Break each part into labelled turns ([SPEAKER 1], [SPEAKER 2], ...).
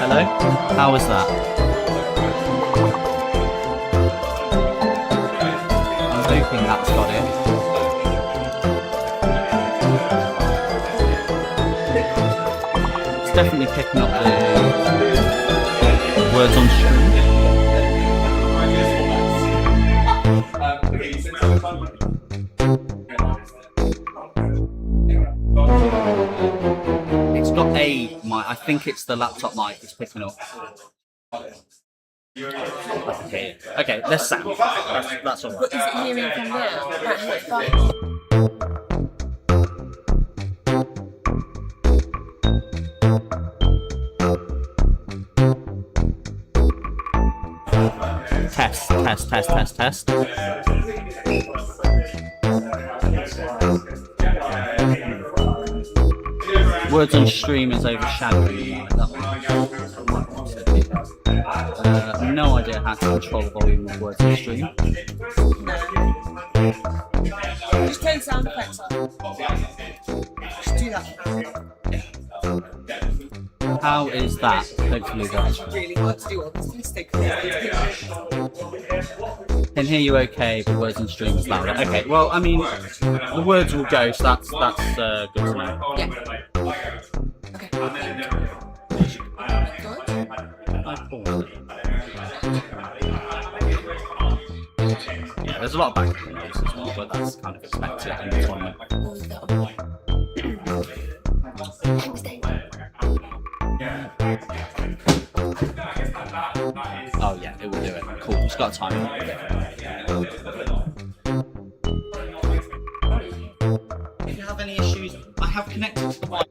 [SPEAKER 1] Hello? How was that? I'm hoping that's got it. It's definitely picking up the words on string. It's got a mic. I think it's the laptop mic it's picking up. Okay, let's sound. That's all right.
[SPEAKER 2] What is it hearing from now? That headphone?
[SPEAKER 1] Test, test, test, test, test. Words on stream is overshadowing that one. No idea how to control the volume of words on stream.
[SPEAKER 2] Just turn sound effects on. Just do that.
[SPEAKER 1] How is that? Hopefully that's
[SPEAKER 2] It's really hard to do all these things.
[SPEAKER 1] can hear you okay, but words on stream is louder. Okay, well, I mean, the words will go, so that's good to know.
[SPEAKER 2] Yeah. Okay. Good.
[SPEAKER 1] I paused it. Yeah, there's a lot of background noise as well, but that's kind of expected in the tournament. Oh yeah, it will do it. Cool, it's got time. If you have any issues, I have connected to the mic.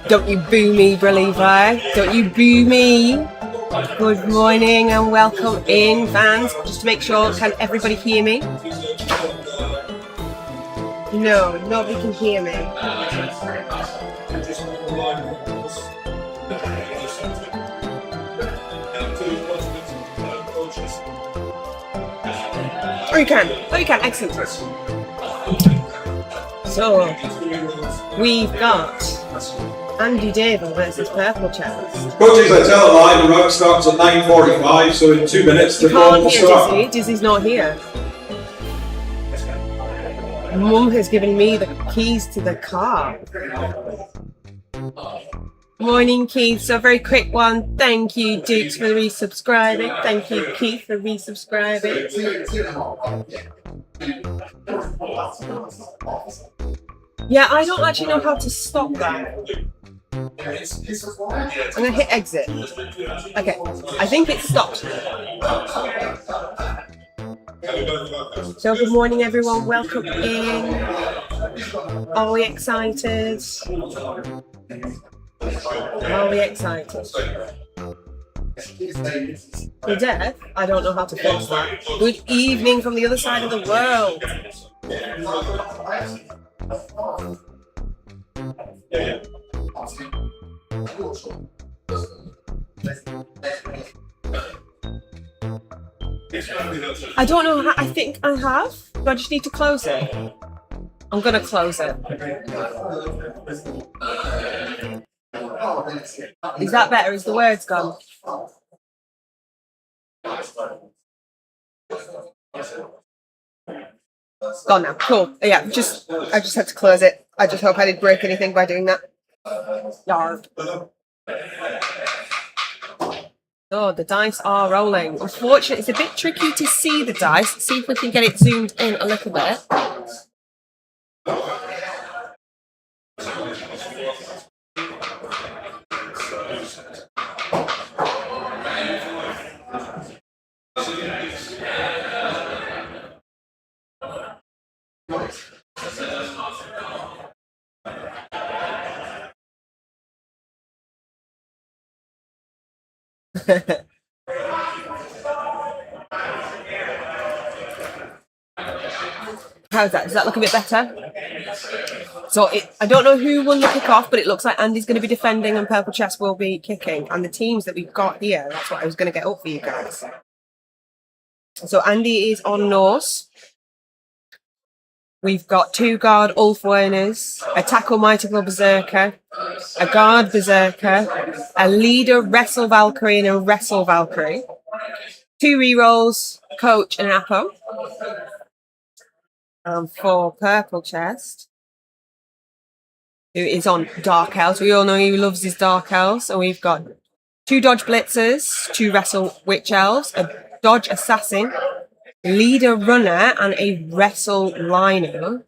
[SPEAKER 3] Don't you boo me, believer. Don't you boo me. Good morning and welcome in, fans. Just to make sure, can everybody hear me? No, nobody can hear me. Oh, you can. Oh, you can. Excellent. So, we've got Andy Davo versus Purple Chest.
[SPEAKER 4] Coaches, I tell a lie, the round starts at 9:45, so in 2 minutes the ball
[SPEAKER 3] Can't
[SPEAKER 4] will
[SPEAKER 3] hear
[SPEAKER 4] start.
[SPEAKER 3] Dizzy. Dizzy's not here. Mum has given me the keys to the car. Morning, Keith. So a very quick one. Thank you, Dukes, for resubscribing. Thank you, Keith, for resubscribing. Yeah, I don't actually know how to stop that. I'm gonna hit exit. Okay, I think it stopped. So good morning, everyone. Welcome in. Are we excited? Are we excited? You're deaf? I don't know how to force that. Good evening from the other side of the world. I don't know how, I think I have. Do I just need to close it? I'm gonna close it. Is that better? Is the words gone? Gone now. Cool. Yeah, I just had to close it. I just hope I didn't break anything by doing that. Yarr. Oh, the dice are rolling. Unfortunately, it's a bit tricky to see the dice. See if we can get it zoomed in a little bit. How's that? Does that look a bit better? So I don't know who won the kick-off, but it looks like Andy's going to be defending and Purple Chest will be kicking. And the teams that we've got here, that's what I was going to get up for you guys. So Andy is on Norse. We've got 2 guard Ulf Werners, a tackle Mythical Berserker, a guard Berserker, a leader Wrestle Valkyrie and a Wrestle Valkyrie, 2 rerolls, coach and an Apo. For Purple Chest, who is on Dark Elves. We all know he loves his Dark Elves. So we've got 2 Dodge Blitzers, 2 Wrestle Witch Elves, a Dodge Assassin, Leader Runner, and a Wrestle Lino.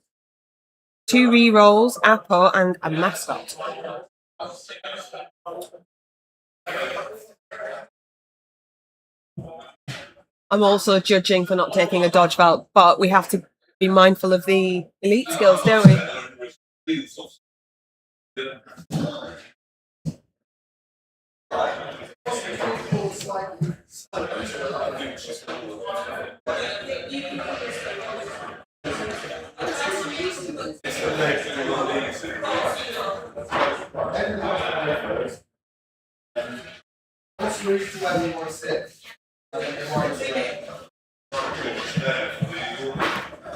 [SPEAKER 3] 2 rerolls, Apo, and a Mascot. I'm also judging for not taking a Dodge Belt, but we have to be mindful of the elite skills, don't we? Yeah.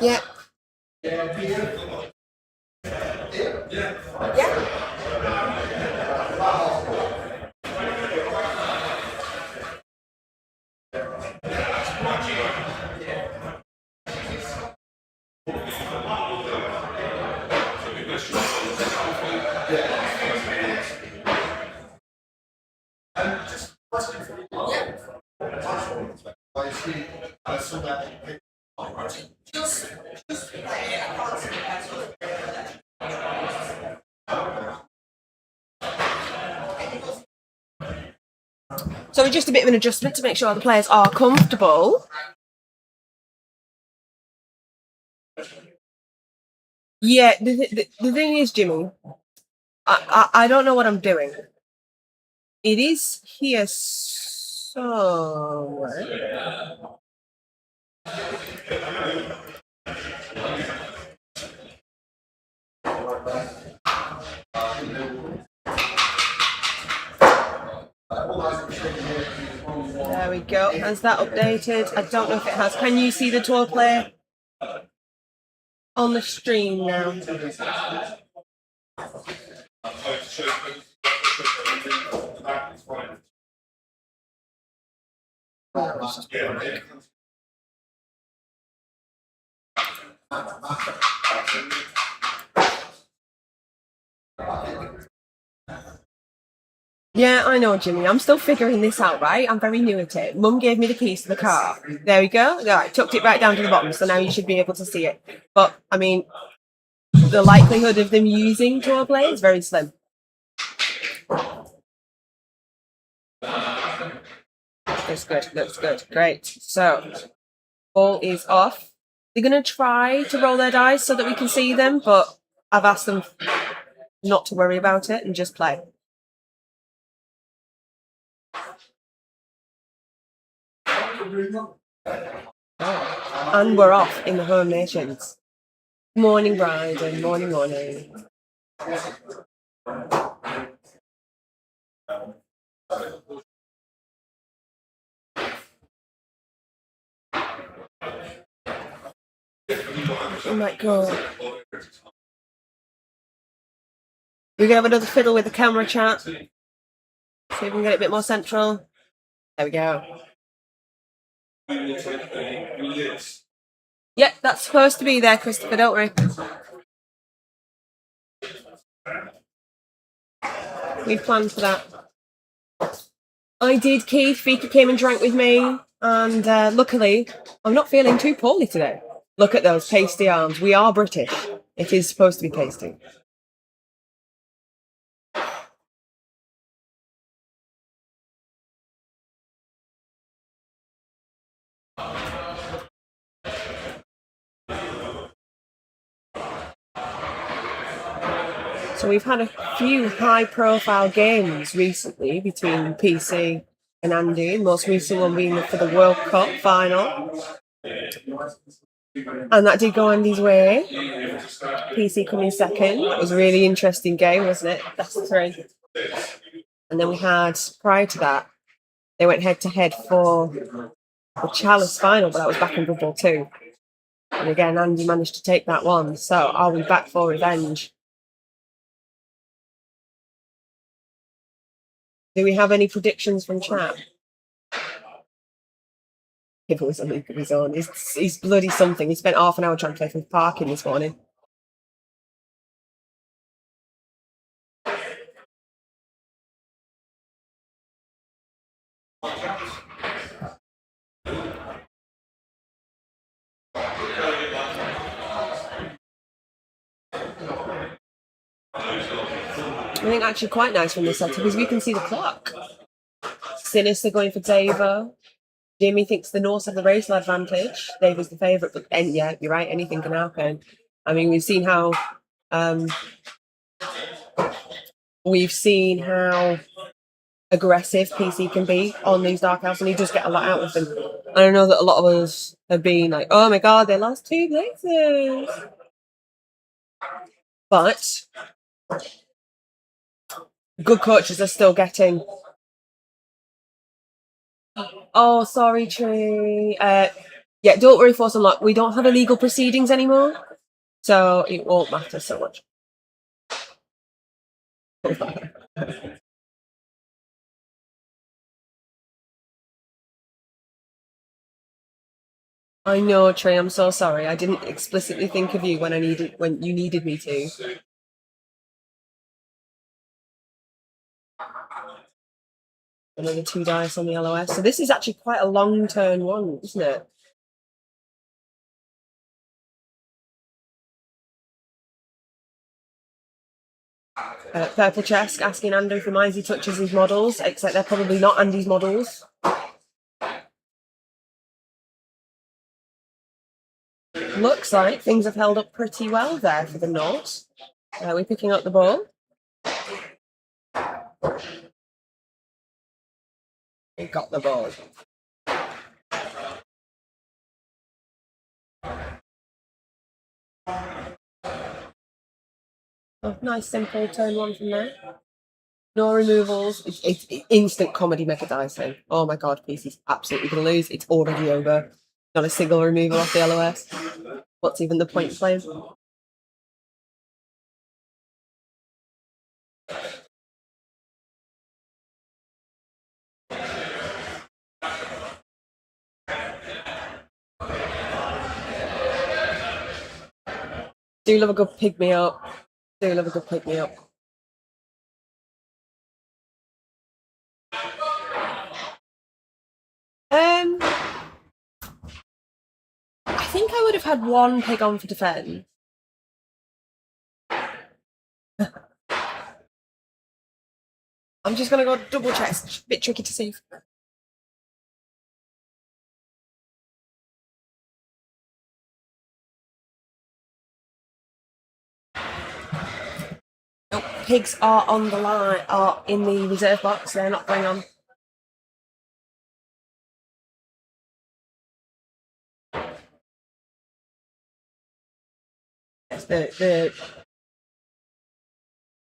[SPEAKER 3] Yeah. So just a bit of an adjustment to make sure the players are comfortable. Yeah, the thing is, Jimmy, I don't know what I'm doing. It is here somewhere. There we go. Has that updated? I don't know if it has. Can you see the tour play on the stream now? Yeah, I know, Jimmy. I'm still figuring this out, right? I'm very new at it. Mum gave me the keys to the car. There we go. All right, tucked it right down to the bottom, so now you should be able to see it. But, I mean, the likelihood of them using tour play is very slim. Looks good, looks good. Great. So, ball is off. They're going to try to roll their dice so that we can see them, but I've asked them not to worry about it and just play. And we're off in the home nations. Morning, Bryden. Morning, morning. Oh my god. We're going to have another fiddle with the camera chat. See if we can get it a bit more central. There we go. Yeah, that's supposed to be there, Christopher, don't worry. We planned for that. I did, Keith. Vika came and drank with me, and luckily, I'm not feeling too poorly today. Look at those pasty arms. We are British. It is supposed to be pasty. So we've had a few high-profile games recently between PC and Andy. Most recent one being for the World Cup final. And that did go Andy's way. PC coming second. It was a really interesting game, wasn't it? That's the three. And then we had, prior to that, they went head-to-head for the Chalice final, but that was back in Blood Bowl 2. And again, Andy managed to take that one. So are we back for revenge? Do we have any predictions from chat? If it was a league of his own. He's bloody something. He spent half an hour trying to play for parking this morning. I think actually quite nice from this setup because we can see the clock. Sinister going for Davo. Jimmy thinks the Norse have the racial advantage. Davo's the favourite, but yeah, you're right. Anything can happen. I mean, we've seen how aggressive PC can be on these Dark Elves, and he does get a lot out of them. And I know that a lot of us have been like, oh my god, they lost 2 places. But good coaches are still getting. Oh, sorry, Tree. Yeah, don't worry, Force Unlock. We don't have illegal proceedings anymore, so it won't matter so much. I know, Trey. I'm so sorry. I didn't explicitly think of you when you needed me to. Another 2 dice on the LOS. So this is actually quite a long turn one, isn't it? Purple Chest asking Andy if he minds he touches his models, except they're probably not Andy's models. Looks like things have held up pretty well there for the Norse. We're picking up the ball. We got the ball. Oh, nice simple turn one from there. No removals. It's instant comedy mega dicing. Oh my god, PC's absolutely going to lose. It's already over. Not a single removal off the LOS. What's even the point playing? Do love a good pick me up. Do love a good pick me up. I think I would have had 1 pig on for defend. I'm just gonna go double chest. Bit tricky to see. Nope, pigs are on the line, are in the reserve box. They're not going on.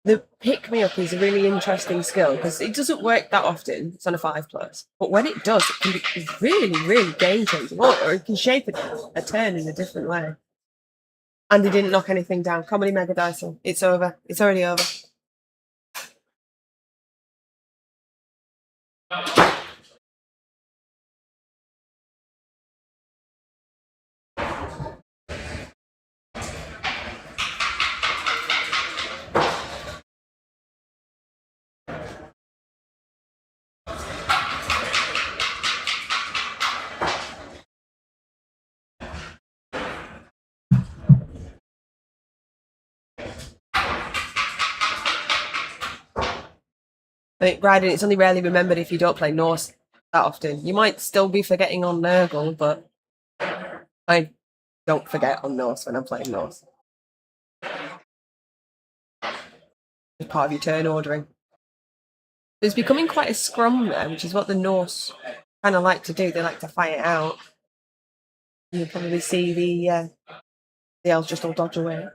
[SPEAKER 3] The pick me up is a really interesting skill because it doesn't work that often. It's on a 5+, but when it does, it can be really, really game changing, or it can shape a turn in a different way. And he didn't knock anything down. Comedy mega dicing. It's over. It's already over. I think, Bryden, it's only rarely remembered if you don't play Norse that often. You might still be forgetting on Nurgle, but I don't forget on Norse when I'm playing Norse. It's part of your turn ordering. There's becoming quite a scrum there, which is what the Norse kind of like to do. They like to fight it out. You'll probably see the elves just all dodge away.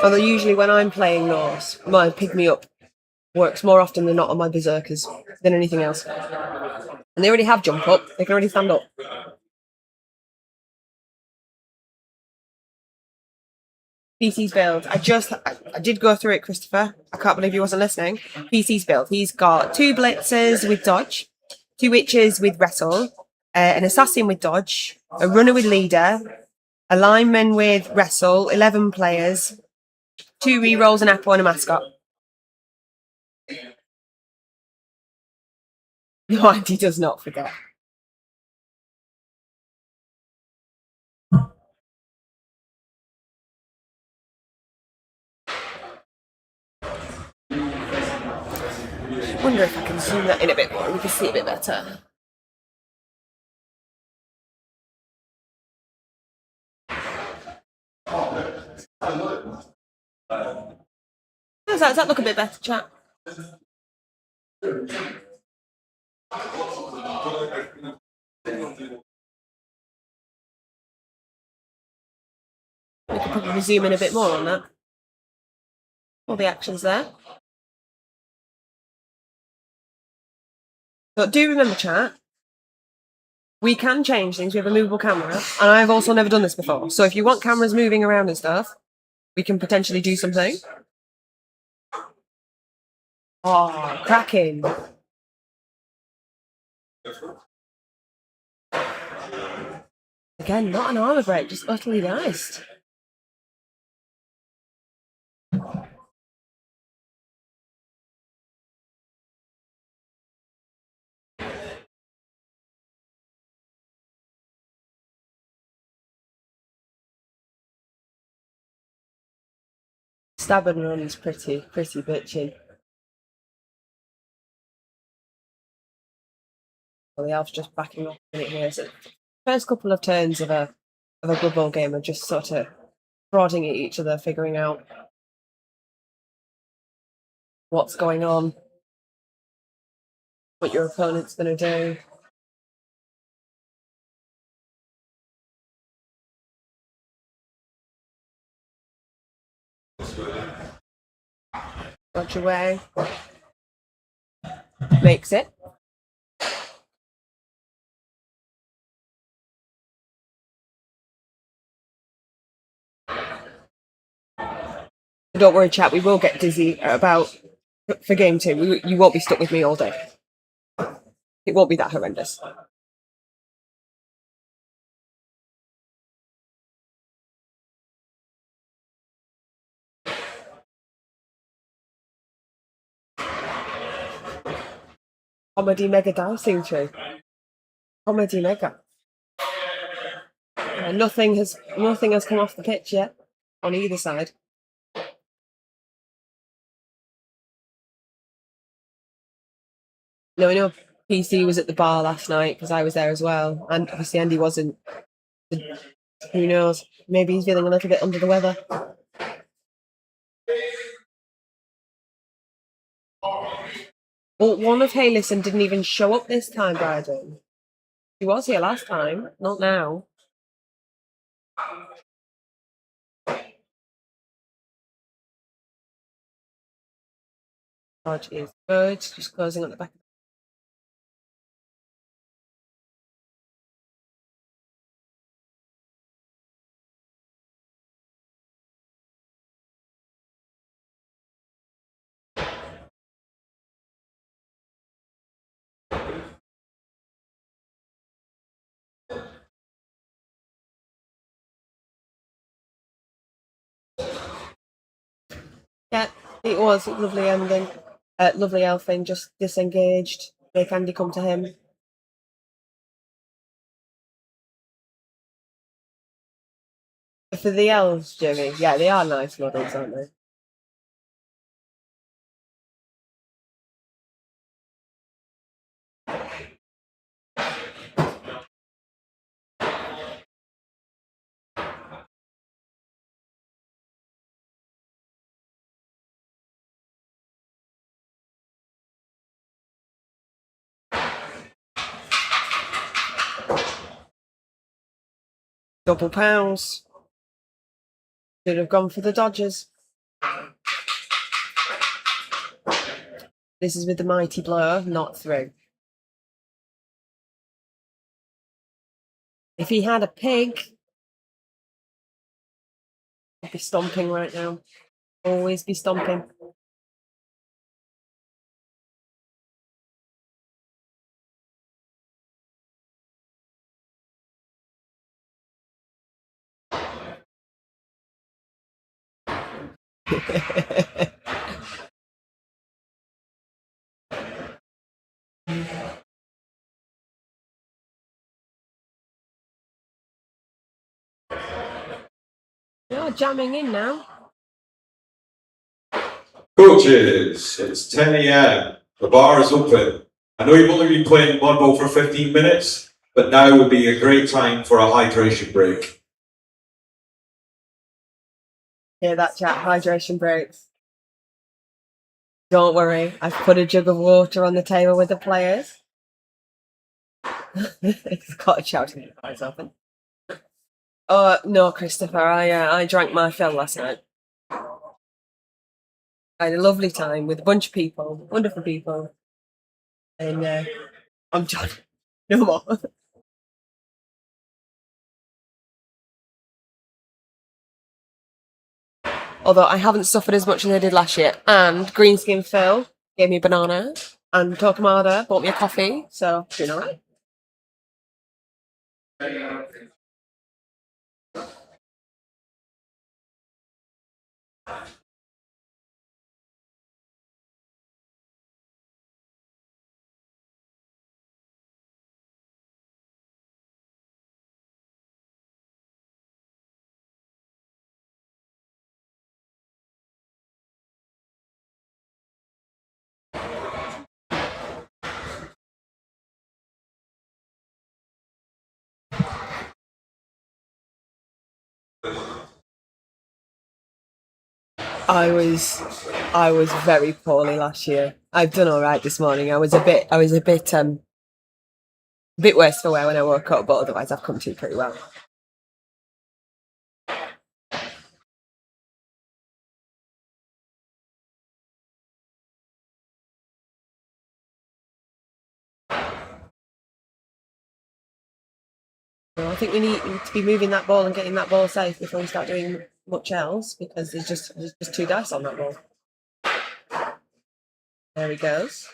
[SPEAKER 3] Although usually when I'm playing Norse, my pick me up works more often than not on my berserkers than anything else. And they already have jump up. They can already stand up. PC's build. I did go through it, Christopher. I can't believe you wasn't listening. PC's build. He's got 2 blitzers with dodge, 2 witches with wrestle, an assassin with dodge, a runner with leader, a lineman with wrestle, 11 players, 2 rerolls, an apple, and a mascot. No, Andy does not forget. I wonder if I can zoom that in a bit more and we can see a bit better. Does that look a bit better, chat? We could probably zoom in a bit more on that. All the actions there. But do remember, chat, we can change things. We have a movable camera, and I've also never done this before. So if you want cameras moving around and stuff, we can potentially do something. Oh, cracking. Again, not an armor break, just utterly nice. Stab and run is pretty bitchy. Well, the elf's just backing off a minute here. So first couple of turns of a Blood Bowl game are just sort of prodding at each other, figuring out what's going on, what your opponent's going to do. Dodge away. Makes it. Don't worry, chat. We will get dizzy for game 2. You won't be stuck with me all day. It won't be that horrendous. Comedy mega dicing through. Comedy mega. Nothing has come off the pitch yet on either side. No, I know PC was at the bar last night because I was there as well, and obviously Andy wasn't. Who knows? Maybe he's feeling a little bit under the weather. Well, one of Haylison didn't even show up this time, Bryden. She was here last time, not now. Dodge is good, just closing on the back. Yeah, it was a lovely ending. Lovely elfing, just disengaged. Make Andy come to him. For the elves, Jimmy, yeah, they are nice models, aren't they? Double pounds. Should have gone for the Dodgers. This is with the mighty blow, not through. If he had a pig, I'd be stomping right now. Always be stomping. You're jamming in now.
[SPEAKER 4] Coaches, it's 10 a.m. The bar is open. I know you've only been playing Blood Bowl for 15 minutes, but now would be a great time for a hydration break.
[SPEAKER 3] Hear that, chat? Hydration breaks. Don't worry, I've put a jug of water on the table with the players. It's got a shouting the eyes open. Oh no, Christopher, I drank my fill last night. I had a lovely time with a bunch of people, wonderful people, and I'm done. No more. Although I haven't suffered as much as I did last year. And Greenskin Phil gave me a banana, and Torquemada bought me a coffee, so doing alright. I was very poorly last year. I've done all right this morning. I was a bit worse for wear when I woke up, but otherwise I've come to pretty well. Well, I think we need to be moving that ball and getting that ball safe before we start doing much else, because there's just two dice on that ball. There he goes.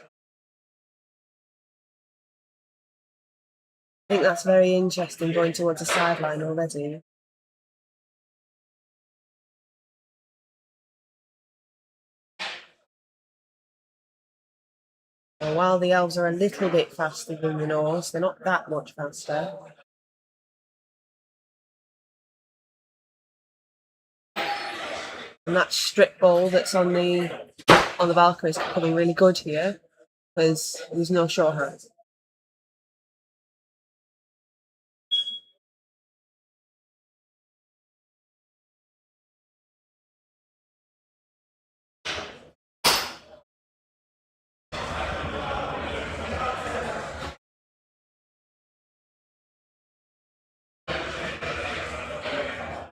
[SPEAKER 3] I think that's very interesting, going towards the sideline already. Well, while the elves are a little bit faster than the Norse, they're not that much faster. And that strip ball that's on the Valkyrie is probably really good here, because there's no short hand.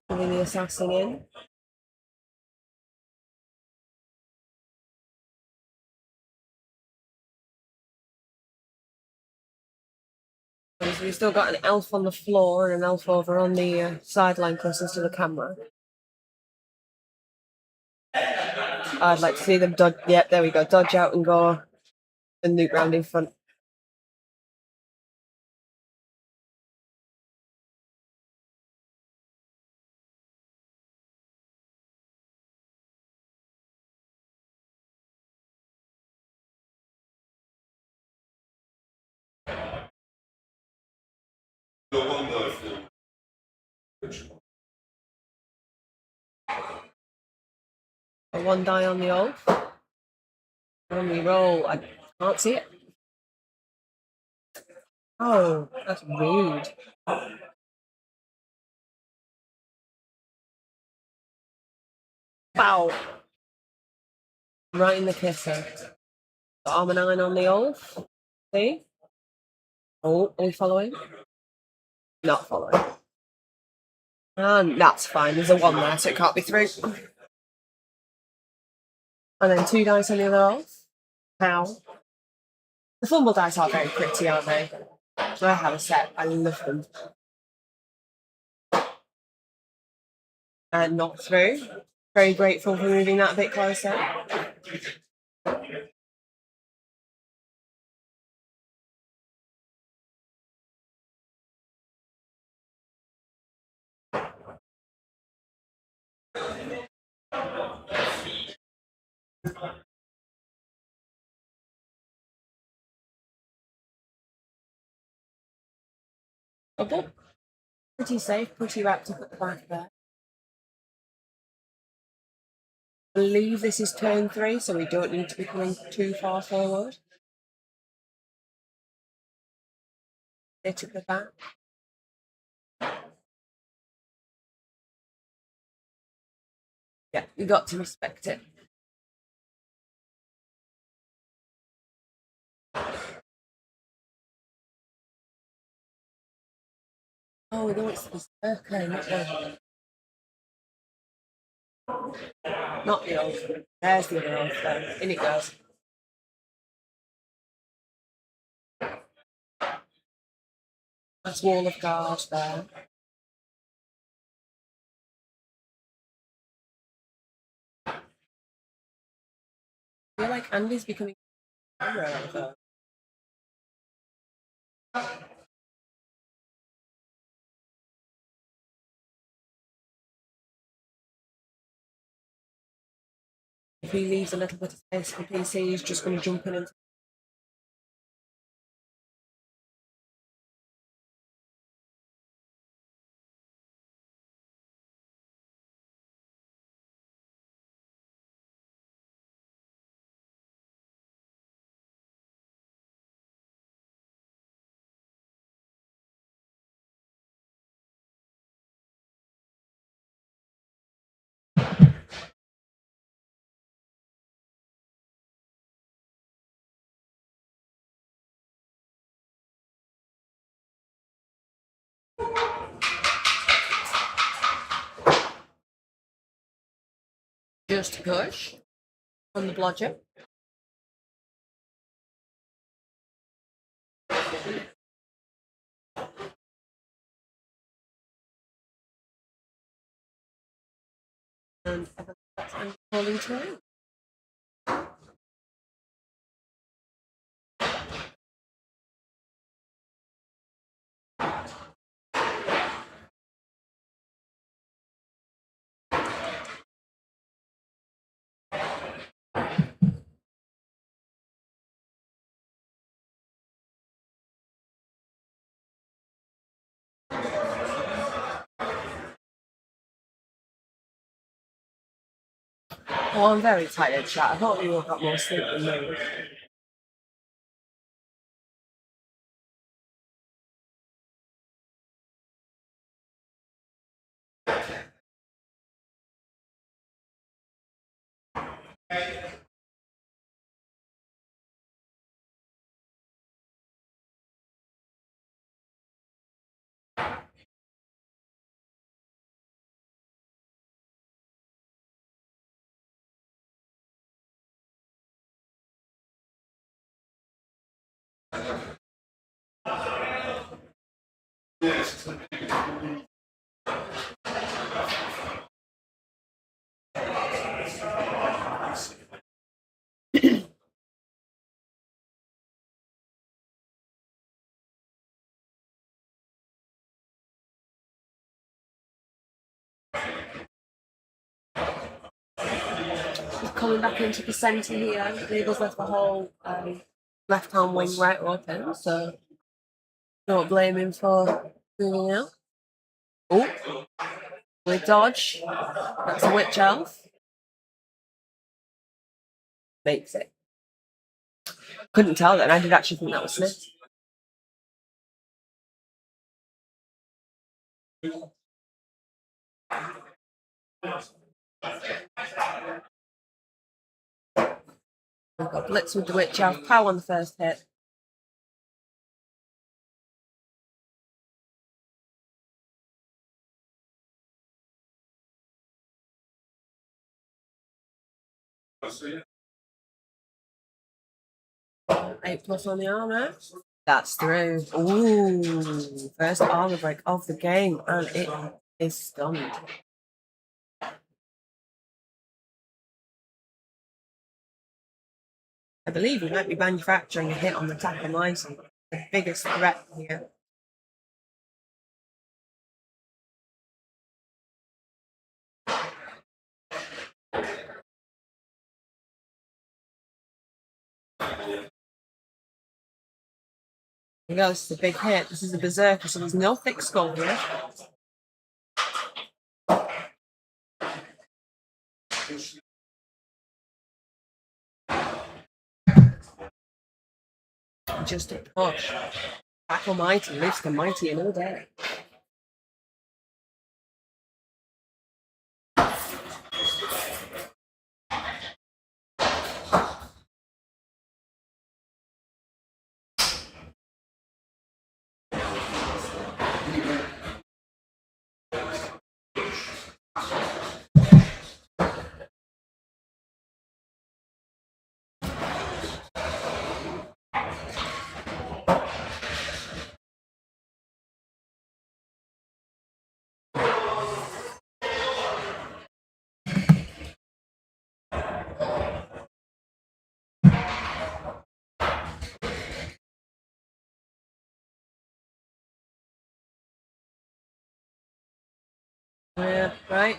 [SPEAKER 3] Putting the assassin in. So we've still got an elf on the floor and an elf over on the sideline closest to the camera. I'd like to see them dodge. Yep, there we go. Dodge out and go and nuke round in front. A one die on the elf. When we roll, I can't see it. Oh, that's rude. Bow. Right in the kisser. The armor 9 on the elf. See? Oh, are we following? Not following. And that's fine. There's a 1 there, so it can't be through. And then 2 dice on the other elf. How? The fumble dice are very pretty, aren't they? I have a set. I love them. And not through. Very grateful for moving that a bit closer. Okay. Pretty safe, pretty wrapped up at the back there. I believe this is turn 3, so we don't need to be coming too far forward. Sit at the back. Yeah, you got to respect it. Oh, no, it's the Berkeley, not the old. There's the other old phone. In it goes. That's Wall of Guard there. I feel like Andy's becoming a camera over. If he leaves a little bit of space for PC, he's just going to jump in and. Just push on the blodger. And that's Andy calling through. Oh, I'm very tired, chat. I thought you all got more sleep than me. He's coming back into the centre here. The Eagles left the whole left hand wing right open, so don't blame him for moving out. Oh, with dodge. That's a witch elf. Makes it. Couldn't tell then. I did actually think that was Smith. We've got Blitz with the witch elf. Power on the first hit. Eight plus on the armor. That's through. Ooh, first armor break of the game, and it is stunned. I believe we might be manufacturing a hit on the Tackle Myson, the biggest threat here. Here we go, this is a big hit. This is a Berserker, so there's no thick skull here. Just a push. Tackle Mighty lives the mighty in all day. Yeah, right.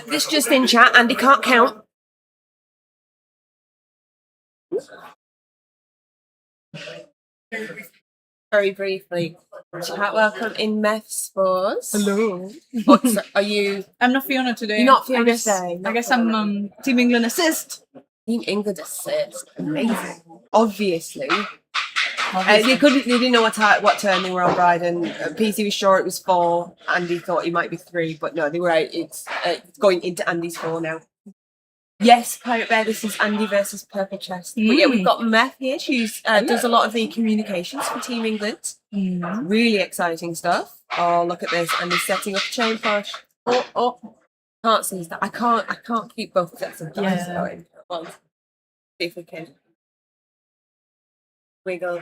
[SPEAKER 3] This just in chat, Andy can't count. Very briefly. Chat, welcome in Meth Spores.
[SPEAKER 5] Hello.
[SPEAKER 3] What's, are you
[SPEAKER 5] I'm not Fiona today.
[SPEAKER 3] You're not Fiona
[SPEAKER 5] I guess,
[SPEAKER 3] today, not
[SPEAKER 5] I guess
[SPEAKER 3] Fiona.
[SPEAKER 5] I'm Team England assist.
[SPEAKER 3] Team England assist? Amazing. Obviously. They didn't know what turn they were on, Bryden. PC was sure it was 4. Andy thought it might be 3, but no, they were right. It's going into Andy's 4 now. Yes, Pirate Bear, this is Andy versus Purple Chest. But yeah, we've got Meth here. She does a lot of the communications for Team England. Really exciting stuff. Oh, look at this. Andy's setting up a chain push. Oh. Can't see that. I can't keep both sets of dice going. Well, see if we can wiggle.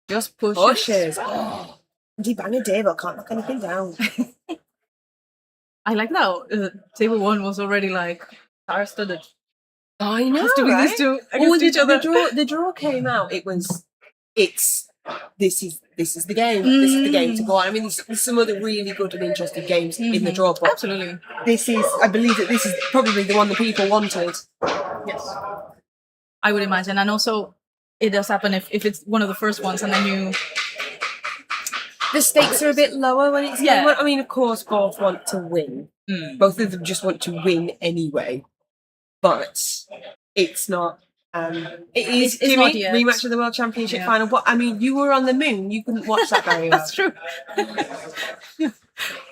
[SPEAKER 3] Just pushes. Oh, Andy bang a table, can't knock anything down.
[SPEAKER 5] I like that. Table 1 was already like star-studded.
[SPEAKER 3] I know,
[SPEAKER 5] Has to be
[SPEAKER 3] right?
[SPEAKER 5] these two against each other.
[SPEAKER 3] The draw came out. This is the game. This is the game to go on. I mean, there's some other really good and interesting games in the draw, but
[SPEAKER 5] Absolutely.
[SPEAKER 3] I believe that this is probably the one that people wanted.
[SPEAKER 5] Yes. I would imagine. And also, it does happen if it's one of the first ones and then you...
[SPEAKER 3] The stakes are a bit lower when it's
[SPEAKER 5] Yeah.
[SPEAKER 3] game one. I mean, of course, both want to win. Both of them just want to win anyway. But it's not. It is
[SPEAKER 5] It's not
[SPEAKER 3] Jimmy,
[SPEAKER 5] yet.
[SPEAKER 3] rematch of the World Championship
[SPEAKER 5] Yeah.
[SPEAKER 3] final. What I mean, you were on the moon. You couldn't watch that very well.
[SPEAKER 5] That's true.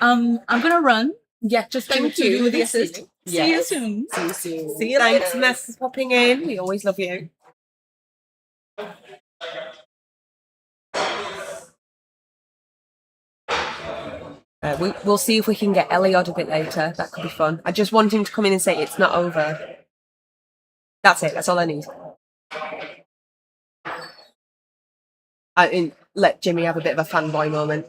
[SPEAKER 5] I'm gonna run.
[SPEAKER 3] Yeah, just
[SPEAKER 5] Thank
[SPEAKER 3] to
[SPEAKER 5] you
[SPEAKER 3] do
[SPEAKER 5] with the
[SPEAKER 3] this.
[SPEAKER 5] assist.
[SPEAKER 3] Yes.
[SPEAKER 5] See you soon.
[SPEAKER 3] See you soon.
[SPEAKER 5] See you
[SPEAKER 3] Thanks,
[SPEAKER 5] later.
[SPEAKER 3] Mess, for popping in. We always love you. We'll see if we can get Eliod a bit later. That could be fun. I just want him to come in and say it's not over. That's it. That's all I need. And let Jimmy have a bit of a fanboy moment.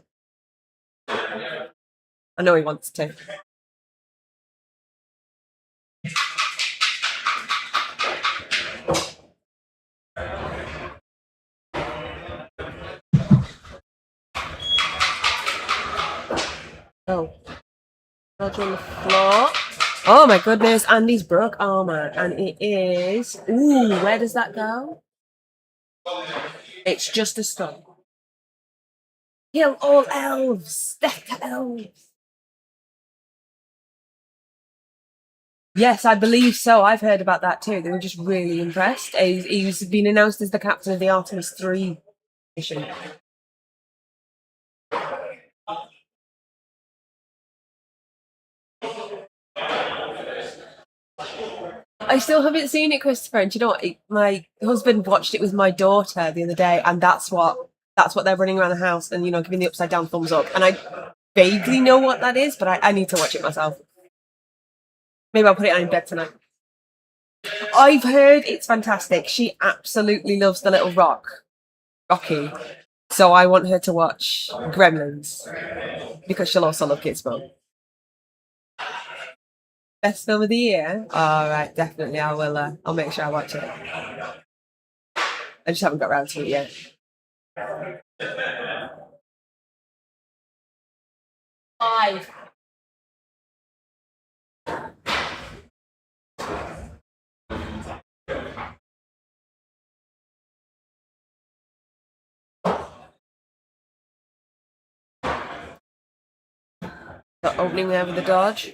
[SPEAKER 3] I know he wants to. Oh. Roger on the floor. Oh my goodness, Andy's broke armor. And it is. Ooh, where does that go? It's just a stun. Kill all elves! Death to elves! Yes, I believe so. I've heard about that too. They were just really impressed. He's been announced as the captain of the Artemis 3 mission. I still haven't seen it, Christopher. And do you know what? My husband watched it with my daughter the other day, and that's what they're running around the house and giving the upside down thumbs up. And I vaguely know what that is, but I need to watch it myself. Maybe I'll put it on in bed tonight. I've heard it's fantastic. She absolutely loves the little Rocky. So I want her to watch Gremlins because she'll also love Kids Bone. Best film of the year? All right, definitely. I will. I'll make sure I watch it. I just haven't got around to it yet. Five. The opening there with the dodge.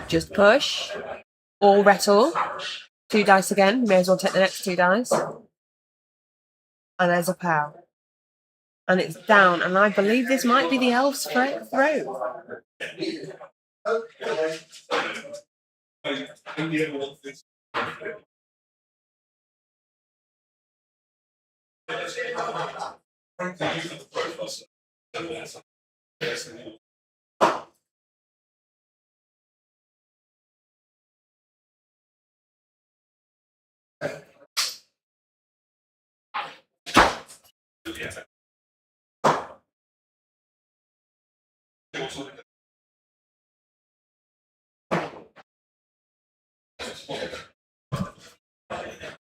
[SPEAKER 3] Just push or rattle. 2 dice again. May as well take the next 2 dice. And there's a pow. And it's down. And I believe this might be the elf's throat.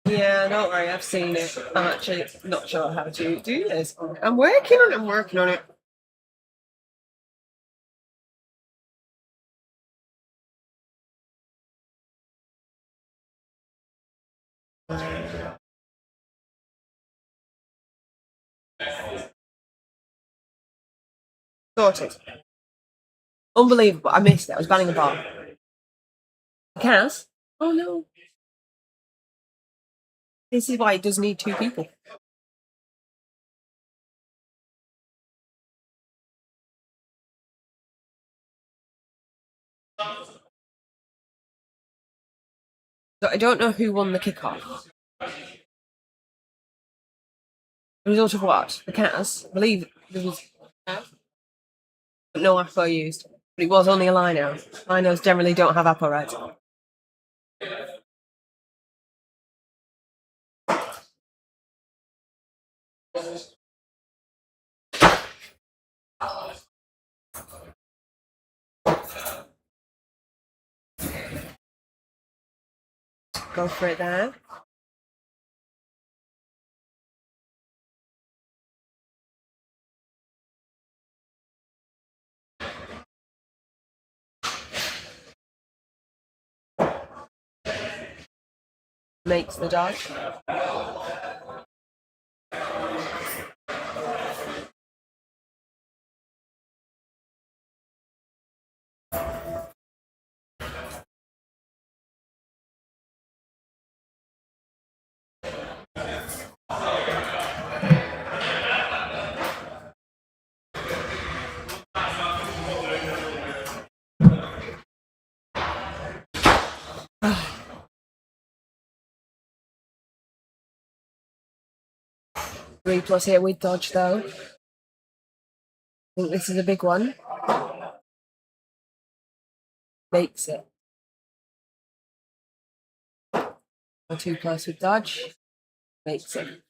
[SPEAKER 3] Yeah, don't worry, I've seen it. I'm actually not sure how to do this. I'm working on it. Sorted. Unbelievable. I missed it. I was banning a bar. Cass? Oh no. This is why it does need 2 people. So I don't know who won the kickoff. The result of what? The Cass? I believe there was but no Apple used. But it was only a Lino. Linos generally don't have Apple rights. Go for it there. Makes the dodge. Three plus here with dodge though. I think this is a big one. Makes it. A 2 plus with dodge. Makes it.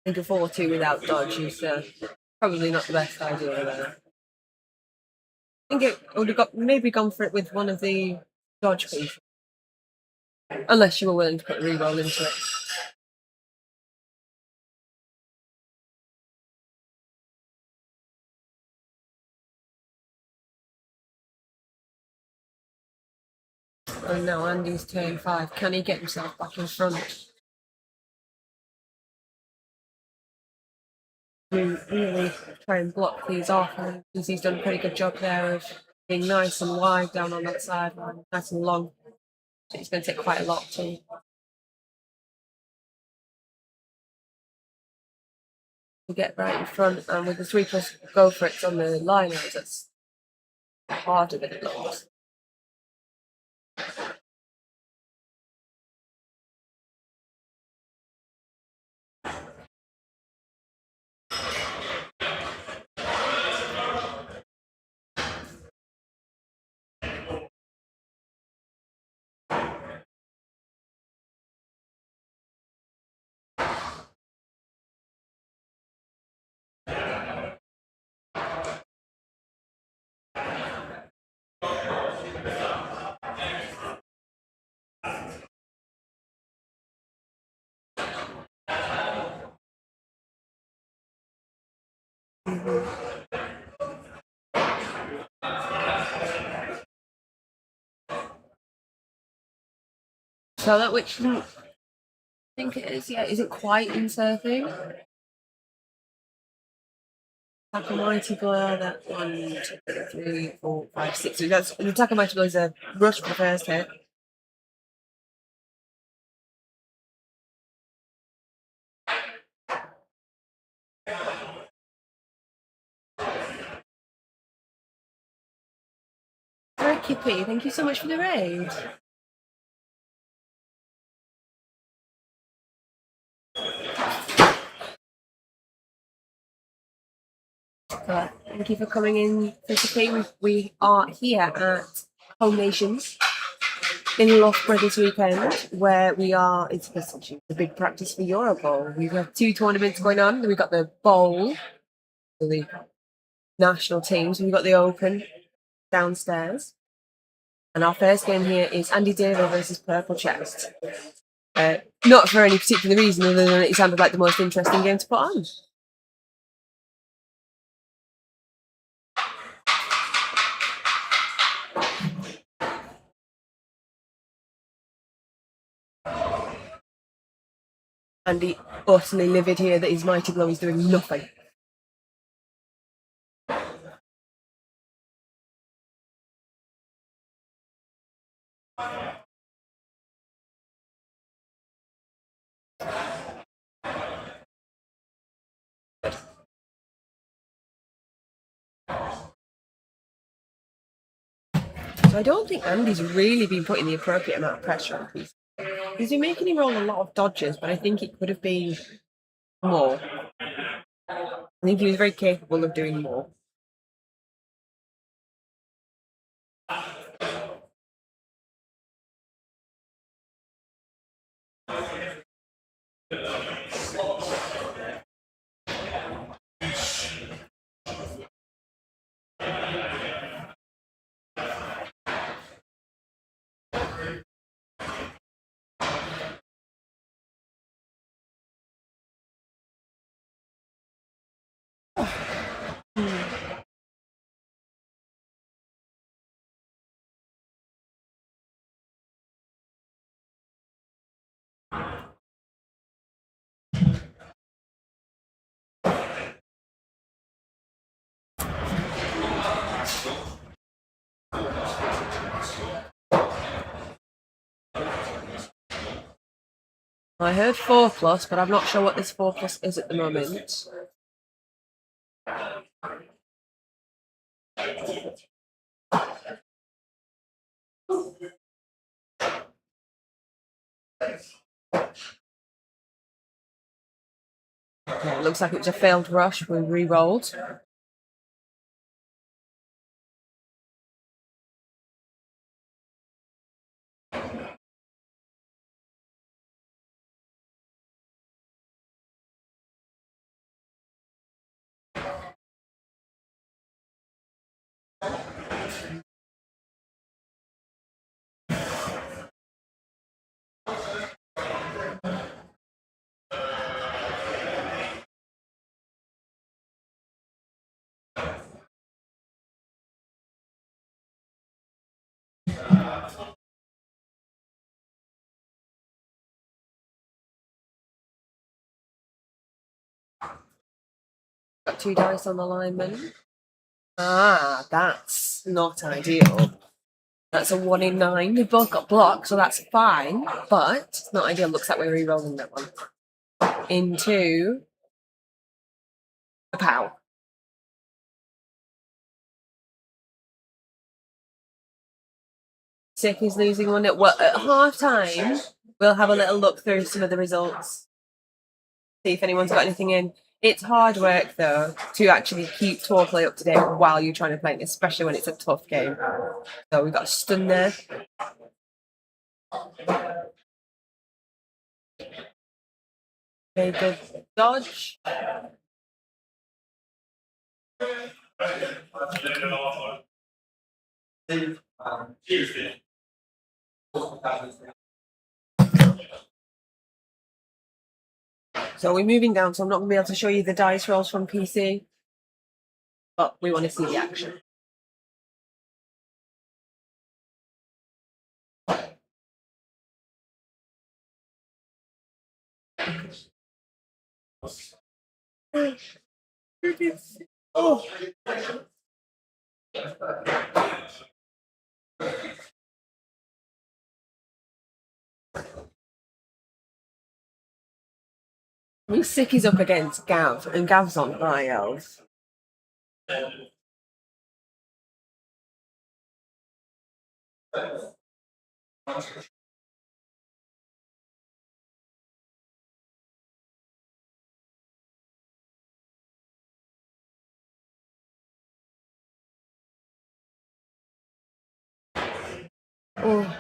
[SPEAKER 3] I think a 4-2 without dodge is probably not the best idea there. I think it would have maybe gone for it with one of the dodge pieces. Unless you were willing to put reroll into it. And now Andy's turn 5. Can he get himself back in front? Really try and block these off, and he's done a pretty good job there of being nice and wide down on that sideline, nice and long. So it's going to take quite a lot to get right in front. And with the 3 plus go for it on the liners, that's harder than it looks. So that which I think it is, yeah. Is it quite in surfing? Like a mighty blow, that 1, 2, 3, 4, 5, 6. So that's the attack of mighty blow is a rush for the first hit. Very Kippy, thank you so much for the raid. Thank you for coming in physically. We are here at Home Nations in Loughborough this weekend, where we are. It's essentially the big practice for Eurobowl. We've got 2 tournaments going on. We've got the bowl for the national teams. We've got the Open downstairs, and our first game here is Andy Devo versus Purple Chest. Not for any particular reason, other than it sounded like the most interesting game to put on. Andy utterly livid here that his mighty blow is doing nothing. So I don't think Andy's really been putting the appropriate amount of pressure on Peace. He's been making him roll a lot of dodges, but I think it could have been more. I think he was very capable of doing more. I heard 4+, but I'm not sure what this 4+ is at the moment. Yeah, it looks like it was a failed rush. We re-rolled. Got 2 dice on the lineman. Ah, that's not ideal. That's a 1 in 9. They both got blocked, so that's fine, but it's not ideal. Looks like we're re-rolling that one. Into a pow. Sick is losing one. Well, at half time, we'll have a little look through some of the results. See if anyone's got anything in. It's hard work, though, to actually keep totally up to date while you're trying to play, especially when it's a tough game. So we've got a stun there. Okay, good dodge. So we're moving down, so I'm not going to be able to show you the dice rolls from PC. but we want to see the action. Oh. I mean, Sicky's up against Gav, and Gav's on high elves. Oh.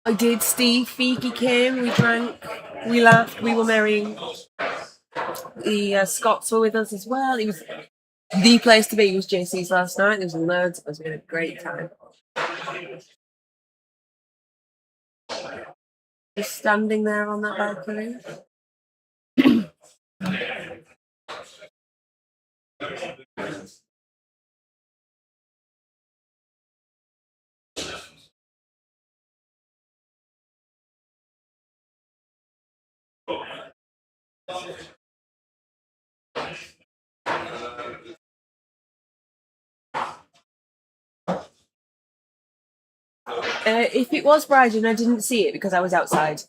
[SPEAKER 3] I did. Steve Fiki came. We drank. We laughed. We were merry. The Scots were with us as well. It was the place to be. It was JC's last night. There was loads of us. We had a great time. Just standing there on that balcony. If it was Brighton, I didn't see it because I was outside.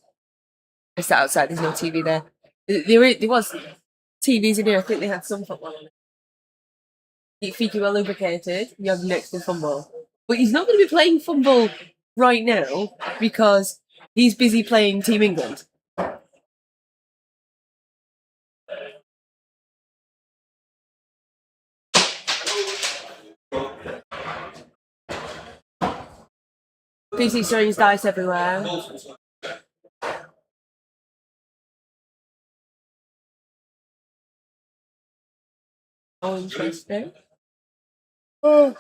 [SPEAKER 3] I sat outside. There's no TV there. There was TVs in here. I think they had some football on it. Keep Fiki well lubricated. You have next to Fumble. But he's not going to be playing Fumble right now because he's busy playing Team England. PC throwing his dice everywhere. Oh, interesting. Oh.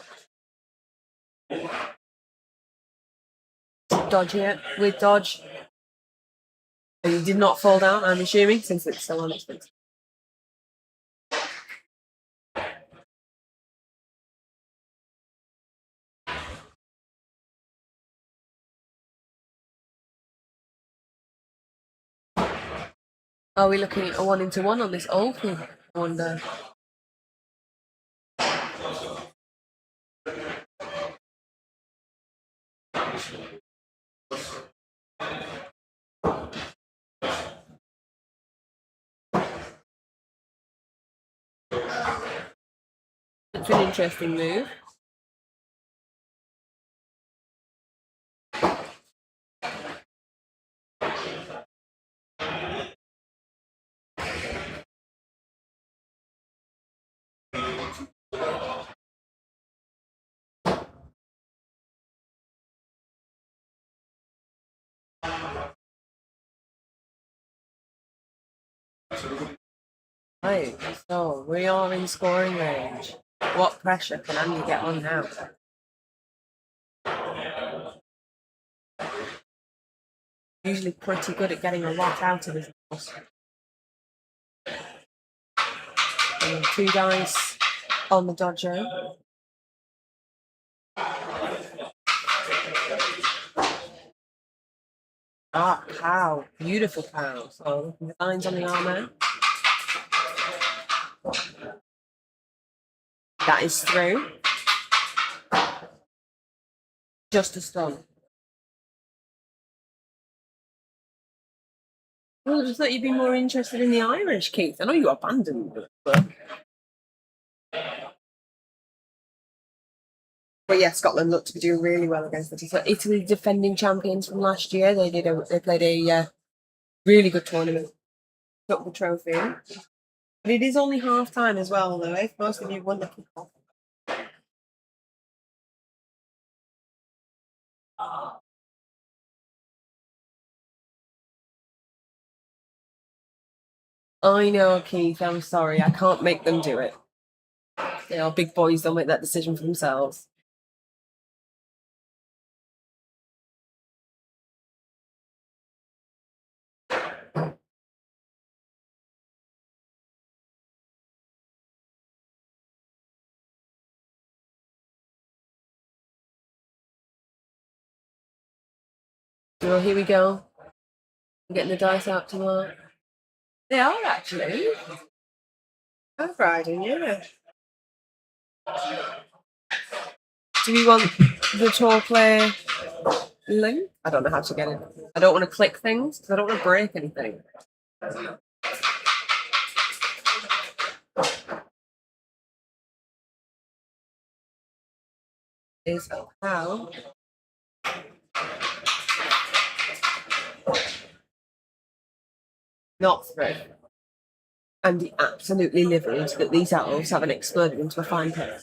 [SPEAKER 3] Dodge here with dodge. And he did not fall down, I'm assuming, since it's still on its feet. Are we looking at a 1-into-1 on this open? I wonder. It's an interesting move. Right, so we are in scoring range. What pressure can Andy get on now? Usually pretty good at getting a lot out of his house. And 2 dice on the dodger. Ah, cow. Beautiful cow. So the lines on the armor. That is through. Just a stun. Well, I just thought you'd be more interested in the Irish, Keith. I know you abandoned it, but yeah, Scotland looked to be doing really well against Italy. So Italy, defending champions from last year, they played a really good tournament, took the trophy. But it is only half time as well, though. If most of you won the kickoff. I know, Keith. I'm sorry. I can't make them do it. They are big boys. They'll make that decision for themselves. Oh, here we go. I'm getting the dice out tomorrow. They are actually. I'm riding, yeah. Do we want the tour play link? I don't know how to get it. I don't want to click things because I don't want to break anything. Is how not through. Andy absolutely livid that these elves haven't exploded into a fine pit.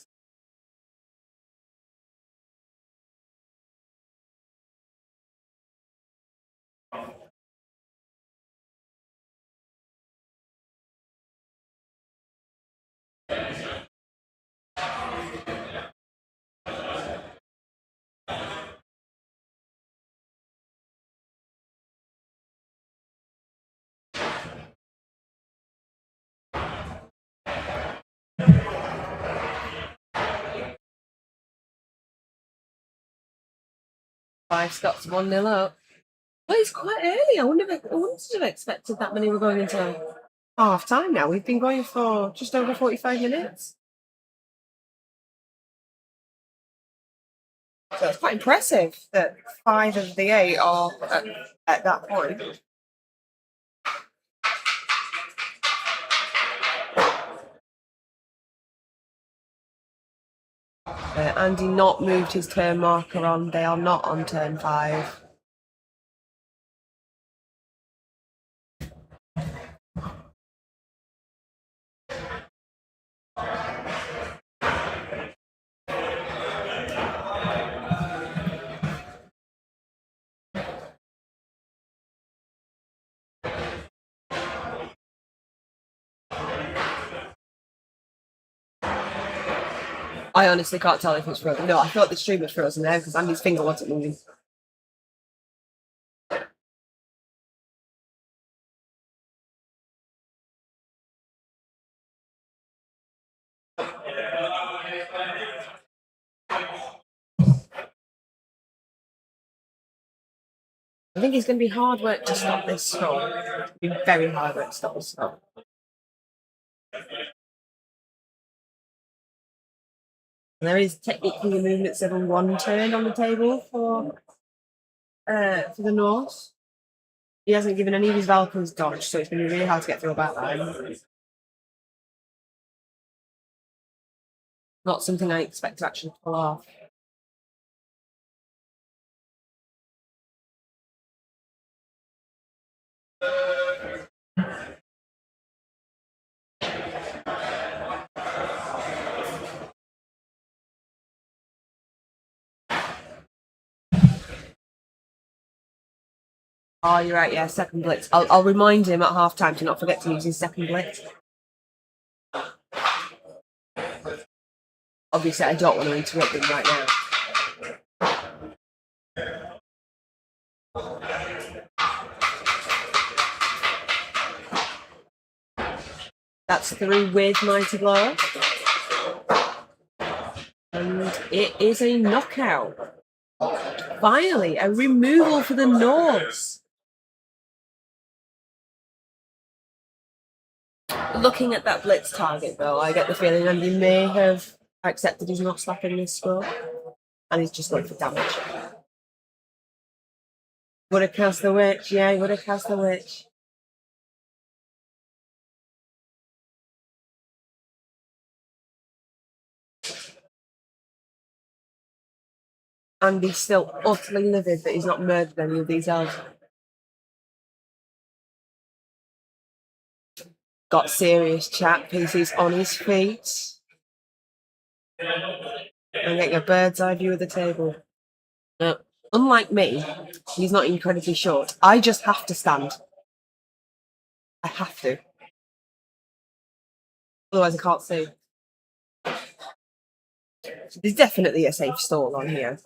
[SPEAKER 3] Five Scots 1-0 up. Well, it's quite early. I wouldn't have expected that many were going into half time now. We've been going for just over 45 minutes. So it's quite impressive that 5 of the 8 are at that point. Andy not moved his turn marker on. They are not on turn 5. I honestly can't tell if it's frozen. No, I thought the stream was frozen there because Andy's finger wasn't moving. I think it's going to be hard work to stop this scroll. It's going to be very hard work to stop this scroll. There is technically a movement 7-1 turn on the table for the Norse. He hasn't given any of his Valkyries dodge, so it's going to be really hard to get through a backline. Not something I expect to actually pull off. Oh, you're right, yeah, second blitz. I'll remind him at half time to not forget to use his second blitz. Obviously, I don't want to interrupt him right now. That's through with Mighty Blow. And it is a knockout. Finally, a removal for the Norse. Looking at that blitz target, though, I get the feeling Andy may have accepted he's not slapping this score, and he's just going for damage. Would have cast the witch, yeah, he would have cast the witch. Andy's still utterly livid that he's not murdered any of these elves. Got serious chat pieces on his feet. And getting a bird's eye view of the table. Now, unlike me, he's not incredibly short. I just have to stand. I have to. Otherwise I can't see. There's definitely a safe stall on here.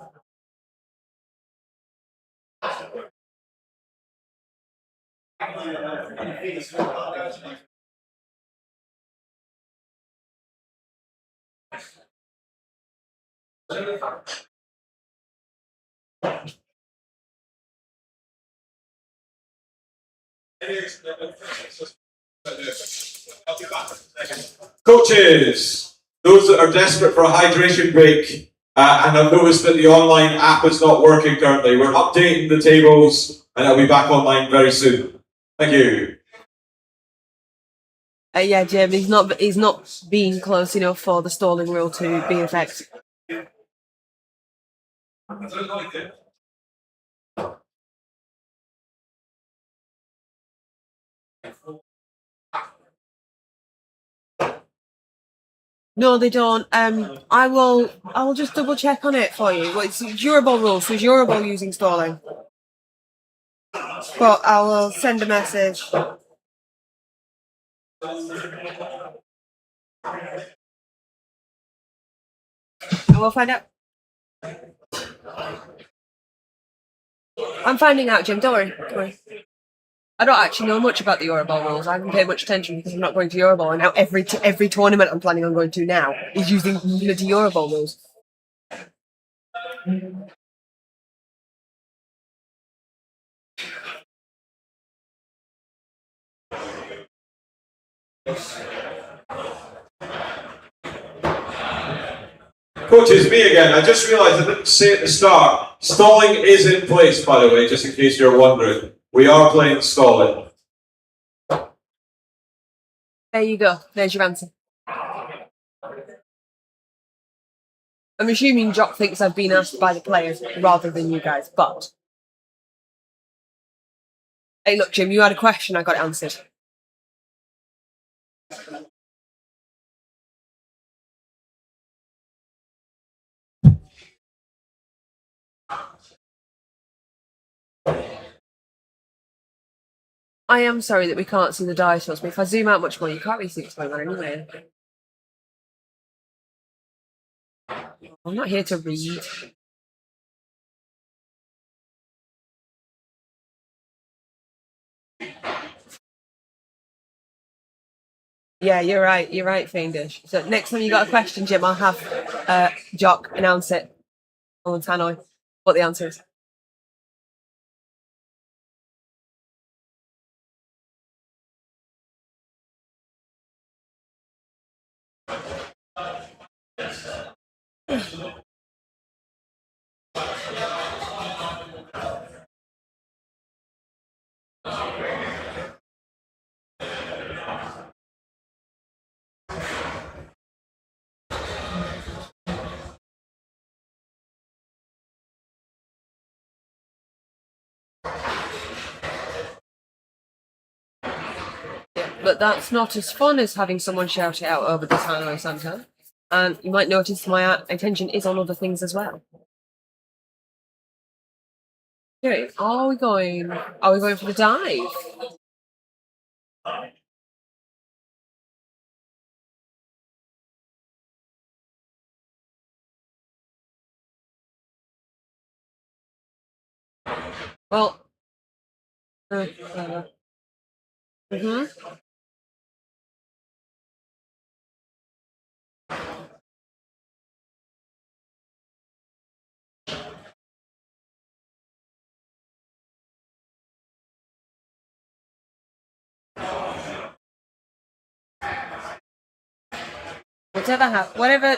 [SPEAKER 4] Coaches, those that are desperate for a hydration break, and I've noticed that the online app is not working currently. We're updating the tables, and it'll be back online very soon. Thank you.
[SPEAKER 3] Yeah, Jim, he's not being close enough for the stalling rule to be effective. No, they don't. I will just double check on it for you. Well, it's Euroball rules, so it's Euroball using stalling. But I will send a message. I will find out. I'm finding out, Jim. Don't worry. Don't worry. I don't actually know much about the Euroball rules. I haven't paid much attention because I'm not going to Euroball, and now every tournament I'm planning on going to now is using bloody Euroball rules.
[SPEAKER 4] Coaches, me again. I just realised I didn't say at the start. Stalling is in place, by the way, just in case you're wondering. We are playing stalling.
[SPEAKER 3] There you go. There's your answer. I'm assuming Jock thinks I've been asked by the players rather than you guys, but... Hey, look, Jim, you had a question. I got it answered. I am sorry that we can't see the dice rolls, but if I zoom out much more, you can't really see what's going on anyway. I'm not here to read. Yeah, you're right. You're right, Fiendish. So next time you got a question, Jim, I'll have Jock announce it on Tannoy what the answer is. But that's not as fun as having someone shout it out over the Tannoy Santa. And you might notice my attention is on other things as well. Okay, are we going for the dive? Well, whatever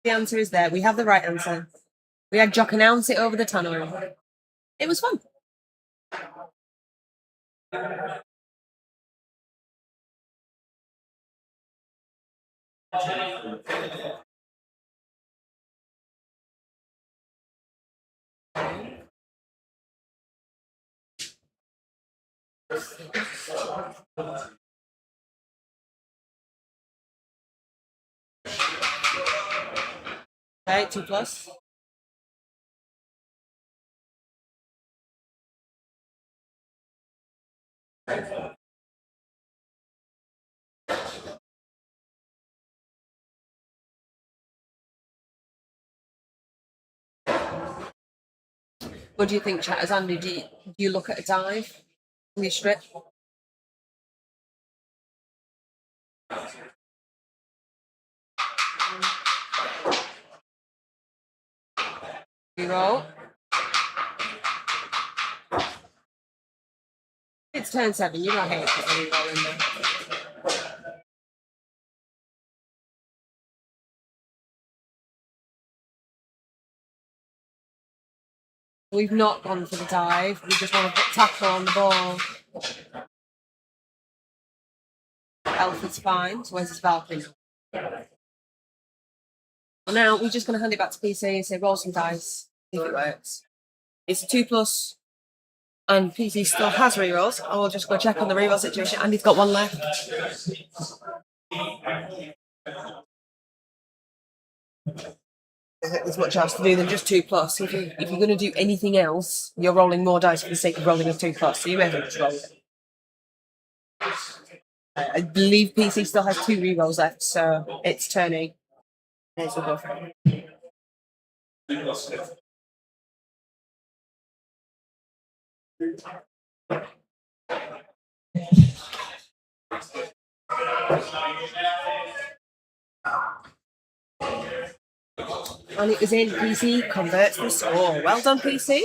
[SPEAKER 3] the answer is there, we have the right answer. We had Jock announce it over the Tannoy. It was fun. Okay, 2+. What do you think, chatters? Andy, do you look at a dive in your strip? You roll. It's turn 7. You're not here for any roll in there. We've not gone for the dive. We just want to put tackle on the ball. Elf is fine. So where's his Valkyrie? Well, now we're just going to hand it back to PC and say roll some dice. See if it works. It's a 2+, and PC still has rerolls. I will just go check on the reroll situation, and he's got one left. I think there's much else to do than just 2+. If you're going to do anything else, you're rolling more dice for the sake of rolling a 2+. So you may as well just roll it. I believe PC still has 2 rerolls left, so it's turning. There's a go for it. And it was in. PC converts the score. Well done, PC.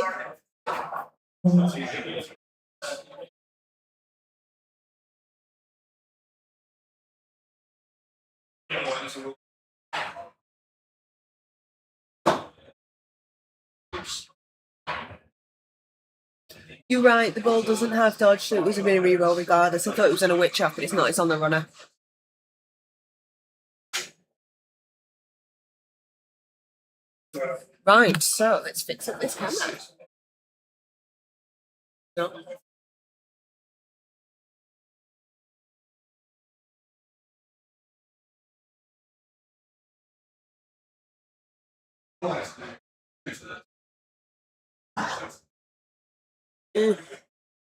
[SPEAKER 3] You're right, the ball doesn't have dodge, so it was a mini reroll regardless. I thought it was on a witch up, but it's not, it's on the runner. Right, so let's fix up this camera. No.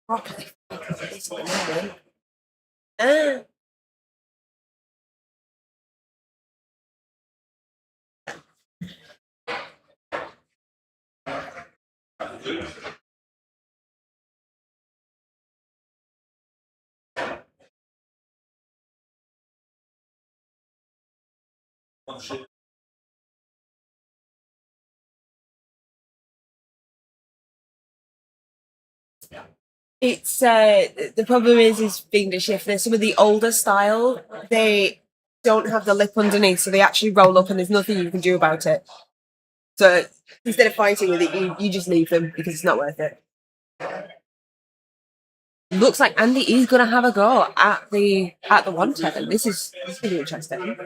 [SPEAKER 3] Properly. It's the problem is finger shift. There's some of the older style, they don't have the lip underneath, so they actually roll up and there's nothing you can do about it. So instead of fighting with it, you just leave them because it's not worth it. Looks like Andy is gonna have a go at the 110. This is really interesting.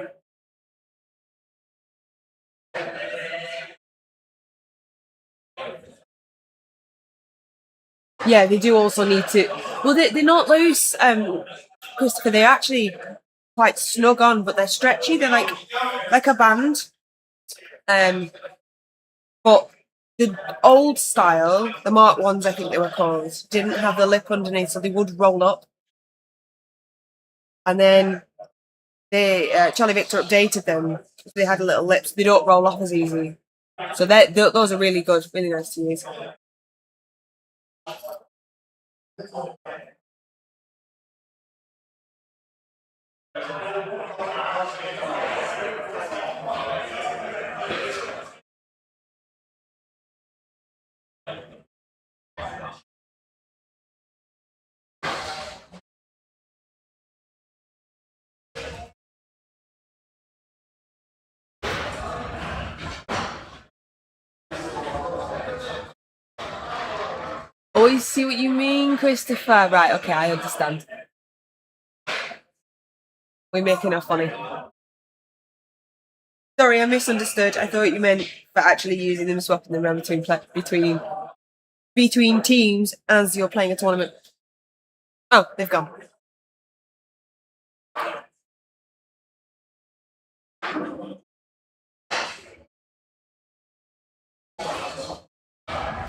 [SPEAKER 3] Yeah, they do also need to. Well, they're not loose, Christopher. They're actually quite snug on, but they're stretchy. They're like a band. But the old style, the Mark ones, I think they were called, didn't have the lip underneath, so they would roll up. And then they Charlie Victor updated them. They had a little lips. They don't roll up as easy. So those are really good, really nice to use. Oh, I see what you mean, Christopher. Right, okay, I understand. We're making her funny. Sorry, I misunderstood. I thought you meant for actually using them, swapping them around between teams as you're playing a tournament. Oh, they've gone.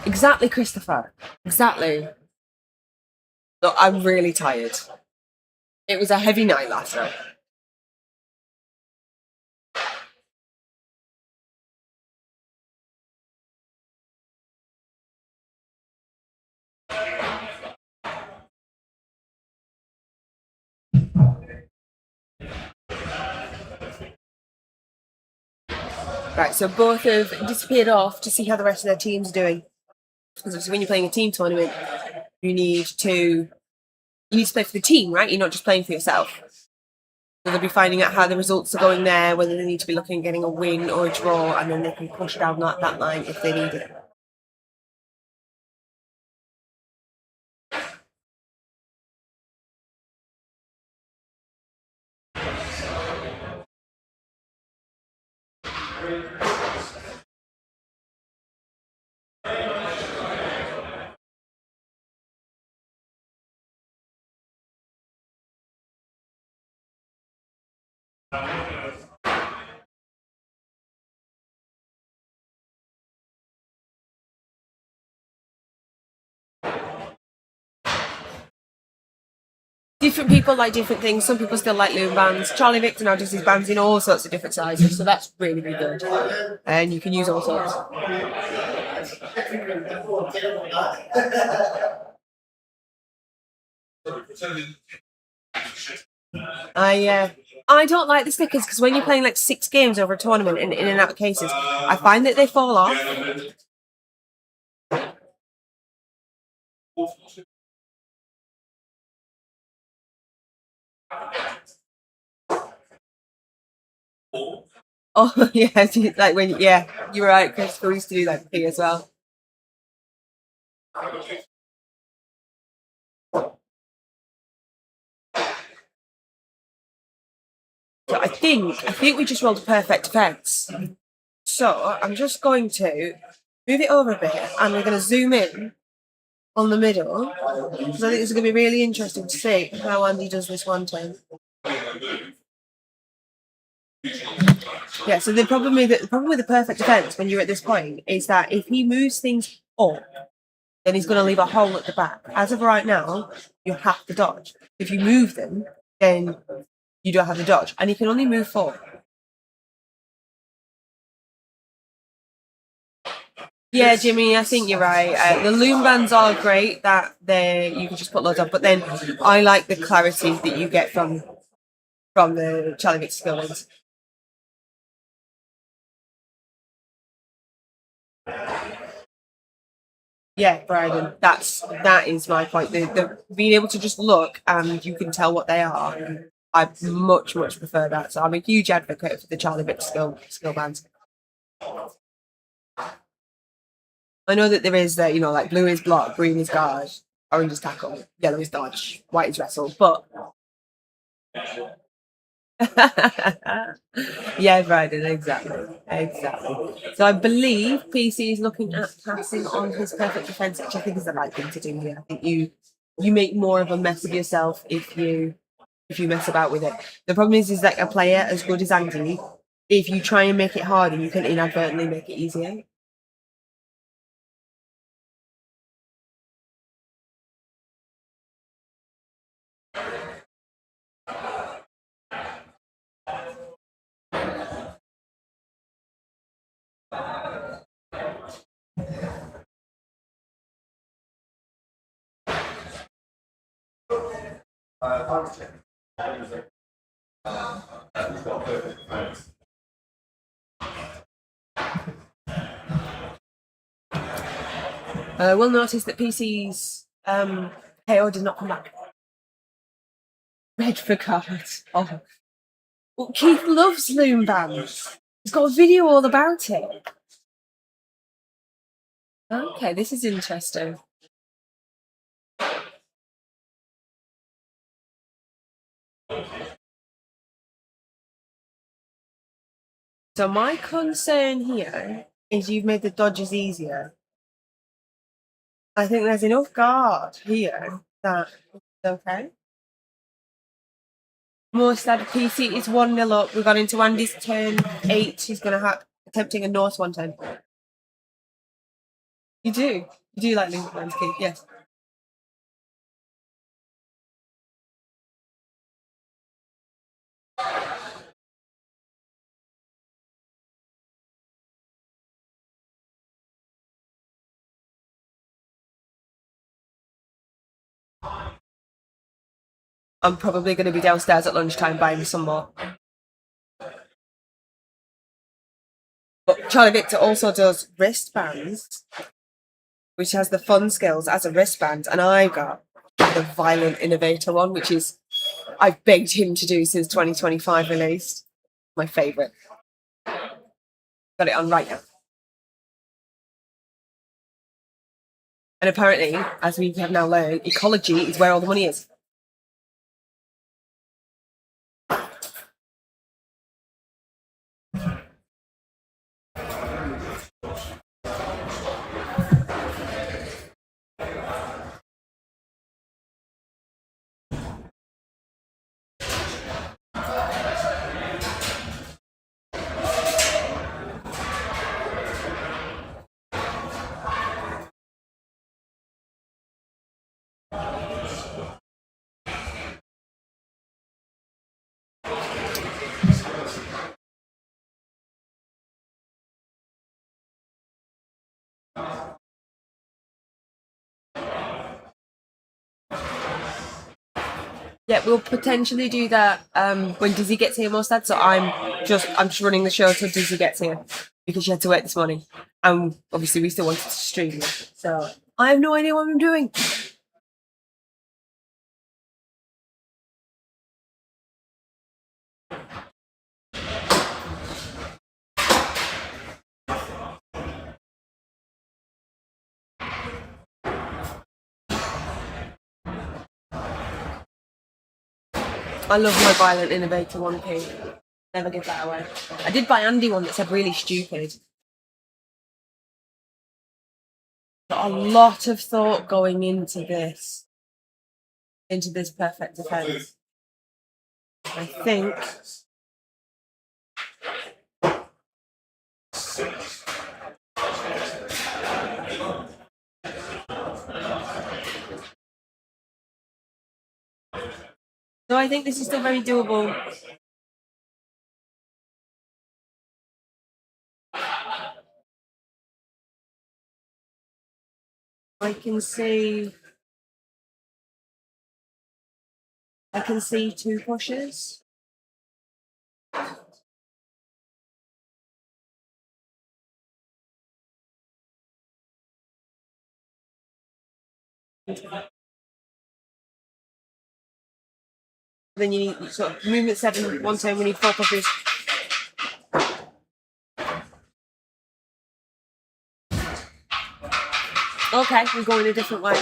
[SPEAKER 3] Exactly, Christopher. Exactly. Look, I'm really tired. It was a heavy night last night. Right, so both have disappeared off to see how the rest of their team's doing. Because when you're playing a team tournament, you need to you need to play for the team, right? You're not just playing for yourself. So they'll be finding out how the results are going there, whether they need to be looking at getting a win or a draw, and then they can push down that line if they need it. Different people like different things. Some people still like loom bands. Charlie Victor now does his bands in all sorts of different sizes, so that's really, really good. And you can use all sorts. I don't like the stickers because when you're playing like 6 games over a tournament in and out of cases, I find that they fall off. Oh yeah, like when you're right. Christopher used to do that thing as well. So I think we just rolled a perfect defense. So I'm just going to move it over a bit, and we're going to zoom in on the middle because I think it's going to be really interesting to see how Andy does this one time. Yeah, so the problem with the perfect defense when you're at this point is that if he moves things up, then he's going to leave a hole at the back. As of right now, you have to dodge. If you move them, then you don't have to dodge, and you can only move 4. Yeah, Jimmy, I think you're right. The loom bands are great that you can just put loads of, but then I like the clarity that you get from the Charlie Victor skill ones. Yeah, Bryden, that is my point. The being able to just look and you can tell what they are. I much prefer that. So I'm a huge advocate for the Charlie Victor skill bands. I know that there is like blue is block, green is guard, orange is tackle, yellow is dodge, white is wrestle, but yeah, Bryden, exactly. So I believe PC is looking at passing on his perfect defense, which I think is the right thing to do here. I think you make more of a mess of yourself if you mess about with it. The problem is that a player as good as Andy, if you try and make it harder, you can inadvertently make it easier. We'll notice that PC's KO did not come back. Red for cards. Oh. Well, Keith loves loom bands. He's got a video all about it. Okay, this is interesting. So my concern here is you've made the dodges easier. I think there's enough guard here that it's okay. Most at PC is 1-0 up. We've got into Andy's turn 8. He's going to have attempting a Norse 110. You do like Lincoln Landscape, yes. I'm probably going to be downstairs at lunchtime buying some more. But Charlie Victor also does wristbands, which has the fun skills as a wristband, and I've got the Violent Innovator one, which is I've begged him to do since 2025 released. My favourite. Got it on right now. And apparently, as we have now learned, ecology is where all the money is. Yeah, we'll potentially do that when Dizzy gets here, Mostad. So I'm just running the show till Dizzy gets here because she had to work this morning, and obviously we still wanted to stream it. So I have no idea what I'm doing. I love my Violent Innovator 1P. Never give that away. I did buy Andy one that said really stupid. Got a lot of thought going into this perfect defense. I think so. I think this is still very doable. I can see 2 pushes. Then you need sort of movement 7, 1 turn, we need 4 pushes. Okay, we're going a different way.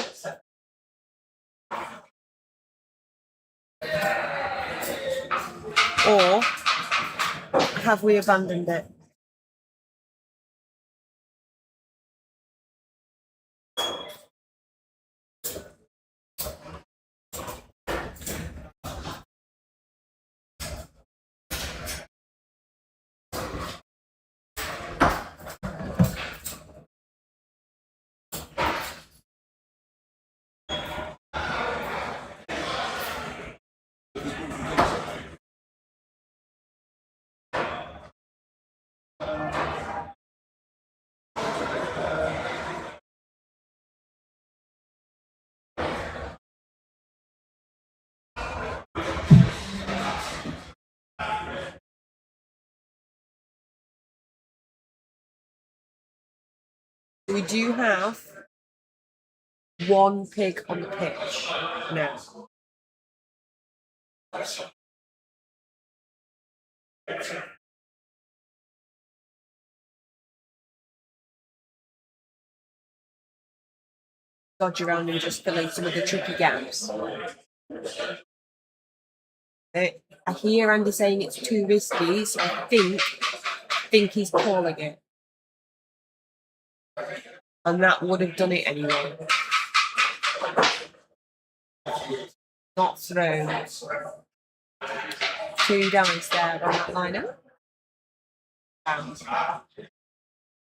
[SPEAKER 3] Or have we abandoned it? We do have 1 pig on the pitch now. Dodge around and just fill in some of the tricky gaps. I hear Andy saying it's too risky, so I think he's calling it. And that would have done it anyway. Not thrown. 2 dice there on that lineup.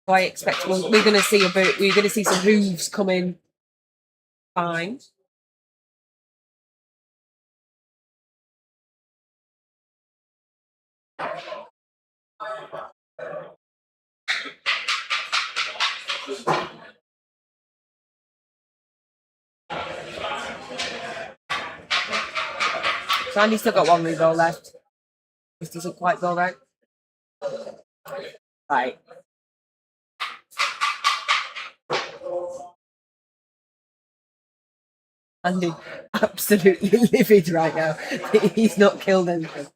[SPEAKER 3] So I expect we're going to see we're going to see some hooves come in fine. So Andy's still got 1 reroll left. This doesn't quite go right. Right. Andy, absolutely livid right now. He's not killed anything.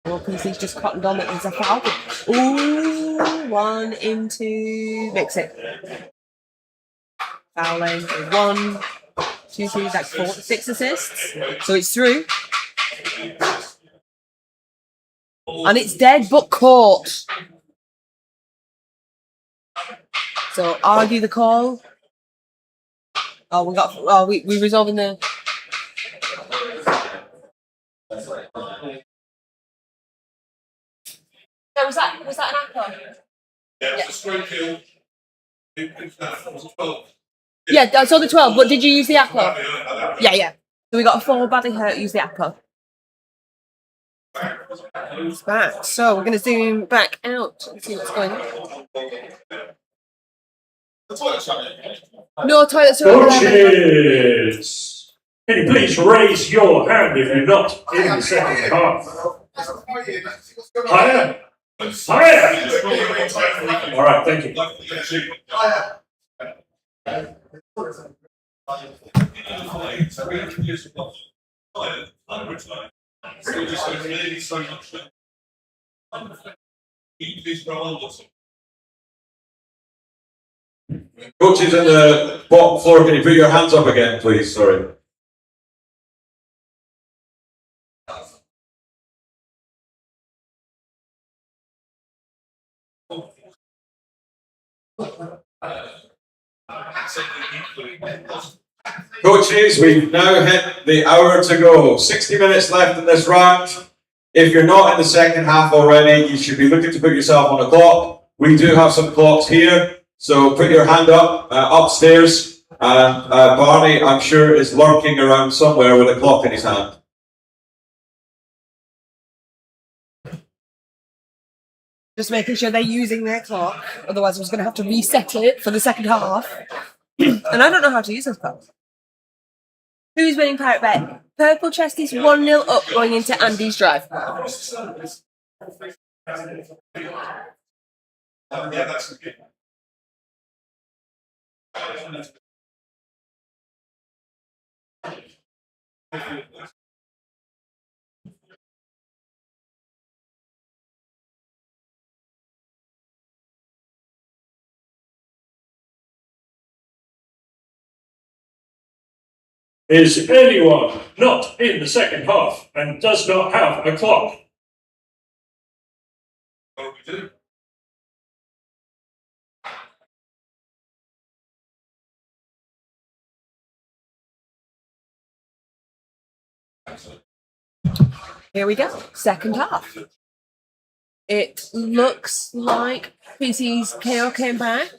[SPEAKER 3] Well, PC's just cottoned on that there's a foul. Ooh, one into mix it. Fouling. 1, 2, 3, that's 4, 6 assists. So it's through. And it's dead but caught. So argue the call. Oh, we're resolving the. So was that an aqua?
[SPEAKER 6] Yeah, it's a straight kill.
[SPEAKER 3] Yeah, I saw the 12, but did you use the aqua? Yeah. So we got a 4 badly hurt, use the aqua. It's back. So we're going to zoom back out and see what's going on. No toilets are over there.
[SPEAKER 7] Coaches, can you please raise your hand if you're not in the second half? Higher. All right, thank you.
[SPEAKER 4] Coaches in the bottom floor, can you put your hands up again, please? Sorry. Coaches, we've now hit the hour to go. 60 minutes left in this round. If you're not in the second half already, you should be looking to put yourself on a clock. We do have some clocks here, so put your hand up upstairs. And Barney, I'm sure, is lurking around somewhere with a clock in his hand.
[SPEAKER 3] Just making sure they're using their clock. Otherwise, I was going to have to reset it for the second half. And I don't know how to use this clock. Who's winning Pirate Bet? Purple Chest is 1-0 up going into Andy's drive.
[SPEAKER 7] Is anyone not in the second half and does not have a clock?
[SPEAKER 6] Oh, we do.
[SPEAKER 3] Here we go. Second half. It looks like PC's KO came back.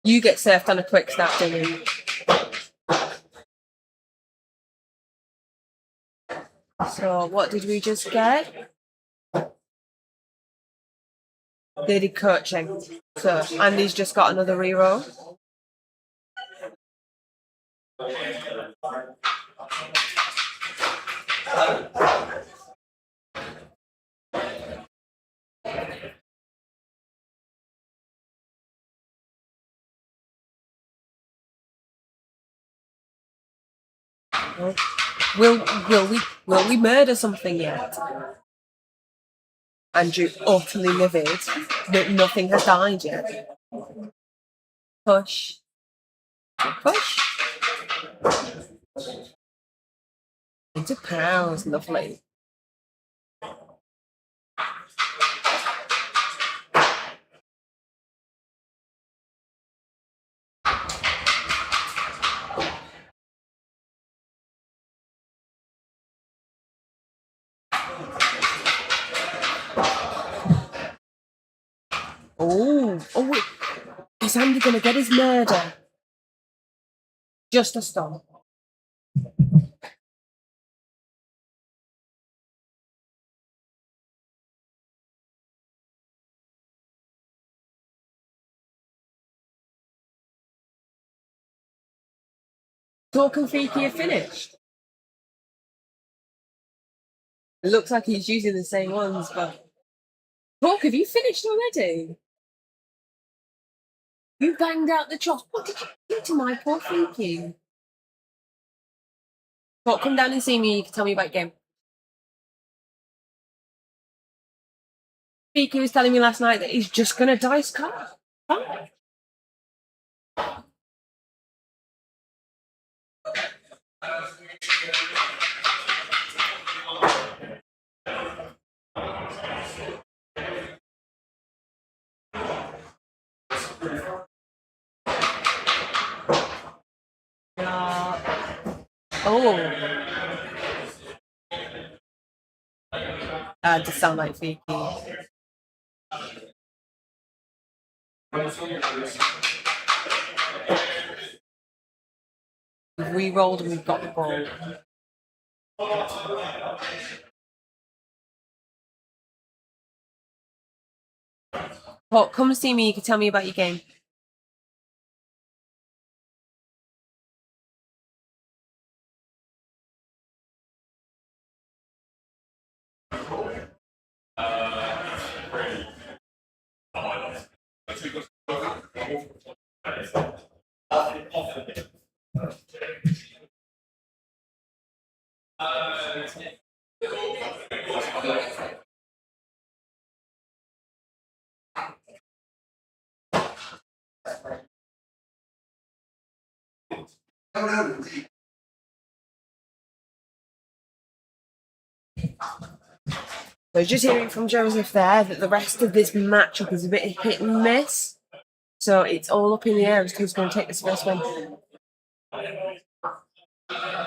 [SPEAKER 3] You get surfed on a quick snap, don't you? So what did we just get? They did coaching. So Andy's just got another reroll. Will we murder something yet? Andrew utterly livid that nothing has died yet. Push. Into pals, lovely. Oh, wait. Is Andy going to get his murder? Just a stop. Talk and Fiki are finished. It looks like he's using the same ones, but Talk, have you finished already? You banged out the chops. What did you do to my poor Fiki? Talk, come down and see me. You can tell me about your game. Fiki was telling me last night that he's just gonna dice cards. Fine. Oh. That does sound like Fiki. We've re-rolled and we've got the ball. Talk, come see me. You can tell me about your game. So just hearing from Joseph there that the rest of this matchup is a bit hit and miss. So it's all up in the air as to who's going to take this first win.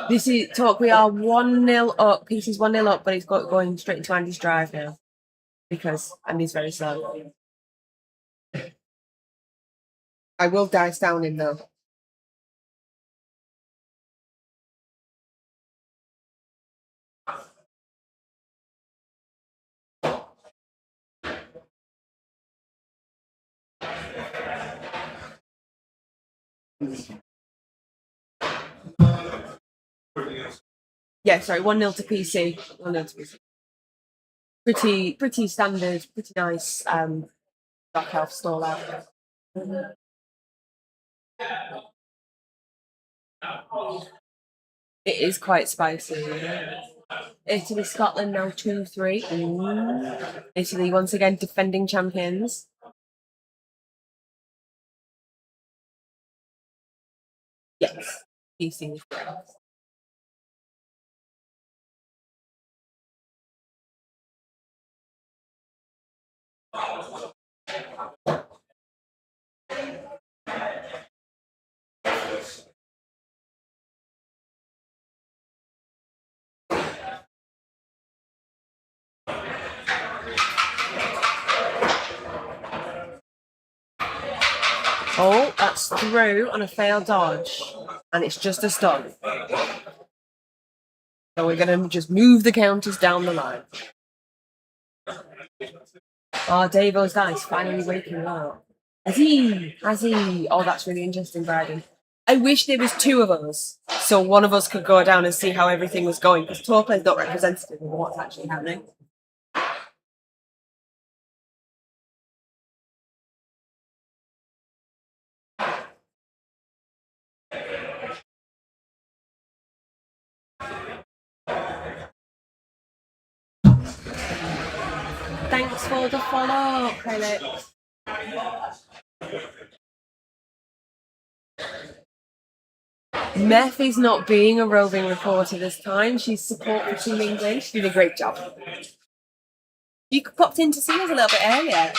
[SPEAKER 3] This is Talk. We are 1-0 up. Pieces 1-0 up, but it's going straight into Andy's drive now because Andy's very slow. I will dice down him though. Yeah, sorry, 1-0 to PC. 1-0 to PC. Pretty standard, pretty nice Dark Elf stall out. It is quite spicy. Italy, Scotland now 2-3. Italy once again defending champions. Yes, PC. Oh, that's through on a failed dodge. And it's just a stun. So we're going to just move the counters down the line. Oh, Davo's dice finally waking up. Has he? Oh, that's really interesting, Bryden. I wish there was two of us, so one of us could go down and see how everything was going, because Torplay is not representative of what's actually happening. Thanks for the follow, Felix. Meth is not being a roving reporter this time. She's support for Team England. She did a great job. You popped in to see us a little bit earlier.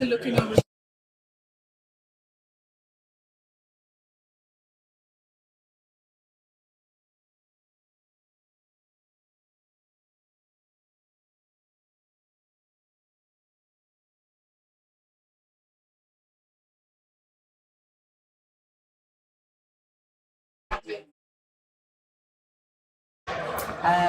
[SPEAKER 3] Looking over.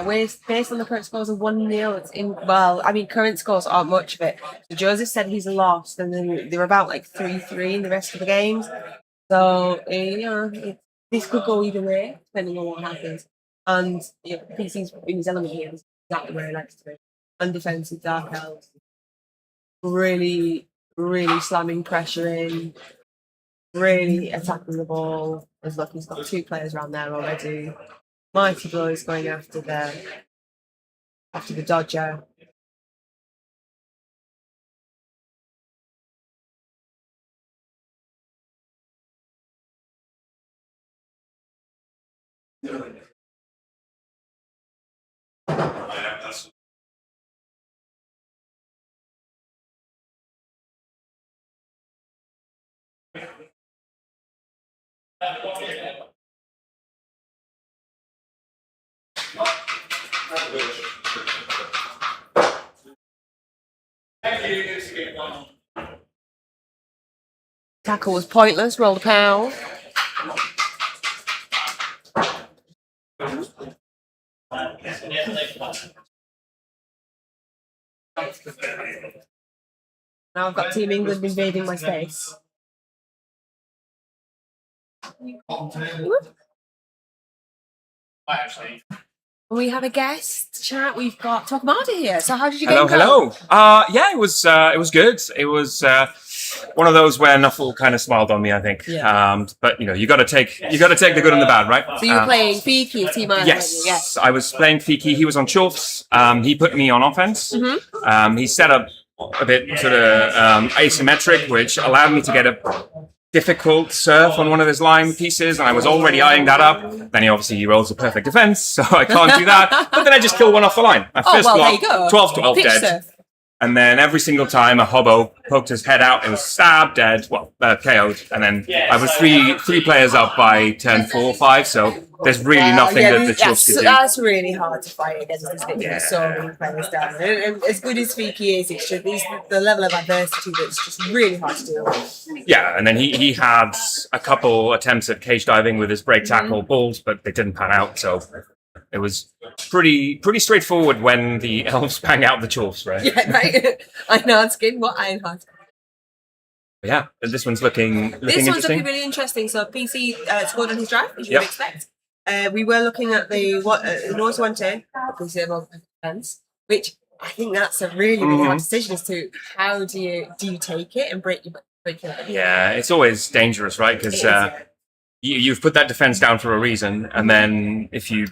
[SPEAKER 3] We're based on the current scores of 1-0. It's in well, I mean, current scores aren't much of it. So Joseph said he's lost, and then they're about like 3-3 in the rest of the games. So this could go either way depending on what happens. And PC's in his element here. Is exactly where he likes to be. Undefensive Dark Elves, really, really slamming pressure in, really attacking the ball. As look, he's got 2 players around there already. Mighty Blow is going after the Dodger. Tackle was pointless. Roll the pound. Now I've got Team England invading my space. We have a guest chat. We've got Tokamada here. So how did you get
[SPEAKER 8] Hello. Yeah, it was good. It was one of those where Nuffle kind of smiled on me, I think.
[SPEAKER 3] Yeah.
[SPEAKER 8] But you got to take the good and the bad, right?
[SPEAKER 3] So you were playing Fiki, Team Island?
[SPEAKER 8] Yes, I was playing Fiki. He was on Chorfs. He put me on offense. He set up a bit sort of asymmetric, which allowed me to get a difficult surf on one of his line pieces, and I was already eyeing that up. Then he rolls a perfect defense, so I can't do that. But then I just killed one off the line. My first
[SPEAKER 3] there
[SPEAKER 8] block,
[SPEAKER 3] you go.
[SPEAKER 8] 12-12
[SPEAKER 3] Pitch
[SPEAKER 8] dead.
[SPEAKER 3] surf.
[SPEAKER 8] And then every single time a hobo poked his head out, it was stabbed, dead, KO'd. And then I was three players up by turn 4 or 5, so there's really nothing that the Chorfs could do.
[SPEAKER 3] That's really hard to fight against this thing with so many players down. And as good as Fiki is, it's just the level of adversity that's just really hard to deal with.
[SPEAKER 8] Yeah, and then he had a couple attempts at cage diving with his break tackle balls, but they didn't pan out, so it was pretty straightforward when the elves bang out the Chorfs, right?
[SPEAKER 3] Yeah, right. Iron skin, what Iron Heart?
[SPEAKER 8] Yeah, this one's looking
[SPEAKER 3] This one's
[SPEAKER 8] interesting.
[SPEAKER 3] looking really interesting. So PC scored on his drive, as you
[SPEAKER 8] Yep.
[SPEAKER 3] would expect. We were looking at the North 110, defense, which I think that's a really, really hard decision as to how do you take it and break your
[SPEAKER 8] Yeah, it's always dangerous, right? Because you've put that defense down for a reason, and then if you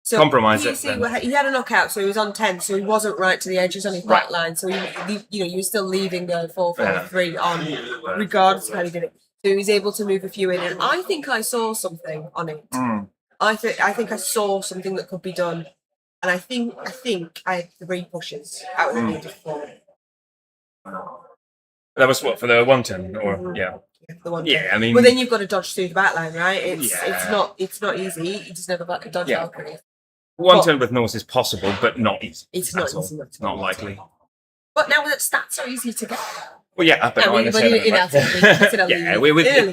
[SPEAKER 8] compromise it,
[SPEAKER 3] PC,
[SPEAKER 8] then-
[SPEAKER 3] he had a knockout, so he was on 10, so he wasn't right to the edge, he was on his back line, so you were still leaving the 4-4-3 on, regardless of how he did it. So he was able to move a few in, and I think I saw something on it. I think I saw something that could be done, and I think I had 3 pushes out of the need of 4.
[SPEAKER 8] That was what, for the 110, or yeah.
[SPEAKER 3] The one.
[SPEAKER 8] Yeah, I mean,
[SPEAKER 3] But then you've got to dodge through the back line, right? It's
[SPEAKER 8] Yeah.
[SPEAKER 3] it's not easy. You just never got to dodge
[SPEAKER 8] Yeah.
[SPEAKER 3] Valkyrie.
[SPEAKER 8] 110 with Norse is possible, but not easy.
[SPEAKER 3] It's not
[SPEAKER 8] at all.
[SPEAKER 3] easy.
[SPEAKER 8] Not likely.
[SPEAKER 3] But now that stats are easy to get.
[SPEAKER 8] Well, yeah, but not in the
[SPEAKER 3] When you're
[SPEAKER 8] tournament,
[SPEAKER 3] in
[SPEAKER 8] right?
[SPEAKER 3] our
[SPEAKER 8] Yeah,
[SPEAKER 3] league.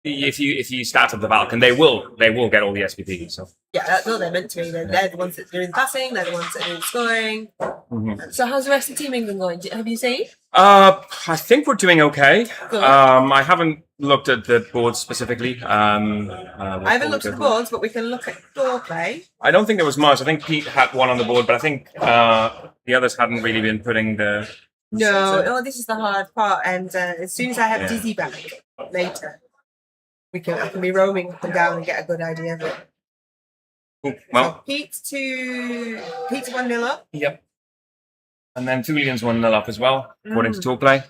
[SPEAKER 8] if you start up the Valken, they will get all the SPP. So
[SPEAKER 3] Yeah, that's what they're meant to be. They're the ones that are doing the passing, they're the ones that are doing the scoring. So how's the rest of Team England going? Have you seen?
[SPEAKER 8] I think we're doing okay.
[SPEAKER 3] Good.
[SPEAKER 8] I haven't looked at the boards specifically.
[SPEAKER 3] I haven't looked at the boards, but we can look at door play.
[SPEAKER 8] I don't think there was much. I think Pete had one on the board, but I think the others hadn't really been putting the.
[SPEAKER 3] No, this is the hard part. And as soon as I have Dizzy back later, I can be roaming up and down and get a good idea of it.
[SPEAKER 8] Cool.
[SPEAKER 3] So
[SPEAKER 8] Well,
[SPEAKER 3] Pete's 1-0 up.
[SPEAKER 8] yep. And then Thulian's 1-0 up as well, according to talk play.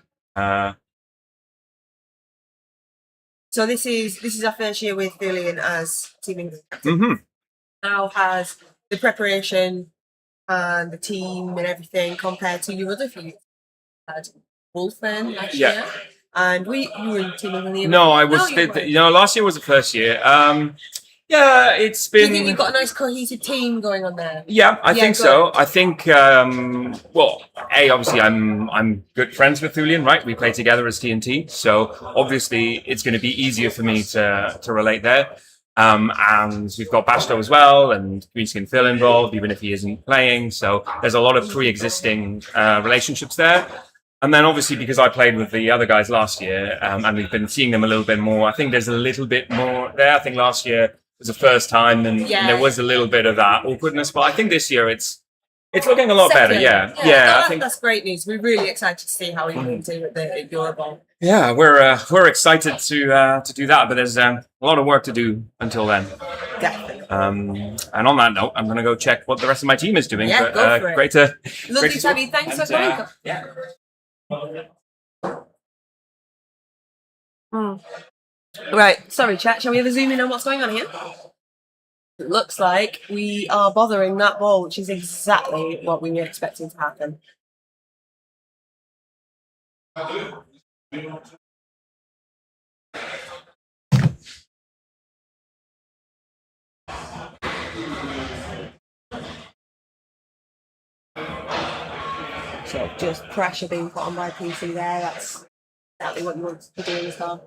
[SPEAKER 3] So this is our first year with Thulian as Team England.
[SPEAKER 8] Mhm.
[SPEAKER 3] How has the preparation and the team and everything compared to your other few? Had Wolfen last year, and you were in Team England. the year
[SPEAKER 8] No,
[SPEAKER 3] before.
[SPEAKER 8] I was.
[SPEAKER 3] you weren't.
[SPEAKER 8] Last year was the first year. Yeah, it's
[SPEAKER 3] Do you
[SPEAKER 8] been.
[SPEAKER 3] think you've got a nice cohesive team going on there?
[SPEAKER 8] Yeah, I think
[SPEAKER 3] good.
[SPEAKER 8] so. I think, well, obviously I'm good friends with Thulian, right? We play together as TNT, so obviously it's going to be easier for me to relate there. And we've got Bashto as well, and Greenskin Phil involved, even if he isn't playing. So there's a lot of pre-existing relationships there. And then obviously because I played with the other guys last year, and we've been seeing them a little bit more, I think there's a little bit more there. I think last year was the first time, and there was a little bit of that awkwardness. But I think this year it's looking a lot better. Yeah, I think
[SPEAKER 3] that's great news. We're really excited to see how he can do at the Euroball.
[SPEAKER 8] yeah, we're excited to do that. But there's a lot of work to do until then.
[SPEAKER 3] Definitely.
[SPEAKER 8] And on that note, I'm going to go check what the rest of my team is doing.
[SPEAKER 3] Yeah,
[SPEAKER 8] but,
[SPEAKER 3] go for it.
[SPEAKER 8] Great to
[SPEAKER 3] Lovely
[SPEAKER 8] great
[SPEAKER 3] to have you. Thanks for coming.
[SPEAKER 8] yeah.
[SPEAKER 3] Right, sorry, chat. Shall we have a zoom in on what's going on here? It looks like we are bothering that ball, which is exactly what we were expecting to happen. So just pressure being put on by PC there. That's exactly what you want to do in this half.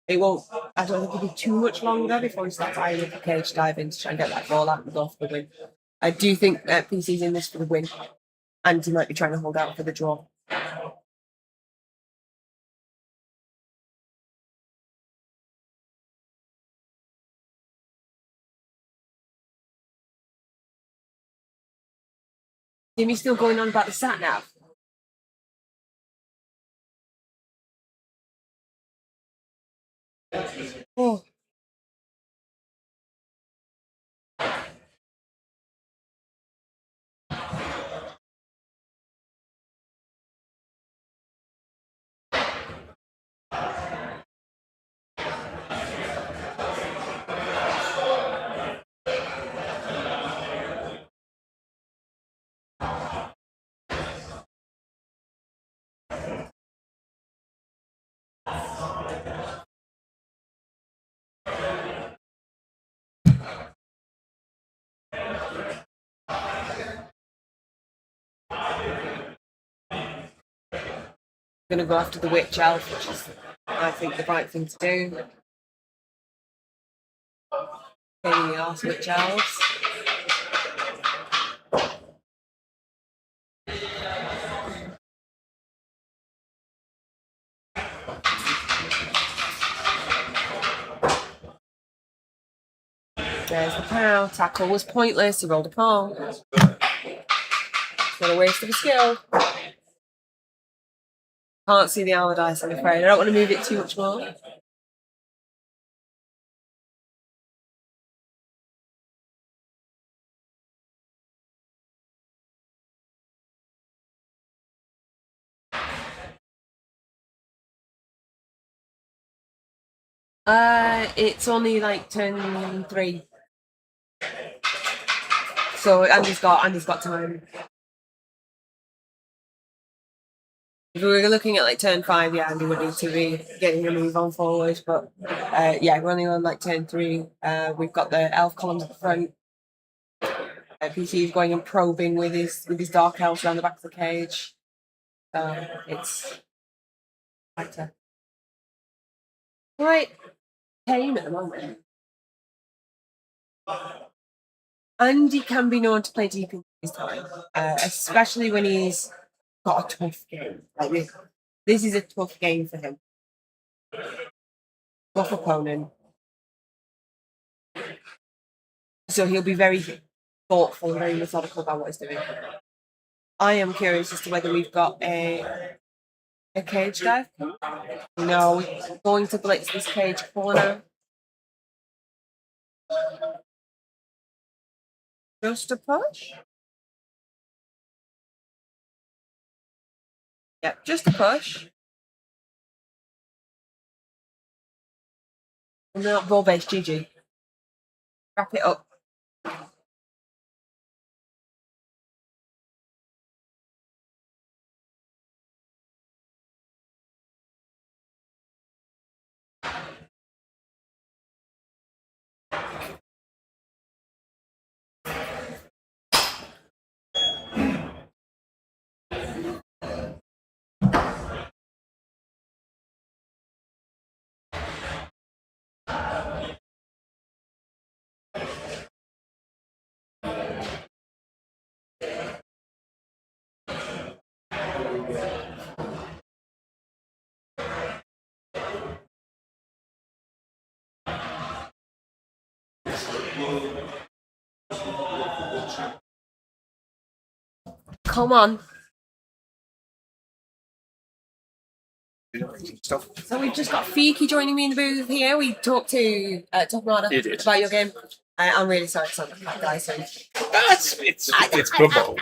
[SPEAKER 3] It won't. I don't think it'll be too much longer before he starts eyeing up the cage diving to try and get that ball out and go for the win. I do think PC's in this for the win, and he might be trying to hold out for the draw. Jimmy's still going on about the sat nav. Oh. Going to go after the witch elf, which is, I think, the right thing to do. Getting the arse witch elves. There's the pow. Tackle was pointless. He rolled a palm. What a waste of a skill. Can't see the Allardyce, I'm afraid. I don't want to move it too much more. It's only like turn 3. So Andy's got time. If we were looking at like turn 5, yeah, Andy would need to be getting a move on forward. But yeah, we're only on like turn 3. We've got the elf columns at the front. PC is going and probing with his dark elves around the back of the cage. It's better. Right, tame at the moment. Andy can be known to play deep into his time, especially when he's got a tough game. Like this is a tough game for him. Tough opponent. So he'll be very thoughtful and very methodical about what he's doing. I am curious as to whether we've got a cage dive. No, we're going to blitz this cage corner. Just a push? Yep, just a push. And they're not ball based, GG. Wrap it up. Come on.
[SPEAKER 8] Stuff.
[SPEAKER 3] So we've just got Fiki joining me in the booth here. We talked to Top Runner
[SPEAKER 8] You did.
[SPEAKER 3] about your game. I'm really sorry for that guy. So,
[SPEAKER 8] It's football.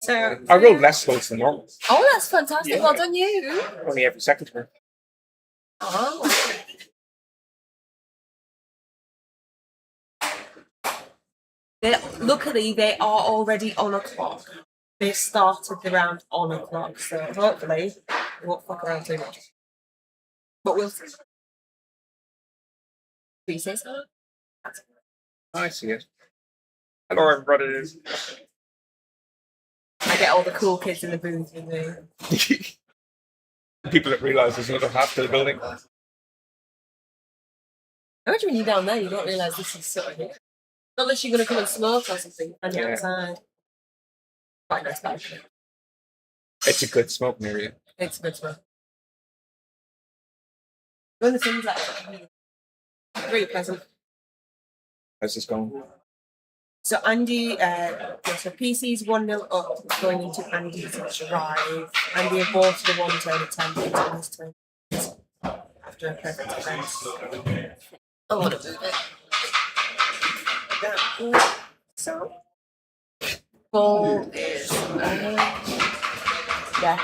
[SPEAKER 3] so
[SPEAKER 8] I rolled less votes than normal.
[SPEAKER 3] oh, that's fantastic. Well done, you.
[SPEAKER 8] Only every second turn.
[SPEAKER 3] Oh. Luckily, they are already on a clock. They started the round on a clock, so hopefully they won't fuck around too much. But we'll see. Do you say so?
[SPEAKER 8] I see it. Hello, everybody.
[SPEAKER 3] I get all the cool kids in the booth with me.
[SPEAKER 8] People that realise there's another half to the building.
[SPEAKER 3] I imagine when you're down there, you don't realise this is sort of here. Not unless you're going to come and smoke or something on the
[SPEAKER 8] Yeah.
[SPEAKER 3] outside. Quite nice balcony.
[SPEAKER 8] It's a good smoking area.
[SPEAKER 3] It's a good smoke. When the sun's out, it's really pleasant.
[SPEAKER 8] How's this going?
[SPEAKER 3] So Andy, so PC's 1-0 up, going into Andy's drive. Andy aborted a 1-turn attempt on his turn after a perfect defense. I want to move it. So, ball is yeah.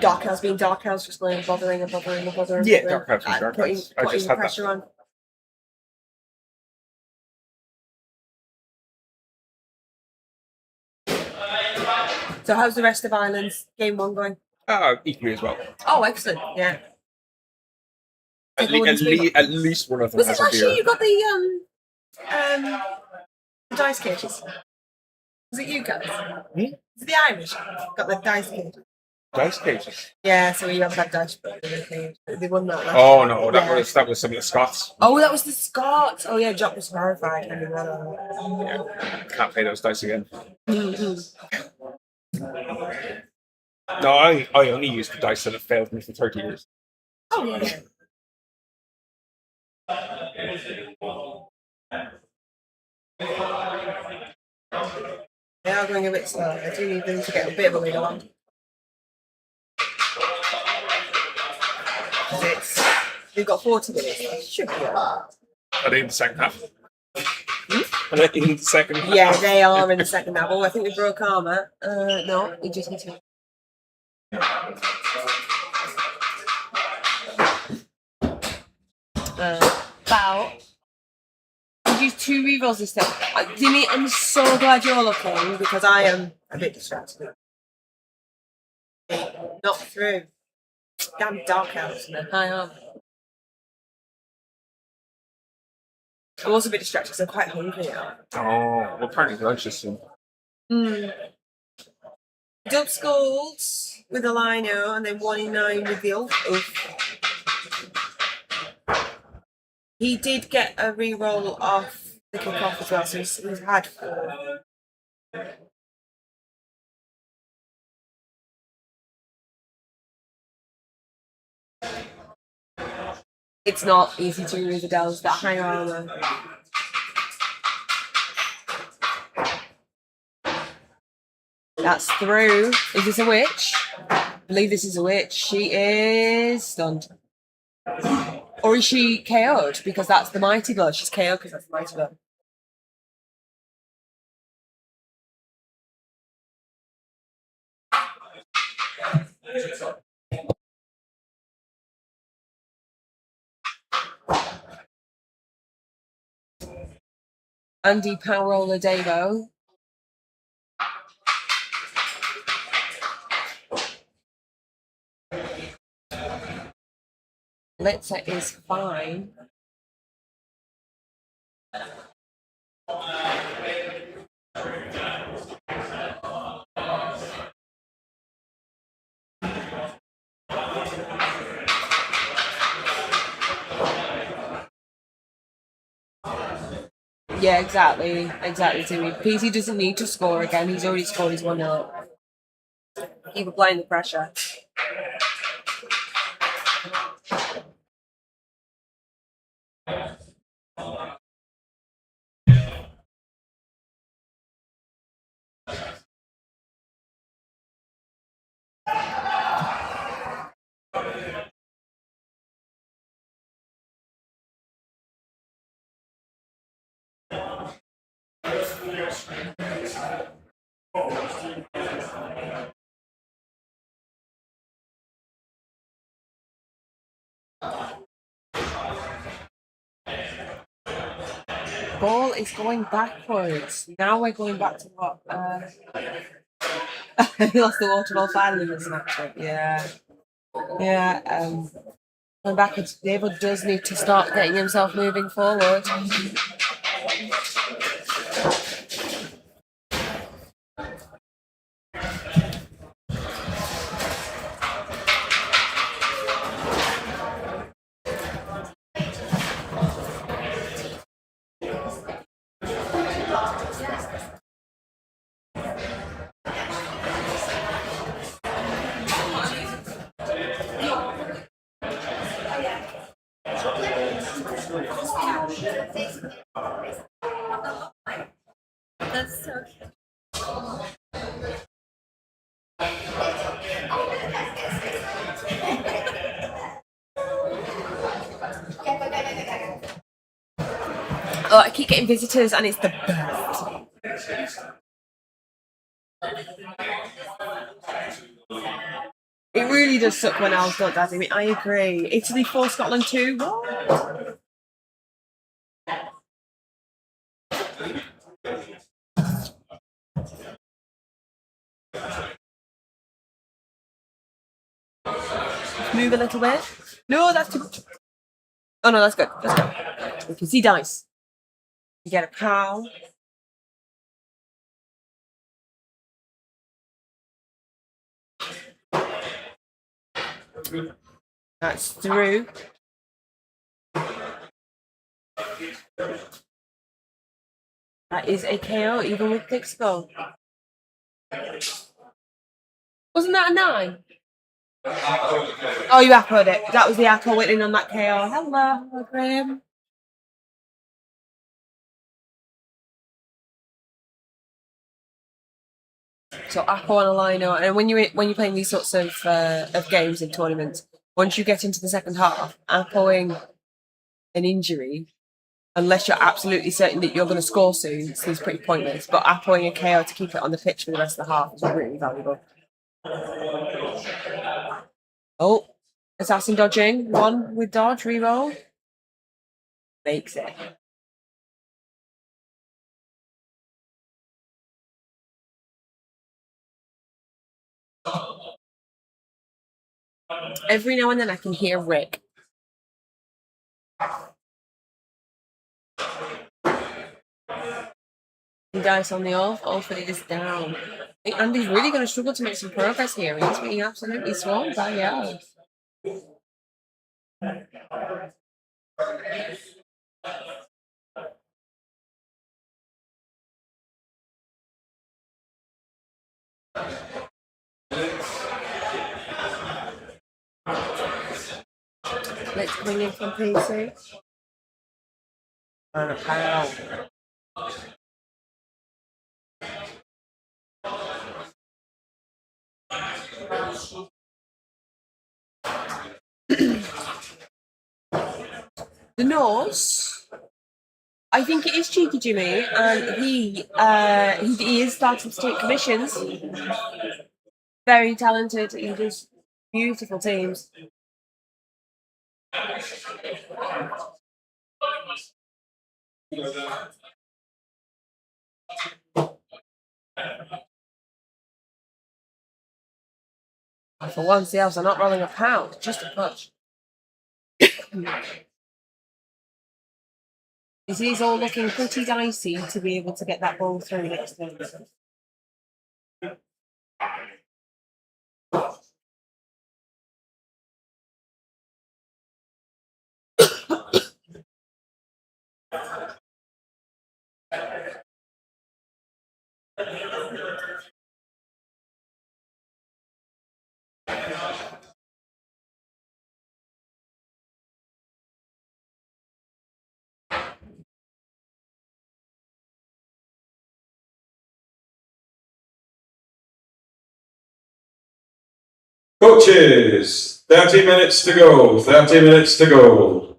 [SPEAKER 3] Dark House being Dark House, just going bothering.
[SPEAKER 8] Yeah, Dark House is Dark
[SPEAKER 3] putting,
[SPEAKER 8] House. I
[SPEAKER 3] putting
[SPEAKER 8] just
[SPEAKER 3] the
[SPEAKER 8] had that.
[SPEAKER 3] pressure on. So how's the rest of Ireland's game 1 going?
[SPEAKER 8] Equally as well.
[SPEAKER 3] Oh, excellent! Yeah.
[SPEAKER 8] At least one of them
[SPEAKER 3] Was
[SPEAKER 8] has
[SPEAKER 3] it
[SPEAKER 8] a
[SPEAKER 3] last year
[SPEAKER 8] beer.
[SPEAKER 3] you got the dice cages? Was it you guys? Was it the Irish got the dice cages?
[SPEAKER 8] Dice cages.
[SPEAKER 3] Yeah, so you have that dice book. They won that last
[SPEAKER 8] Oh
[SPEAKER 3] year.
[SPEAKER 8] no,
[SPEAKER 3] Yeah.
[SPEAKER 8] that was some of the Scots.
[SPEAKER 3] Oh, that was the Scots. Oh yeah, Jock was horrified when he won it.
[SPEAKER 8] Yeah, can't play those dice again.
[SPEAKER 3] Mm-hmm.
[SPEAKER 8] No, I only used the dice that have failed me for 30 years.
[SPEAKER 3] Oh yeah. They are going a bit slow. I do need them to get a bit of a lead along. They've got 40 minutes. Left. Should be alright.
[SPEAKER 8] Are they in the second half? Are they in the second half?
[SPEAKER 3] Yeah, they are in the second half. Oh, I think we broke Armour. No, we just need to. About. Did you 2 rerolls this time? Jimmy, I'm so glad you're looking because I am a bit distracted. Not through. Damn Dark House and then high arm. I'm also a bit distracted because I'm quite hungry now.
[SPEAKER 8] Oh, well, apparently lunch is soon.
[SPEAKER 3] Dub Skulls with a lino and then 1 in 9 with the Ulf. He did get a re-roll off the kick-off as well, so he's had 4. It's not easy to remove the dells, that high armor. That's through. Is this a witch? I believe this is a witch. She is stunned. Or is she KO'd? Because that's the Mighty Blow. She's KO'd because that's the Mighty Blow. Andy Power Roller Davo. Litzer is fine. Yeah, exactly, Timmy. PC doesn't need to score again. He's already scored his 1-0. Keep applying the pressure. Ball is going backwards. Now we're going back to what? He lost the water ball finally in this matchup. Yeah. Yeah. Going backwards. David does need to start getting himself moving forward.
[SPEAKER 5] That's so cute.
[SPEAKER 3] Oh, I keep getting visitors and it's the best. It really does suck when Owls don't, does it? I agree. Italy 4, Scotland 2. What? Move a little bit. No, that's too much. Oh no, that's good. That's good. We can see dice. You get a cow. That's through. That is a KO, even with thick skull. Wasn't that a 9? Oh, you echoed it. That was the echo waiting on that KO. Hello, Graham. So Apple on a lino, and when you're playing these sorts of games in tournaments, once you get into the second half, Appleing an injury, unless you're absolutely certain that you're going to score soon, seems pretty pointless. But Appleing a KO to keep it on the pitch for the rest of the half is really valuable. Oh, assassin dodging. 1 with dodge, reroll. Makes it. Every now and then I can hear Rick. Dice on the off. Alfred is down. I think Andy's really going to struggle to make some progress here. He's being absolutely swamped by the Owls. Let's bring in from PC. And a pow. The Norse, I think it is Cheeky Jimmy, and he is starting to take commissions. Very talented. He does beautiful teams. For once, the Elves are not rolling a pound, just a push. It is all looking pretty dicey to be able to get that ball through next turn.
[SPEAKER 4] Coaches, 30 minutes to go. 30 minutes to go.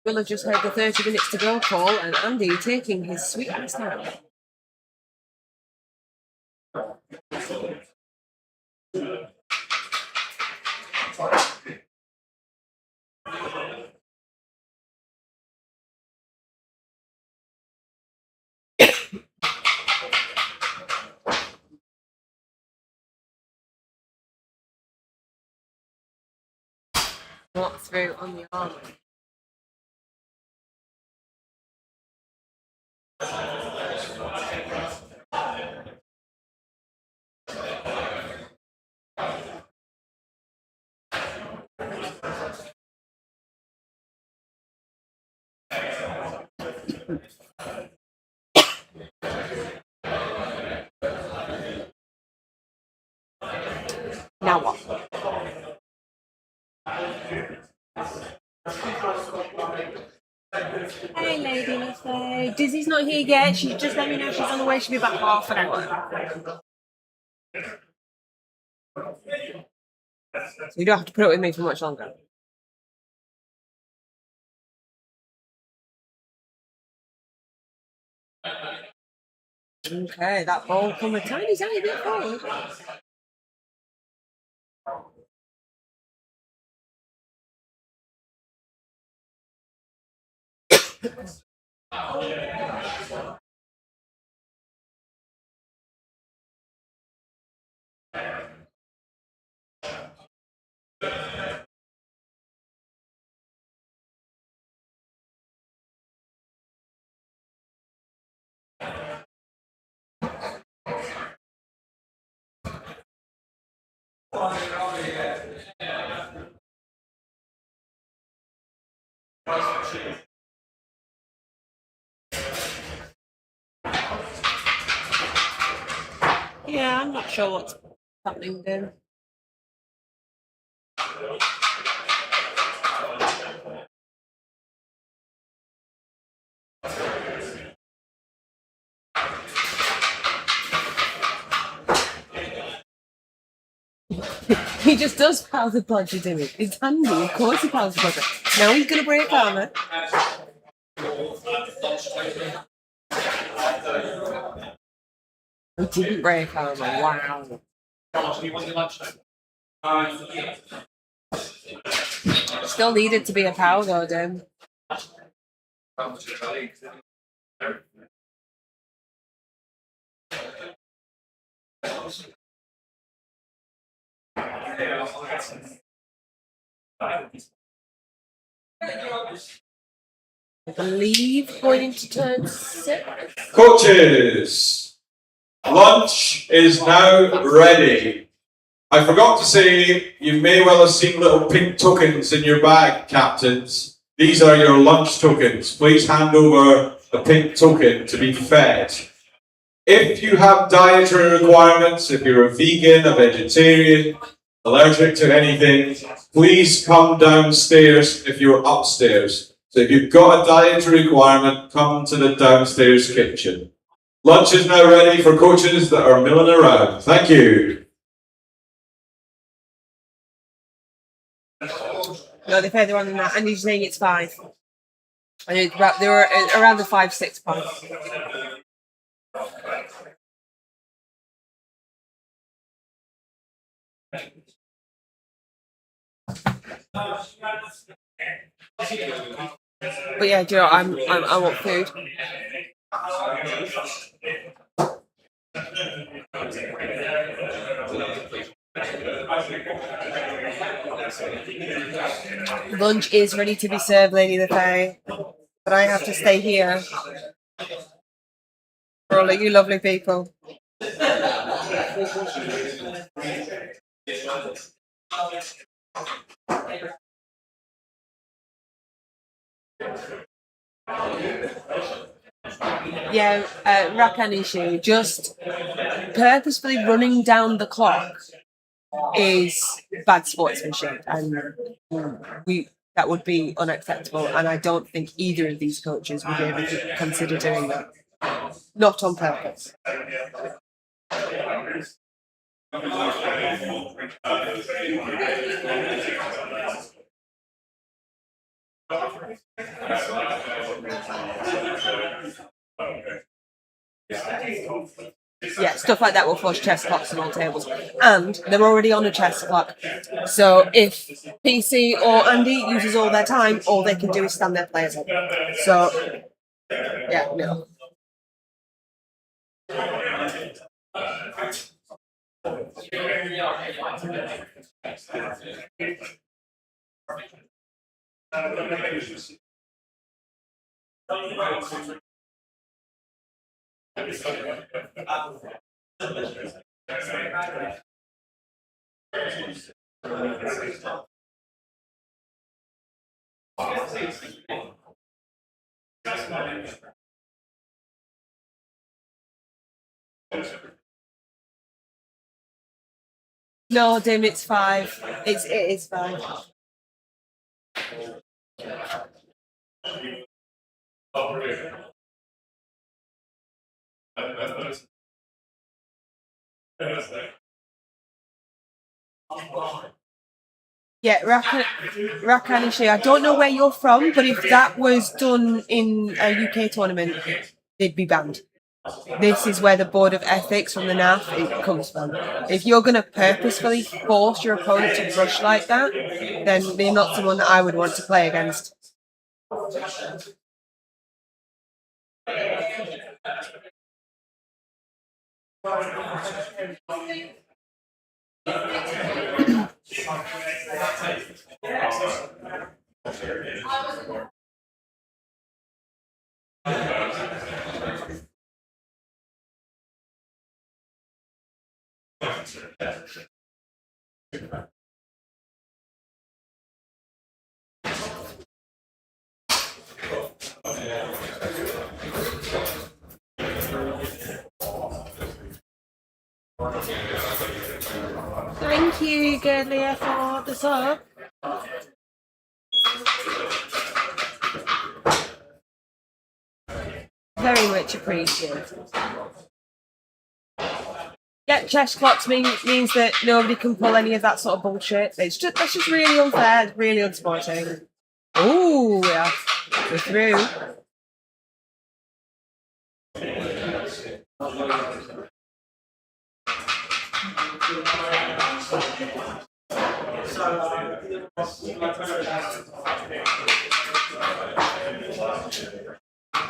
[SPEAKER 3] We'll have just heard the 30 minutes to go call and Andy taking his sweet ass nap. Walk through on the arm. Now what? Hey, Lady Lefay. Dizzy's not here yet. She's just let me know she's on the way. She'll be back half an hour. So you don't have to put it with me for much longer. Okay, that ball come a tiny bit forward. Yeah, I'm not sure what's happening then. He just does power the bludger, doesn't he? It's handy, of course he powers the bludger. Now he's gonna break armor. He didn't break armor, wow. Still needed to be a power though, Dim. I believe going into turn 6.
[SPEAKER 4] Coaches, lunch is now ready. I forgot to say, you may well have seen little pink tokens in your bag, captains. These are your lunch tokens. Please hand over a pink token to be fed. If you have dietary requirements, if you're a vegan, a vegetarian, allergic to anything, please come downstairs if you're upstairs. So if you've got a dietary requirement, come to the downstairs kitchen. Lunch is now ready for coaches that are milling around. Thank you.
[SPEAKER 3] No, they're further on than that. And he's saying it's 5. And they're around the 5-6 point. But yeah, do you know, I want food. Lunch is ready to be served, Lady Lefay, but I have to stay here for all of you lovely people. Yeah, Rakanishi, just purposefully running down the clock is bad sportsmanship, and that would be unacceptable, and I don't think either of these coaches would ever consider doing that. Not on purpose. Yeah, stuff like that will force chess clocks on all tables. And they're already on a chess clock. So if PC or Andy uses all their time, all they can do is stand their players up. So, yeah, no. No, Dim, it's 5. It is 5. Yeah, Rakanishi, I don't know where you're from, but if that was done in a UK tournament, they'd be banned. This is where the Board of Ethics from the NAF it comes from. If you're going to purposefully force your opponent to rush like that, then they're not someone that I would want to play against. Thank you, Gerlia, for the sub. Very much appreciated. Yeah, chess clocks means that nobody can pull any of that sort of bullshit. That's just really unfair, really unsporting. Ooh, yeah, we're through.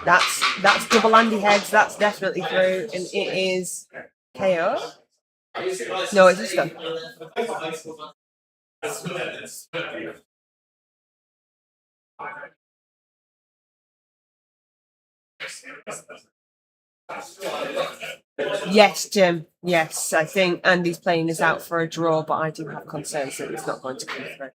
[SPEAKER 3] That's double Andy heads. That's definitely through, and it is KO. No, it's just done. Yes, Jim. Yes, I think Andy's playing this out for a draw, but I do have concerns that it's not going to come through.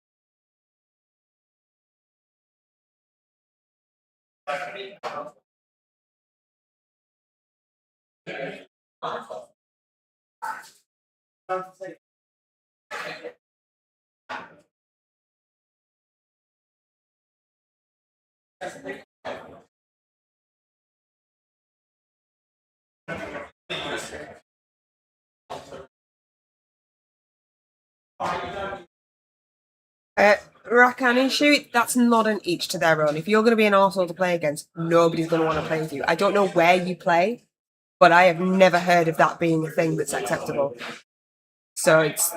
[SPEAKER 3] Rakan issue, that's not an each to their own. If you're going to be an arsehole to play against, nobody's going to want to play with you. I don't know where you play, but I have never heard of that being a thing that's acceptable. So it's...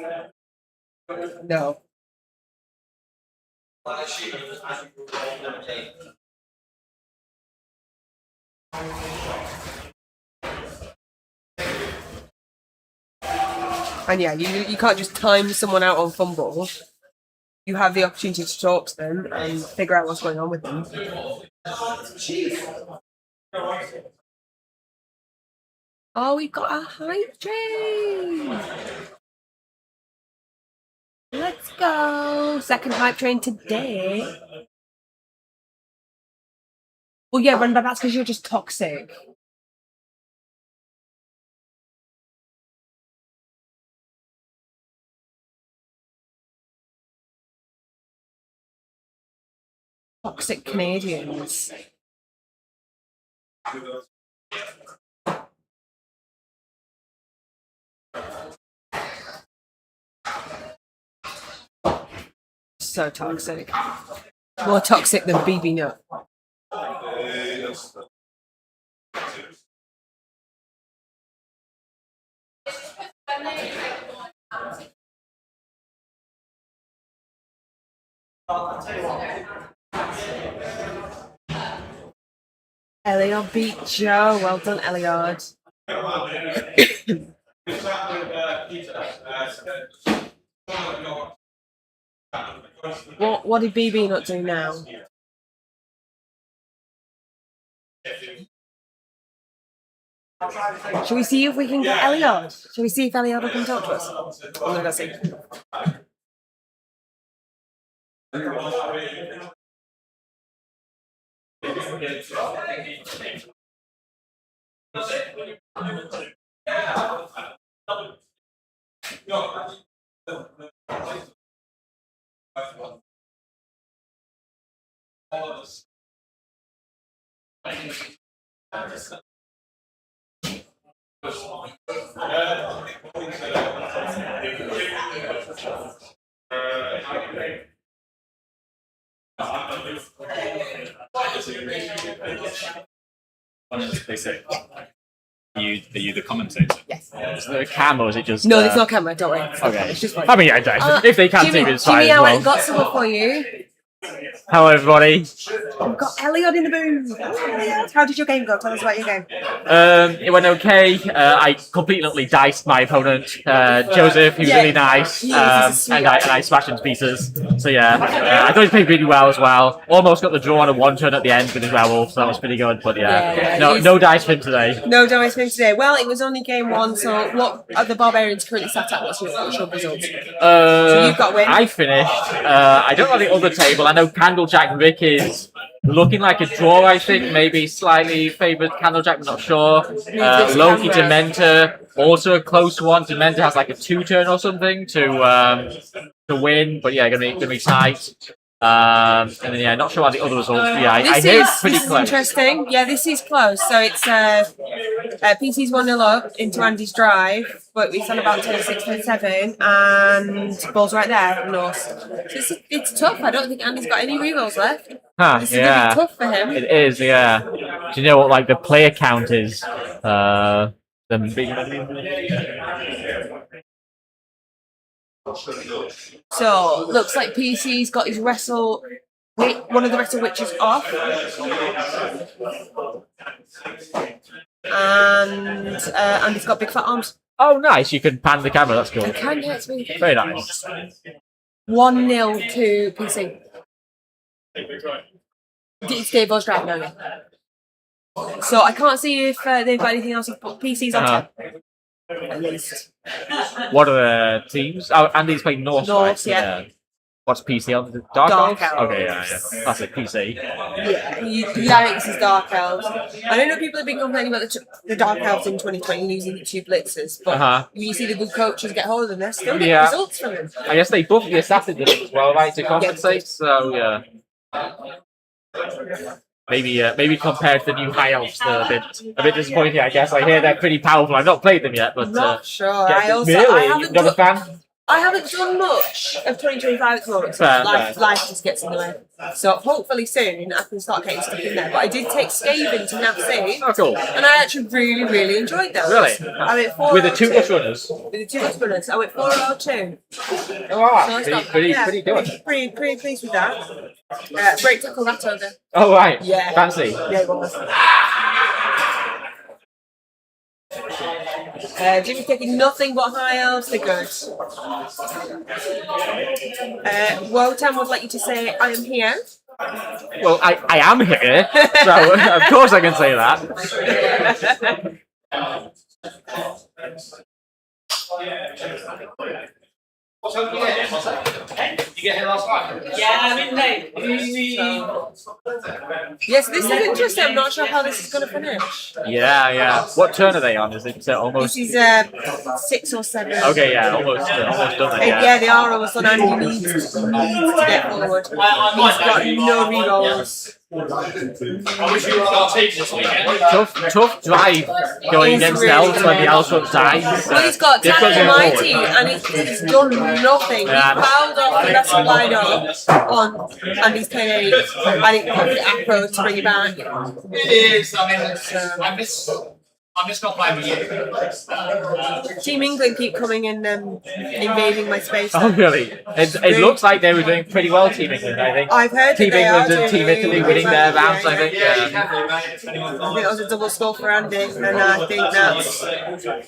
[SPEAKER 3] No. And yeah, you can't just time someone out on fumble. You have the opportunity to talk to them and figure out what's going on with them. Oh, we've got a hype train! Let's go! Second hype train today. Well, yeah, but that's because you're just toxic. Toxic Canadians. So toxic. More toxic than BB Nut. Eliod beat Joe. Well done, Eliod. What did BB Nut do now? Shall we see if we can get Eliod? Shall we see if Eliod will come talk to us? I'm gonna go see.
[SPEAKER 9] They say. Are you the commentator?
[SPEAKER 3] Yes.
[SPEAKER 9] Is there a cam or is it just?
[SPEAKER 3] No, there's no camera. Don't worry.
[SPEAKER 9] Okay.
[SPEAKER 3] It's just fine.
[SPEAKER 9] I mean, yeah, if they can't
[SPEAKER 3] Jimmy,
[SPEAKER 9] see it, it's fine.
[SPEAKER 3] Jimmy,
[SPEAKER 9] as
[SPEAKER 3] I
[SPEAKER 9] well.
[SPEAKER 3] went and got someone for you.
[SPEAKER 9] Hello, everybody.
[SPEAKER 3] We've got Eliod in the booth. Eliod, how did your game go? Tell us about your game.
[SPEAKER 9] It went okay. I completely diced my opponent, Joseph. He was
[SPEAKER 3] Yeah.
[SPEAKER 9] really nice,
[SPEAKER 3] He is a sweet
[SPEAKER 9] and I smashed him to pieces. So yeah, I thought he played really well as well. Almost got the draw on a one turn at the end with his werewolf, so that was pretty good. But
[SPEAKER 3] Yeah,
[SPEAKER 9] no dice for him today.
[SPEAKER 3] No dice for him today. Well, it was only game one, so what are the Barbarians currently sat at? What's your results? So you've got win.
[SPEAKER 9] I finished. I don't know the other table. I know Candlejack Rick is looking like a draw. I think maybe slightly favoured Candlejack, but not sure. Loki Dementor also a close one. Dementor has like a 2-turn or something to win, but yeah, gonna be tight. And then yeah, not sure how the other results. But yeah, I hear it's pretty
[SPEAKER 3] this is
[SPEAKER 9] close.
[SPEAKER 3] interesting. Yeah, this is close. So it's PC's 1-0 up into Andy's drive, but it's on about turn 6, turn 7, and ball's right there, Norse. So it's tough. I don't think Andy's got any rerolls left.
[SPEAKER 9] Huh,
[SPEAKER 3] This is gonna
[SPEAKER 9] yeah.
[SPEAKER 3] be tough for him.
[SPEAKER 9] It is, yeah. Do you know what like the player count is? The big.
[SPEAKER 3] So looks like PC's got his one of the wrestle witches off, and Andy's got big fat arms.
[SPEAKER 9] Oh, nice! You can pan the camera. That's cool.
[SPEAKER 3] I can get it's me.
[SPEAKER 9] Very nice.
[SPEAKER 3] 1-0 to PC. It's Dave's drive now. So I can't see if they've got anything else, but PC's on top. At least.
[SPEAKER 9] What are the teams? Oh, Andy's playing North, right?
[SPEAKER 3] North, yeah.
[SPEAKER 9] What's PC on? Dark
[SPEAKER 3] Dark
[SPEAKER 9] Elves?
[SPEAKER 3] Elves.
[SPEAKER 9] Okay, yeah. Classic PC.
[SPEAKER 3] Yeah, he likes his Dark Elves. I don't know people have been complaining about the Dark Elves in 2020 using the 2 blitzers, but when you see the good coaches get hold of them, they're still getting results from them.
[SPEAKER 9] I guess they buffed the assassin as well, right, to compensate. So yeah. Maybe compared to the new high elves, they're a bit disappointing. I guess I hear they're pretty powerful. I've not played them yet, but
[SPEAKER 3] Not sure.
[SPEAKER 9] really, not a fan.
[SPEAKER 3] I haven't done much of 2025 at the moment.
[SPEAKER 9] Fair,
[SPEAKER 3] Life just gets in the way. So hopefully soon I can start getting stuck in there. But I did take Skaven to NAFC.
[SPEAKER 9] Oh, cool.
[SPEAKER 3] And I actually really enjoyed that.
[SPEAKER 9] Really?
[SPEAKER 3] I went 4
[SPEAKER 9] With the 2 rush runners.
[SPEAKER 3] With the 2 rush runners. I went 4-0-2.
[SPEAKER 9] Oh, wow.
[SPEAKER 3] So it's not-
[SPEAKER 9] Pretty
[SPEAKER 3] yeah,
[SPEAKER 9] good.
[SPEAKER 3] Pretty pleased with that. Break tackle that over.
[SPEAKER 9] Oh, right.
[SPEAKER 3] Yeah.
[SPEAKER 9] Fancy.
[SPEAKER 3] Yeah, it was. Jimmy's taking nothing but high elves, they're good. Wotan would like you to say, I am here.
[SPEAKER 9] Well, I am here, so of course I can say that.
[SPEAKER 6] You get here last night?
[SPEAKER 2] Yeah, I'm in late.
[SPEAKER 3] Yes, this is interesting. I'm not sure how this is going to finish.
[SPEAKER 9] Yeah. What turn are they on? Is it almost?
[SPEAKER 3] This is 6 or 7.
[SPEAKER 9] Okay, yeah, almost done. It,
[SPEAKER 3] Yeah, they are almost done. Andy needs to get forward. He's got no rerolls.
[SPEAKER 6] I wish you were on our team this weekend.
[SPEAKER 9] Tough drive going
[SPEAKER 3] It's
[SPEAKER 9] against
[SPEAKER 3] really
[SPEAKER 9] Elves when the
[SPEAKER 3] good.
[SPEAKER 9] Elves front dies.
[SPEAKER 3] Well, he's got
[SPEAKER 9] Difficult
[SPEAKER 3] Tank
[SPEAKER 9] going
[SPEAKER 3] Mighty,
[SPEAKER 9] forward.
[SPEAKER 3] and he's done nothing.
[SPEAKER 9] Yeah.
[SPEAKER 3] He's fouled off the wrestle lineup on, and he's played, and it got the Afro to bring it back.
[SPEAKER 6] It is. I mean, I miss not playing with you.
[SPEAKER 3] Team England keep coming and invading my space.
[SPEAKER 9] Oh really? It looks like they were doing pretty well, Team England. I think.
[SPEAKER 3] I've heard
[SPEAKER 9] Team
[SPEAKER 3] that they
[SPEAKER 9] England
[SPEAKER 3] are
[SPEAKER 9] and Team
[SPEAKER 3] doing
[SPEAKER 9] Italy
[SPEAKER 3] really
[SPEAKER 9] winning their
[SPEAKER 3] well.
[SPEAKER 9] rounds. I think.
[SPEAKER 6] Yeah, you can do, mate.
[SPEAKER 3] I think that was a double score for Andy, and I think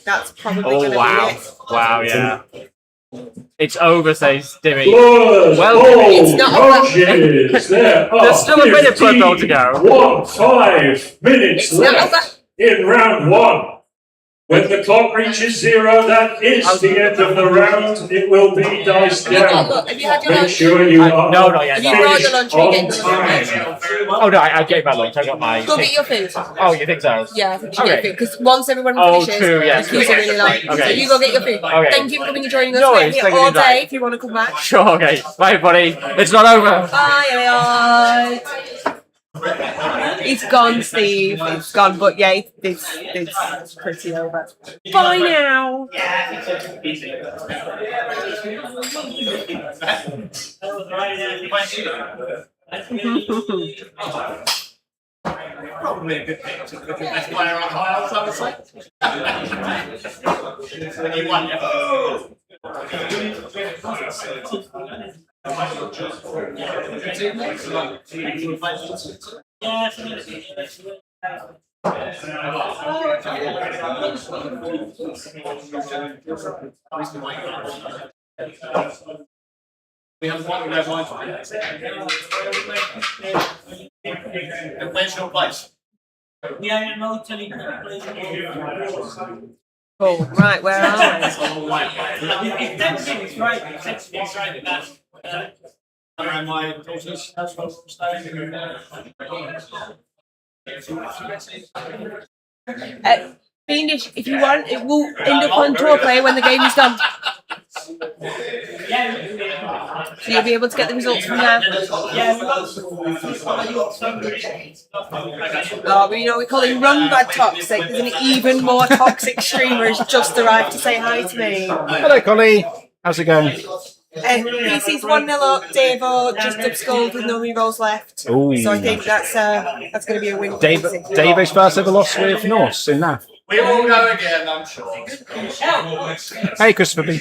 [SPEAKER 3] that's probably going
[SPEAKER 9] Oh
[SPEAKER 3] to
[SPEAKER 9] wow!
[SPEAKER 3] be it.
[SPEAKER 9] Wow, yeah. It's over, says Dimmy.
[SPEAKER 7] Blood
[SPEAKER 9] Well,
[SPEAKER 7] Bowl
[SPEAKER 3] it's not over.
[SPEAKER 7] coaches. There are
[SPEAKER 9] There's still a minute for Blood Bowl to go.
[SPEAKER 7] 5 minutes
[SPEAKER 3] It's not
[SPEAKER 7] left in round 1. When the clock reaches 0, that is the end of the round. It will be diced down.
[SPEAKER 3] Look, have you had your
[SPEAKER 7] Make
[SPEAKER 3] lunch?
[SPEAKER 7] sure you are
[SPEAKER 9] No, not yet.
[SPEAKER 3] Have you
[SPEAKER 9] No.
[SPEAKER 3] brought your lunch? Are you getting
[SPEAKER 7] on
[SPEAKER 3] your lunch?
[SPEAKER 7] time.
[SPEAKER 9] Oh no, I gave my lunch. I got my.
[SPEAKER 3] Go get your food.
[SPEAKER 9] Oh, you think so?
[SPEAKER 3] Yeah, I think you should
[SPEAKER 9] Okay.
[SPEAKER 3] get your food because once everyone
[SPEAKER 9] Oh,
[SPEAKER 3] finishes,
[SPEAKER 9] true, yes.
[SPEAKER 3] the queues are really long. So
[SPEAKER 9] Okay.
[SPEAKER 3] you go get your food.
[SPEAKER 9] Okay.
[SPEAKER 3] Thank you for coming and joining us.
[SPEAKER 9] No
[SPEAKER 3] We're
[SPEAKER 9] worries,
[SPEAKER 3] here
[SPEAKER 9] thank you
[SPEAKER 3] all
[SPEAKER 9] for that.
[SPEAKER 3] day if you want to come back.
[SPEAKER 9] Sure. Okay. Bye, buddy. It's not over.
[SPEAKER 3] Bye, Elliot. It's gone, Steve. It's gone, but yeah, it's pretty over. Bye now.
[SPEAKER 6] Probably a good thing. It's the best player on high, I would say. When you won, we have one red line for you. And where's your place?
[SPEAKER 3] Oh, right, where are we?
[SPEAKER 6] Around my daughter's house from staying.
[SPEAKER 3] Fiendish, if you want, it will end up on tour play when the game is done. So you'll be able to get the results from there. Oh, but you know, we call him Run Bad Toxic. There's an even more toxic streamer who's just arrived to say hi to me.
[SPEAKER 10] Hello, Collie. How's it going?
[SPEAKER 3] PC's 1-0 up, Davo just upsculled with no rerolls left.
[SPEAKER 10] Ooh.
[SPEAKER 3] So I think that's going to be a win. for
[SPEAKER 10] Dave,
[SPEAKER 3] PC.
[SPEAKER 10] Dave's first ever loss with Norse in NAF.
[SPEAKER 6] We will go again, I'm sure.
[SPEAKER 10] Hey, Christopher B.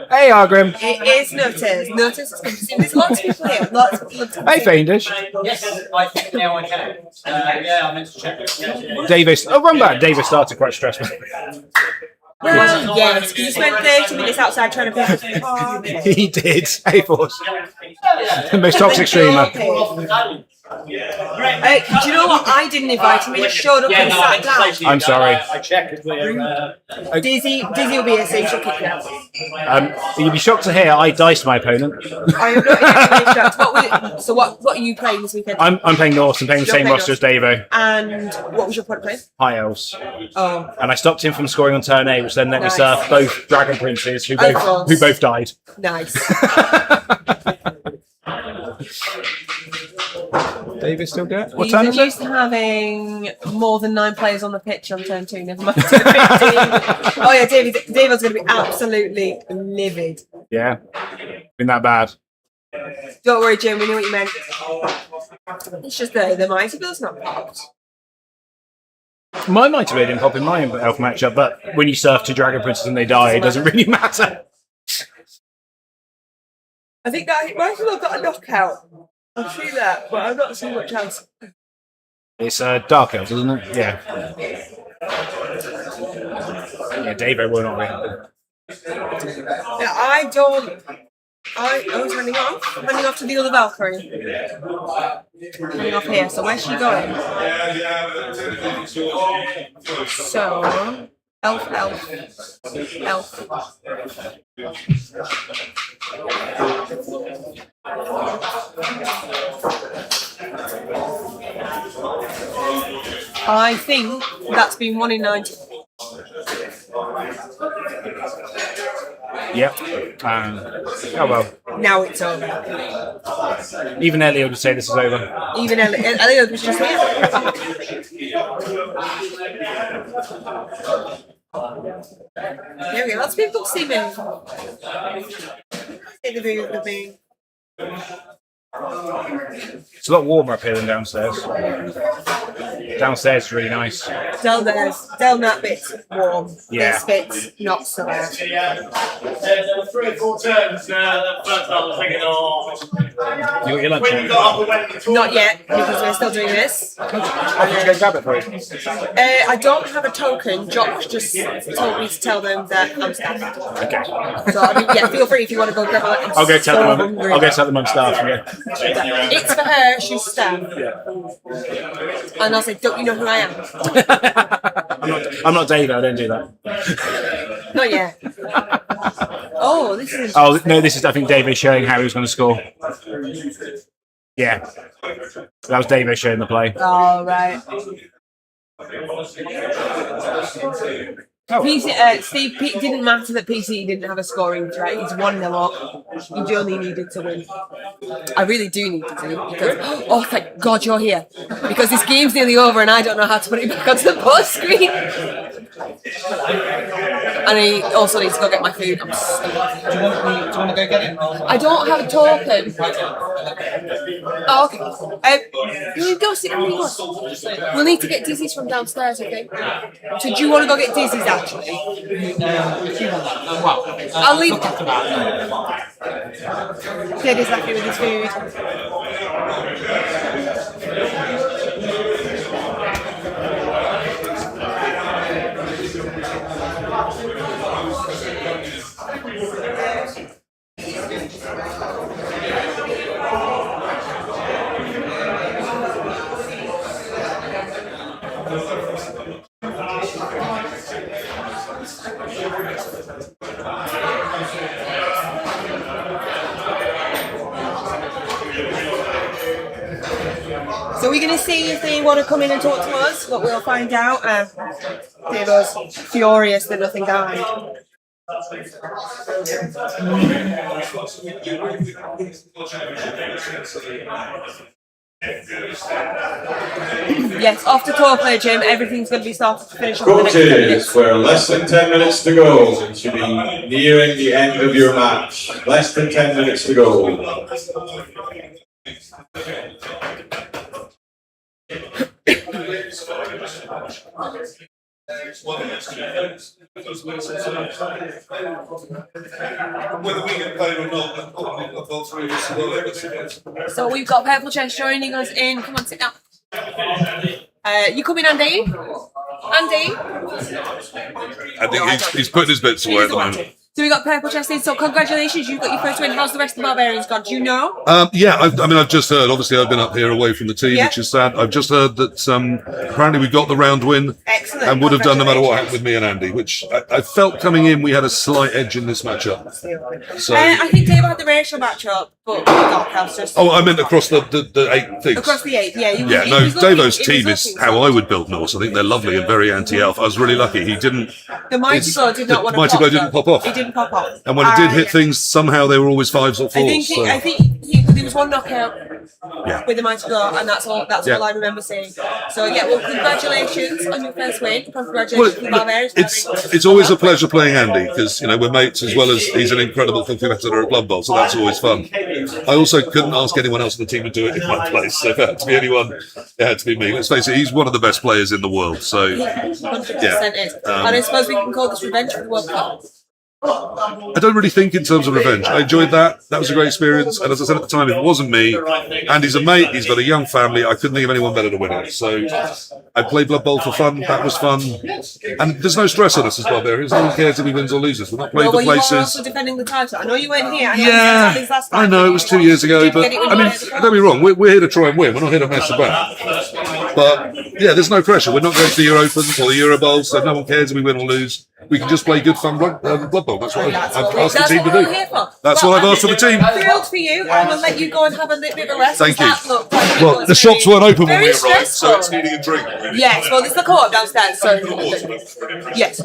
[SPEAKER 10] Hey, Argrim.
[SPEAKER 3] It is Notice. Notice is confusing. There's lots of people here. Lots of people.
[SPEAKER 10] Hey, Fiendish.
[SPEAKER 6] Yes, I think now I can. Yeah, I meant to check.
[SPEAKER 10] Davis. Oh, run back. Davis started quite stressful.
[SPEAKER 3] Well, yes, because you spent 30 minutes outside trying to pick up the car.
[SPEAKER 10] He did. Hey, Force. The most toxic streamer.
[SPEAKER 3] Do you know what? I didn't invite him. He just showed up and sat down.
[SPEAKER 10] I'm sorry.
[SPEAKER 6] I checked with
[SPEAKER 3] Dizzy will be here, so she'll kick you out.
[SPEAKER 10] You'd be shocked to hear I diced my opponent.
[SPEAKER 3] I am not in shocked. So what are you playing this weekend?
[SPEAKER 10] I'm playing Norse and playing the
[SPEAKER 3] You're
[SPEAKER 10] same
[SPEAKER 3] playing
[SPEAKER 10] roster as Davo.
[SPEAKER 3] And what was your opponent playing?
[SPEAKER 10] High Elves.
[SPEAKER 3] Oh,
[SPEAKER 10] And I stopped him from scoring on turn A, which then let me
[SPEAKER 3] Nice.
[SPEAKER 10] surf both Dragon Princes who
[SPEAKER 3] course.
[SPEAKER 10] both died.
[SPEAKER 3] nice.
[SPEAKER 10] Davis still good? What
[SPEAKER 3] He's
[SPEAKER 10] turn is it?
[SPEAKER 3] used to having more than 9 players on the pitch on turn 2, never mind turn 15. Oh yeah, David's going to be absolutely livid.
[SPEAKER 10] Yeah. Been that bad.
[SPEAKER 3] Don't worry, Jim, we knew what you meant. It's just the Mighty Bill's not popped.
[SPEAKER 10] My Mighty Blade didn't pop in my elf matchup, but when you surf 2 Dragon Princes and they die, it doesn't really matter.
[SPEAKER 3] I think that Mighty Bill got a knockout. I've seen that, but I've not seen much else.
[SPEAKER 10] It's Dark Elves, isn't it? Yeah. Yeah, Davo will not win.
[SPEAKER 3] Yeah, I was handing off to the other Valkyrie. Handing off here, so where's she going? So, elf. I think that's been 1 in 90.
[SPEAKER 10] Yep. Oh well.
[SPEAKER 3] now it's over.
[SPEAKER 10] Even Elliot would say this is over.
[SPEAKER 3] Even Elliot was just here. There we go. Lots of people see me. See the view of me.
[SPEAKER 10] It's a lot warmer up here than downstairs. Downstairs is really nice.
[SPEAKER 3] Down that bit's warm.
[SPEAKER 10] Yeah.
[SPEAKER 3] This bit's not so bad.
[SPEAKER 6] There were 3 or 4 turns. The first I was thinking, oh,
[SPEAKER 10] You got your lunch?
[SPEAKER 6] when you got up and went to the
[SPEAKER 3] Not yet, because we're still doing this.
[SPEAKER 10] I'll just go grab it for you.
[SPEAKER 3] I don't have a token. Jock just told me to tell them that I'm staffed.
[SPEAKER 10] Okay.
[SPEAKER 3] So I mean, yeah, feel free if you want to go grab it.
[SPEAKER 10] I'll go tell them. I'll go tell them I'm staff. Yeah.
[SPEAKER 3] It's for her. She's staffed. And I'll say, don't you know who I am?
[SPEAKER 10] I'm not Dave. I don't do that.
[SPEAKER 3] Not yet. Oh, this is.
[SPEAKER 10] Oh no, this is. I think Dave is showing how he was going to score. Yeah, that was Dave showing the play.
[SPEAKER 3] Oh, right. Steve, it didn't matter that PC didn't have a scoring threat. He's 1-0 up. You only needed to win. I really do need to do because, oh, thank God you're here. Because this game's nearly over and I don't know how to put it back onto the post screen. And I also need to go get my food. I'm starving.
[SPEAKER 1] Do you want to go get it?
[SPEAKER 3] I don't have a token. Oh, okay. You go sit down. We'll need to get Dizzy's from downstairs, okay? So do you want to go get Dizzy's actually? I'll leave. Teddy's happy with his food. So we're going to see if they want to come in and talk to us, but we'll find out. Davo's furious that nothing died. Yes, off to Torplay, Jim. Everything's going to be started to finish up in the next 10 minutes.
[SPEAKER 4] Coaches, we're less than 10 minutes to go. You should be nearing the end of your match. Less than 10 minutes to go.
[SPEAKER 11] Whether we get paid or not, I've gone through this.
[SPEAKER 3] So we've got Purple Chest joining us in. Come on, sit down. You coming, Andy? Andy?
[SPEAKER 11] I think he's putting his bits away at the moment.
[SPEAKER 3] So we got Purple Chest in. So congratulations, you got your first win. How's the rest of the Barbarians gone? Do you know?
[SPEAKER 11] Yeah, I've just heard, obviously I've been up here away from the team, which is sad. I've just heard that apparently we got the round win.
[SPEAKER 3] Excellent.
[SPEAKER 11] And would have done no matter what happened with me and Andy, which I felt coming in we had a slight edge in this matchup. So
[SPEAKER 3] I think Dave had the racial matchup, but Dark House just...
[SPEAKER 11] I meant across the 8 things.
[SPEAKER 3] Across the 8, yeah.
[SPEAKER 11] Davo's team is how I would build Norse. I think they're lovely and very anti-elf. I was really lucky. He didn't...
[SPEAKER 3] The Mighty Blow did not want to
[SPEAKER 11] Mighty
[SPEAKER 3] pop.
[SPEAKER 11] Blow didn't pop off.
[SPEAKER 3] He didn't pop off.
[SPEAKER 11] And when it did hit things, somehow they were always 5s or 4s.
[SPEAKER 3] I think there was one knockout with the Mighty Blow, and that's all I remember saying. So yeah, well, congratulations on your first win. Congratulations to the Barbarians.
[SPEAKER 11] It's always a pleasure playing Andy because we're mates, as well as he's an incredible competitor at Blood Bowl, so that's always fun. I also couldn't ask anyone else in the team to do it in my place, so if it had to be anyone, it had to be me. Let's face it, he's one of the best players in the world. So
[SPEAKER 3] 100% is. And I suppose we can call this revenge for the World Cup.
[SPEAKER 11] I don't really think in terms of revenge. I enjoyed that. That was a great experience. And as I said at the time, if it wasn't me, Andy's a mate, he's got a young family, I couldn't think of anyone better to win it. So I played Blood Bowl for fun. That was fun. And there's no stress on us as Barbarians. No one cares if he wins or loses. We're not playing for
[SPEAKER 3] You are
[SPEAKER 11] places.
[SPEAKER 3] also defending the title. I know you weren't here.
[SPEAKER 11] I know, it was 2 years ago. But I mean, don't be wrong, we're here to try and win. We're not here to mess about. But yeah, there's no pressure. We're not going to the Euro Opens or the Euro Bowl, so no one cares if we win or lose. We can just play good fun Blood Bowl. That's what I've asked the team to do. That's what I've asked of the team.
[SPEAKER 3] Thrilled for you. I will let you go and have a little bit of a rest.
[SPEAKER 11] Thank you.
[SPEAKER 3] Well,
[SPEAKER 11] the shops weren't open when we
[SPEAKER 3] very
[SPEAKER 11] arrived, so it's needing a drink.
[SPEAKER 3] Yes, well, there's the co-op downstairs, so... Yes.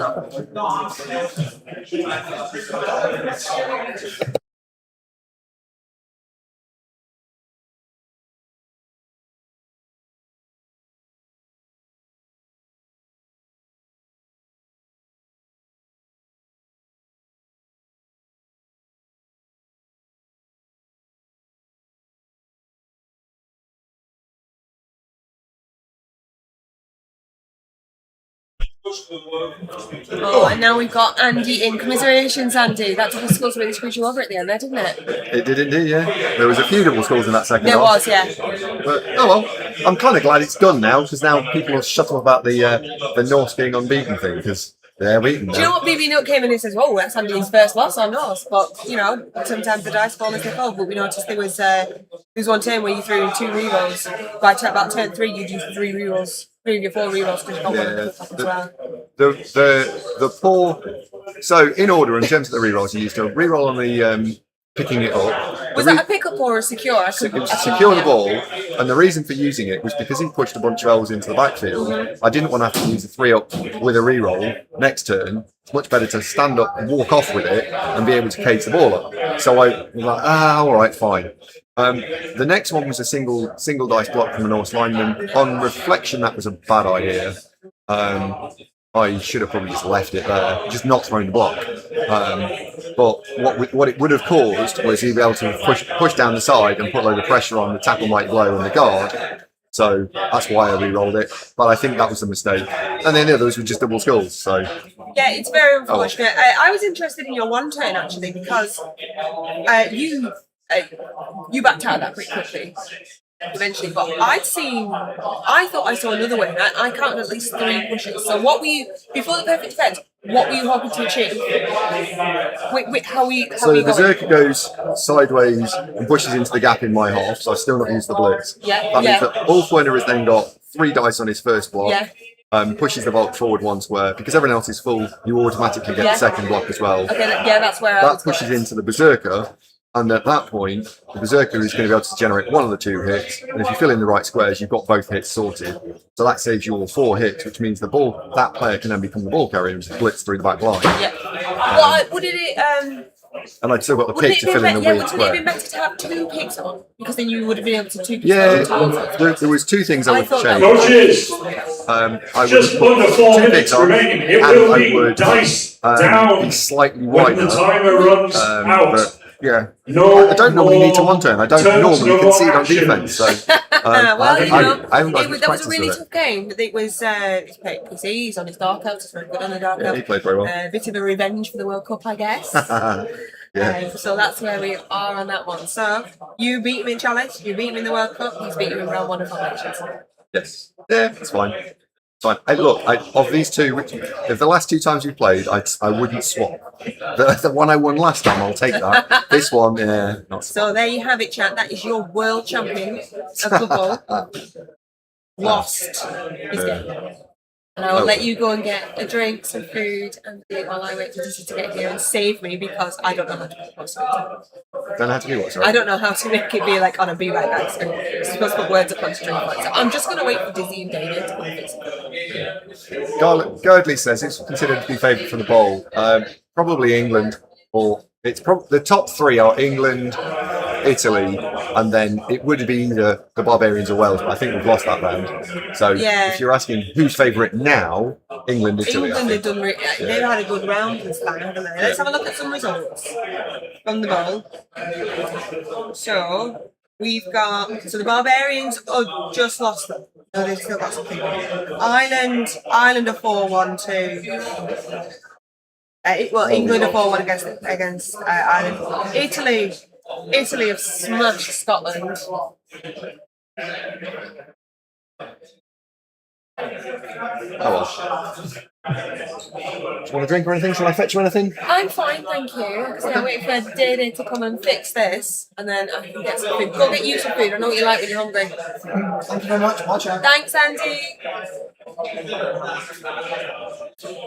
[SPEAKER 3] Oh, and now we've got Andy in. Commiserations, Andy. That double skulls really screwed you over at the end there, didn't it?
[SPEAKER 12] It did indeed, yeah. There was a few double skulls in that second
[SPEAKER 3] There
[SPEAKER 12] half.
[SPEAKER 3] was, yeah.
[SPEAKER 12] But, oh well, I'm kind of glad it's done now, because now people will shut up about the Norse being unbeaten thing, because they're beaten now.
[SPEAKER 3] Do you know what BB Nook came in and says, "Oh, that's Andy's first loss on Norse." But you know, sometimes the dice fall as they fall. But we noticed there was one turn where you threw 2 rerolls. By about turn 3, you'd use 3 rerolls, 3 of your 4 rerolls because you got one of the as well.
[SPEAKER 12] The poor. So in order, in terms of the rerolls, you used a reroll on the picking it up.
[SPEAKER 3] Was that a pickup or a secure? I
[SPEAKER 12] It
[SPEAKER 3] couldn't-
[SPEAKER 12] was to secure the ball, and the reason for using it was because he pushed a bunch of elves into the backfield. I didn't want to have to use a 3-up with a reroll next turn. It's much better to stand up and walk off with it and be able to cage the ball up. So I was like, all right, fine. The next one was a single dice block from a Norse lineman. On reflection, that was a bad idea. I should have probably just left it there, just not thrown the block. But what it would have caused was he'd be able to push down the side and put a load of pressure on the tackle might blow and the guard. So that's why I re-rolled it. But I think that was a mistake. And then the others were just double skulls. So
[SPEAKER 3] Yeah, it's very unfortunate. I was interested in your one turn actually because you backed out of that pretty quickly. Eventually, but I thought I saw another way. I counted at least 3 pushes. So what were you before the perfect defense? What were you hoping to achieve? How are you
[SPEAKER 12] the
[SPEAKER 3] going?
[SPEAKER 12] Berserker goes sideways and pushes into the gap in my half, so I still not use the blitz.
[SPEAKER 3] Yeah,
[SPEAKER 12] That means that Ulfwinner has then got 3 dice on his first block.
[SPEAKER 3] Yeah.
[SPEAKER 12] Pushes the bolt forward 1 square. Because everyone else is full, you automatically get the second block as well.
[SPEAKER 3] Okay, that's where I
[SPEAKER 12] That
[SPEAKER 3] was
[SPEAKER 12] pushes into the Berserker, and at that point, the Berserker is going to be able to generate 1 of the 2 hits. And if you fill in the right squares, you've got both hits sorted. So that saves you all 4 hits, which means that player can then become the ball carrier and just blitz through the back line.
[SPEAKER 3] Yeah. Well, would it?
[SPEAKER 12] And I'd still got the pick to fill in the weird
[SPEAKER 3] Wouldn't it
[SPEAKER 12] square.
[SPEAKER 3] have been better to have 2 picks on? Because then you would have been able to 2 picks
[SPEAKER 12] Yeah,
[SPEAKER 3] on.
[SPEAKER 12] there was 2 things I would
[SPEAKER 3] thought
[SPEAKER 12] change.
[SPEAKER 7] Coaches,
[SPEAKER 12] I
[SPEAKER 7] just
[SPEAKER 12] would
[SPEAKER 7] under 4
[SPEAKER 12] 2
[SPEAKER 7] minutes
[SPEAKER 12] picks on,
[SPEAKER 7] remaining. It
[SPEAKER 12] and
[SPEAKER 7] will
[SPEAKER 12] I
[SPEAKER 7] be
[SPEAKER 12] would
[SPEAKER 7] dice down
[SPEAKER 12] be slightly
[SPEAKER 7] when
[SPEAKER 12] wider.
[SPEAKER 7] the timer runs out.
[SPEAKER 12] But, yeah,
[SPEAKER 7] No
[SPEAKER 12] I don't normally need to 1 turn. I don't
[SPEAKER 7] turns,
[SPEAKER 12] normally
[SPEAKER 7] no
[SPEAKER 12] concede on
[SPEAKER 7] actions.
[SPEAKER 12] defense. So
[SPEAKER 3] Well,
[SPEAKER 12] I
[SPEAKER 3] you know,
[SPEAKER 12] haven't got much
[SPEAKER 3] that was
[SPEAKER 12] practice
[SPEAKER 3] a really
[SPEAKER 12] with it.
[SPEAKER 3] tough game. It was he's played PC, he's on his Dark Elves, he's very good on the Dark
[SPEAKER 12] Yeah,
[SPEAKER 3] Elves.
[SPEAKER 12] he played very well.
[SPEAKER 3] A bit of a revenge for the World Cup, I guess.
[SPEAKER 12] Yeah.
[SPEAKER 3] So that's where we are on that one. So you beat him in challenge, you beat him in the World Cup, he's beat you in round 1 of Foundations.
[SPEAKER 12] Yes. Yeah, it's fine. It's fine. Of these 2, if the last 2 times we played, I wouldn't swap. The one I won last time, I'll take that. This one, yeah, not swap.
[SPEAKER 3] So there you have it, chat. That is your world champion of football. Lost his game. And I will let you go and get a drink, some food, and eat while I wait for Dizzy to get here and save me because I don't know how to make post
[SPEAKER 12] Don't have to do what, sorry?
[SPEAKER 3] I don't know how to make it be like on a be right back. So you're supposed to put words up on string. So I'm just going to wait for Dizzy and David to come and fix it.
[SPEAKER 12] Girdley says it's considered to be favourite for the bowl. Probably England, or the top 3 are England, Italy, and then it would be either the Barbarians or Wales, but I think we've lost that round. So if you're asking who's favourite now, England, Italy. I
[SPEAKER 3] England have
[SPEAKER 12] think.
[SPEAKER 3] done. They've had a good round this time, haven't they? Let's have a look at some results from the bowl. So we've got the Barbarians just lost them. No, they've still got something. Ireland are 4-1-2. England are 4-1 against Ireland. Italy have smashed Scotland.
[SPEAKER 12] Oh well. Do you want a drink or anything? Shall I fetch you anything?
[SPEAKER 3] I'm fine, thank you. Because I'm waiting for Dana to come and fix this, and then I can get some food. Go get you some food. I know what you like when you're hungry.
[SPEAKER 12] Thank you very much. Bye, chat.
[SPEAKER 3] Thanks, Andy.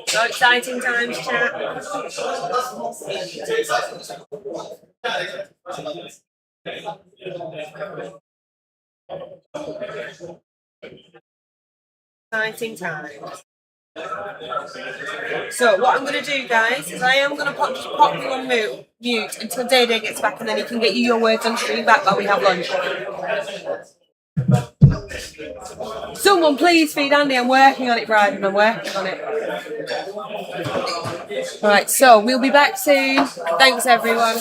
[SPEAKER 3] So exciting times, chat. Exciting times. So what I'm going to do, guys, is I am going to pop you on mute until Day gets back, and then he can get you your words on stream back while we have lunch. Someone please feed Andy. I'm working on it, Brad. I'm working on it. All right, so we'll be back soon. Thanks, everyone.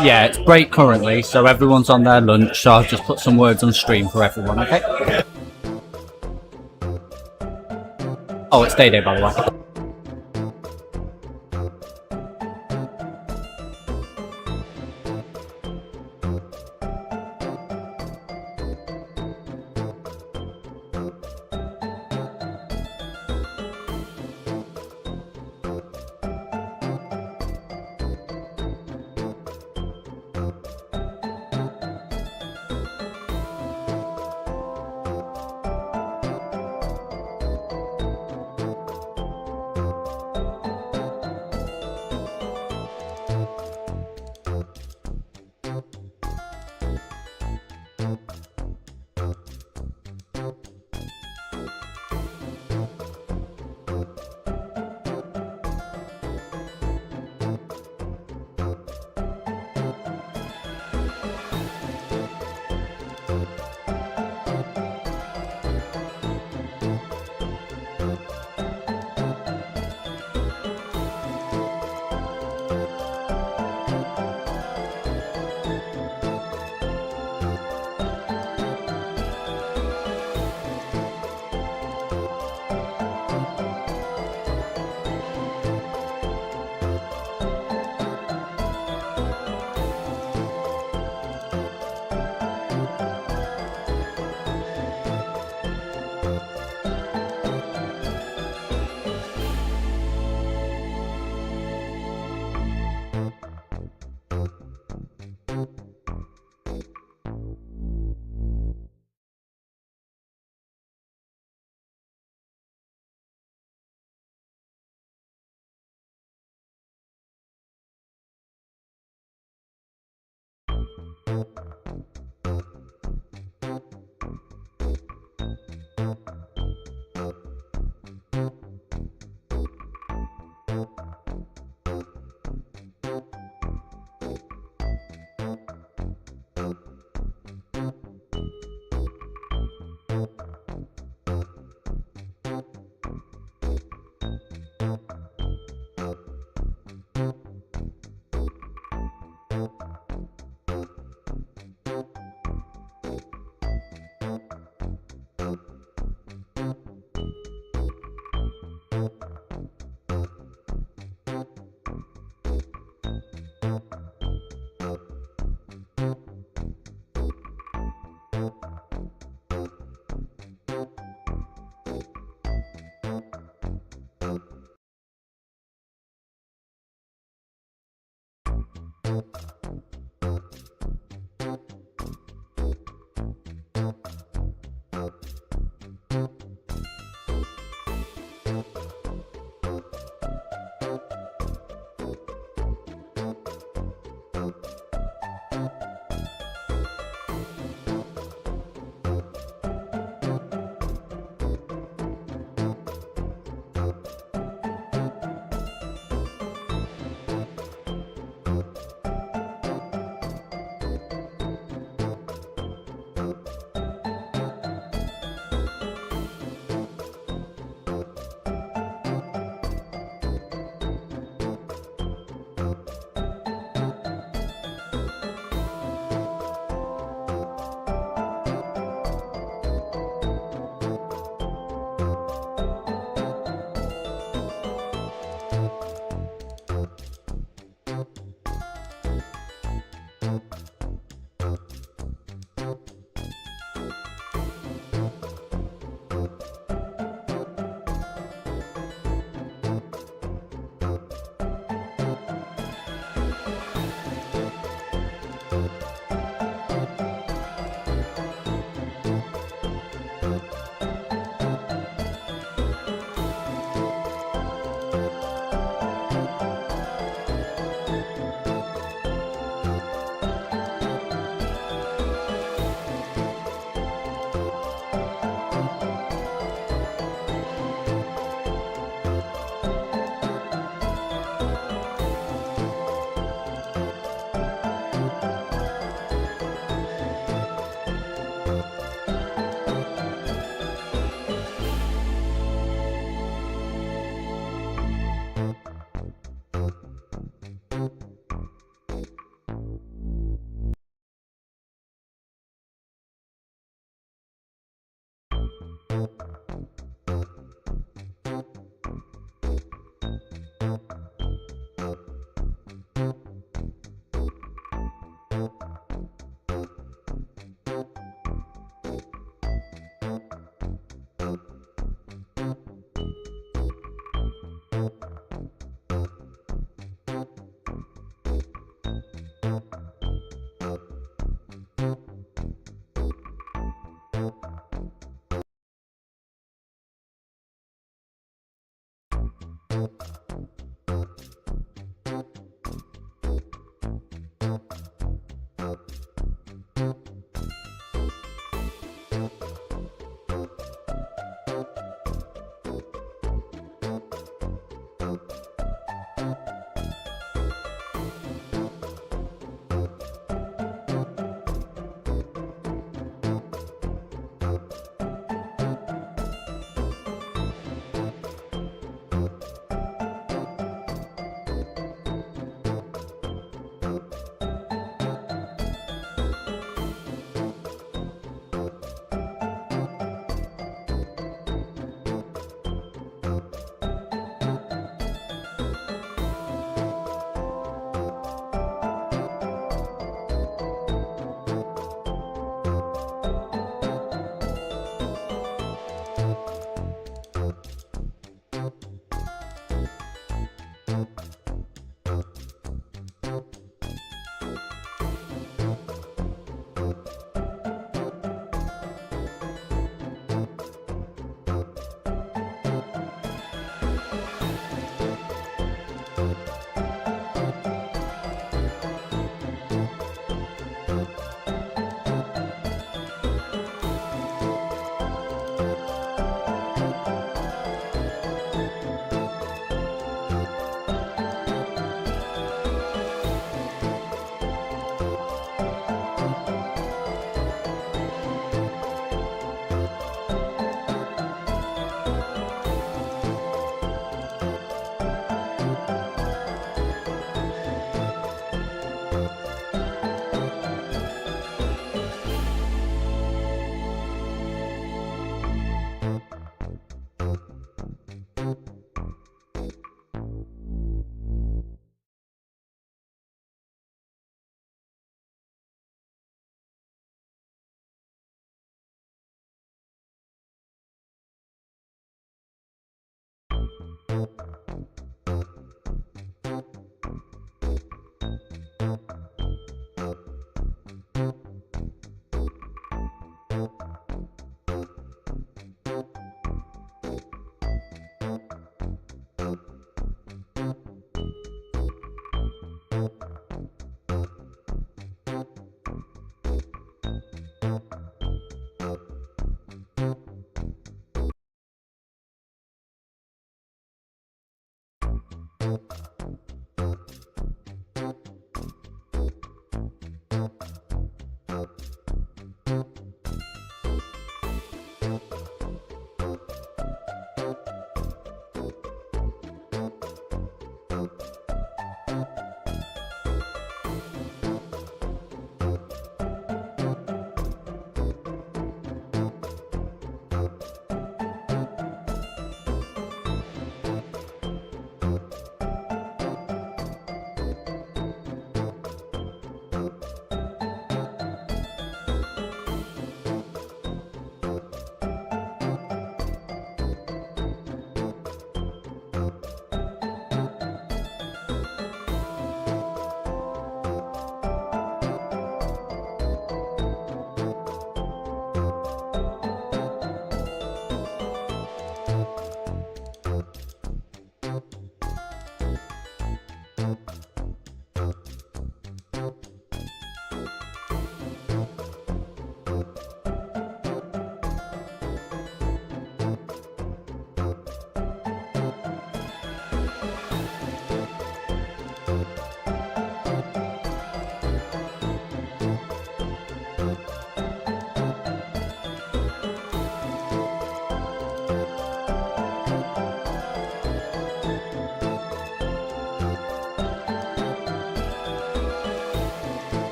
[SPEAKER 1] Yeah, it's break currently, so everyone's on their lunch, so I'll just put some words on stream for everyone, okay? Oh, it's day by the way.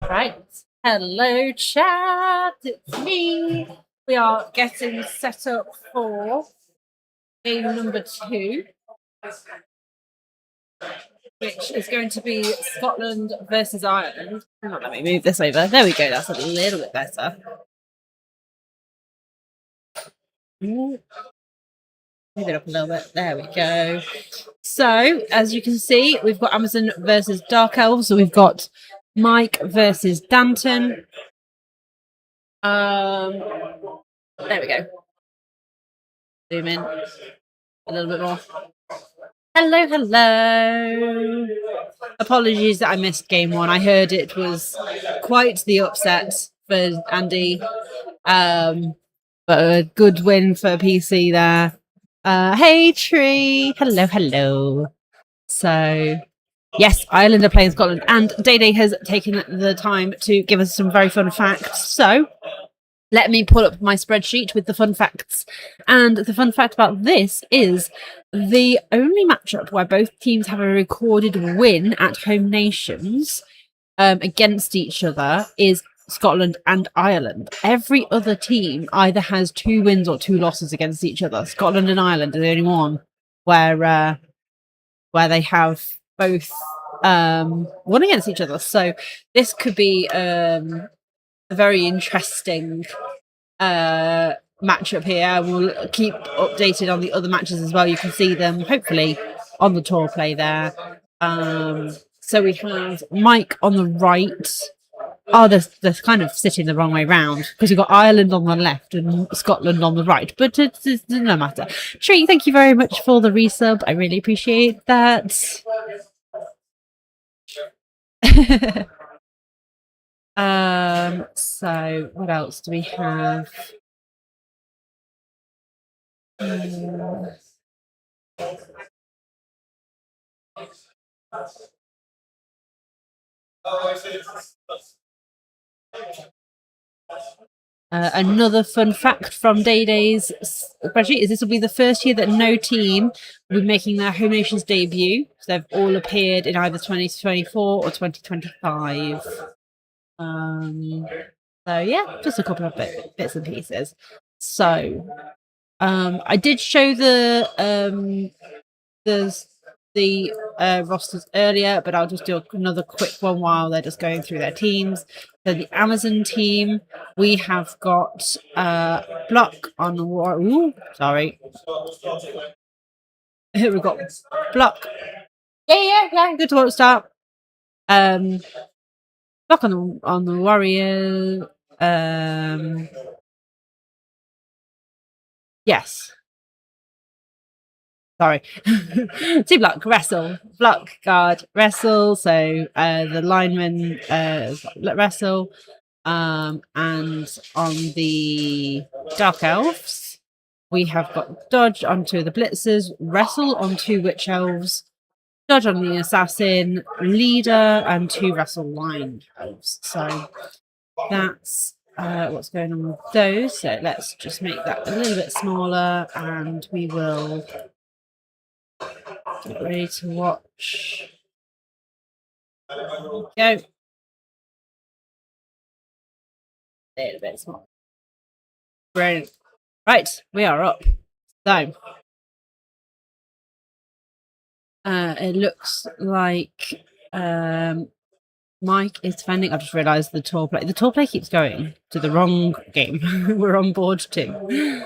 [SPEAKER 13] Right. Hello, chat. It's me. We are getting set up for game number 2, which is going to be Scotland versus Ireland. Hang on, let me move this over. There we go. That's a little bit better. Move it up a little bit. There we go. So, as you can see, we've got Amazon versus Dark Elves. So we've got Mike versus Danton. There we go. Zoom in a little bit more. Hello, hello. Apologies that I missed game 1. I heard it was quite the upset for Andy. But a good win for PC there. Hey, Tree. Hello, hello. So, yes, Ireland are playing Scotland, and Day Day has taken the time to give us some very fun facts. So, let me pull up my spreadsheet with the fun facts. And the fun fact about this is the only matchup where both teams have a recorded win at home nations against each other is Scotland and Ireland. Every other team either has 2 wins or 2 losses against each other. Scotland and Ireland are the only one where they have both won against each other. So this could be a very interesting matchup here. We'll keep updated on the other matches as well. You can see them hopefully on the tour play there. So we have Mike on the right. Oh, they're kind of sitting the wrong way round because we've got Ireland on the left and Scotland on the right, but it's no matter. Tree, thank you very much for the resub. I really appreciate that. So what else do we have? Another fun fact from Day Day's spreadsheet is this will be the first year that no team will be making their home nations debut. So they've all appeared in either 2024 or 2025. So yeah, just a couple of bits and pieces. So I did show the rosters earlier, but I'll just do another quick one while they're just going through their teams. So the Amazon team, we have got Block on the war. Ooh, sorry. Here we've got Block. Yeah. Good to start. Block on the Warrior. Yes. Sorry. 2 block, wrestle. Block, guard, wrestle. So the lineman wrestle. And on the Dark Elves, we have got dodge onto the blitzers, wrestle on 2 witch elves, dodge on the assassin, leader, and 2 wrestle line elves. So that's what's going on with those. So let's just make that a little bit smaller, and we will get ready to watch. Go. A little bit smaller. Brilliant. Right, we are up. So it looks like Mike is defending. I've just realised the tour play. The tour play keeps going to the wrong game. We're on board 2.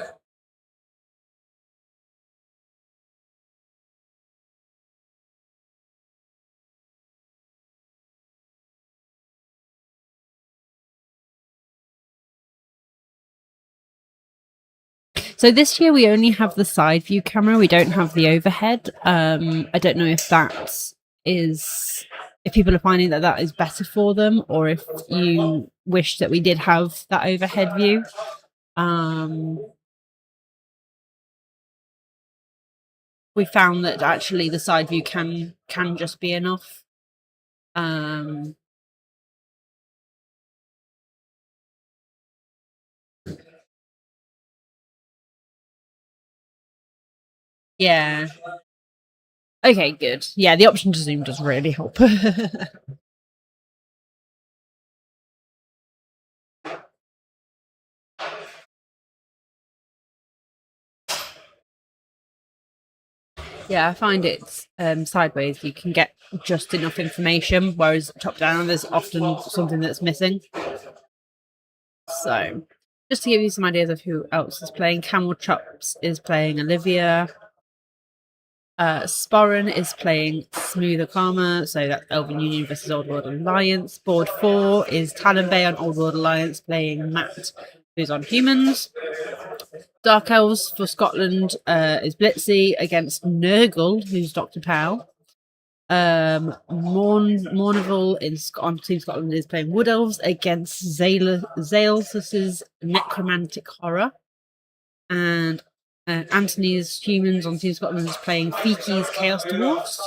[SPEAKER 13] So this year we only have the side view camera. We don't have the overhead. I don't know if if people are finding that is better for them, or if you wish that we did have that overhead view. We found that actually the side view can just be enough. Yeah. Okay, good. Yeah, the option to zoom does really help. Yeah, I find it's sideways. You can get just enough information, whereas top down, there's often something that's missing. So, just to give you some ideas of who else is playing, Camel Chops is playing Olivia. Sporran is playing Smoother Karma, so that's Elven Union versus Old World Alliance. Board 4 is Talonbay on Old World Alliance playing Matt, who's on Humans. Dark Elves for Scotland is Blitzy against Nurgle, who's Dr. Powell. Mournival on Team Scotland is playing Wood Elves against Zalesus's Necromantic Horror. And Anthony's Humans on Team Scotland is playing Fiki's Chaos Dwarfs.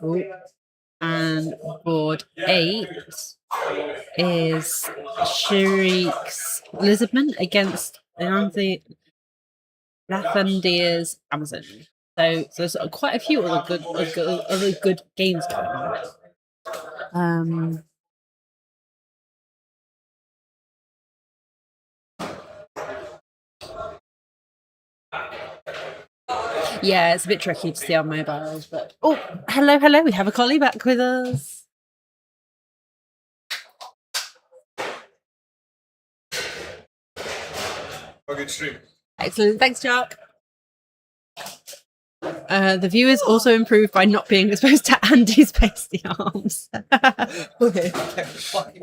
[SPEAKER 13] Ooh. And board 8 is Shirik's Lizardman against Lathandir's Amazon. So there's quite a few other good games going on. Yeah, it's a bit tricky to see on mobiles, but oh, hello, we have a collie back with us.
[SPEAKER 4] Good stream.
[SPEAKER 13] Excellent, thanks, Jack. The view is also improved by not being exposed to Andy's pasty arms.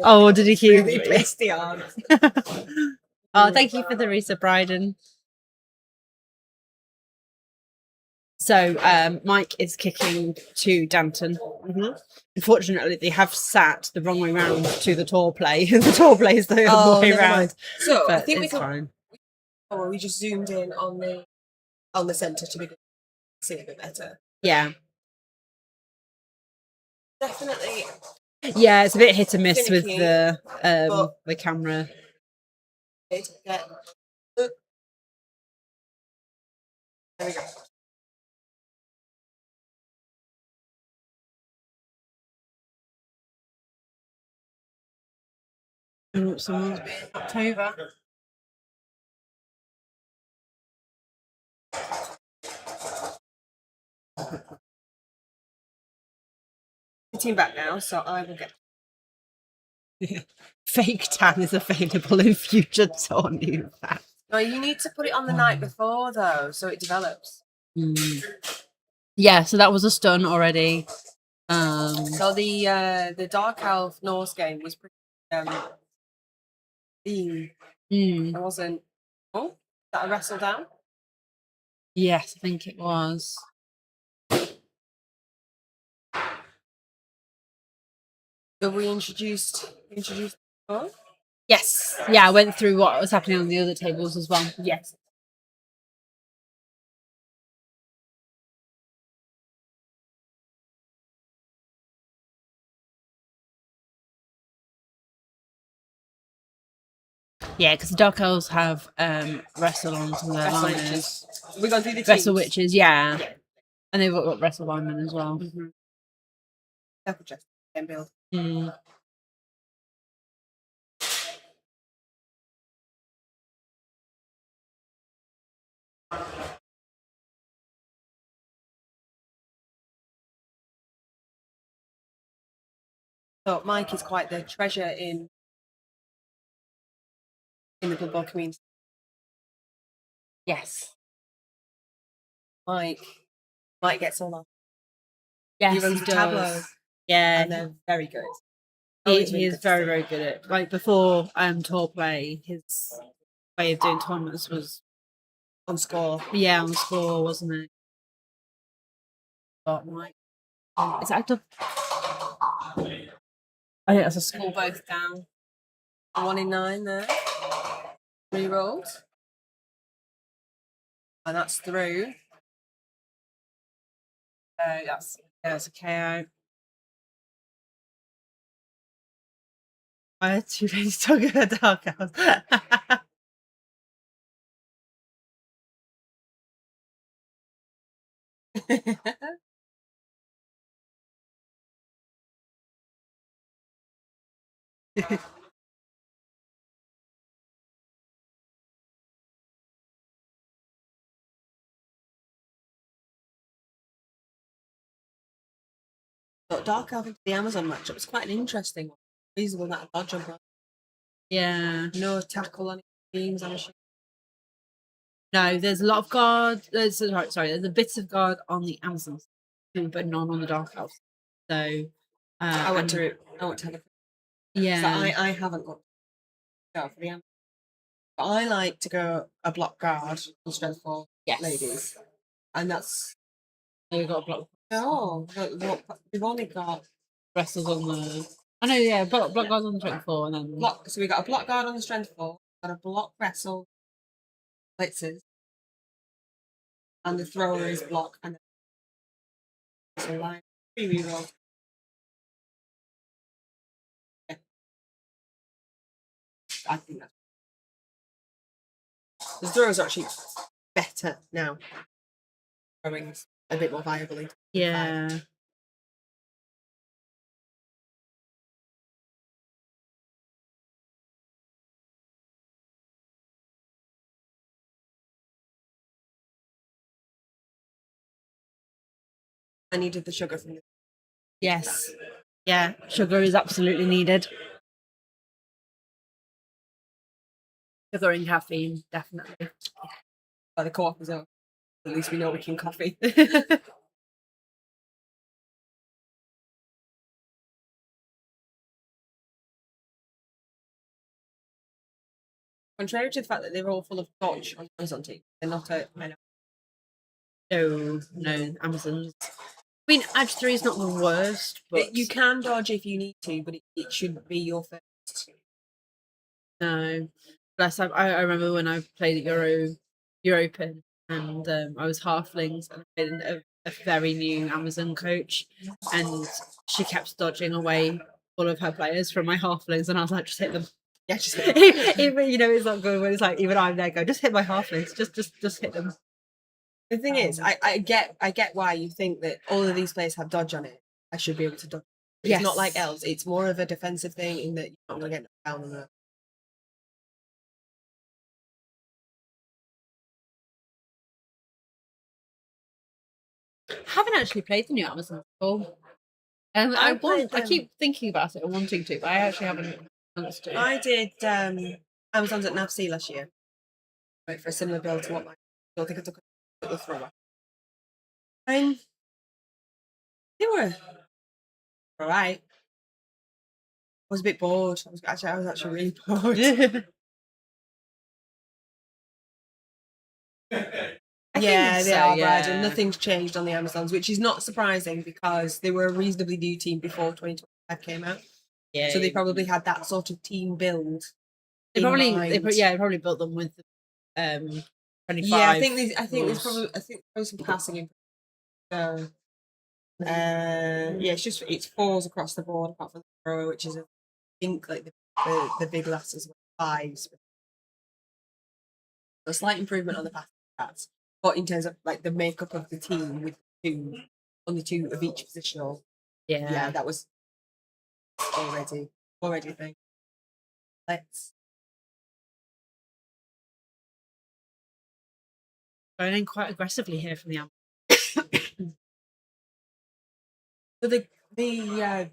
[SPEAKER 13] Oh, did he keep
[SPEAKER 3] pasty arms?
[SPEAKER 13] Oh, thank you for the resub, Bryden. So Mike is kicking to Danton. Unfortunately, they have sat the wrong way round to the tall play. The tall play is the other way round.
[SPEAKER 3] So I
[SPEAKER 13] but
[SPEAKER 3] think
[SPEAKER 13] it's fine.
[SPEAKER 3] Oh, we just zoomed in on the centre to be able to see it a bit better.
[SPEAKER 13] Yeah.
[SPEAKER 3] Definitely.
[SPEAKER 13] Yeah, it's a bit hit and miss with
[SPEAKER 3] Finicky,
[SPEAKER 13] the camera.
[SPEAKER 3] There we go.
[SPEAKER 13] Oh, someone's being knocked over.
[SPEAKER 3] The team back now, so I will get.
[SPEAKER 13] Fake tan is available in future tourney.
[SPEAKER 3] No, you need to put it on the night before though, so it develops.
[SPEAKER 13] Yeah, so that was a stun already.
[SPEAKER 3] So the Dark Elf Norse game was pretty It wasn't. Oh, is that a wrestle down?
[SPEAKER 13] Yes, I think it was.
[SPEAKER 3] Have we introduced? Oh?
[SPEAKER 13] Yes. Yeah, I went through what was happening on the other tables as well.
[SPEAKER 3] Yes.
[SPEAKER 13] Yeah, because the Dark Elves have wrestle on some of their
[SPEAKER 3] Wrestle
[SPEAKER 13] liners.
[SPEAKER 3] Witches. We're going to do the
[SPEAKER 13] Wrestle
[SPEAKER 3] teams.
[SPEAKER 13] Witches, yeah. And they've got Wrestle Linemen as well.
[SPEAKER 3] Careful, Jeff. Then build. So Mike is quite the treasure in the Blood Bowl community.
[SPEAKER 13] Yes.
[SPEAKER 3] Mike gets all that.
[SPEAKER 13] Yes,
[SPEAKER 3] He runs
[SPEAKER 13] he
[SPEAKER 3] the tableau.
[SPEAKER 13] does. Yeah.
[SPEAKER 3] And they're very good.
[SPEAKER 13] He is very, very good at like before tour play, his way of doing tournaments was
[SPEAKER 3] on score.
[SPEAKER 13] Yeah, on score, wasn't it? But Mike. It's active. I think that's a
[SPEAKER 3] Score both down. 1 in 9 there. Rerolled. And that's through.
[SPEAKER 13] That's a KO. I had 2 days to talk about Dark Elves.
[SPEAKER 3] But Dark Elf into the Amazon matchup was quite an interesting one. Reasonable that dodge on.
[SPEAKER 13] Yeah.
[SPEAKER 3] No tackle on teams, I'm sure.
[SPEAKER 13] No, there's a lot of guard. There's a bit of guard on the Amazon, but none on the Dark Elves. So
[SPEAKER 3] I want to have a so I haven't got go for the Amazon. But I like to go a block guard on strength 4 ladies. And that's
[SPEAKER 13] we've got a block.
[SPEAKER 3] no, we've only got
[SPEAKER 13] Wrestles on the. I know, yeah, block guards on the 24 and then
[SPEAKER 3] block. So we got a block guard on the strength 4, got a block wrestle, blitzers, and the thrower is block, and so line 3 reroll. Yeah. I think that's the throwers are actually better now. Throwing's a bit more viable.
[SPEAKER 13] yeah.
[SPEAKER 3] I needed the sugar from the
[SPEAKER 13] Yes. Yeah, sugar is absolutely needed. Sugar and caffeine, definitely.
[SPEAKER 3] by the co-op as well. At least we know we can coffee. Contrary to the fact that they're all full of dodge on Amazon team, they're not a.
[SPEAKER 13] No, Amazon's. I mean, Edge 3 is not the worst, but
[SPEAKER 3] You can dodge if you need to, but it shouldn't be your first.
[SPEAKER 13] no. Bless. I remember when I played at European, and I was halflings, and I played a very new Amazon coach, and she kept dodging away all of her players from my halflings, and I was like, just hit them.
[SPEAKER 3] Yeah, just
[SPEAKER 13] even it's not good when it's like even I'm there go, just hit my halflings, just hit them.
[SPEAKER 3] The thing is, I get why you think that all of these players have dodge on it. I should be able to dodge. It's not like elves. It's more of a defensive thing in that you're not going to get knocked down on that.
[SPEAKER 13] Haven't actually played the new Amazon before. I keep thinking about it and wanting to, but I actually haven't managed to.
[SPEAKER 3] I did Amazons at NavC last year, right, for a similar build to what I don't think I took the thrower. And they were alright. I was a bit bored. I was actually really bored. Yeah, they are bad, and nothing's changed on the Amazons, which is not surprising because they were a reasonably new team before 2025 came out.
[SPEAKER 13] Yeah,
[SPEAKER 3] so they probably had that sort of team build.
[SPEAKER 13] They probably built them with 25.
[SPEAKER 3] Yeah, I think there's probably some passing in. So yeah, it's 4s across the board apart from the thrower, which is I think like the big lasses were 5s. A slight improvement on the passing stats. But in terms of like the makeup of the team with only 2 of each positional, yeah, that was already a thing. Let's
[SPEAKER 13] going in quite aggressively here from the Amazon.
[SPEAKER 3] So the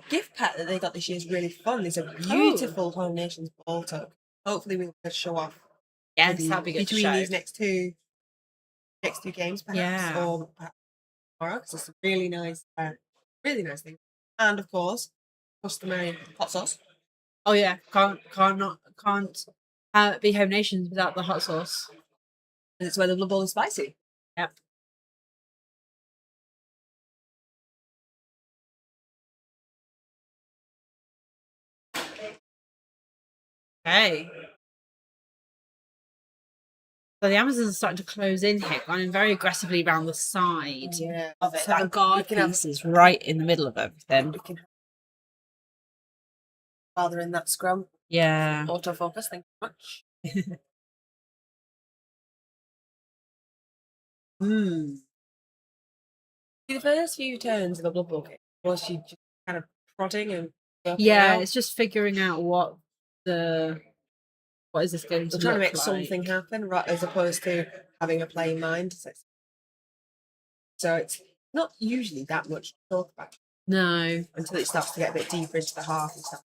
[SPEAKER 3] gift pack that they got this year is really fun. There's a beautiful Home Nations ball token. Hopefully we'll get show off.
[SPEAKER 13] Yes, that'd be good
[SPEAKER 3] between these next two games, perhaps,
[SPEAKER 13] Yeah.
[SPEAKER 3] or perhaps tomorrow, because it's a really nice thing. And of course, customary hot sauce.
[SPEAKER 13] Oh yeah, can't be Home Nations without the hot sauce.
[SPEAKER 3] And it's where the Blood Bowl is spicy.
[SPEAKER 13] Yep. Okay. So the Amazons are starting to close in here, going very aggressively around the side.
[SPEAKER 3] Yeah.
[SPEAKER 13] So the guard piece is right in the middle of everything.
[SPEAKER 3] While they're in that scrum.
[SPEAKER 13] Yeah.
[SPEAKER 3] Autofocus, thank you much. See, the first few turns of the Blood Bowl game was she just kind of prodding and
[SPEAKER 13] yeah, it's just figuring out what is this going to
[SPEAKER 3] trying to
[SPEAKER 13] look
[SPEAKER 3] make
[SPEAKER 13] like.
[SPEAKER 3] something happen, right, as opposed to having a playing mind. So it's not usually that much to talk about.
[SPEAKER 13] No.
[SPEAKER 3] until it starts to get a bit deeper into the half and stuff.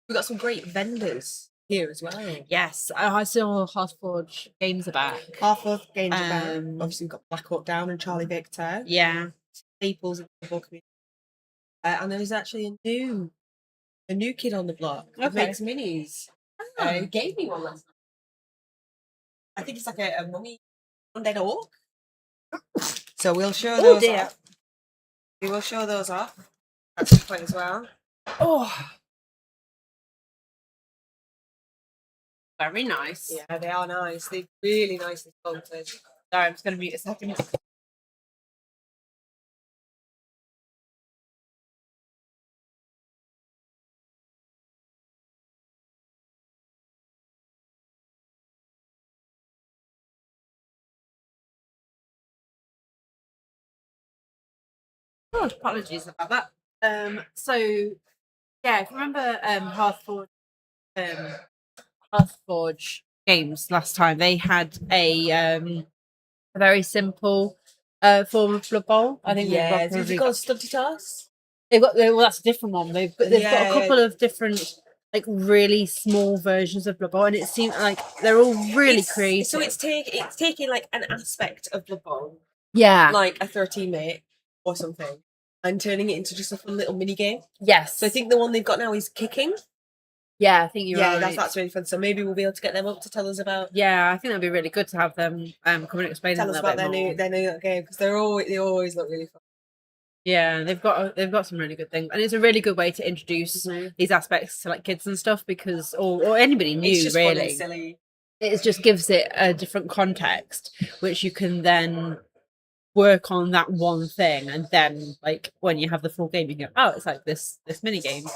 [SPEAKER 3] We've got some great vendors here as well.
[SPEAKER 13] Yes, I saw Hearthforge games are back.
[SPEAKER 3] Hearthforge games are back.
[SPEAKER 13] Um,
[SPEAKER 3] Obviously, we've got Black Hawk Down and Charlie Victor.
[SPEAKER 13] Yeah.
[SPEAKER 3] Staples in the book community. And there's actually a new kid on the block that
[SPEAKER 13] Okay.
[SPEAKER 3] makes minis. Who gave me one last night. I think it's like a mummy undead orc. So we'll show
[SPEAKER 13] Oh,
[SPEAKER 3] those
[SPEAKER 13] dear.
[SPEAKER 3] off. We will show those off at some point as well.
[SPEAKER 13] Oh. Very nice.
[SPEAKER 3] Yeah, they are nice. They're really nicely sculpted.
[SPEAKER 13] Sorry, I'm just going to mute a second. Oh, apologies about that. So yeah, if you remember Hearthforge games last time, they had a very simple form of Blood Bowl. I think
[SPEAKER 3] Yeah,
[SPEAKER 13] they've got
[SPEAKER 3] did you go Stunty Toss?
[SPEAKER 13] well, that's a different one. They've got a
[SPEAKER 3] Yeah.
[SPEAKER 13] couple of different like really small versions of Blood Bowl, and it seemed like they're all really creative.
[SPEAKER 3] So it's taking like an aspect of Blood Bowl,
[SPEAKER 13] Yeah.
[SPEAKER 3] like a 13-minute or something, and turning it into just a fun little mini game.
[SPEAKER 13] Yes.
[SPEAKER 3] So I think the one they've got now is kicking.
[SPEAKER 13] Yeah, I think you're
[SPEAKER 3] Yeah,
[SPEAKER 13] right.
[SPEAKER 3] that's really fun. So maybe we'll be able to get them up to tell us about
[SPEAKER 13] Yeah, I think that'd be really good to have them come and explain
[SPEAKER 3] tell
[SPEAKER 13] a
[SPEAKER 3] us
[SPEAKER 13] little
[SPEAKER 3] about
[SPEAKER 13] bit more.
[SPEAKER 3] their new game because they always look really fun.
[SPEAKER 13] Yeah, they've got some really good things, and it's a really good way to introduce these aspects to like kids and stuff because or anybody new
[SPEAKER 3] It's just fun and
[SPEAKER 13] really.
[SPEAKER 3] silly.
[SPEAKER 13] It just gives it a different context, which you can then work on that one thing, and then like when you have the full game, you go, oh, it's like this mini game,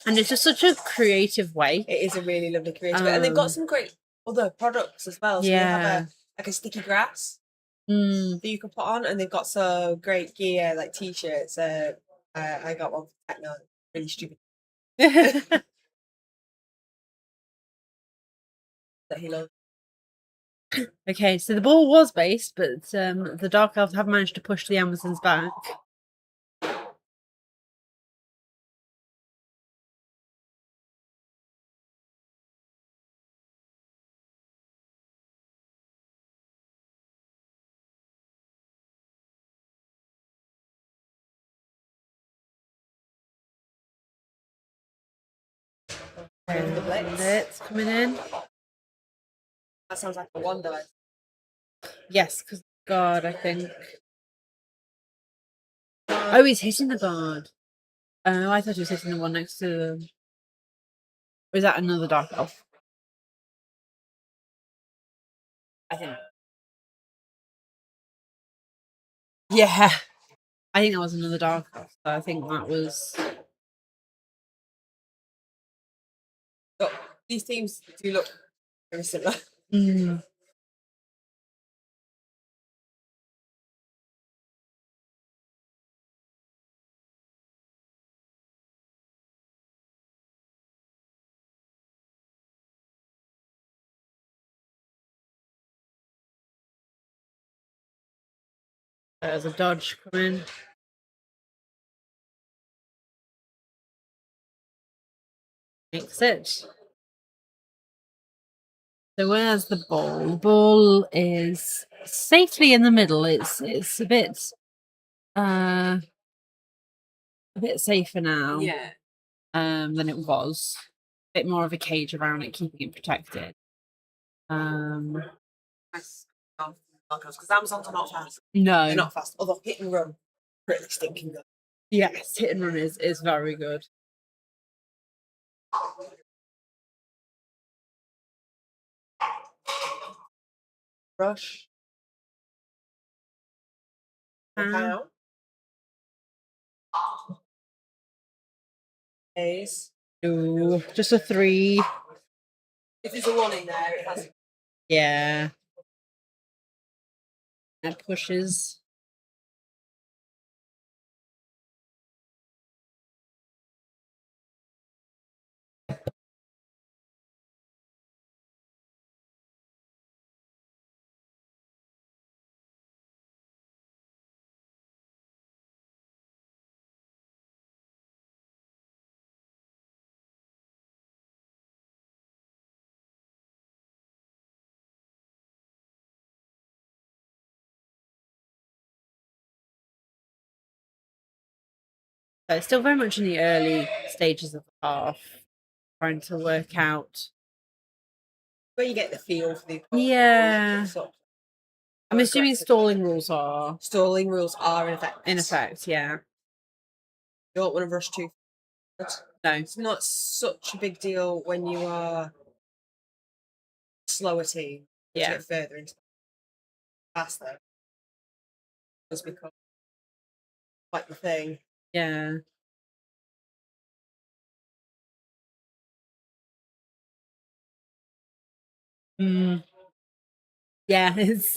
[SPEAKER 13] and it's just such a creative way.
[SPEAKER 3] It is a really lovely creative, and they've got some great other products as well. So they have a sticky grass that you can put on, and they've got some great gear like t-shirts. I got one for Techno, really stupid. That he loves.
[SPEAKER 13] Okay, so the ball was based, but the Dark Elves have managed to push the Amazons back.
[SPEAKER 3] The Blitz.
[SPEAKER 13] Blitz coming in.
[SPEAKER 3] That sounds like a wonder.
[SPEAKER 13] Yes, because guard, I think. Oh, he's hitting the guard. Oh, I thought he was hitting the one next to them. Or is that another Dark Elf? I think. Yeah. I think that was another Dark Elf. So I think that was.
[SPEAKER 3] So these teams do look very similar.
[SPEAKER 13] There's a dodge coming. Makes it. So where's the ball? The ball is safely in the middle. It's a bit safer now.
[SPEAKER 3] Yeah.
[SPEAKER 13] Than it was. A bit more of a cage around it, keeping it protected.
[SPEAKER 3] Because Amazons are not fast.
[SPEAKER 13] No.
[SPEAKER 3] They're not fast. Although hit and run, really stinking good.
[SPEAKER 13] Yes, hit and run is very good.
[SPEAKER 3] Rush. Now. Ace.
[SPEAKER 13] Ooh, just a 3.
[SPEAKER 3] If there's a 1 in there, it has.
[SPEAKER 13] Yeah. That pushes. So it's still very much in the early stages of the half, trying to work out.
[SPEAKER 3] Where you get the feel for the
[SPEAKER 13] Yeah.
[SPEAKER 3] sort of
[SPEAKER 13] I'm assuming stalling rules are
[SPEAKER 3] in effect.
[SPEAKER 13] in effect. Yeah.
[SPEAKER 3] You don't want to rush too fast.
[SPEAKER 13] No.
[SPEAKER 3] It's not such a big deal when you are slower team. To
[SPEAKER 13] Yeah.
[SPEAKER 3] get further into fast though. Does become quite the thing.
[SPEAKER 13] Yeah. Mm. Yeah, it's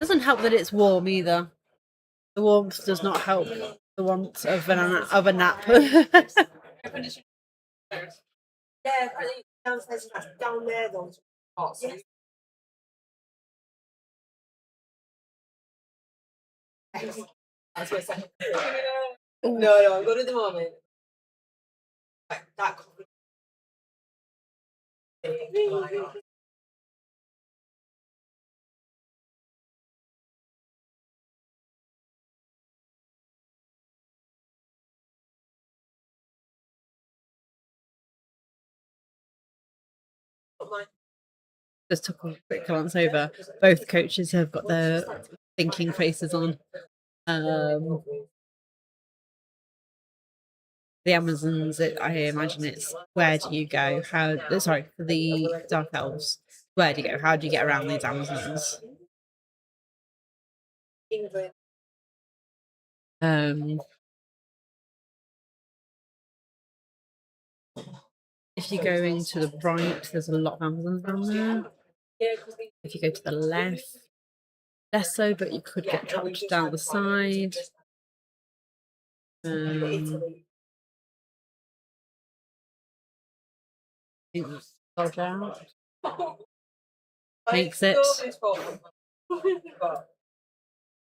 [SPEAKER 13] doesn't help that it's warm either. The warmth does not help the warmth of a nap.
[SPEAKER 3] Yeah, downstairs and that's down there though. Yes. I was gonna say. No, I'm good at the moment. That coffee.
[SPEAKER 13] Just took a quick glance over. Both coaches have got their thinking faces on. The Amazons, I imagine it's where do you go? Sorry, for the Dark Elves, where do you go? How do you get around these Amazons?
[SPEAKER 3] England.
[SPEAKER 13] If you're going to the right, there's a lot of Amazons down there. If you go to the left, less so, but you could get trapped down the side. Dodge out. Makes it.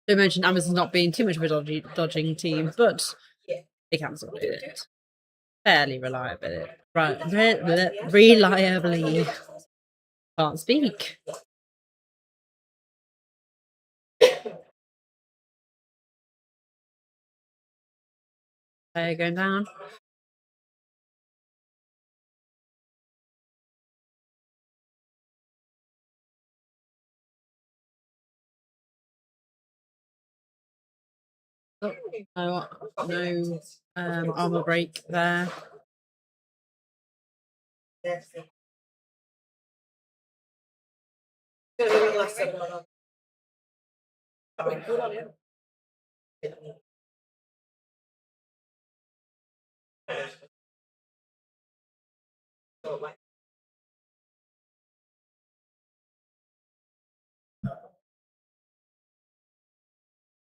[SPEAKER 13] They mentioned Amazon's not being too much of a dodging team, but they can still do it fairly reliably. Reliably. Can't speak. Going down. Oh, no armor break there.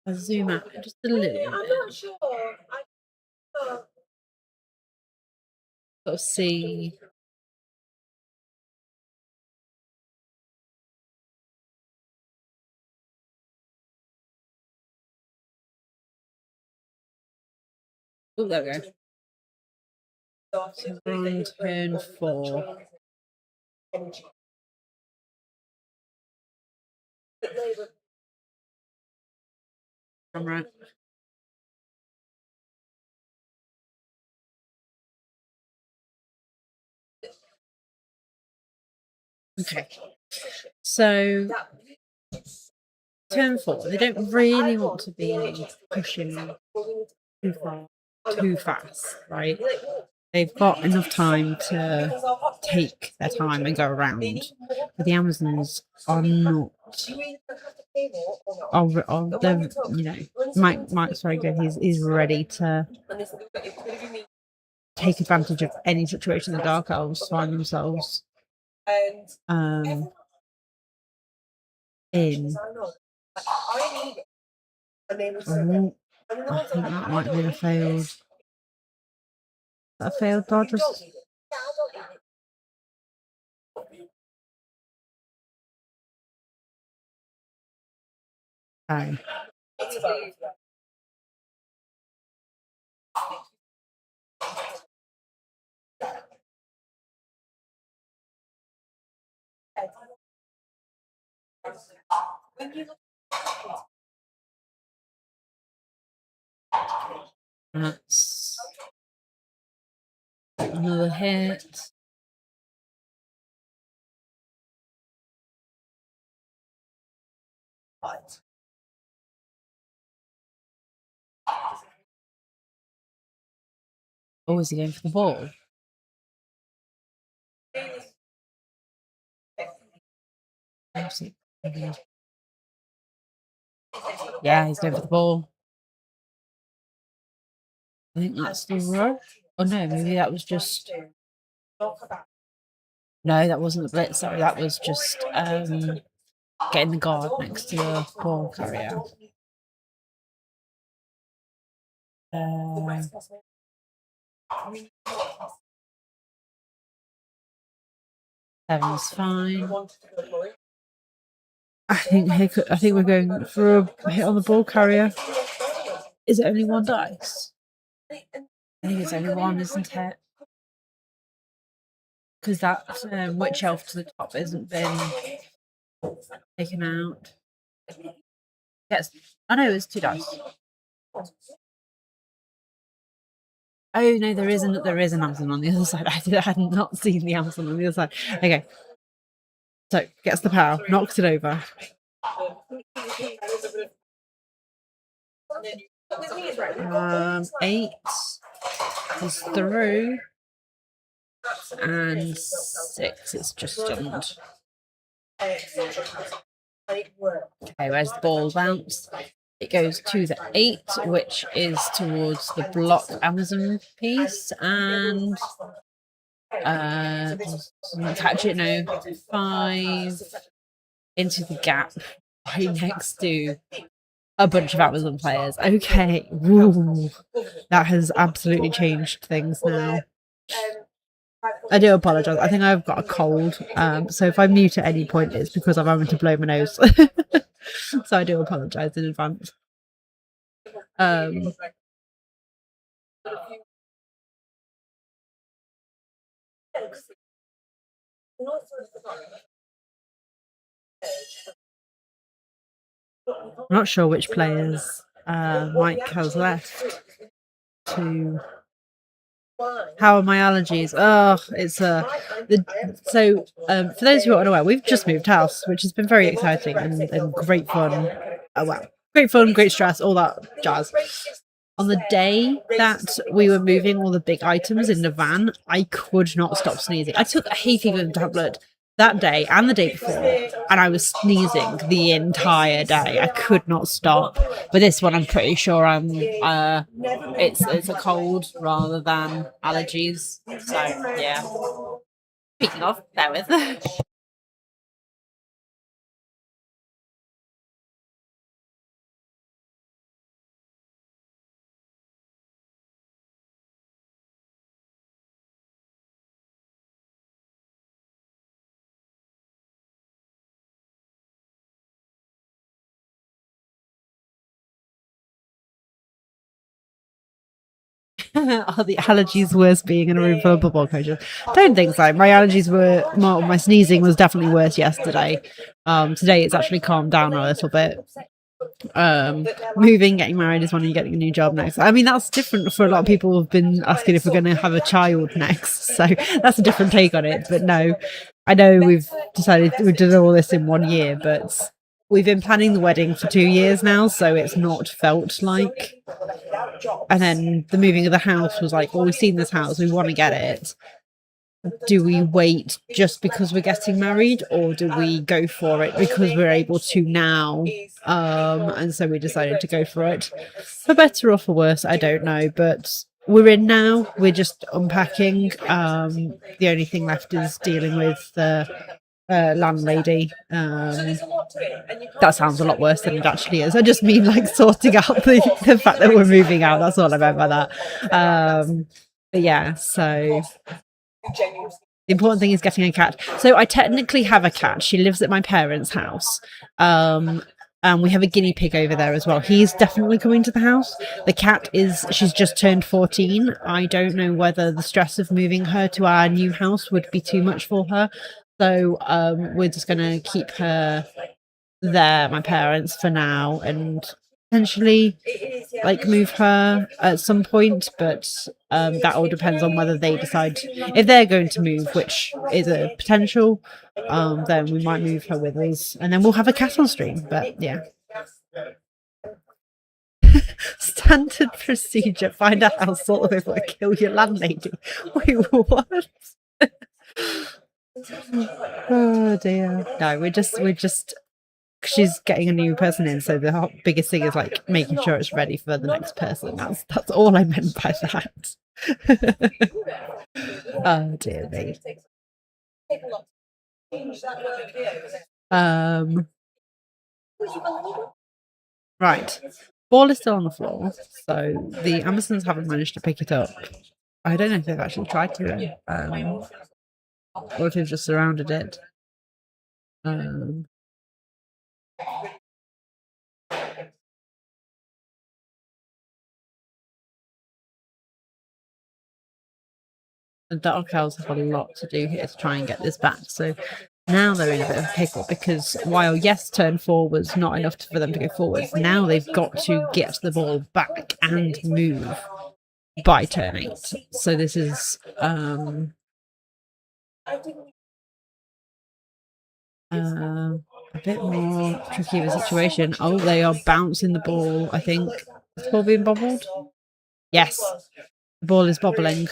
[SPEAKER 13] I'll zoom out just a little bit.
[SPEAKER 3] I'm not sure.
[SPEAKER 13] Sort of see. Oh, there we go. So we're on turn 4. I'm right. Okay. So turn 4, they don't really want to be pushing too far, too fast, right? They've got enough time to take their time and go around. But the Amazons are not. They're, Mike's very good. He's ready to take advantage of any situation the Dark Elves find themselves in. I think that might be a failed. That failed dodge. Okay. That's another hit. Oh, is he going for the ball? Yeah, he's going for the ball. I think that's the rush. Oh no, maybe that was just. No, that wasn't the blitz. Sorry, that was just getting the guard next to the ball carrier. Seven's fine. I think we're going for a hit on the ball carrier. Is it only one dice? I think it's only one, isn't it? Because that witch elf to the top hasn't been taken out. Yes. Oh no, it's 2 dice. Oh no, there is an Amazon on the other side. I had not seen the Amazon on the other side. Okay. So gets the power, knocks it over. 8 is through, and 6 is just stunned. Okay, where's the ball bounce? It goes to the 8, which is towards the block Amazon piece, and catch it, no, 5 into the gap right next to a bunch of Amazon players. Okay, ooh, that has absolutely changed things now. I do apologise. I think I've got a cold, so if I mute at any point, it's because I'm having to blow my nose. So I do apologise in advance. I'm not sure which players Mike has left to. How are my allergies? Oh, it's for those who are unaware, we've just moved house, which has been very exciting and great fun. Great fun, great stress, all that jazz. On the day that we were moving all the big items in the van, I could not stop sneezing. I took a hay fever tablet that day and the day before, and I was sneezing the entire day. I could not stop. But this one, I'm pretty sure it's a cold rather than allergies. So yeah. Speaking of, bear with. Are the allergies worse being in a room full of football coaches? Don't think so. My allergies were my sneezing was definitely worse yesterday. Today it's actually calmed down a little bit. Moving, getting married is when you're getting a new job next. I mean, that's different for a lot of people who've been asking if we're going to have a child next. So that's a different take on it. But no, I know we've decided we've done all this in 1 year, but we've been planning the wedding for 2 years now, so it's not felt like. And then the moving of the house was like, well, we've seen this house, we want to get it. Do we wait just because we're getting married, or do we go for it because we're able to now? And so we decided to go for it. For better or for worse, I don't know, but we're in now. We're just unpacking. The only thing left is dealing with the landlady. That sounds a lot worse than it actually is. I just mean like sorting out the fact that we're moving out. That's all I meant by that. But yeah, so the important thing is getting a cat. So I technically have a cat. She lives at my parents' house. We have a guinea pig over there as well. He's definitely coming to the house. The cat she's just turned 14. I don't know whether the stress of moving her to our new house would be too much for her. So we're just going to keep her there, my parents, for now, and potentially like move her at some point. But that all depends on whether they decide if they're going to move, which is a potential. Then we might move her with us, and then we'll have a cat on stream. But yeah. Standard procedure: find a house sort of before kill your landlady. Wait, what? Oh dear. No, we're just. She's getting a new person in, so the biggest thing is like making sure it's ready for the next person. That's all I meant by that. Oh dear me. Right. Ball is still on the floor, so the Amazons haven't managed to pick it up. I don't know if they've actually tried to, or if they've just surrounded it. The Dark Elves have a lot to do here to try and get this back. So now they're in a bit of a pickle because while yes, turn 4 was not enough for them to go forward, now they've got to get the ball back and move by turn 8. So this is a bit more tricky of a situation. Oh, they are bouncing the ball, I think. Is the ball being bobbled? Yes, the ball is bobbling.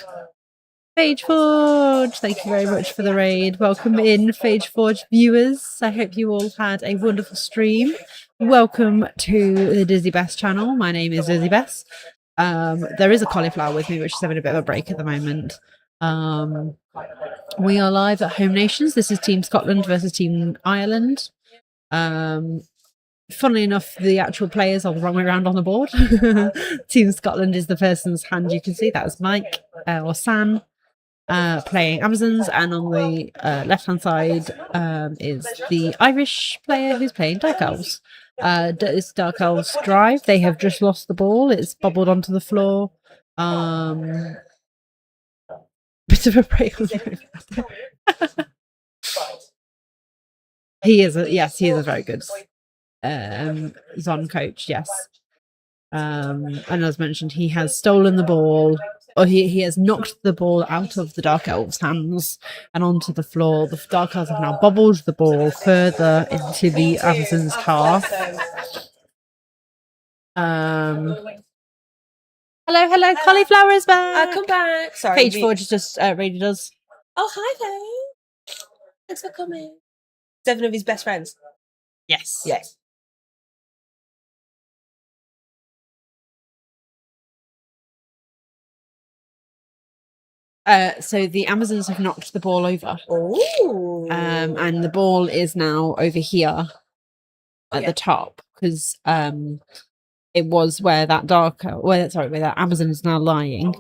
[SPEAKER 13] Phage Forge, thank you very much for the raid. Welcome in, Phage Forge viewers. I hope you all had a wonderful stream. Welcome to the Dizzy Bess channel. My name is Dizzy Bess. There is a cauliflower with me, which is having a bit of a break at the moment. We are live at Home Nations. This is Team Scotland versus Team Ireland. Funnily enough, the actual players are the wrong way around on the board. Team Scotland is the person's hand you can see. That is Mike or Sam. Playing Amazons, and on the left-hand side is the Irish player who's playing Dark Elves. It's Dark Elves drive. They have just lost the ball. It's bobbled onto the floor. Bit of a break. He is a very good Zon coach. Yes, and as mentioned, he has stolen the ball. Or he has knocked the ball out of the Dark Elves' hands and onto the floor. The Dark Elves have now bobbled the ball further into the Amazons' half. Hello, cauliflower is back.
[SPEAKER 2] I'll come back. Sorry.
[SPEAKER 13] Phage Forge has just raided us.
[SPEAKER 2] Oh, hi there. Thanks for coming. 7 of his best friends.
[SPEAKER 13] Yes.
[SPEAKER 2] Yes.
[SPEAKER 13] So the Amazons have knocked the ball over.
[SPEAKER 2] Oh.
[SPEAKER 13] And the ball is now over here at the top because it was where that where that Amazon is now lying.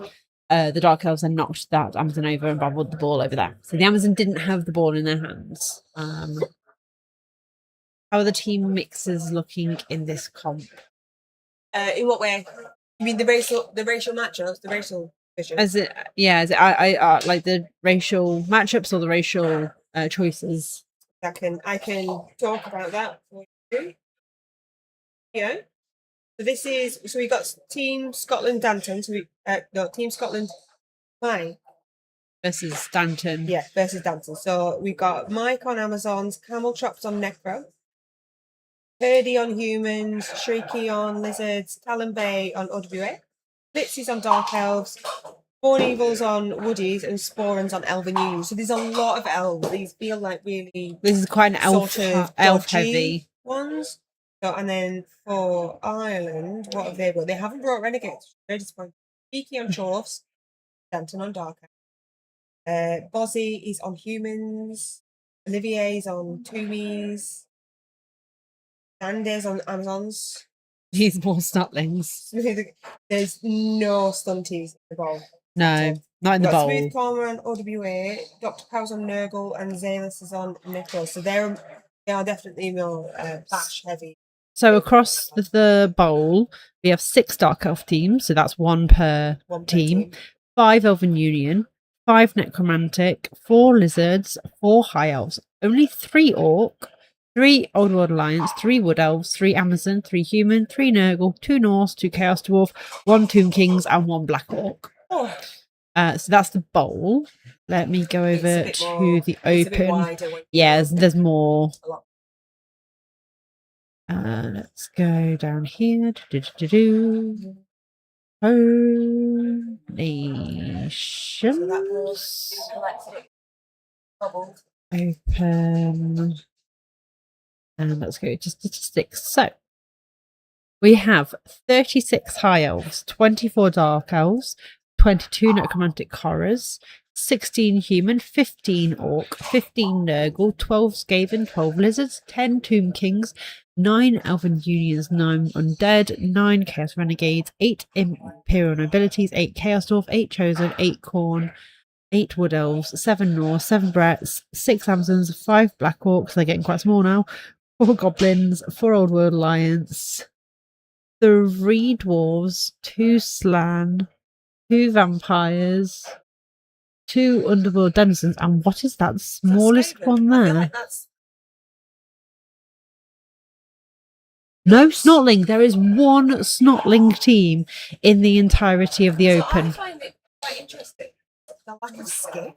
[SPEAKER 13] The Dark Elves then knocked that Amazon over and bobbled the ball over there. So the Amazon didn't have the ball in their hands. How are the team mixes looking in this comp?
[SPEAKER 2] In what way? You mean the racial matchups, the racial vision?
[SPEAKER 13] Is it I like the racial matchups or the racial choices?
[SPEAKER 2] I can talk about that for you. Yeah. So we got Team Scotland Danton. Team Scotland Mike
[SPEAKER 13] versus Danton.
[SPEAKER 2] Yeah, versus Danton. So we got Mike on Amazons, Camel Chops on Necro, Purdy on Humans, Shrieky on Lizards, Talon Bay on OWA, Blitzy's on Dark Elves, Born Evils on Woodies, and Sporans on Elven Unions. So there's a lot of elves. These feel like really.
[SPEAKER 13] This is quite an elf
[SPEAKER 2] elf
[SPEAKER 13] heavy
[SPEAKER 2] ones. So, and then for Ireland, what have they brought? They haven't brought Renegades. Very disappointing. Cheeky on Chorfs, Danton on Dark Elves. Bozzy is on Humans. Olivier's on Toomies. Sanders on Amazons.
[SPEAKER 13] He's more Snutlings.
[SPEAKER 2] There's no stunties in the bowl.
[SPEAKER 13] No, not in the bowl.
[SPEAKER 2] Smooth Palmer on OWA, Dr. Powers on Nurgle, and Zalus is on Necro. So they are definitely more bash heavy.
[SPEAKER 13] So across the bowl, we have 6 Dark Elf teams, so that's one per team. 5 Elven Union, 5 Necromantic, 4 Lizards, 4 High Elves, only 3 Orc, 3 Old World Alliance, 3 Wood Elves, 3 Amazon, 3 Human, 3 Nurgle, 2 Norse, 2 Chaos Dwarf, 1 Tomb Kings, and 1 Black Orc.
[SPEAKER 2] Oh.
[SPEAKER 13] So that's the bowl. Let me go over to the open. Yeah, there's more. Let's go down here. Nations. Open. And let's go to statistics. So we have 36 High Elves, 24 Dark Elves, 22 Necromantic Horrors, 16 Human, 15 Orc, 15 Nurgle, 12 Skaven, 12 Lizards, 10 Tomb Kings, 9 Elven Unions, 9 Undead, 9 Chaos Renegades, 8 Imperial Nobilities, 8 Chaos Dwarf, 8 Chosen, 8 Khorne, 8 Wood Elves, 7 Norse, 7 Bretts, 6 Amazons, 5 Black Orcs, they're getting quite small now, 4 Goblins, 4 Old World Alliance, 3 Dwarves, 2 Slan, 2 Vampires, 2 Underworld Denizens, and what is that smallest one there? No Snotling. There is 1 Snotling team in the entirety of the Open.
[SPEAKER 2] I find it quite interesting. The lack of Skaven.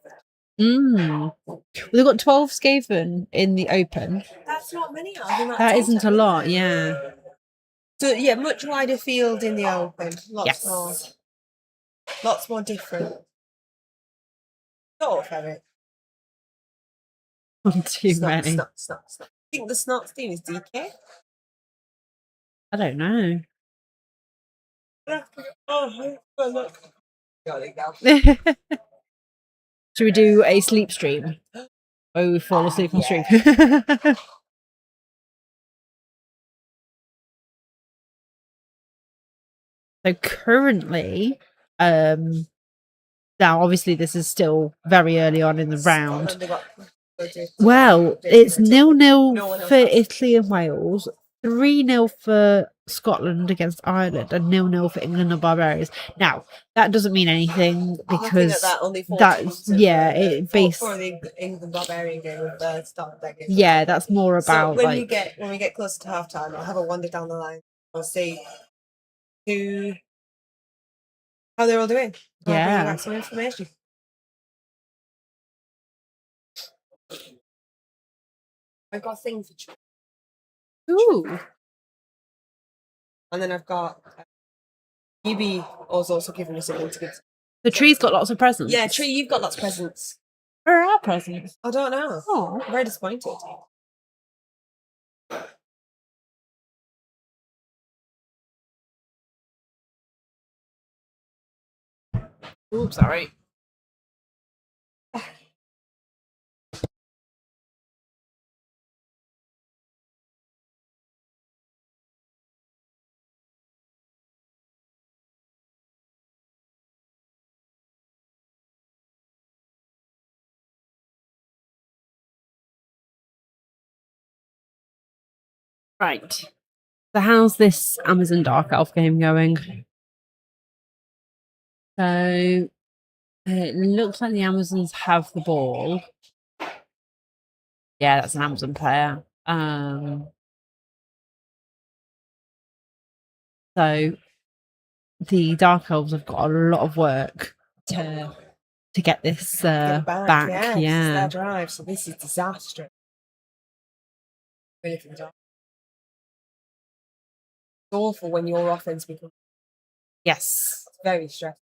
[SPEAKER 13] Well, they've got 12 Skaven in the Open.
[SPEAKER 2] That's not many. I think
[SPEAKER 13] That isn't a lot, yeah.
[SPEAKER 2] So yeah, much wider field in the Open. Lots more different. Sort of, Eric.
[SPEAKER 13] Not too many.
[SPEAKER 2] Snot. I think the Snots team is DK.
[SPEAKER 13] I don't know.
[SPEAKER 2] Oh, look.
[SPEAKER 13] Should we do a sleep stream? Oh, we fall asleep on stream. So currently, now obviously this is still very early on in the round. Well, it's 0-0 for Italy and Wales, 3-0 for Scotland against Ireland, and 0-0 for England and Barbarians. Now, that doesn't mean anything because that's it based
[SPEAKER 2] for the England Barbarian game with the start of that game.
[SPEAKER 13] Yeah, that's more about
[SPEAKER 2] so when we get closer to half time, I'll have a wander down the line. I'll see how they're all doing. I'll bring you back some information. I've got things for
[SPEAKER 13] Ooh.
[SPEAKER 2] And then I've got Yubi was also giving me something to give.
[SPEAKER 13] The tree's got lots of presents.
[SPEAKER 2] Yeah, Tree, you've got lots of presents.
[SPEAKER 13] Where are our presents?
[SPEAKER 2] I don't know.
[SPEAKER 13] Oh,
[SPEAKER 2] I'm very disappointed.
[SPEAKER 13] Ooh, sorry. Right. So how's this Amazon Dark Elf game going? So it looks like the Amazons have the ball. Yeah, that's an Amazon player. So the Dark Elves have got a lot of work to get this back.
[SPEAKER 2] Yes,
[SPEAKER 13] Yeah.
[SPEAKER 2] their drive. So this is disastrous. Really it's awful when your offense becomes.
[SPEAKER 13] Yes.
[SPEAKER 2] It's very stressful.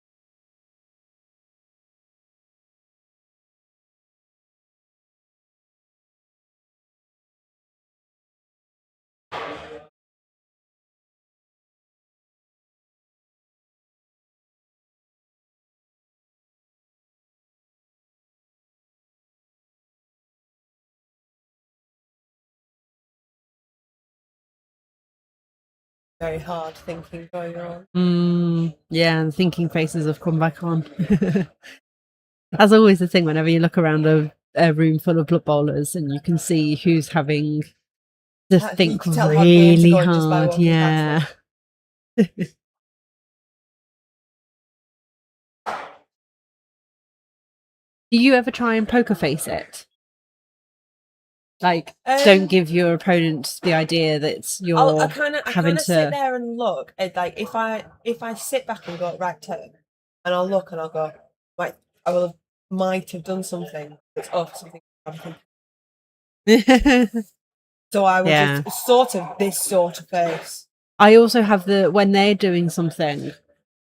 [SPEAKER 2] Very hard thinking going on.
[SPEAKER 13] Yeah, the thinking faces have come back on. That's always the thing whenever you look around a room full of Blood Bowlers and you can see who's having to
[SPEAKER 2] You
[SPEAKER 13] think
[SPEAKER 2] can tell how games are
[SPEAKER 13] really
[SPEAKER 2] going just by
[SPEAKER 13] hard.
[SPEAKER 2] walking
[SPEAKER 13] Yeah. Do you ever try and poker face it? Like, don't give your opponent the idea that you're
[SPEAKER 2] I kind of
[SPEAKER 13] having
[SPEAKER 2] sit
[SPEAKER 13] to.
[SPEAKER 2] there and look at, like, if I sit back and go right turn, and I'll look and I'll go right, might have done something that's off something. So I would
[SPEAKER 13] Yeah.
[SPEAKER 2] just sort of this sort of face.
[SPEAKER 13] I also have when they're doing something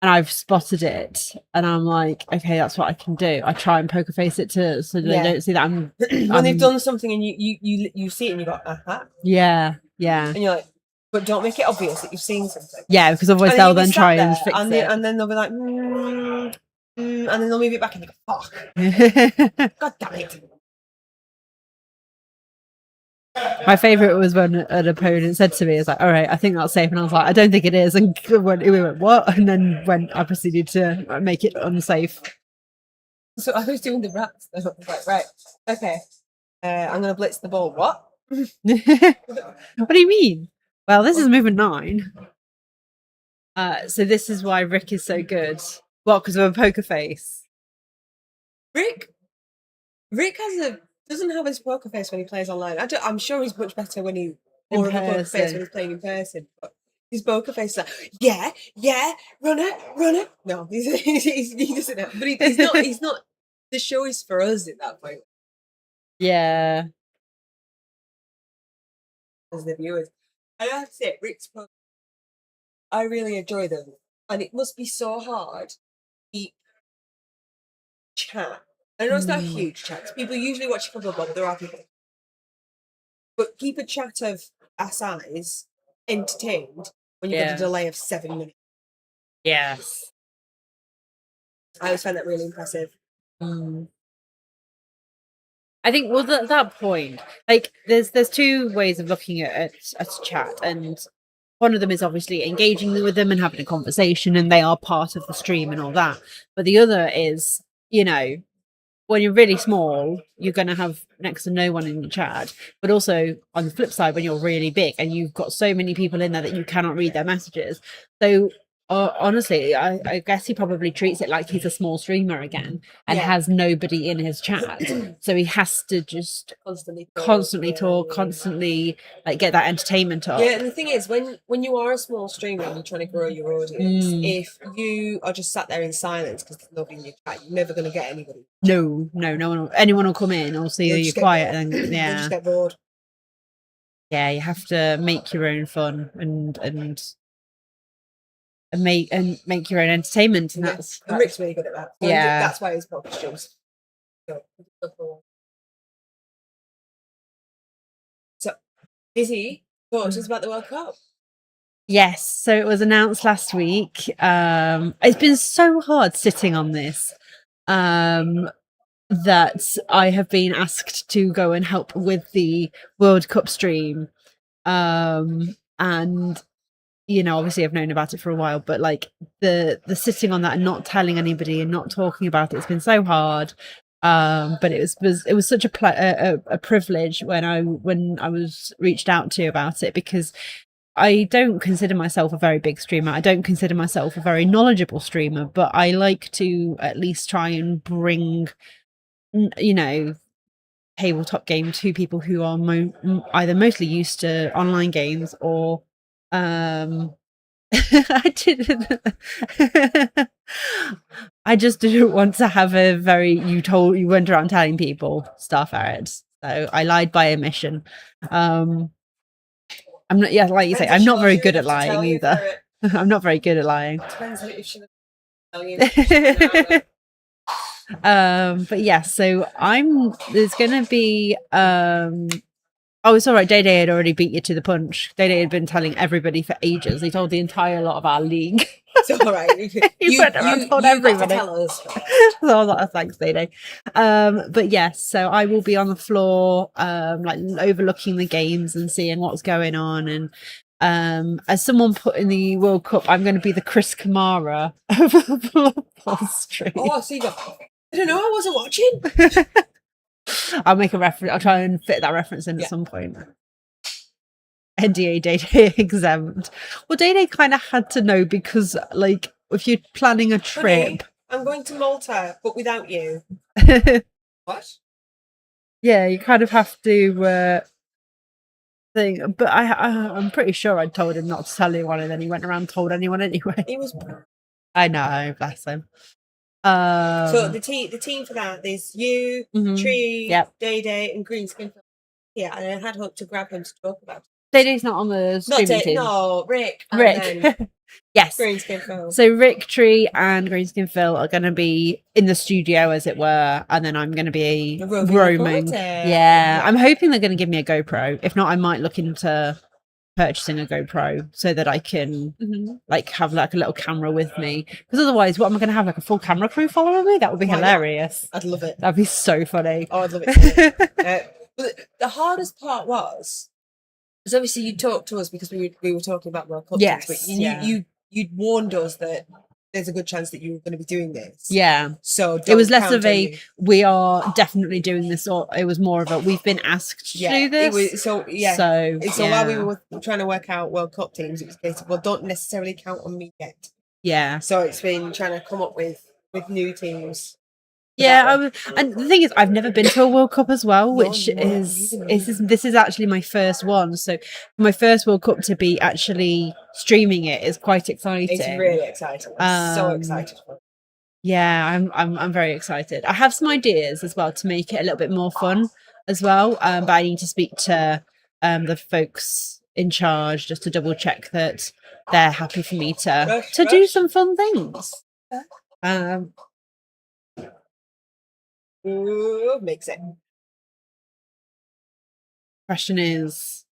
[SPEAKER 13] and I've spotted it and I'm like, okay, that's what I can do. I try and poker face it so they
[SPEAKER 2] Yeah.
[SPEAKER 13] don't see that I'm
[SPEAKER 2] When they've done something and you see it and you go, aha.
[SPEAKER 13] Yeah, yeah.
[SPEAKER 2] And you're like, but don't make it obvious that you've seen something.
[SPEAKER 13] Yeah, because otherwise
[SPEAKER 2] And
[SPEAKER 13] they'll
[SPEAKER 2] you'll be
[SPEAKER 13] then
[SPEAKER 2] sat
[SPEAKER 13] try and
[SPEAKER 2] there
[SPEAKER 13] fix
[SPEAKER 2] and
[SPEAKER 13] it.
[SPEAKER 2] and then they'll be like, and then they'll move it back and you go, fuck. God damn it.
[SPEAKER 13] My favourite was when an opponent said to me, "It's like, all right, I think that's safe," and I was like, "I don't think it is," and we went, "What?" And then when I proceeded to make it unsafe.
[SPEAKER 2] So I was doing the rats. I was like, right, okay, I'm gonna blitz the ball. What?
[SPEAKER 13] What do you mean? Well, this is movement 9. So this is why Rick is so good. Well, because of a poker face.
[SPEAKER 2] Rick doesn't have his poker face when he plays online. I'm sure he's much better when he more of a poker face
[SPEAKER 13] person.
[SPEAKER 2] when he's playing in person. But his poker face is like, yeah, runner. No, he doesn't have, but he's not. The show is for us at that point
[SPEAKER 13] Yeah.
[SPEAKER 2] as the viewers. I have to say, Rick's poker, I really enjoy them, and it must be so hard to keep chat. I know it's not a huge chat. People usually watch it for the Bob. There are people, but keep a chat of our size entertained when you've got
[SPEAKER 13] Yeah.
[SPEAKER 2] a delay of 7 minutes.
[SPEAKER 13] Yes.
[SPEAKER 2] I always find that really impressive.
[SPEAKER 13] I think, well, at that point, like, there's two ways of looking at a chat, and one of them is obviously engaging with them and having a conversation, and they are part of the stream and all that. But the other is, when you're really small, you're going to have next to no one in the chat. But also, on the flip side, when you're really big and you've got so many people in there that you cannot read their messages. So honestly, I guess he probably treats it like he's a small streamer again and has nobody in his chat. So he has to just constantly talk, constantly like get that entertainment up.
[SPEAKER 2] Yeah, and the thing is, when you are a small streamer and you're trying to grow your audience, if you are just sat there in silence because there's nobody in your chat, you're never going to get anybody.
[SPEAKER 13] No one. Anyone will come in or see
[SPEAKER 2] They'll
[SPEAKER 13] that you're
[SPEAKER 2] just get
[SPEAKER 13] quiet,
[SPEAKER 2] bored.
[SPEAKER 13] and
[SPEAKER 2] They'll just get bored.
[SPEAKER 13] Yeah, you have to make your own fun and make your own entertainment, and that's
[SPEAKER 2] Rick's really good at that.
[SPEAKER 13] Yeah.
[SPEAKER 2] That's why his poker streams. So, Izzy, talk to us about the World Cup.
[SPEAKER 13] Yes, so it was announced last week. It's been so hard sitting on this that I have been asked to go and help with the World Cup stream. And obviously I've known about it for a while, but like the sitting on that and not telling anybody and not talking about it's been so hard. But it was such a privilege when I was reached out to about it, because I don't consider myself a very big streamer. I don't consider myself a very knowledgeable streamer, but I like to at least try and bring, tabletop game to people who are either mostly used to online games or I just didn't want to have you went around telling people stuff, Aaron. So I lied by omission. I'm not, like you say, I'm not very good at lying either. I'm not very good at lying.
[SPEAKER 2] Depends if she
[SPEAKER 13] But yeah, so there's gonna be oh, it's all right. Day had already beat you to the punch. Day had been telling everybody for ages. He told the entire lot of our league.
[SPEAKER 2] It's all right. You
[SPEAKER 13] went around and told everybody.
[SPEAKER 2] tell us.
[SPEAKER 13] So I was like, thanks, Day. But yes, so I will be on the floor, like overlooking the games and seeing what's going on. And as someone put in the World Cup, I'm going to be the Chris Kamara of the Blood Bowl stream.
[SPEAKER 2] Oh, I see that. I don't know. I wasn't watching.
[SPEAKER 13] I'll make a reference. I'll try and fit that reference in at some point. NDA Day exempt. Well, Day kind of had to know because, like, if you're planning a
[SPEAKER 2] Honey,
[SPEAKER 13] trip,
[SPEAKER 2] I'm going to Malta, but without you. What?
[SPEAKER 13] yeah, you kind of have to thing. But I'm pretty sure I told him not to tell anyone, and then he went around and told anyone anyway.
[SPEAKER 2] It was.
[SPEAKER 13] I know, bless him.
[SPEAKER 2] So the team for that, there's you,
[SPEAKER 13] Mhm.
[SPEAKER 2] Tree,
[SPEAKER 13] Yep.
[SPEAKER 2] Day, and Greenskin. Yeah, and I had hoped to grab him to talk about.
[SPEAKER 13] Day's not on the
[SPEAKER 2] Not
[SPEAKER 13] streaming
[SPEAKER 2] Day,
[SPEAKER 13] team.
[SPEAKER 2] no, Rick. And
[SPEAKER 13] Rick.
[SPEAKER 2] then
[SPEAKER 13] Yes.
[SPEAKER 2] Greenskin Phil.
[SPEAKER 13] So Rick Tree and Greenskin Phil are going to be in the studio, as it were, and then I'm going to be
[SPEAKER 2] A roving
[SPEAKER 13] roaming.
[SPEAKER 2] reporter.
[SPEAKER 13] Yeah, I'm hoping they're going to give me a GoPro. If not, I might look into purchasing a GoPro so that I can like have like a little camera with me. Because otherwise, what am I going to have? Like a full camera crew following me? That would be
[SPEAKER 2] Why not?
[SPEAKER 13] hilarious.
[SPEAKER 2] I'd love it.
[SPEAKER 13] That'd be so funny.
[SPEAKER 2] Oh, I'd love it. But the hardest part was obviously you talked to us because we were talking about World Cup.
[SPEAKER 13] Yes,
[SPEAKER 2] But
[SPEAKER 13] yeah.
[SPEAKER 2] you'd warned us that there's a good chance that you were going to be doing this.
[SPEAKER 13] Yeah.
[SPEAKER 2] So
[SPEAKER 13] It was
[SPEAKER 2] don't
[SPEAKER 13] less
[SPEAKER 2] count
[SPEAKER 13] of
[SPEAKER 2] on
[SPEAKER 13] a
[SPEAKER 2] you.
[SPEAKER 13] we are definitely doing this, or it was more of a we've been asked to do this.
[SPEAKER 2] It was, so yeah.
[SPEAKER 13] So,
[SPEAKER 2] while we
[SPEAKER 13] yeah.
[SPEAKER 2] were trying to work out World Cup teams, it was a case of, well, don't necessarily count on me yet.
[SPEAKER 13] Yeah.
[SPEAKER 2] So it's been trying to come up with new teams.
[SPEAKER 13] Yeah, and the thing is, I've never been to a World Cup as well, which
[SPEAKER 2] no,
[SPEAKER 13] is this is actually my first one. So my first World Cup to be actually streaming it is quite exciting.
[SPEAKER 2] It's really exciting. I'm so
[SPEAKER 13] Um,
[SPEAKER 2] excited for it.
[SPEAKER 13] Yeah, I'm very excited. I have some ideas as well to make it a little bit more fun as well. But I need to speak to the folks in charge just to double check that they're happy for me to do some fun things.
[SPEAKER 2] Ooh, makes it.
[SPEAKER 13] Question is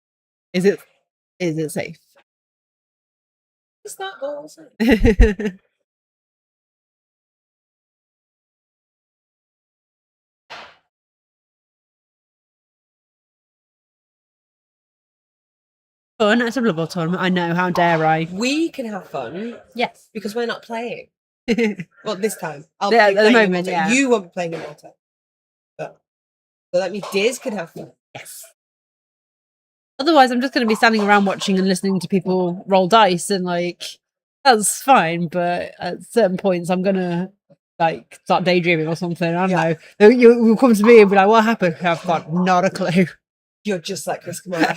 [SPEAKER 13] it safe?
[SPEAKER 2] It's not balls.
[SPEAKER 13] Fun at a Blood Bowl tournament. I know. How dare I?
[SPEAKER 2] We can have fun.
[SPEAKER 13] Yes,
[SPEAKER 2] because we're not playing. Well, this time I'll
[SPEAKER 13] Yeah,
[SPEAKER 2] be
[SPEAKER 13] at the
[SPEAKER 2] playing in
[SPEAKER 13] moment,
[SPEAKER 2] Malta.
[SPEAKER 13] yeah.
[SPEAKER 2] You won't be playing in Malta. But so that means Diz can have fun.
[SPEAKER 13] Yes. Otherwise, I'm just going to be standing around watching and listening to people roll dice, and like that's fine. But at certain points, I'm gonna like start daydreaming or something. I don't know. You'll come to me and be like, "What happened?" I've got not a clue.
[SPEAKER 2] You're just like Chris Kamara.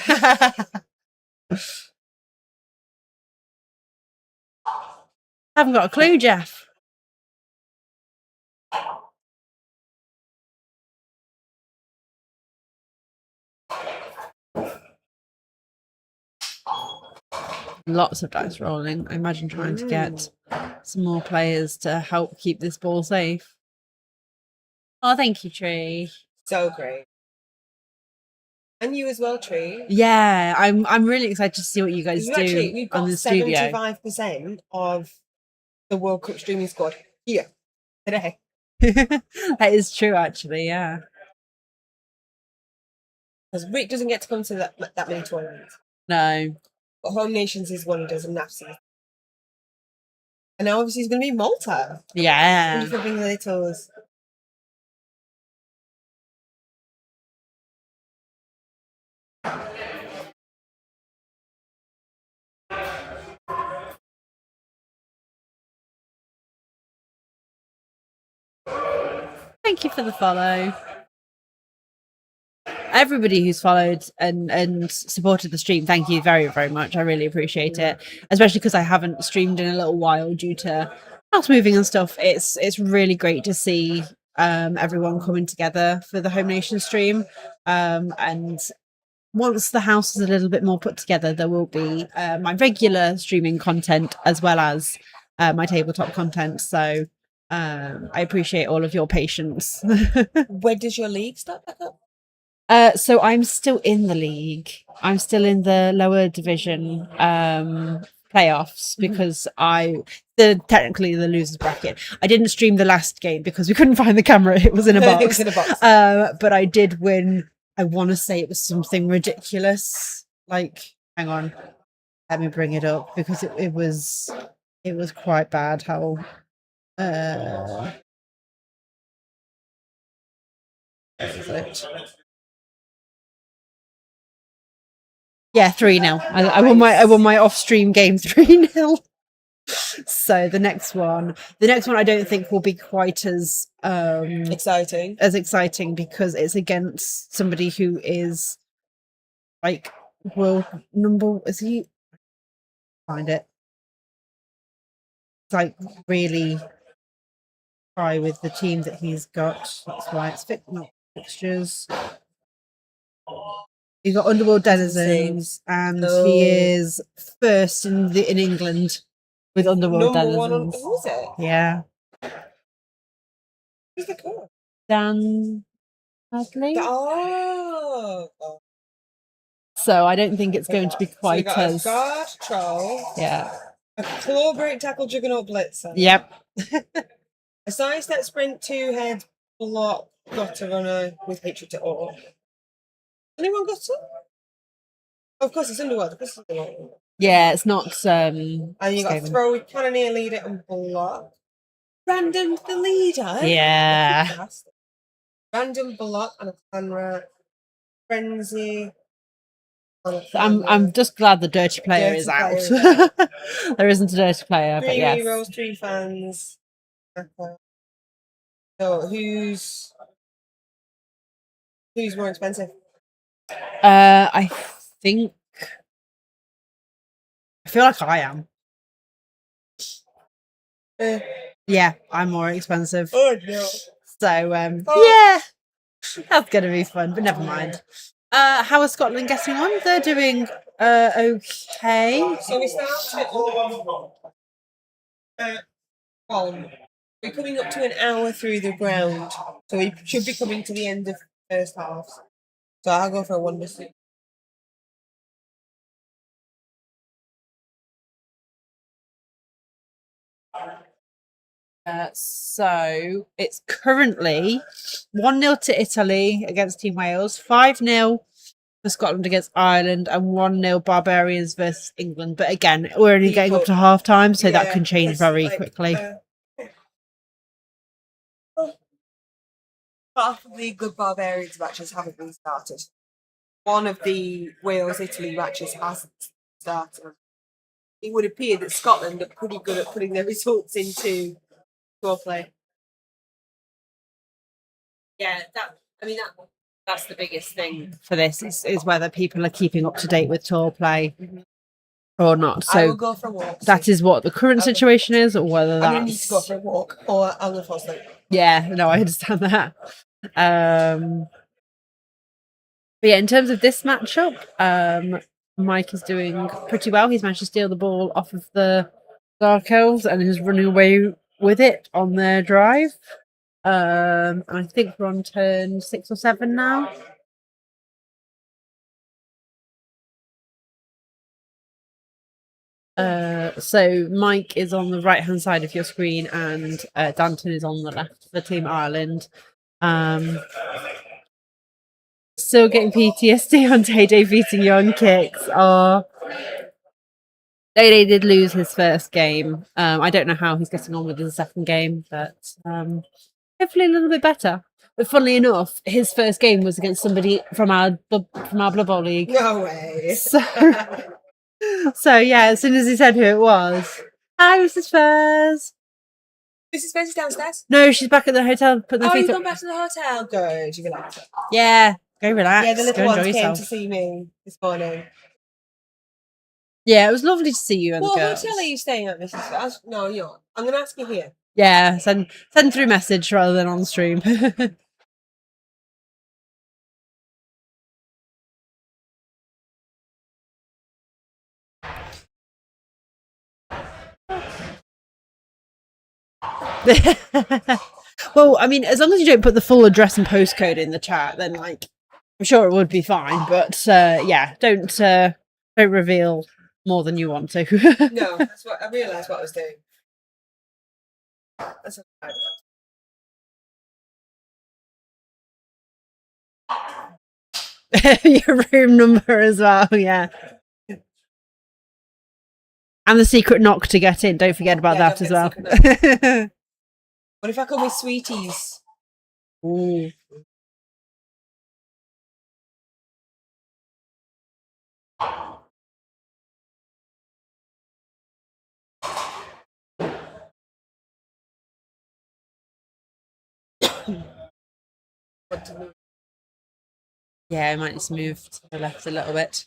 [SPEAKER 13] Haven't got a clue, Jeff. Lots of dice rolling. I imagine trying to get some more players to help keep this ball safe. Oh, thank you, Tree.
[SPEAKER 2] So great. And you as well, Tree.
[SPEAKER 13] Yeah, I'm really excited to see what you guys
[SPEAKER 2] You
[SPEAKER 13] do
[SPEAKER 2] actually, we've
[SPEAKER 13] on
[SPEAKER 2] got
[SPEAKER 13] the studio.
[SPEAKER 2] 75% of the World Cup streaming squad here today.
[SPEAKER 13] That is true, actually. Yeah.
[SPEAKER 2] Because Rick doesn't get to come to that many tournaments.
[SPEAKER 13] No.
[SPEAKER 2] But Home Nations is one he does, and NAFC. And now obviously he's going to be in Malta.
[SPEAKER 13] Yeah.
[SPEAKER 2] Thank you for bringing the littles.
[SPEAKER 13] Thank you for the follow. Everybody who's followed and supported the stream, thank you very, very much. I really appreciate it, especially because I haven't streamed in a little while due to house moving and stuff. It's really great to see everyone coming together for the Home Nation stream. And once the house is a little bit more put together, there will be my regular streaming content as well as my tabletop content. So I appreciate all of your patience.
[SPEAKER 2] When does your league start back up?
[SPEAKER 13] So I'm still in the league. I'm still in the lower division playoffs because technically the losers bracket. I didn't stream the last game because we couldn't find the camera. It was in a box.
[SPEAKER 2] It was in a box.
[SPEAKER 13] But I did win. I want to say it was something ridiculous. Like, hang on, let me bring it up because it was quite bad how. Is it? Yeah, 3-0. I won my off-stream game 3-0. So the next one I don't think will be quite as exciting because it's against somebody who is like world number. Is he? Find it. It's like really high with the team that he's got. That's why it's not fixtures. He's got Underworld Denizens, and he is first in England with Underworld
[SPEAKER 2] Number one on,
[SPEAKER 13] Denizens.
[SPEAKER 2] who is it?
[SPEAKER 13] Yeah,
[SPEAKER 2] Who's the coach?
[SPEAKER 13] Dan Hadley.
[SPEAKER 2] Oh.
[SPEAKER 13] So I don't think it's going to be
[SPEAKER 2] So we
[SPEAKER 13] quite
[SPEAKER 2] got
[SPEAKER 13] as
[SPEAKER 2] a guard troll,
[SPEAKER 13] yeah.
[SPEAKER 2] a claw break tackle juggernaut blitzer.
[SPEAKER 13] Yep.
[SPEAKER 2] A sidestep sprint 2-head block gutter runner with hatred to all. Anyone gutter? Of course it's Underworld. Of course it's Underworld.
[SPEAKER 13] Yeah, it's not.
[SPEAKER 2] And you got
[SPEAKER 13] Skaven.
[SPEAKER 2] throw cannoneer leader and block. Random the leader.
[SPEAKER 13] Yeah.
[SPEAKER 2] Fantastic. Random block and a clan rat. Frenzy.
[SPEAKER 13] I'm just glad the dirty player is out. There isn't a dirty player, but
[SPEAKER 2] 3
[SPEAKER 13] yes.
[SPEAKER 2] rerolls, 3 fans. Okay. So who's more expensive?
[SPEAKER 13] I think. I feel like I am. Yeah, I'm more expensive.
[SPEAKER 2] Oh no.
[SPEAKER 13] So yeah, that's gonna be fun. But never mind. How is Scotland getting on? They're doing okay.
[SPEAKER 2] So we start at 1. We're coming up to an hour through the ground, so we should be coming to the end of the first half. So I'll go for a 1-2.
[SPEAKER 13] So it's currently 1-0 to Italy against Team Wales, 5-0 for Scotland against Ireland, and 1-0 Barbarians versus England. But again, we're only getting up to half time, so that can change very quickly.
[SPEAKER 2] Half of the good Barbarians matches haven't been started. One of the Wales-Italy matches hasn't started. It would appear that Scotland are pretty good at putting their results into score play.
[SPEAKER 13] Yeah, that's the biggest thing for this is whether people are keeping up to date with tour play or not.
[SPEAKER 2] I will
[SPEAKER 13] So
[SPEAKER 2] go for a walk.
[SPEAKER 13] that is what the current situation is, or whether
[SPEAKER 2] I'm
[SPEAKER 13] that's
[SPEAKER 2] going to need to go for a walk, or I'll go for a sleep.
[SPEAKER 13] yeah. No, I understand that. But yeah, in terms of this matchup, Mike is doing pretty well. He's managed to steal the ball off of the Dark Elves and is running away with it on their drive. And I think we're on turn 6 or 7 now. So Mike is on the right hand side of your screen, and Danton is on the left for Team Ireland. Still getting PTSD on Day beating you on kicks. Day did lose his first game. I don't know how he's getting on with his second game, but hopefully a little bit better. But funnily enough, his first game was against somebody from our Blood Bowl league.
[SPEAKER 2] No way.
[SPEAKER 13] So yeah, as soon as he said who it was, hi, Mrs. Furs.
[SPEAKER 2] Mrs. Furs is downstairs.
[SPEAKER 13] No, she's back at the hotel. Putting her
[SPEAKER 2] Oh,
[SPEAKER 13] feet
[SPEAKER 2] you've
[SPEAKER 13] up.
[SPEAKER 2] gone back to the hotel. Good, you relax.
[SPEAKER 13] Yeah, go relax.
[SPEAKER 2] Yeah, the little
[SPEAKER 13] go
[SPEAKER 2] ones
[SPEAKER 13] enjoy
[SPEAKER 2] came
[SPEAKER 13] yourself.
[SPEAKER 2] to see me this morning.
[SPEAKER 13] Yeah, it was lovely to see you and
[SPEAKER 2] What
[SPEAKER 13] the girls.
[SPEAKER 2] hotel are you staying at, Mrs. Furs? No, you're not. I'm going to ask you here.
[SPEAKER 13] Yeah, send through message rather than on stream. Well, I mean, as long as you don't put the full address and postcode in the chat, then like I'm sure it would be fine. But yeah, don't reveal more than you want to.
[SPEAKER 2] No, that's what I realised what I was doing. That's okay.
[SPEAKER 13] Your room number as well, yeah. And the secret knock to get in. Don't forget about that as well.
[SPEAKER 2] What if I come with sweeties?
[SPEAKER 13] Yeah, I might just move to the left a little bit.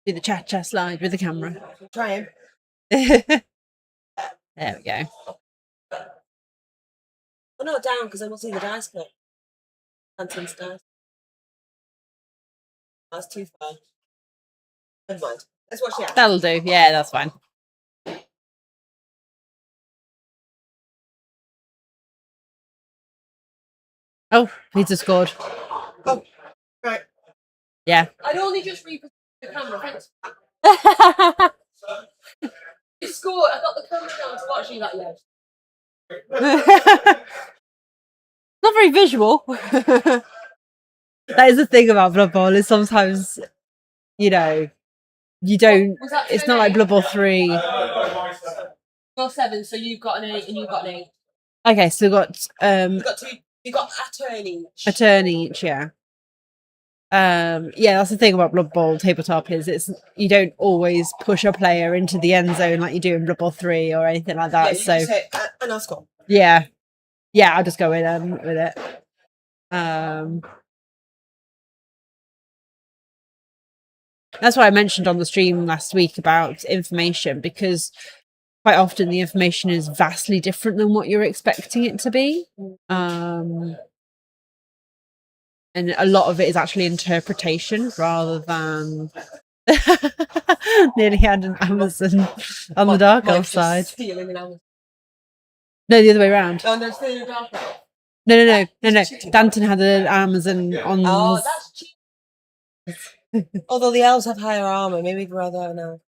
[SPEAKER 13] Do the cha-cha slide with the camera.
[SPEAKER 2] Try him.
[SPEAKER 13] There we go.
[SPEAKER 2] Oh no, down because I will see the dice clip. Anton's dice. That's too far. Never mind. Let's watch the act.
[SPEAKER 13] That'll do. Yeah, that's fine. Oh, Peter scored.
[SPEAKER 2] Oh, right.
[SPEAKER 13] Yeah.
[SPEAKER 2] I'd only just repositioned the camera. Thanks. You scored. I got the camera down to watch you that left.
[SPEAKER 13] Not very visual. That is the thing about Blood Bowl is sometimes, you know, you don't. It's not like Blood Bowl 3.
[SPEAKER 2] You're 7, so you've got an 8 and you've got an 8.
[SPEAKER 13] Okay, so we've got
[SPEAKER 2] You've got 2. You've got a turn each.
[SPEAKER 13] a turn each, yeah. Yeah, that's the thing about Blood Bowl tabletop is it's you don't always push a player into the end zone like you do in Blood Bowl 3 or anything like that.
[SPEAKER 2] Yeah, you
[SPEAKER 13] So
[SPEAKER 2] just hit, and I'll score.
[SPEAKER 13] yeah, I'll just go in with it. That's what I mentioned on the stream last week about information because quite often the information is vastly different than what you're expecting it to be. And a lot of it is actually interpretation rather than nearly had an Amazon on the Dark Elf side.
[SPEAKER 2] Stealing an Amazon.
[SPEAKER 13] No, the other way around.
[SPEAKER 2] Oh, no, stealing a Dark Elf.
[SPEAKER 13] No. Danton had an Amazon on.
[SPEAKER 2] Oh, that's cheap. Although the elves have higher armor, maybe we'd rather have an elf.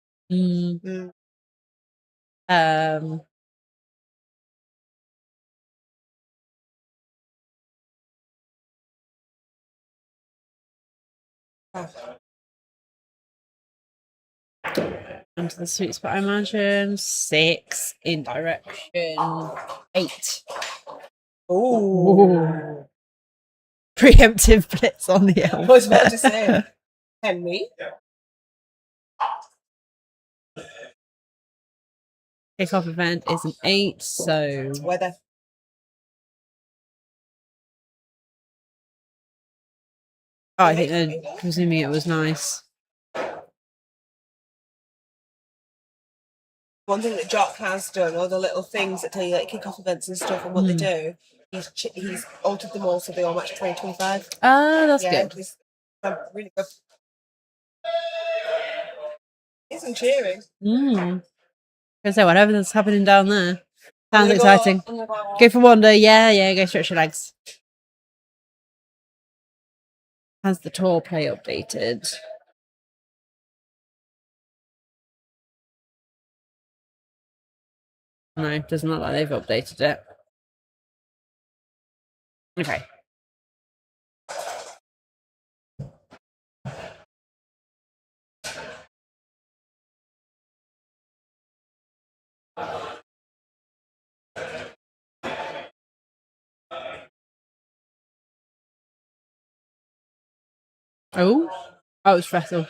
[SPEAKER 13] Onto the sweet spot, I imagine. 6 in direction 8.
[SPEAKER 2] Ooh.
[SPEAKER 13] Preemptive blitz on the elf.
[SPEAKER 2] I was about to say. Henry.
[SPEAKER 13] Kickoff event is an 8, so
[SPEAKER 2] Weather.
[SPEAKER 13] oh, I think they're presuming it was nice.
[SPEAKER 2] One thing that Jock has done, all the little things that tell you like kick-off events and stuff and what they do, he's altered them all so they all match 2025.
[SPEAKER 13] Ah, that's good.
[SPEAKER 2] He's really good. Isn't cheering.
[SPEAKER 13] Gonna say whatever that's happening down there. Sounds
[SPEAKER 2] I'm gonna
[SPEAKER 13] exciting. Go for Wanda. Yeah, go stretch your legs. Has the tour play updated? No, doesn't look like they've updated it. Okay. Oh, it's Frestle.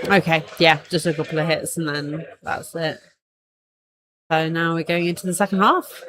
[SPEAKER 13] Okay, yeah, just a couple of hits and then that's it. So now we're going into the second half.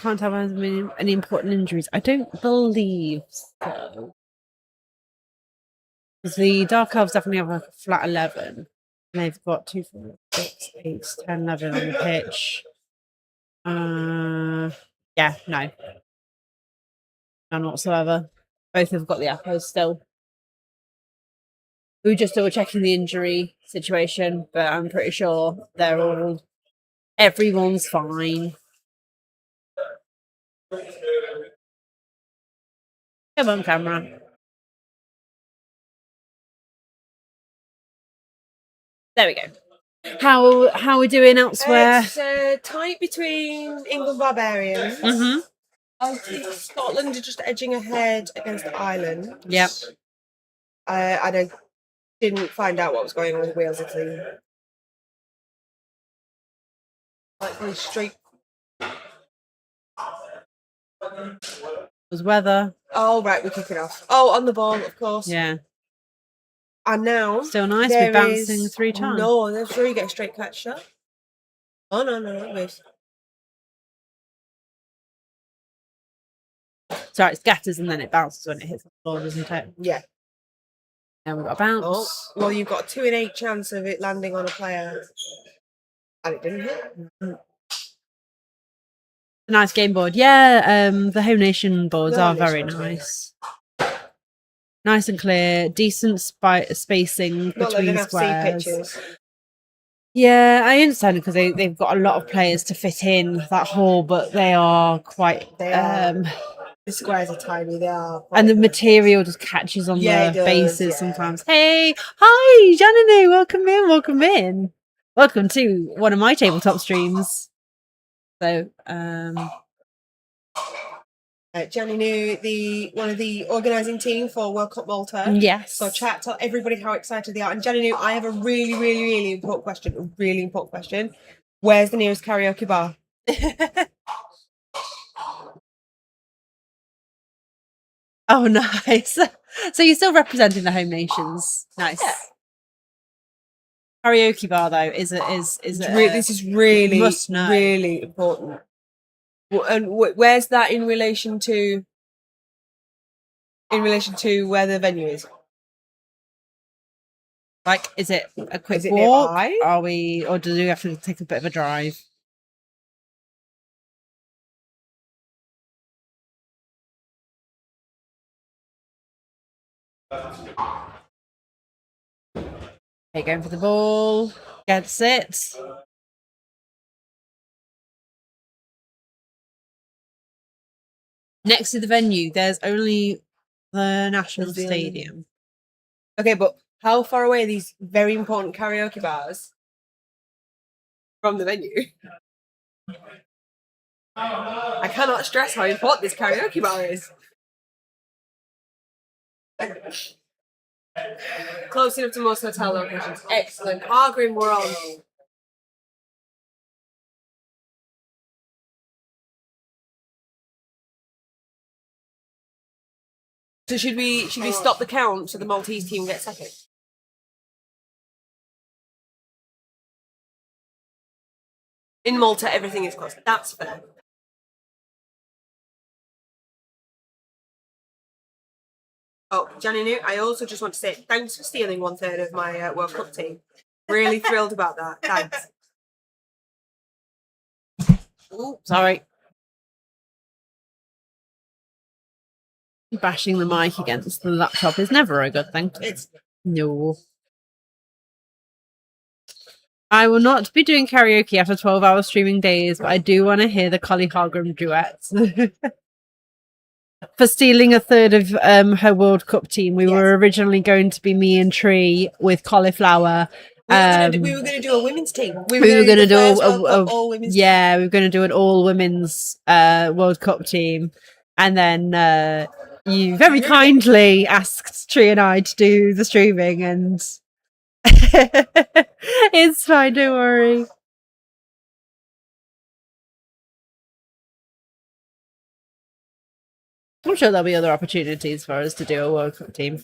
[SPEAKER 13] can't tell if there's been any important injuries. I don't believe so. 'Cause the Dark Elves definitely have a flat 11. And they've got 2, 4, 6, 8, 10, 11 on the pitch. Yeah, no. None whatsoever. Both have got the Echoes still. We were just double checking the injury situation, but I'm pretty sure everyone's fine. Come on, camera. There we go. How are we doing elsewhere?
[SPEAKER 2] It's tight between England Barbarians.
[SPEAKER 13] Mm-hmm.
[SPEAKER 2] I think Scotland are just edging ahead against Ireland.
[SPEAKER 13] Yep.
[SPEAKER 2] I didn't find out what was going on with Wales, Italy. Like going straight.
[SPEAKER 13] Was weather.
[SPEAKER 2] Oh right, we're kicking off. Oh, on the ball, of course.
[SPEAKER 13] Yeah.
[SPEAKER 2] And now
[SPEAKER 13] Still nice.
[SPEAKER 2] there
[SPEAKER 13] We're bouncing
[SPEAKER 2] is-
[SPEAKER 13] 3 times.
[SPEAKER 2] No, they're sure you get a straight catch shot. Oh no, wait.
[SPEAKER 13] Sorry, it scatters and then it bounces when it hits the floor, doesn't it?
[SPEAKER 2] Yeah.
[SPEAKER 13] Now we've got a bounce.
[SPEAKER 2] Oh, well, you've got a 2 in 8 chance of it landing on a player, and it didn't hit.
[SPEAKER 13] Nice game board. Yeah, the Home Nation boards
[SPEAKER 2] The
[SPEAKER 13] are
[SPEAKER 2] Home
[SPEAKER 13] very
[SPEAKER 2] Nation ones,
[SPEAKER 13] nice. Nice and clear, decent spacing
[SPEAKER 2] Not like
[SPEAKER 13] between
[SPEAKER 2] an FC
[SPEAKER 13] squares.
[SPEAKER 2] pictures.
[SPEAKER 13] Yeah, I understand because they've got a lot of players to fit in that hall, but they are quite.
[SPEAKER 2] They are. The squares are tiny. They are.
[SPEAKER 13] And the material just catches on
[SPEAKER 2] Yeah,
[SPEAKER 13] the
[SPEAKER 2] it does,
[SPEAKER 13] bases
[SPEAKER 2] yeah.
[SPEAKER 13] sometimes. Hey, hi, Janine, welcome in. Welcome to one of my tabletop streams. So,
[SPEAKER 2] Gianni knew one of the organising team for World Cup Malta.
[SPEAKER 13] Yes.
[SPEAKER 2] So chat, tell everybody how excited they are. And Gianni knew I have a really, really, really important question. A really important question. Where's the nearest karaoke bar?
[SPEAKER 13] Oh, nice. So you're still representing the home nations. Nice.
[SPEAKER 2] Yeah.
[SPEAKER 13] Karaoke bar though is
[SPEAKER 2] This is really,
[SPEAKER 13] must know.
[SPEAKER 2] really important. And where's that in relation to? In relation to where the venue is?
[SPEAKER 13] Like, is it a quick
[SPEAKER 2] Is it
[SPEAKER 13] walk?
[SPEAKER 2] nearby?
[SPEAKER 13] Are we, or do we have to take a bit of a drive? Okay, going for the ball. Gets it. Next to the venue, there's only the National
[SPEAKER 2] There's the-
[SPEAKER 13] Stadium.
[SPEAKER 2] Okay, but how far away are these very important karaoke bars from the venue? I cannot stress how important this karaoke bar is. Close enough to most hotel locations. Excellent. Hargrim, we're on. So should we stop the count so the Maltese team gets second? In Malta, everything is closed. That's fair. Oh, Janine, I also just want to say thanks for stealing 1/3 of my World Cup team. Really thrilled about that. Thanks.
[SPEAKER 13] Ooh, sorry. Bashing the mic against the laptop is never a good thing. No. I will not be doing karaoke after 12-hour streaming days, but I do want to hear the Collie Hargrim duets. For stealing 1/3 of her World Cup team, we were originally going to be me and Tree with Cauliflower.
[SPEAKER 2] We were going to do a women's team.
[SPEAKER 13] We were going to do
[SPEAKER 2] all women's.
[SPEAKER 13] yeah, we were going to do an all women's World Cup team, and then you very kindly asked Tree and I to do the streaming, and it's fine, don't worry. I'm sure there'll be other opportunities for us to do a World Cup team.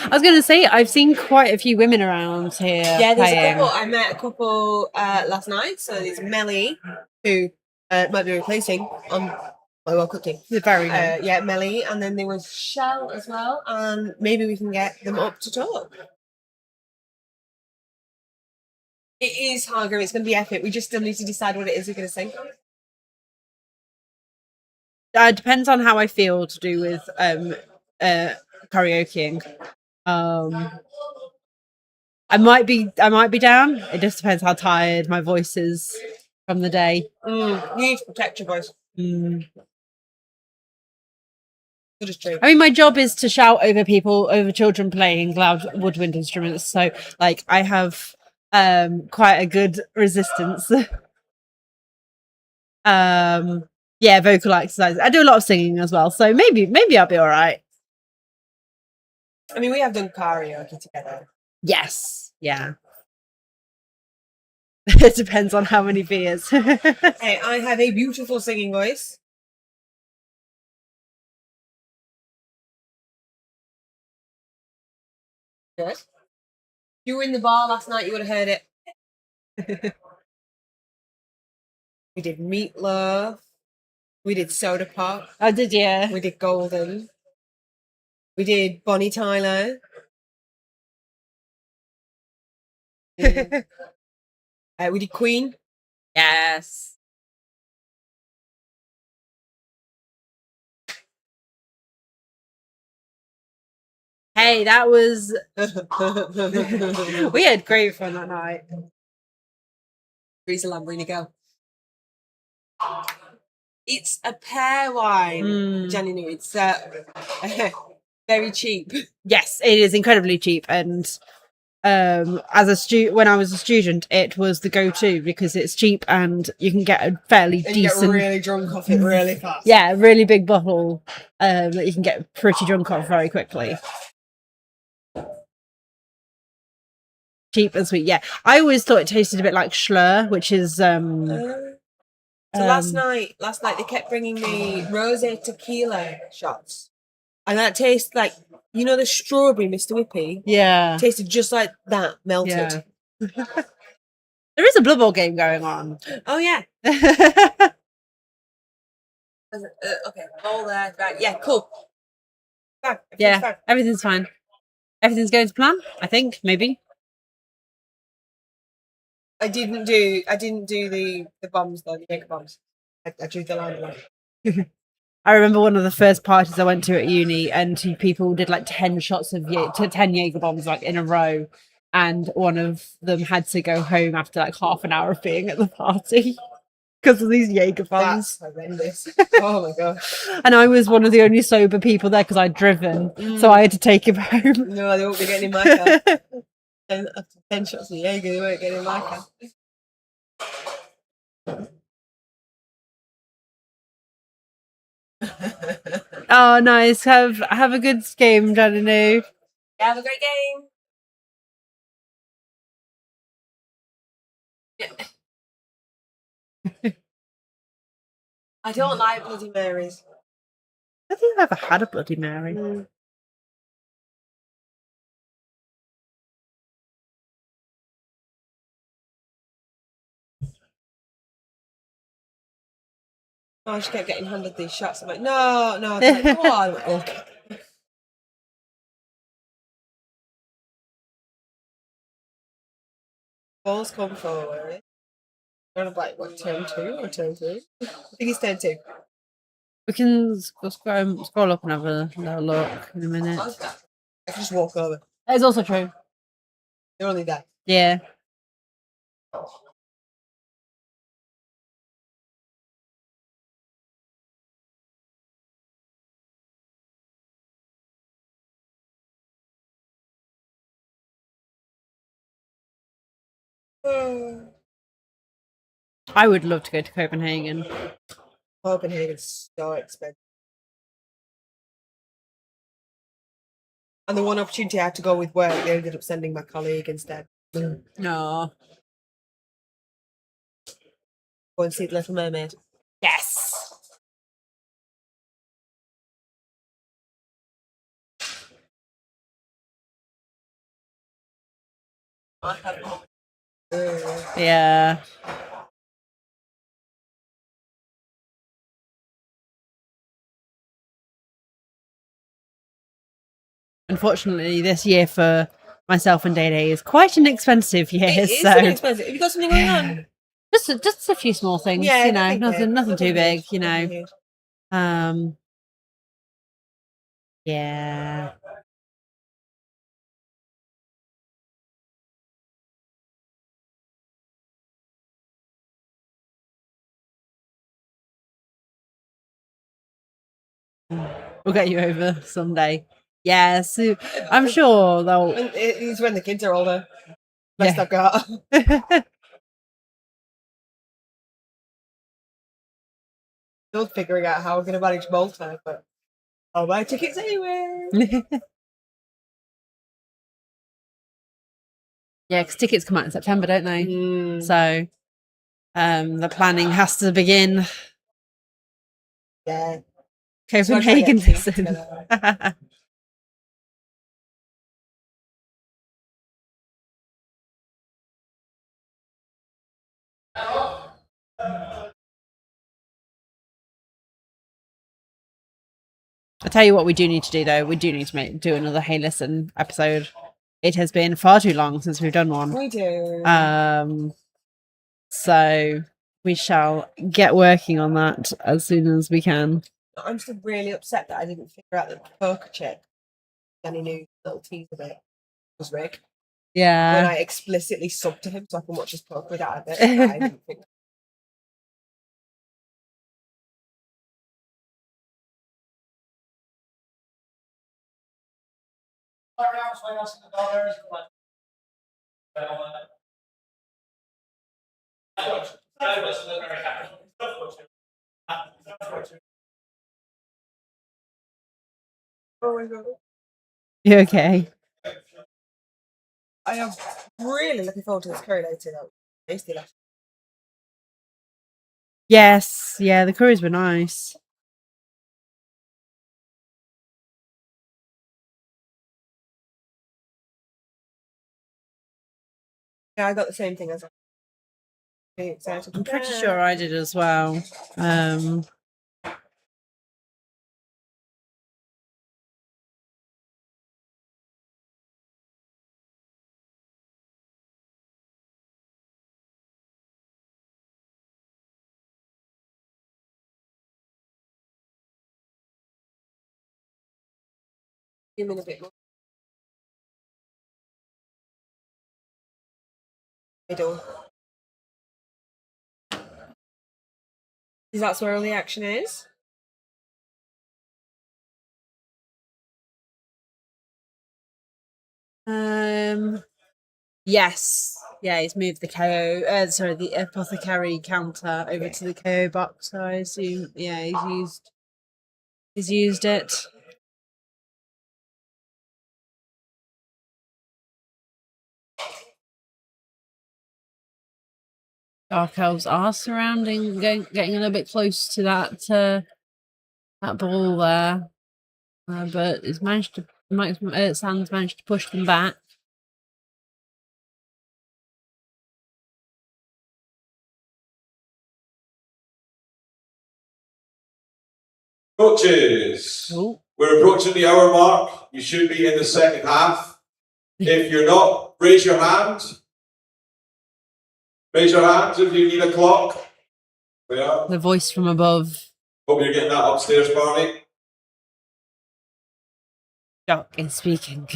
[SPEAKER 13] I was going to say, I've seen quite a few women around here.
[SPEAKER 2] Yeah, there's
[SPEAKER 13] playing.
[SPEAKER 2] a couple. I met a couple last night. So there's Melly, who might be replacing on my World Cup team.
[SPEAKER 13] Very good.
[SPEAKER 2] Yeah, Melly, and then there was Shell as well, and maybe we can get them up to talk. It is Hager. It's going to be epic. We just still need to decide what it is we're going to sing.
[SPEAKER 13] Depends on how I feel to do with karaokeing. I might be down. It just depends how tired my voice is from the day.
[SPEAKER 2] You need to protect your voice.
[SPEAKER 13] I mean, my job is to shout over people, over children playing loud woodwind instruments. So, like, I have quite a good resistance. Yeah, vocal exercise. I do a lot of singing as well, so maybe I'll be all right.
[SPEAKER 2] I mean, we have done karaoke together.
[SPEAKER 13] Yes, yeah. It depends on how many beers.
[SPEAKER 2] Hey, I have a beautiful singing voice. Good. You were in the bar last night, you would have heard it. We did Meatloaf. We did Soda Pop.
[SPEAKER 13] I did, yeah.
[SPEAKER 2] We did Golden. We did Bonnie Tyler. We did Queen.
[SPEAKER 13] Yes. Hey, that was. We had great fun that night.
[SPEAKER 2] Grease a Lamborghini girl. It's a pear wine, Jenny knew. It's very cheap.
[SPEAKER 13] Yes, it is incredibly cheap, and as a when I was a student, it was the go-to because it's cheap and you can get a fairly
[SPEAKER 2] and
[SPEAKER 13] decent,
[SPEAKER 2] you get really drunk off it really fast.
[SPEAKER 13] Yeah, a really big bottle that you can get pretty drunk off very quickly. Cheap and sweet, yeah. I always thought it tasted a bit like Schlur, which is
[SPEAKER 2] So last night they kept bringing me rosé tequila shots, and that tastes like, you know, the strawberry Mr. Whippy.
[SPEAKER 13] Yeah,
[SPEAKER 2] tasted just like that melted.
[SPEAKER 13] Yeah. There is a Blood Bowl game going on.
[SPEAKER 2] Oh yeah. Okay, all there. Right. Yeah, cool. Fine.
[SPEAKER 13] Yeah, everything's fine. Everything's going to plan. I think maybe.
[SPEAKER 2] I didn't do the bombs though, the Jaeger bombs. I drew the line away.
[SPEAKER 13] I remember one of the first parties I went to at uni, and people did like 10 shots of 10 Jaeger bombs like in a row, and one of them had to go home after like half an hour of being at the party because of these Jaeger bombs.
[SPEAKER 2] That's horrendous. Oh my gosh!
[SPEAKER 13] And I was one of the only sober people there because I'd driven, so I had to take him home.
[SPEAKER 2] No, they won't be getting in my car. 10 shots of Jaeger, they won't get in my car.
[SPEAKER 13] Oh, nice. Have a good game, Janinu.
[SPEAKER 2] Yeah, have a great game. I don't like Bloody Marys.
[SPEAKER 13] I think I've ever had a Bloody Mary.
[SPEAKER 2] Oh, I just kept getting handed these shots. I'm like, no. Like, come on. Okay. Balls come forward. Kind of like, what, turn 2 or turn 3? I think it's turn 2.
[SPEAKER 13] We can scroll up and have a little look in a minute.
[SPEAKER 2] I can just walk over.
[SPEAKER 13] That is also true.
[SPEAKER 2] They're only there.
[SPEAKER 13] Yeah. I would love to go to Copenhagen.
[SPEAKER 2] Copenhagen's so expensive. And the one opportunity I had to go with work, they ended up sending my colleague instead.
[SPEAKER 13] No.
[SPEAKER 2] Go and see The Little Mermaid.
[SPEAKER 13] Yes. Yeah. Unfortunately, this year for myself and Day Day is quite an expensive year.
[SPEAKER 2] It is
[SPEAKER 13] so
[SPEAKER 2] an expensive. Have you got something going on?
[SPEAKER 13] just a few small things,
[SPEAKER 2] Yeah,
[SPEAKER 13] you know,
[SPEAKER 2] nothing
[SPEAKER 13] nothing too big,
[SPEAKER 2] huge,
[SPEAKER 13] you know.
[SPEAKER 2] nothing huge.
[SPEAKER 13] Yeah. We'll get you over someday. Yes, I'm sure they'll.
[SPEAKER 2] It's when the kids are older. Best
[SPEAKER 13] Yeah.
[SPEAKER 2] I've got. Still figuring out how I'm going to manage Malta, but I'll buy tickets anyway.
[SPEAKER 13] Yeah, because tickets come out in September, don't they?
[SPEAKER 2] Mm.
[SPEAKER 13] So, the planning has to begin.
[SPEAKER 2] Yeah.
[SPEAKER 13] Copenhagen,
[SPEAKER 2] So I try to get
[SPEAKER 13] listen.
[SPEAKER 2] together.
[SPEAKER 13] I tell you what, we do need to do though. We do need to do another Hey Listen episode. It has been far too long since we've done one.
[SPEAKER 2] We do.
[SPEAKER 13] So we shall get working on that as soon as we can.
[SPEAKER 2] I'm still really upset that I didn't figure out that the poker chick, Danny knew little teaser bit, was Rick.
[SPEAKER 13] Yeah.
[SPEAKER 2] When I explicitly subbed to him so I can watch his poker without a bit. I didn't think. Oh my god.
[SPEAKER 13] You okay?
[SPEAKER 2] I am really looking forward to this curry later though. Tasty last.
[SPEAKER 13] Yes. Yeah, the curries were nice.
[SPEAKER 2] Yeah, I got the same thing as really excited.
[SPEAKER 13] I'm pretty sure I did as well.
[SPEAKER 2] Give me a bit more. Middle. Is that where all the action is?
[SPEAKER 13] Yes. Yeah, he's moved the the apothecary counter over to the KO box. So I assume, yeah, he's used it. Dark elves are surrounding, getting a little bit close to that ball there, but it's managed to. Sans managed to push them back.
[SPEAKER 4] Coaches, we're approaching the hour mark. You should be in the second half. If you're not, raise your hand. Raise your hands if you need a clock. Yeah.
[SPEAKER 13] The voice from above.
[SPEAKER 4] Hope you're getting that upstairs, Barney.
[SPEAKER 13] Jock is speaking.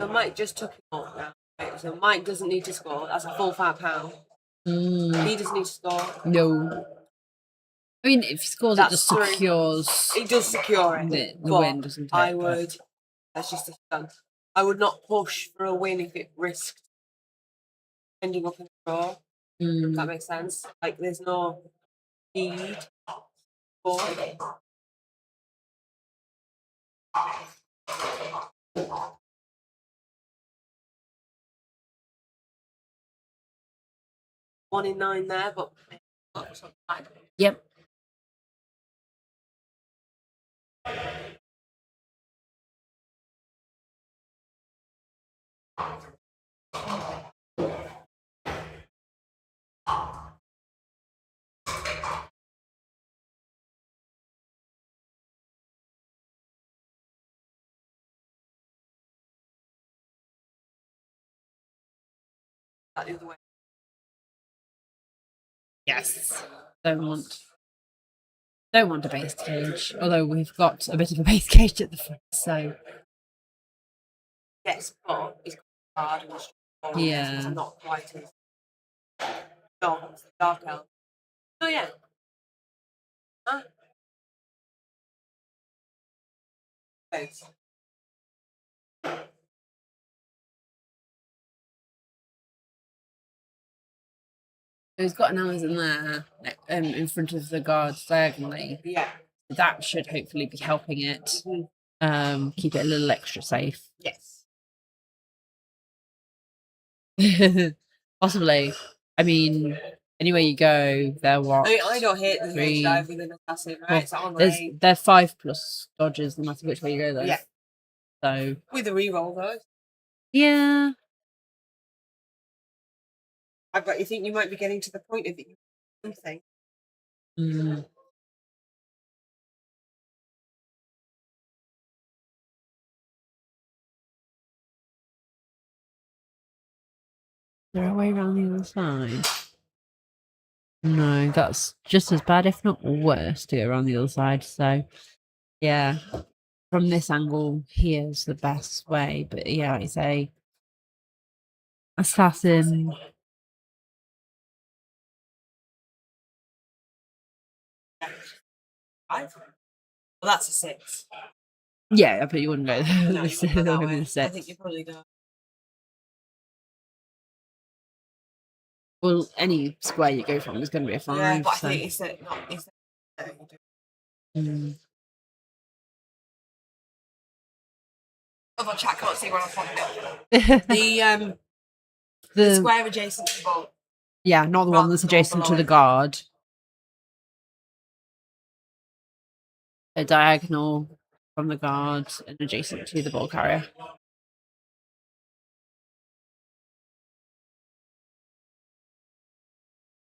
[SPEAKER 3] So Mike just took him off now. Right, so Mike doesn't need to score. That's a full £5. He doesn't need to score.
[SPEAKER 13] No. I mean, if he scores, it just secures.
[SPEAKER 3] It does secure it.
[SPEAKER 13] The
[SPEAKER 3] but
[SPEAKER 13] win, doesn't it?
[SPEAKER 3] I would. That's just a stunt. I would not push for a win if it risked ending up in a draw. If that makes sense. Like, there's no need for it. 1 in 9 there, but
[SPEAKER 13] Yep.
[SPEAKER 3] that the other way.
[SPEAKER 13] Yes. Don't want a base cage, although we've got a bit of a base cage at the front, so
[SPEAKER 3] Yes, but it's hard and strong.
[SPEAKER 13] Yeah.
[SPEAKER 3] It's not quite as dark elf. Oh yeah. Huh? Both.
[SPEAKER 13] he's got an Amazon there in front of the guards diagonally.
[SPEAKER 3] Yeah.
[SPEAKER 13] That should hopefully be helping it keep it a little extra safe.
[SPEAKER 3] Yes.
[SPEAKER 13] Possibly. I mean, anywhere you go, they're what?
[SPEAKER 3] I don't hate the
[SPEAKER 13] Three,
[SPEAKER 3] dive with an assassin, right?
[SPEAKER 13] well,
[SPEAKER 3] It's on
[SPEAKER 13] there's
[SPEAKER 3] range.
[SPEAKER 13] they're 5+ dodges no matter which way you go though.
[SPEAKER 3] Yeah.
[SPEAKER 13] So
[SPEAKER 3] With a reroll though.
[SPEAKER 13] yeah.
[SPEAKER 3] But you think you might be getting to the point of it something.
[SPEAKER 13] Mm. There a way around the other side? No, that's just as bad, if not worse, to go around the other side. So, yeah, from this angle, here's the best way. But yeah, like I say, assassin.
[SPEAKER 3] Well, that's a 6.
[SPEAKER 13] Yeah, I bet you wouldn't go there.
[SPEAKER 3] No, you
[SPEAKER 13] This
[SPEAKER 3] wouldn't go that
[SPEAKER 13] would be
[SPEAKER 3] way.
[SPEAKER 13] the
[SPEAKER 3] I
[SPEAKER 13] six.
[SPEAKER 3] think you probably don't.
[SPEAKER 13] Well, any square you go from is going to be a 5.
[SPEAKER 3] Yeah, but
[SPEAKER 13] so.
[SPEAKER 3] I think it's not. It's
[SPEAKER 13] Mm.
[SPEAKER 3] other chat can't see where I'm popping up. The
[SPEAKER 13] The
[SPEAKER 3] square adjacent to the ball.
[SPEAKER 13] yeah, not the one that's adjacent to the guard. A diagonal from the guard and adjacent to the ball carrier.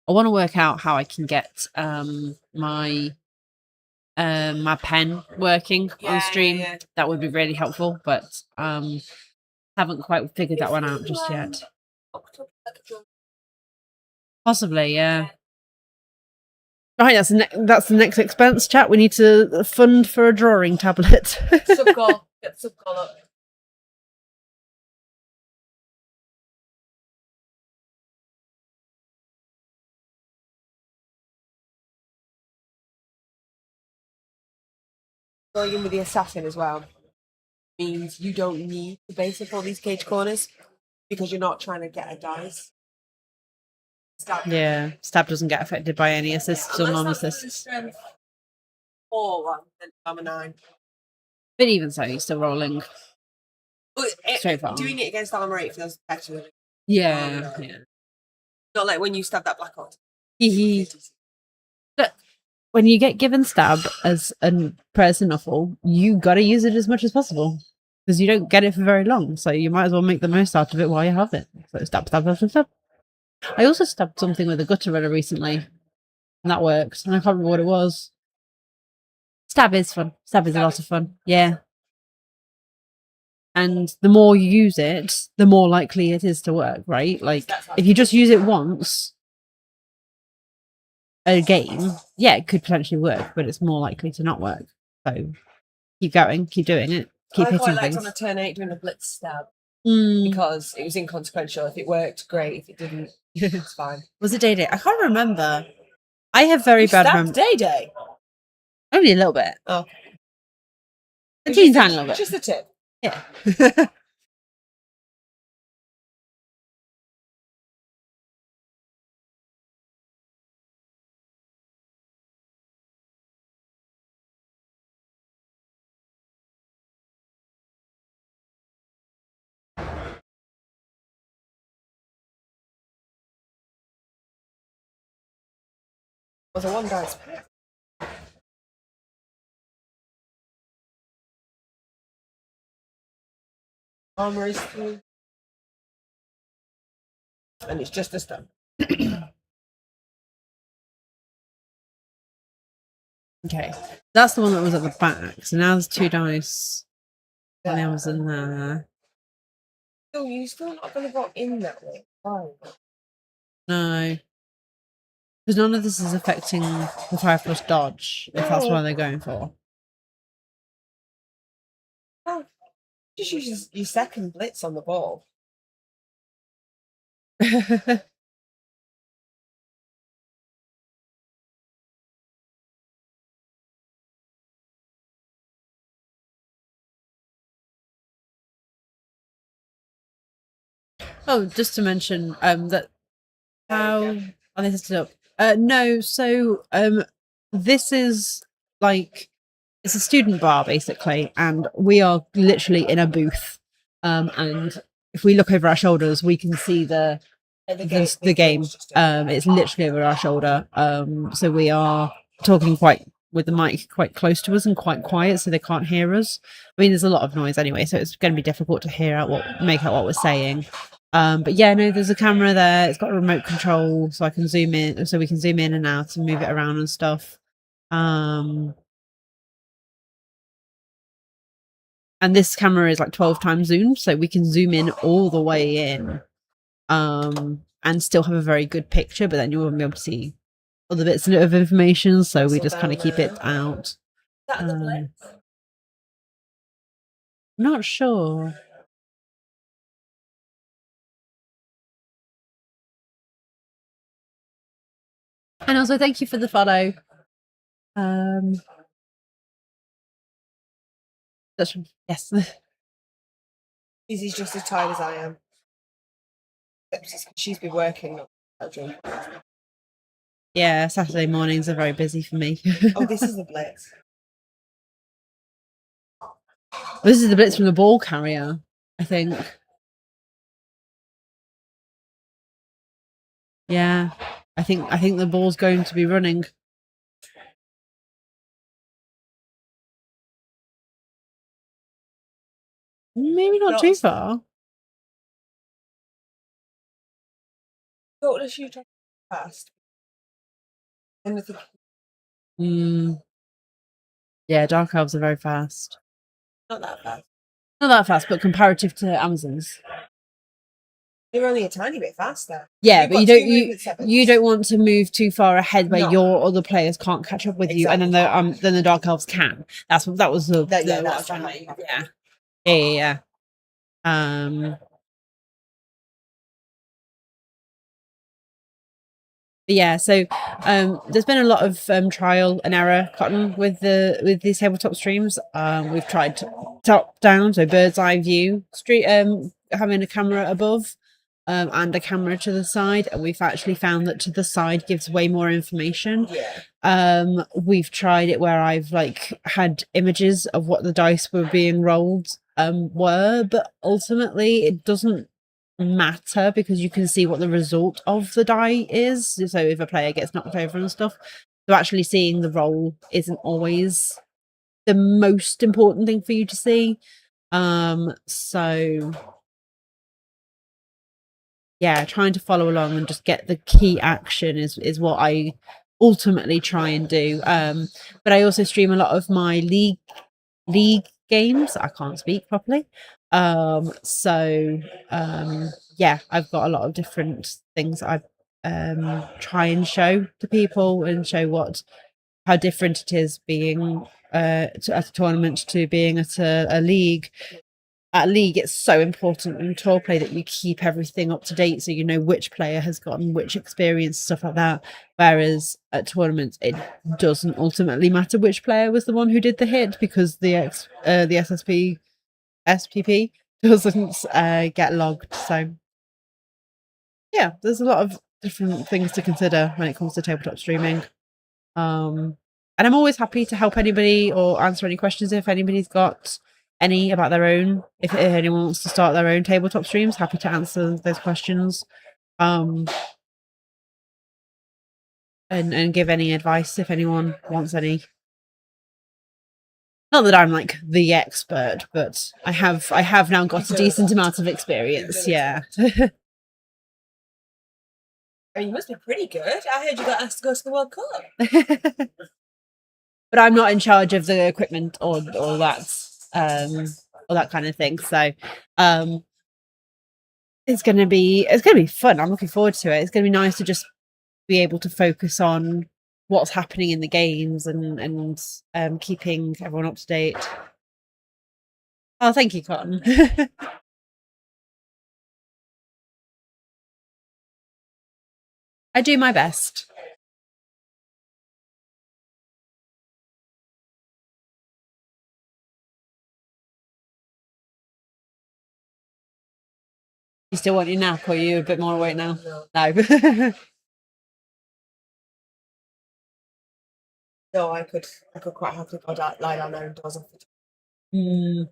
[SPEAKER 13] I want to work out how I can get my my pen working on stream.
[SPEAKER 3] Yeah.
[SPEAKER 13] That would be really helpful, but haven't quite figured that one out just yet. Possibly, yeah. Right, that's the next expense, chat. We need to fund for a drawing tablet.
[SPEAKER 3] Subgoal. Get the subgoal up. Going in with the assassin as well means you don't need to base up all these cage corners because you're not trying to get a dice.
[SPEAKER 13] Yeah, stab doesn't get affected by any assists or non-assists.
[SPEAKER 3] Strength 4 one, then I'm a 9.
[SPEAKER 13] But even so, you're still rolling. Straight for
[SPEAKER 3] Doing it against armor 8 feels better.
[SPEAKER 13] Yeah, yeah.
[SPEAKER 3] Not like when you stab that black hole.
[SPEAKER 13] Look, when you get given stab as a person awful, you gotta use it as much as possible because you don't get it for very long. So you might as well make the most out of it while you have it. So stab, stab, stab, stab, stab. I also stabbed something with a gutter runner recently, and that worked. And I can't remember what it was. Stab is fun. Stab is a lot of fun. Yeah. And the more you use it, the more likely it is to work, right? Like, if you just use it once a game, yeah, it could potentially work, but it's more likely to not work. So keep going, keep doing it, keep
[SPEAKER 3] I
[SPEAKER 13] hitting
[SPEAKER 3] quite liked
[SPEAKER 13] things.
[SPEAKER 3] on a turn 8 doing a blitz stab
[SPEAKER 13] Mm.
[SPEAKER 3] because it was inconsequential. If it worked, great. If it didn't, it's fine.
[SPEAKER 13] Was it Day Day? I can't remember. I have very
[SPEAKER 3] You
[SPEAKER 13] bad
[SPEAKER 3] stabbed
[SPEAKER 13] memory.
[SPEAKER 3] Day Day.
[SPEAKER 13] Only a little bit.
[SPEAKER 3] Oh.
[SPEAKER 13] A teeny tiny little bit.
[SPEAKER 3] Just the tip.
[SPEAKER 13] Yeah.
[SPEAKER 2] Was a one dice pack. Armor is 3. And it's just a stone.
[SPEAKER 13] Okay, that's the one that was at the back. So now there's 2 dice. And there was in there.
[SPEAKER 2] So you're still not going to go in that way. Right.
[SPEAKER 13] No. Because none of this is affecting the 5+ dodge, if that's what they're going for.
[SPEAKER 2] Oh, just use your second blitz on the ball.
[SPEAKER 13] Oh, just to mention that how I listed it up. No, so this is like it's a student bar basically, and we are literally in a booth. And if we look over our shoulders, we can see the game. It's literally over our shoulder. So we are talking quite with the mic quite close to us and quite quiet, so they can't hear us. I mean, there's a lot of noise anyway, so it's going to be difficult to make out what we're saying. But yeah, no, there's a camera there. It's got a remote control, so I can zoom in, so we can zoom in and out and move it around and stuff. And this camera is like 12 times zoom, so we can zoom in all the way in, and still have a very good picture. But then you won't be able to see other bits of information, so we just kind of keep it out. Not sure. And also, thank you for the follow. Yes.
[SPEAKER 2] Izzy's just as tired as I am. She's been working.
[SPEAKER 13] Yeah, Saturday mornings are very busy for me.
[SPEAKER 2] Oh, this is the blitz.
[SPEAKER 13] This is the blitz from the ball carrier, I think. Yeah, I think the ball's going to be running. Maybe not too far.
[SPEAKER 2] Thought the shoot fast.
[SPEAKER 13] Yeah, Dark Elves are very fast.
[SPEAKER 2] Not that fast.
[SPEAKER 13] Not that fast, but comparative to Amazons.
[SPEAKER 2] You're only a tiny bit faster.
[SPEAKER 13] Yeah,
[SPEAKER 2] You've
[SPEAKER 13] but you don't want to move too far ahead where your other players can't catch up with you, and then the Dark Elves can. That was the yeah. But yeah, so there's been a lot of trial and error, Cotton, with these tabletop streams. We've tried top down, so bird's eye view, having a camera above and a camera to the side, and we've actually found that to the side gives way more information. We've tried it where I've had images of what the dice were being rolled but ultimately it doesn't matter because you can see what the result of the die is. So if a player gets knocked over and stuff, so actually seeing the roll isn't always the most important thing for you to see. So yeah, trying to follow along and just get the key action is what I ultimately try and do. But I also stream a lot of my league games. I can't speak properly. Yeah, I've got a lot of different things I try and show to people and show how different it is being at a tournament to being at a league. At league, it's so important in tour play that you keep everything up to date, so you know which player has gotten which experience, stuff like that. Whereas at tournaments, it doesn't ultimately matter which player was the one who did the hit because the SPP doesn't get logged. So yeah, there's a lot of different things to consider when it comes to tabletop streaming. And I'm always happy to help anybody or answer any questions if anybody's got any about their own. If anyone wants to start their own tabletop streams, happy to answer those questions. and give any advice if anyone wants any. Not that I'm like the expert, but I have now got a decent amount of experience. Yeah.
[SPEAKER 2] I mean, you must be pretty good. I heard you got asked to go to the World Cup.
[SPEAKER 13] But I'm not in charge of the equipment or that kind of thing. So it's gonna be fun. I'm looking forward to it. It's gonna be nice to just be able to focus on what's happening in the games and keeping everyone up to date. Oh, thank you, Cotton. I do my best. You still want your nap, or are you a bit more awake now? No.
[SPEAKER 2] No, I could quite happily lie down there indoors.
[SPEAKER 13] Mm.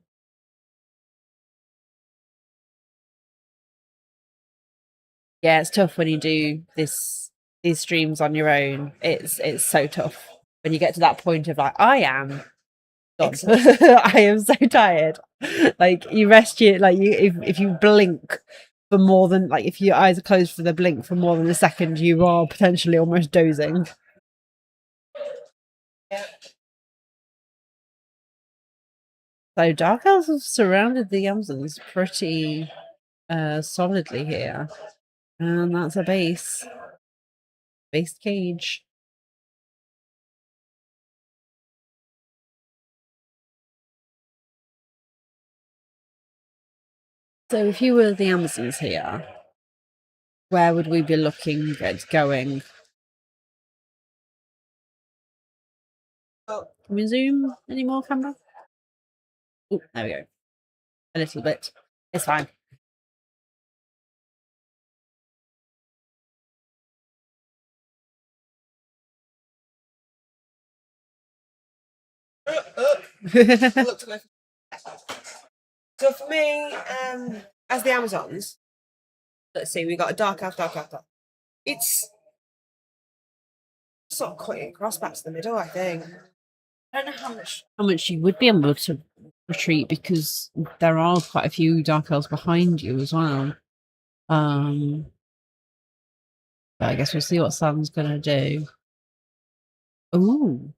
[SPEAKER 13] Yeah, it's tough when you do these streams on your own. It's so tough when you get to that point of like, I am done. I am so tired. Like you rest your if you blink for more than like if your eyes are closed for the blink for more than a second, you are potentially almost dozing.
[SPEAKER 2] Yeah.
[SPEAKER 13] So Dark Elves have surrounded the Amazons pretty solidly here. And that's a base cage. So if you were the Amazons here, where would we be looking at going?
[SPEAKER 2] Oh.
[SPEAKER 13] Can we zoom any more, camera? Oh, there we go. A little bit. It's fine.
[SPEAKER 2] So for me, as the Amazons, let's see, we got a dark elf. It's sort of cutting across back to the middle, I think. I don't know
[SPEAKER 13] how much you would be able to retreat, because there are quite a few Dark Elves behind you as well. But I guess we'll see what Sam's gonna do. Ooh.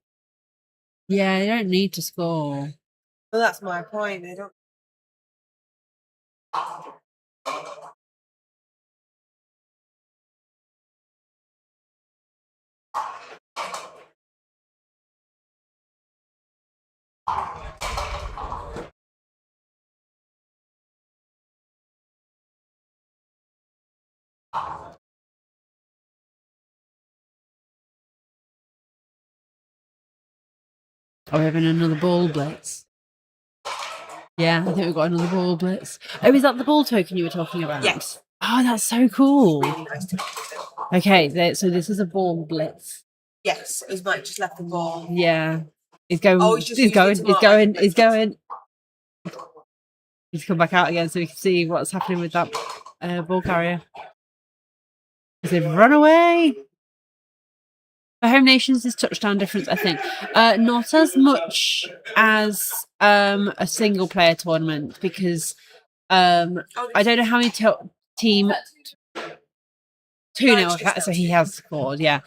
[SPEAKER 13] Yeah, you don't need to score.
[SPEAKER 2] Well, that's my point. They don't.
[SPEAKER 13] Are we having another ball blitz? Yeah, I think we've got another ball blitz. Oh, is that the ball token you were talking about?
[SPEAKER 2] Yes.
[SPEAKER 13] Oh, that's so cool.
[SPEAKER 2] Really nice to
[SPEAKER 13] Okay, so this is a ball blitz.
[SPEAKER 2] Yes, he's might just left the ball.
[SPEAKER 13] Yeah. He's going.
[SPEAKER 2] Oh,
[SPEAKER 13] He's going. He's come back out again so we can see what's happening with that ball carrier. He said, run away! For Home Nations is touchdown difference, I think. Not as much as a single player tournament, because I don't know how many team 2-0, so he has scored, yeah.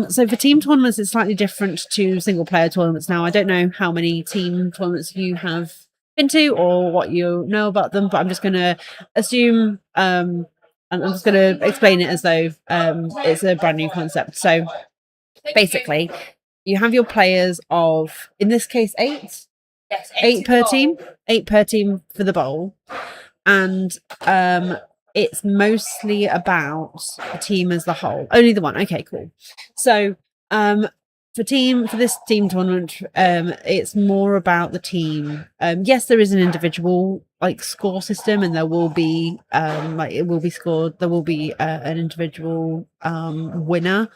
[SPEAKER 13] So for team tournaments, it's slightly different to single player tournaments now. I don't know how many team tournaments you have been to or what you know about them, but I'm just going to assume, I'm just going to explain it as though it's a brand new concept. So basically, you have your players of, in this case, 8?
[SPEAKER 2] Yes,
[SPEAKER 13] 8 per team. 8 per team for the bowl. And it's mostly about the team as the whole. Only the one. Okay, cool. So for this team tournament, it's more about the team. Yes, there is an individual score system, and there will be it will be scored. There will be an individual winner.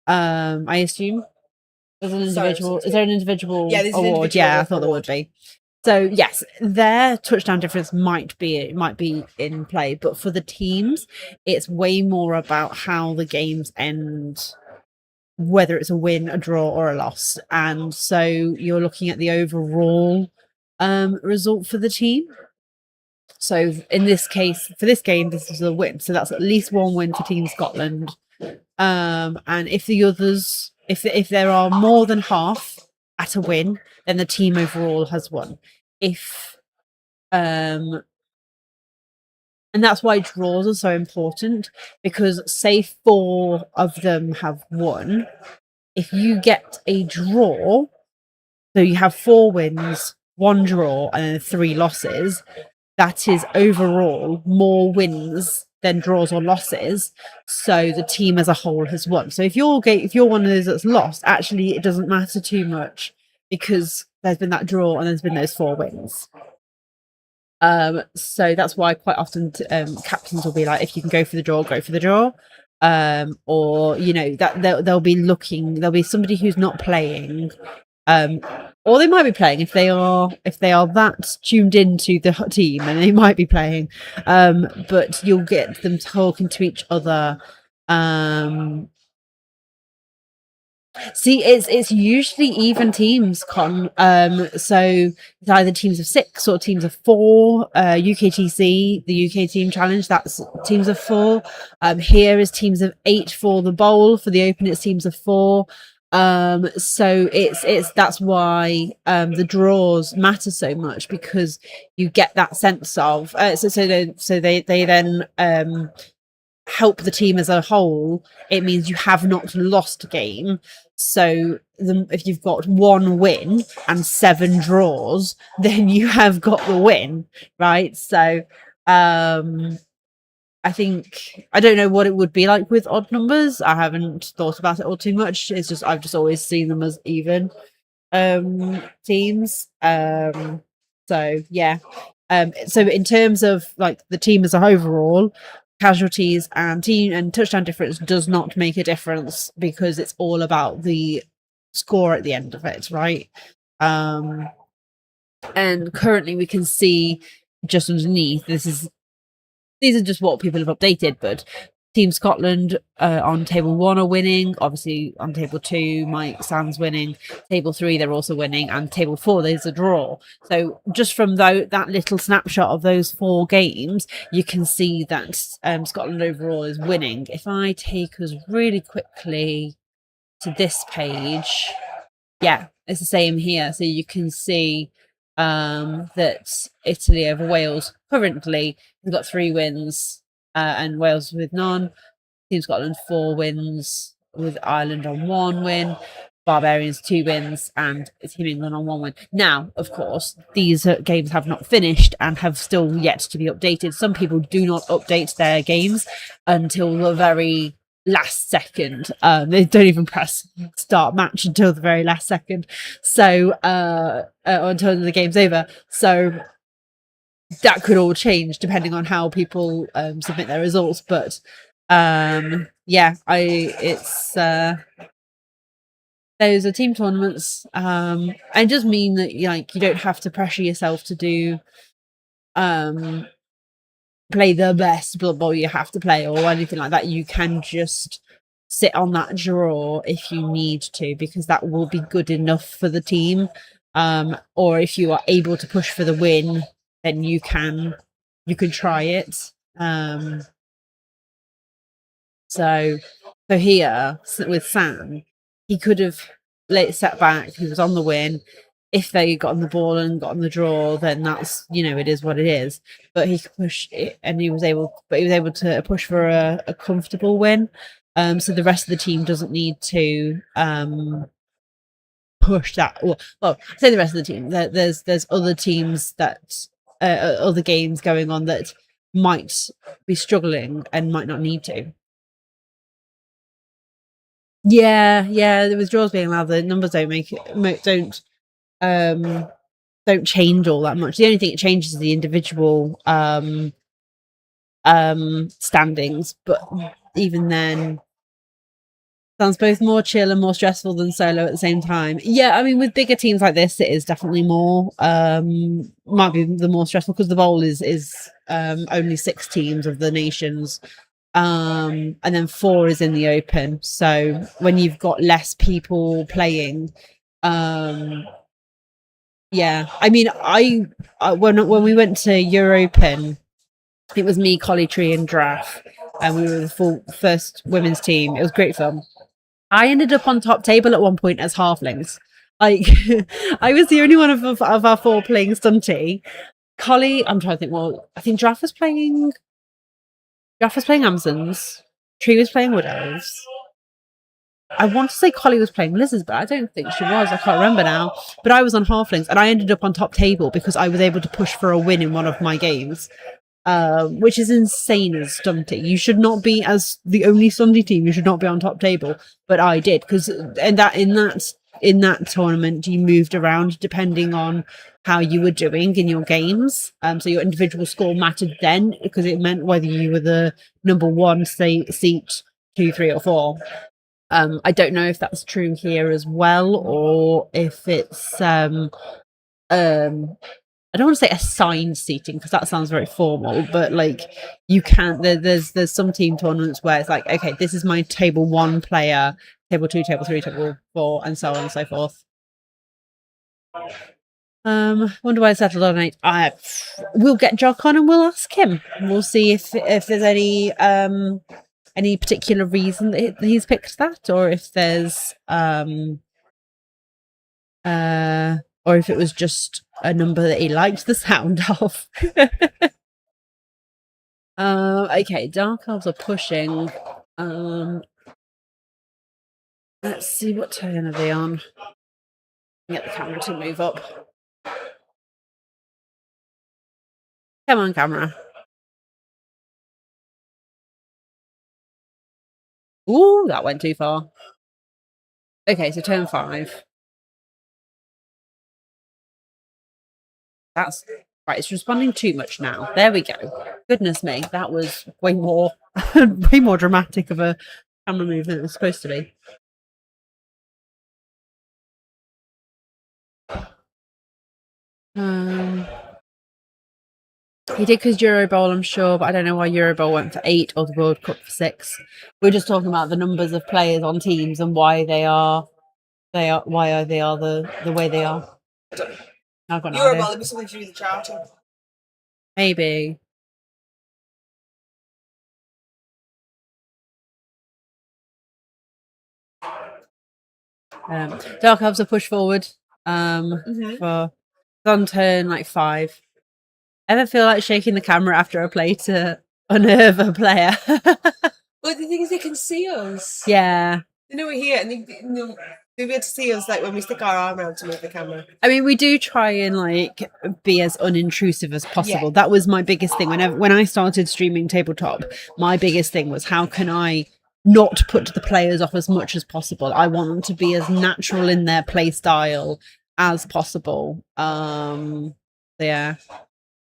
[SPEAKER 13] I assume there's an individual. Is there an individual award? Yeah, I thought there would be. So yes, their touchdown difference might be in play, but for the teams, it's way more about how the games end whether it's a win, a draw, or a loss. And so you're looking at the overall result for the team. So in this case, for this game, this is a win. So that's at least one win for Team Scotland. And if the others, if there are more than half at a win, then the team overall has won. And that's why draws are so important, because say 4 of them have won. If you get a draw, so you have 4 wins, 1 draw, and then 3 losses, that is overall more wins than draws or losses. So the team as a whole has won. So if you're one of those that's lost, actually it doesn't matter too much, because there's been that draw and there's been those 4 wins. So that's why quite often captains will be like, if you can go for the draw, go for the draw. Or that they'll be somebody who's not playing, or they might be playing if they are that tuned into the team, and they might be playing, but you'll get them talking to each other. See, it's usually even teams, Con. So it's either teams of 6 or teams of 4. UKTC, the UK Team Challenge, that's teams of 4. Here is teams of 8 for the bowl. For the Open, it's teams of 4. So it's that's why the draws matter so much, because you get that sense of so they then help the team as a whole. It means you have not lost a game. So if you've got 1 win and 7 draws, then you have got the win, right? So I think, I don't know what it would be like with odd numbers. I haven't thought about it all too much. It's just, I've just always seen them as even teams. So yeah. So in terms of like the team as a overall, casualties and team and touchdown difference does not make a difference, because it's all about the score at the end of it, right? And currently we can see just underneath, these are just what people have updated, but Team Scotland on table 1 are winning. Obviously on table 2, Mike Sands winning. Table 3, they're also winning. And table 4, there's a draw. So just from that little snapshot of those 4 games, you can see that Scotland overall is winning. If I take us really quickly to this page, yeah, it's the same here. So you can see that Italy over Wales currently has got 3 wins. And Wales with none. Team Scotland 4 wins, with Ireland on 1 win, Barbarians 2 wins, and Team England on 1 win. Now, of course, these games have not finished and have still yet to be updated. Some people do not update their games until the very last second. They don't even press start match until the very last second. So until the game's over. So that could all change depending on how people submit their results, but those are team tournaments, and just mean that you don't have to pressure yourself to do play the best Blood Bowl you have to play or anything like that. You can just sit on that draw if you need to, because that will be good enough for the team. Or if you are able to push for the win, then you can try it. So here with Sam, he could have let it set back. He was on the win. If they got on the ball and got on the draw, then that's, it is what it is. But he could push it, and he was able to push for a comfortable win. So the rest of the team doesn't need to push that. Well, I say the rest of the team. There's other teams that other games going on that might be struggling and might not need to. Yeah, the withdrawals being allowed, the numbers don't change all that much. The only thing it changes is the individual standings, but even then, sounds both more chill and more stressful than solo at the same time. Yeah, I mean, with bigger teams like this, it is definitely more might be the more stressful, because the bowl is only 6 teams of the nations. and then 4 is in the open. So when you've got less people playing, yeah, I mean, when we went to Europen, it was me, Collie Tree, and Draff, and we were the full first women's team. It was great fun. I ended up on top table at one point as halflings. Like, I was the only one of our 4 playing Stunty. Collie, I'm trying to think. Well, I think Draff was playing Amazons. Tree was playing Wood Elves. I want to say Collie was playing Lizards, but I don't think she was. I can't remember now. But I was on halflings, and I ended up on top table because I was able to push for a win in one of my games, which is insane as Stunty. You should not be, as the only Stunty team, you should not be on top table. But I did, because in that tournament, you moved around depending on how you were doing in your games. So your individual score mattered then, because it meant whether you were the number 1 seat, 2, 3, or 4. I don't know if that's true here as well, or if it's I don't want to say assigned seating because that sounds very formal, but like you can't. There's some team tournaments where it's like, okay, this is my table 1 player, table 2, table 3, table 4, and so on and so forth. Wonder why I settled on 8. We'll get Jock on and we'll ask him. We'll see if there's any particular reason that he's picked that, or if there's or if it was just a number that he liked the sound of. Okay, Dark Elves are pushing. Let's see, what turn are they on? Get the camera to move up. Come on, camera. Ooh, that went too far. Okay, so turn 5. That's right. It's responding too much now. There we go. Goodness me, that was way more, way more dramatic of a camera move than it was supposed to be. He did because Euro Bowl, I'm sure, but I don't know why Euro Bowl went for 8 or the World Cup for 6. We're just talking about the numbers of players on teams and why they are the way they are. I've got no
[SPEAKER 2] Euro
[SPEAKER 13] idea.
[SPEAKER 2] Bowl, there'll be something to do with the charter.
[SPEAKER 13] Maybe. Dark Elves are push forward. For on turn like 5. Ever feel like shaking the camera after a play to unnerve a player?
[SPEAKER 2] But the thing is, they can see us.
[SPEAKER 13] Yeah.
[SPEAKER 2] They know we're here, and they'll be able to see us like when we stick our arm around to move the camera.
[SPEAKER 13] I mean, we do try and like be as unintrusive as possible.
[SPEAKER 2] Yeah.
[SPEAKER 13] That was my biggest thing. When I started streaming tabletop, my biggest thing was how can I not put the players off as much as possible. I want them to be as natural in their play style as possible. Yeah.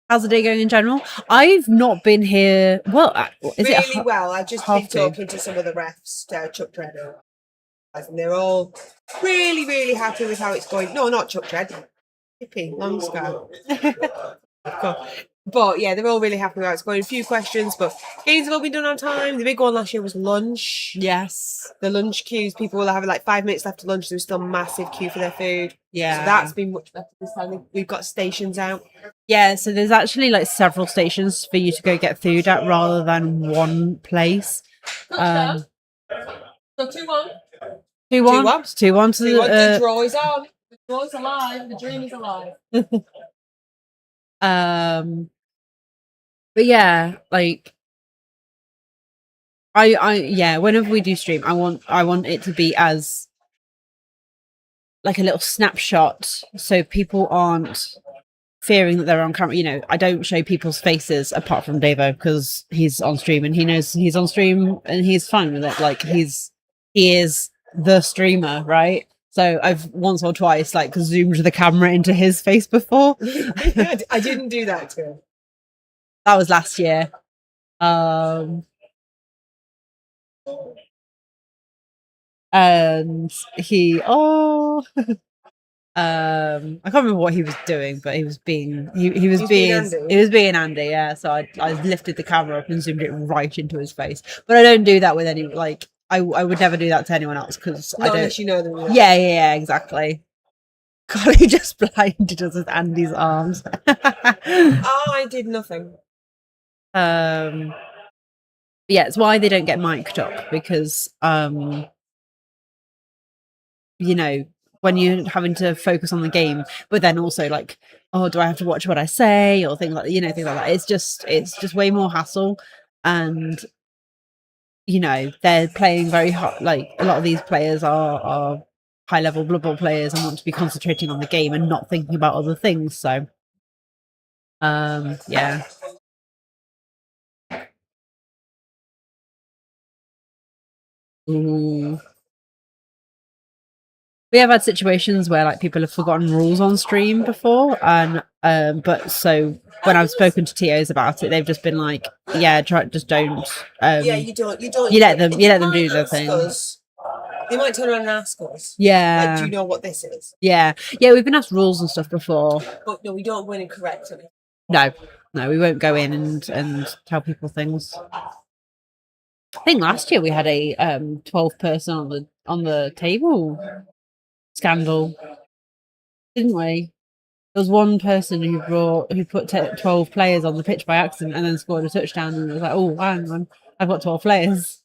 [SPEAKER 13] How's the day going in general? I've not been here. Well, is
[SPEAKER 2] really
[SPEAKER 13] it
[SPEAKER 2] well? I just been talking to some of the refs, Chuck Treadle, and they're all really, really happy with how it's going. No, not Chuck Treadle. Hippie, long ago. But yeah, they're all really happy with how it's going. A few questions, but games have all been done on time. The big one last year was lunch.
[SPEAKER 13] Yes.
[SPEAKER 2] The lunch queues, people were having like 5 minutes left to lunch. There was still a massive queue for their food.
[SPEAKER 13] Yeah.
[SPEAKER 2] So that's been much better this time. We've got stations out.
[SPEAKER 13] Yeah, so there's actually like several stations for you to go get food at rather than one place.
[SPEAKER 2] So 2-1.
[SPEAKER 13] 2-1. 2-1 to
[SPEAKER 2] The draw is on. The draw is alive. The dream is alive.
[SPEAKER 13] But yeah, like I whenever we do stream, I want it to be as like a little snapshot so people aren't fearing that they're on camera. You know, I don't show people's faces apart from Davo because he's on stream and he knows he's on stream and he's fine with it. Like he is the streamer, right? So I've once or twice like zoomed the camera into his face before.
[SPEAKER 2] I didn't do that to him.
[SPEAKER 13] That was last year. And he I can't remember what he was doing, but he was being Andy. Yeah, so I lifted the camera up and zoomed it right into his face. But I don't do that with any like I would never do that to anyone else because I
[SPEAKER 2] Not
[SPEAKER 13] don't.
[SPEAKER 2] unless you know them.
[SPEAKER 13] Yeah, exactly. God, he just blinded us with Andy's arms.
[SPEAKER 2] I did nothing.
[SPEAKER 13] Yeah, it's why they don't get mic'd up because you know, when you're having to focus on the game, but then also like, oh, do I have to watch what I say or things like things like that. It's just way more hassle, and they're playing very hot. Like a lot of these players are high level Blood Bowl players and want to be concentrating on the game and not thinking about other things. So, yeah. Ooh. We have had situations where like people have forgotten rules on stream before, and but so when I've spoken to TOs about it, they've just been like, "Yeah, just don't."
[SPEAKER 2] Yeah, you don't.
[SPEAKER 13] You let them do their thing.
[SPEAKER 2] They might turn around and ask us.
[SPEAKER 13] Yeah.
[SPEAKER 2] Like, do you know what this is?
[SPEAKER 13] Yeah, we've been asked rules and stuff before.
[SPEAKER 2] But no, we don't go in and correct them.
[SPEAKER 13] No, we won't go in and tell people things. I think last year we had a 12 person on the table scandal, didn't we? There was one person who put 12 players on the pitch by accident and then scored a touchdown, and it was like, oh, hang on, I've got 12 players.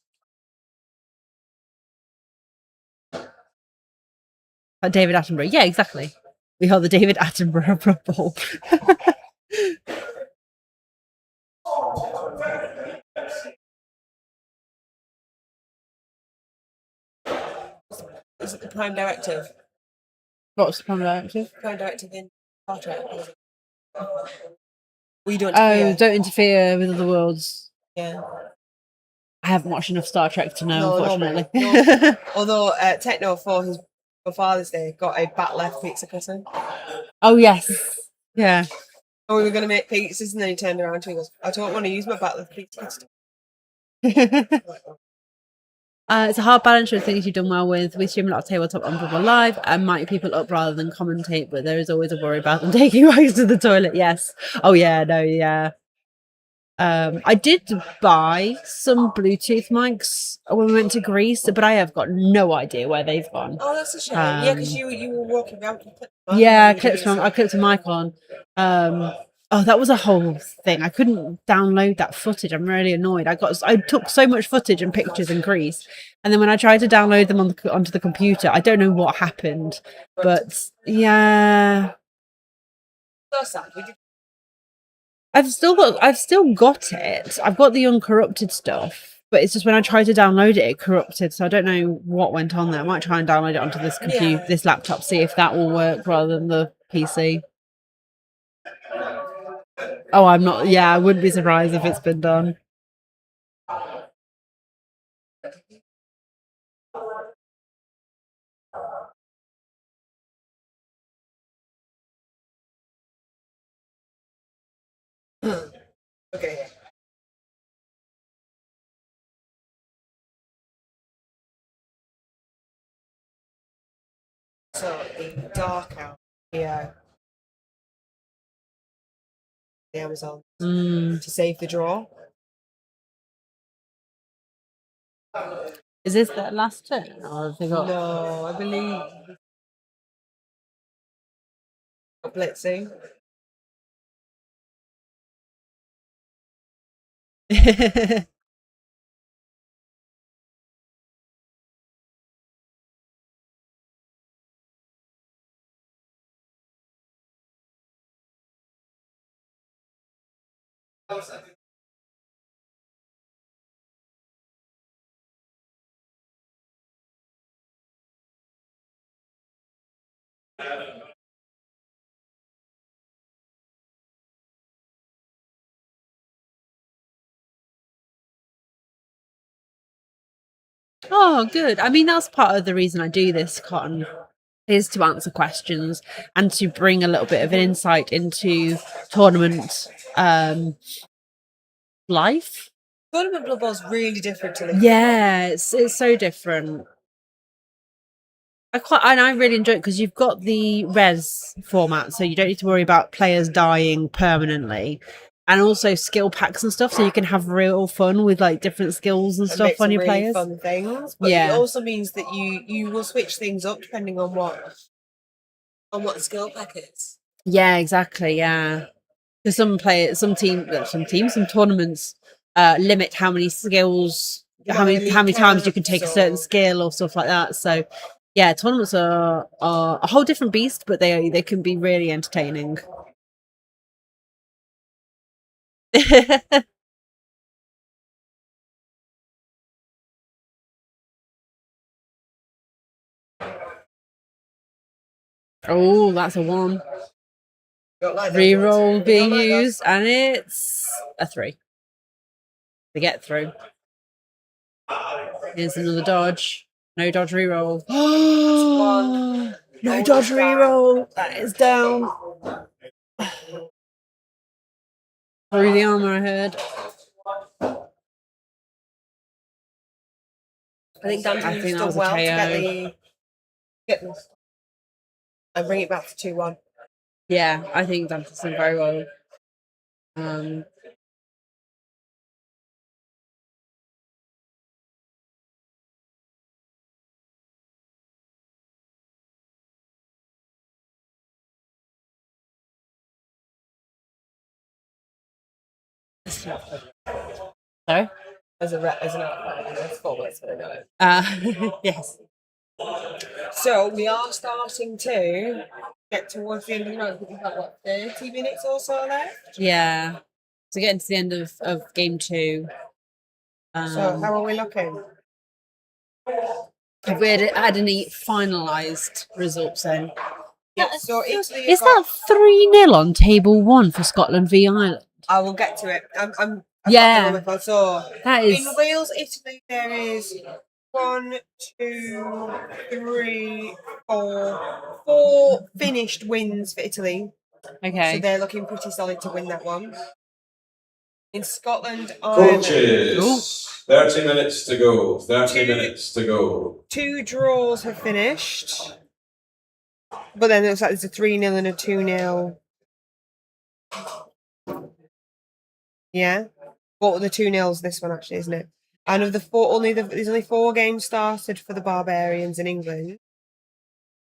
[SPEAKER 13] Like David Attenborough, yeah, exactly. We hold the David Attenborough Blood Bowl.
[SPEAKER 2] Is it the Prime Directive?
[SPEAKER 13] What's the Prime Directive?
[SPEAKER 2] Prime Directive in Star Trek. We don't.
[SPEAKER 13] Oh, don't interfere with other worlds.
[SPEAKER 2] Yeah.
[SPEAKER 13] I haven't watched enough Star Trek to know, unfortunately.
[SPEAKER 2] No. Although Techno for Father's Day got a bat left pizza cutter.
[SPEAKER 13] Oh yes, yeah.
[SPEAKER 2] And we were going to make pizzas, and then he turned around to me and goes, "I don't want to use my bat left pizza cutter."
[SPEAKER 13] It's a hard balance with things you've done well with. We stream a lot of tabletop on Blood Bowl Live and mic people up rather than commentate, but there is always a worry about them taking mics to the toilet. Yes. Oh yeah, no, yeah. I did buy some Bluetooth mics when we went to Greece, but I have got no idea where they've gone.
[SPEAKER 2] Oh, that's a shame. Yeah, because you were walking around.
[SPEAKER 13] Yeah, I clipped a mic on. Oh, that was a whole thing. I couldn't download that footage. I'm really annoyed. I took so much footage and pictures in Greece, and then when I tried to download them onto the computer, I don't know what happened. But yeah,
[SPEAKER 2] So sad.
[SPEAKER 13] I've still got it. I've got the uncorrupted stuff, but it's just when I tried to download it corrupted. So I don't know what went on there. I might try and download it onto this computer, this laptop, see if that will work rather than the PC. Oh, I'm not. Yeah, I wouldn't be surprised if it's been done.
[SPEAKER 2] Okay. So the dark out. Yeah. The Amazon to save the draw.
[SPEAKER 13] Is this the last turn, or have they got?
[SPEAKER 2] No, I believe blitzing.
[SPEAKER 13] Oh, good. I mean, that's part of the reason I do this, Cotton, is to answer questions and to bring a little bit of an insight into tournament life.
[SPEAKER 2] Tournament Blood Bowl is really different to
[SPEAKER 13] Yeah, it's so different. I really enjoy it because you've got the res format, so you don't need to worry about players dying permanently, and also skill packs and stuff, so you can have real fun with like different skills and
[SPEAKER 2] And
[SPEAKER 13] stuff
[SPEAKER 2] make
[SPEAKER 13] on
[SPEAKER 2] some
[SPEAKER 13] your
[SPEAKER 2] really
[SPEAKER 13] players.
[SPEAKER 2] fun things. But
[SPEAKER 13] Yeah.
[SPEAKER 2] it also means that you will switch things up depending on what the skill pack is.
[SPEAKER 13] Yeah, exactly. Yeah, because some tournaments limit how many skills, how many times you can take a certain skill or stuff like that. So, yeah, tournaments are a whole different beast, but they can be really entertaining. Oh, that's a 1. Reroll being used, and it's a 3. To get through. Here's another dodge. No dodge reroll. No dodge reroll. That is down. Through the armor, I heard.
[SPEAKER 2] I think Dan's
[SPEAKER 13] I think that
[SPEAKER 2] done
[SPEAKER 13] was a
[SPEAKER 2] well to
[SPEAKER 13] KO.
[SPEAKER 2] get this and bring it back to 2-1.
[SPEAKER 13] Yeah, I think Dan's done very well. Sorry?
[SPEAKER 2] As an outline, that's 4 words, but I know it.
[SPEAKER 13] Yes.
[SPEAKER 2] So we are starting to get towards the end of the round. We've got what, 30 minutes or so left.
[SPEAKER 13] Yeah. So getting to the end of game 2.
[SPEAKER 2] So how are we looking?
[SPEAKER 13] Have we had any finalised results then?
[SPEAKER 2] Yeah, so Italy
[SPEAKER 13] Is that 3-0 on table 1 for Scotland v Ireland?
[SPEAKER 2] I will get to it. I've
[SPEAKER 13] Yeah.
[SPEAKER 2] got the number. So
[SPEAKER 13] That is-
[SPEAKER 2] in Wales, Italy, there is 1, 2, 3, 4, 4 finished wins for Italy.
[SPEAKER 13] Okay.
[SPEAKER 2] So they're looking pretty solid to win that one. In Scotland, Ireland,
[SPEAKER 4] Coaches, 30 minutes to go. 30 minutes to go.
[SPEAKER 2] 2 draws have finished. But then it looks like there's a 3-0 and a 2-0. Yeah. What were the 2-0s this one actually, isn't it? And of the 4, there's only 4 games started for the Barbarians in England.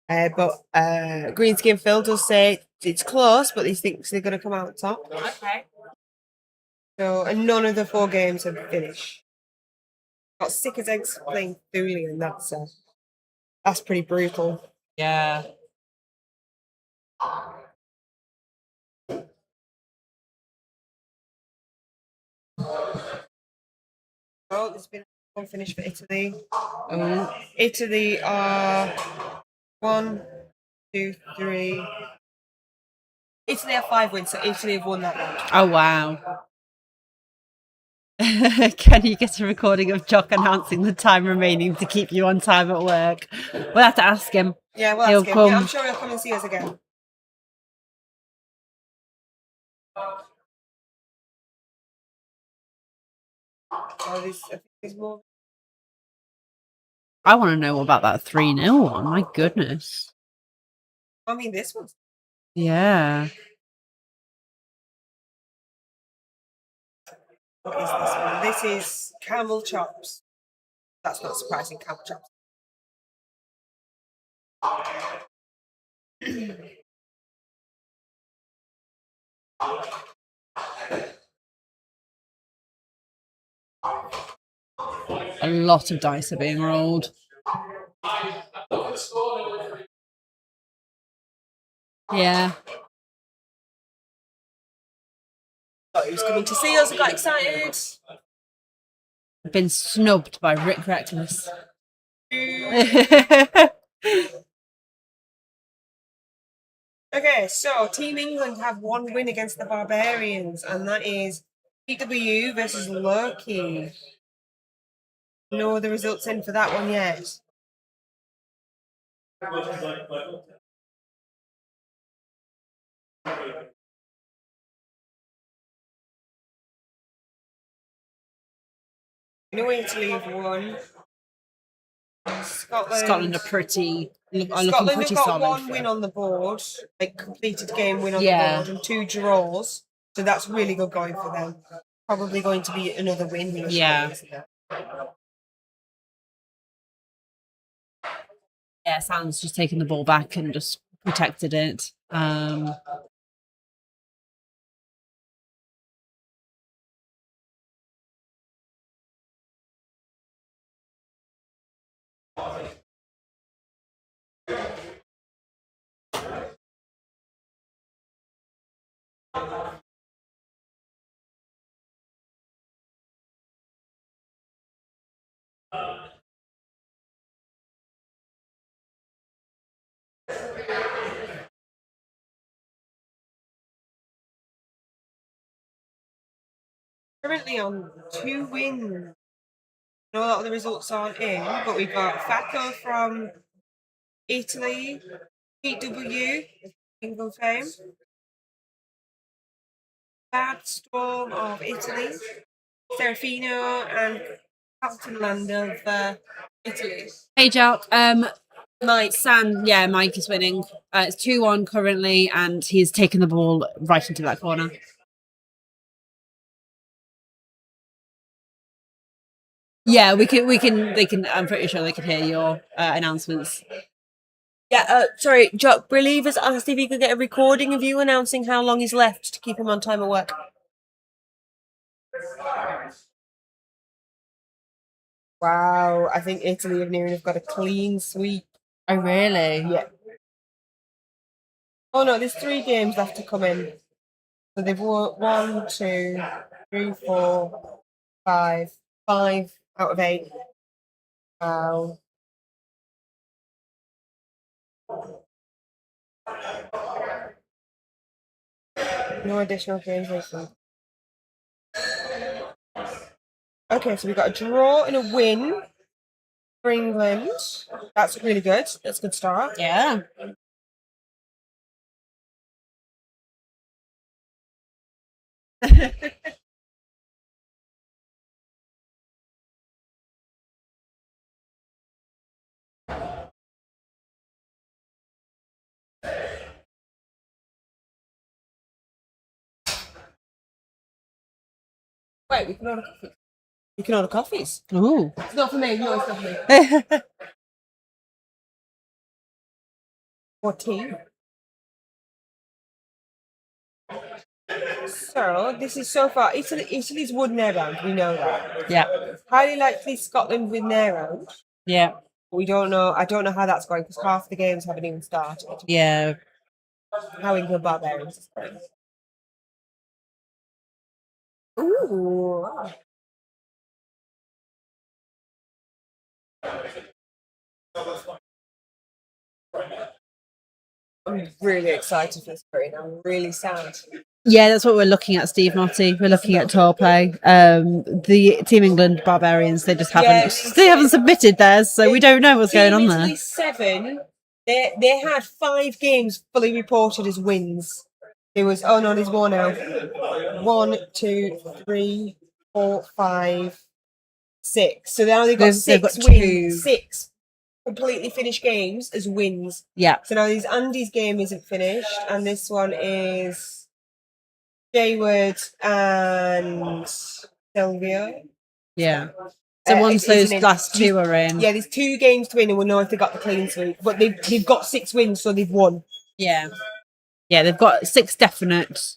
[SPEAKER 2] But Greenskin Phil does say it's close, but he thinks they're going to come out top.
[SPEAKER 13] Okay.
[SPEAKER 2] So, and none of the 4 games have finished. Got sick as eggs playing Thulian. That's pretty brutal.
[SPEAKER 13] Yeah.
[SPEAKER 2] Oh, there's been one finish for Italy. Oh, Italy are 1, 2, 3. Italy have 5 wins, so Italy have won that round.
[SPEAKER 13] Oh, wow. Can you get a recording of Jock announcing the time remaining to keep you on time at work? We'll have to ask him.
[SPEAKER 2] Yeah, we'll
[SPEAKER 13] He'll
[SPEAKER 2] ask him.
[SPEAKER 13] come.
[SPEAKER 2] Yeah, I'm sure he'll come and see us again. Oh, there's more.
[SPEAKER 13] I want to know about that 3-0 one. My goodness.
[SPEAKER 2] I mean, this one's.
[SPEAKER 13] Yeah.
[SPEAKER 2] What is this one? This is camel chops. That's not surprising, camel chops.
[SPEAKER 13] A lot of dice are being rolled. Yeah.
[SPEAKER 2] Thought he was coming to see us. I got excited.
[SPEAKER 13] I've been snubbed by Rick Reckless.
[SPEAKER 2] Okay, so Team England have 1 win against the Barbarians, and that is PW versus Loki. No other results in for that one yet. No Italy have won. Scotland
[SPEAKER 13] Scotland are pretty are looking
[SPEAKER 2] Scotland
[SPEAKER 13] pretty
[SPEAKER 2] have got
[SPEAKER 13] solid.
[SPEAKER 2] one win on the board, like completed game win on
[SPEAKER 13] Yeah.
[SPEAKER 2] the board, and 2 draws. So that's really good going for them. Probably going to be another win. With
[SPEAKER 13] Yeah.
[SPEAKER 2] Scotland,
[SPEAKER 13] Yeah, Sam's just taken the ball back and just protected it.
[SPEAKER 2] Currently on 2 wins. I know a lot of the results aren't in, but we've got Facco from Italy, PW, England fame, Bad Storm of Italy, Serafino, and Carlton Land of Italy.
[SPEAKER 13] Hey, Jock. Mike is winning. It's 2-1 currently, and he's taken the ball right into that corner. Yeah, they can. I'm pretty sure they can hear your announcements.
[SPEAKER 3] Yeah, sorry, Jock Brillieve has asked if he could get a recording of you announcing how long is left to keep him on time at work.
[SPEAKER 2] Wow, I think Italy have nearly got a clean sweep.
[SPEAKER 13] Oh, really?
[SPEAKER 2] Yeah. Oh no, there's 3 games left to come in. So they've won 1, 2, 3, 4, 5 out of 8. Wow. No additional games recently. Okay, so we've got a draw and a win for England. That's really good. That's a good start.
[SPEAKER 13] Yeah.
[SPEAKER 2] Wait, we can order coffee. You can order coffees.
[SPEAKER 13] Ooh.
[SPEAKER 2] It's not for me. No, it's not for me. Or tea. So this is so far Italy's won their round. We know that.
[SPEAKER 13] Yeah.
[SPEAKER 2] Highly likely Scotland win their round.
[SPEAKER 13] Yeah.
[SPEAKER 2] We don't know. I don't know how that's going because half the games haven't even started.
[SPEAKER 13] Yeah.
[SPEAKER 2] How England Barbarians is going. Ooh. I'm really excited for this period. I'm really sad.
[SPEAKER 13] Yeah, that's what we're looking at, Steve Motti. We're looking at tour play. The Team England Barbarians, they just haven't submitted theirs, so we don't know what's going on there.
[SPEAKER 2] Italy 7. They had 5 games fully reported as wins. There was there's more now. 1, 2, 3, 4, 5, 6. So now they've got 6 wins. 6 completely finished games as wins.
[SPEAKER 13] Yeah.
[SPEAKER 2] So now this Andy's game isn't finished, and this one is Jayward and Silvio.
[SPEAKER 13] Yeah. So once those last 2 are in.
[SPEAKER 2] Yeah, there's 2 games to win, and we'll know if they got the clean sweep. But they've got 6 wins, so they've won.
[SPEAKER 13] Yeah. Yeah, they've got 6 definite.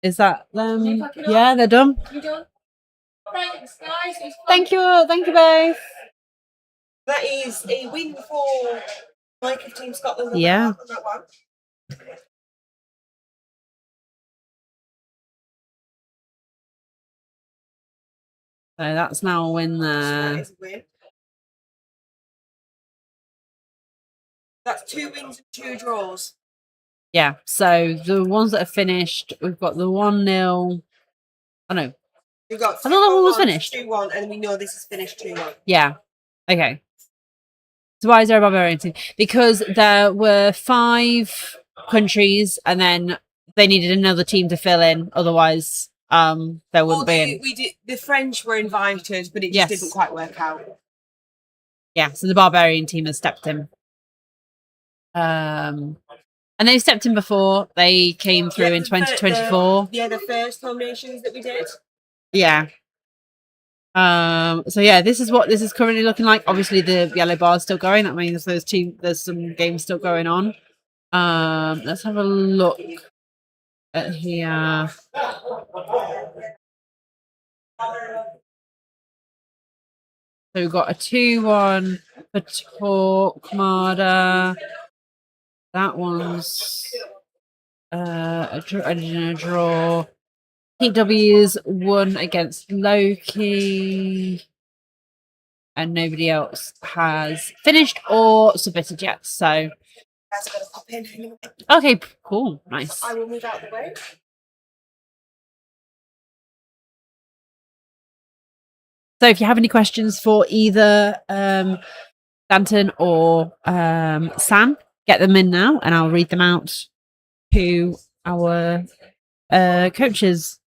[SPEAKER 13] Is that them? Yeah, they're done.
[SPEAKER 2] You done? Thanks, guys.
[SPEAKER 13] Thank you both.
[SPEAKER 2] That is a win for Mike of Team Scotland.
[SPEAKER 13] Yeah.
[SPEAKER 2] That one.
[SPEAKER 13] So that's now a win there.
[SPEAKER 2] That is a win. That's 2 wins and 2 draws.
[SPEAKER 13] Yeah, so the ones that are finished, we've got the 1-0. Oh no.
[SPEAKER 2] We've got
[SPEAKER 13] I thought that one was finished.
[SPEAKER 2] 2-1, and we know this is finished 2-1.
[SPEAKER 13] Yeah. Okay. So why is there a barbarian team? Because there were 5 countries, and then they needed another team to fill in. Otherwise, there wouldn't be any.
[SPEAKER 2] The French were invited, but it just didn't quite work out.
[SPEAKER 13] Yeah, so the Barbarian team has stepped in. And they stepped in before. They came through in 2024.
[SPEAKER 2] The first nominations that we did.
[SPEAKER 13] Yeah. So yeah, this is what this is currently looking like. Obviously, the yellow bar is still going. That means there's some games still going on. Let's have a look at here. So we've got a 2-1 for Torquemada. That one's a draw. PW's won against Loki. And nobody else has finished or submitted yet. So, okay, cool, nice.
[SPEAKER 2] I will move out the way.
[SPEAKER 13] So if you have any questions for either Danton or Sam, get them in now and I'll read them out to our coaches.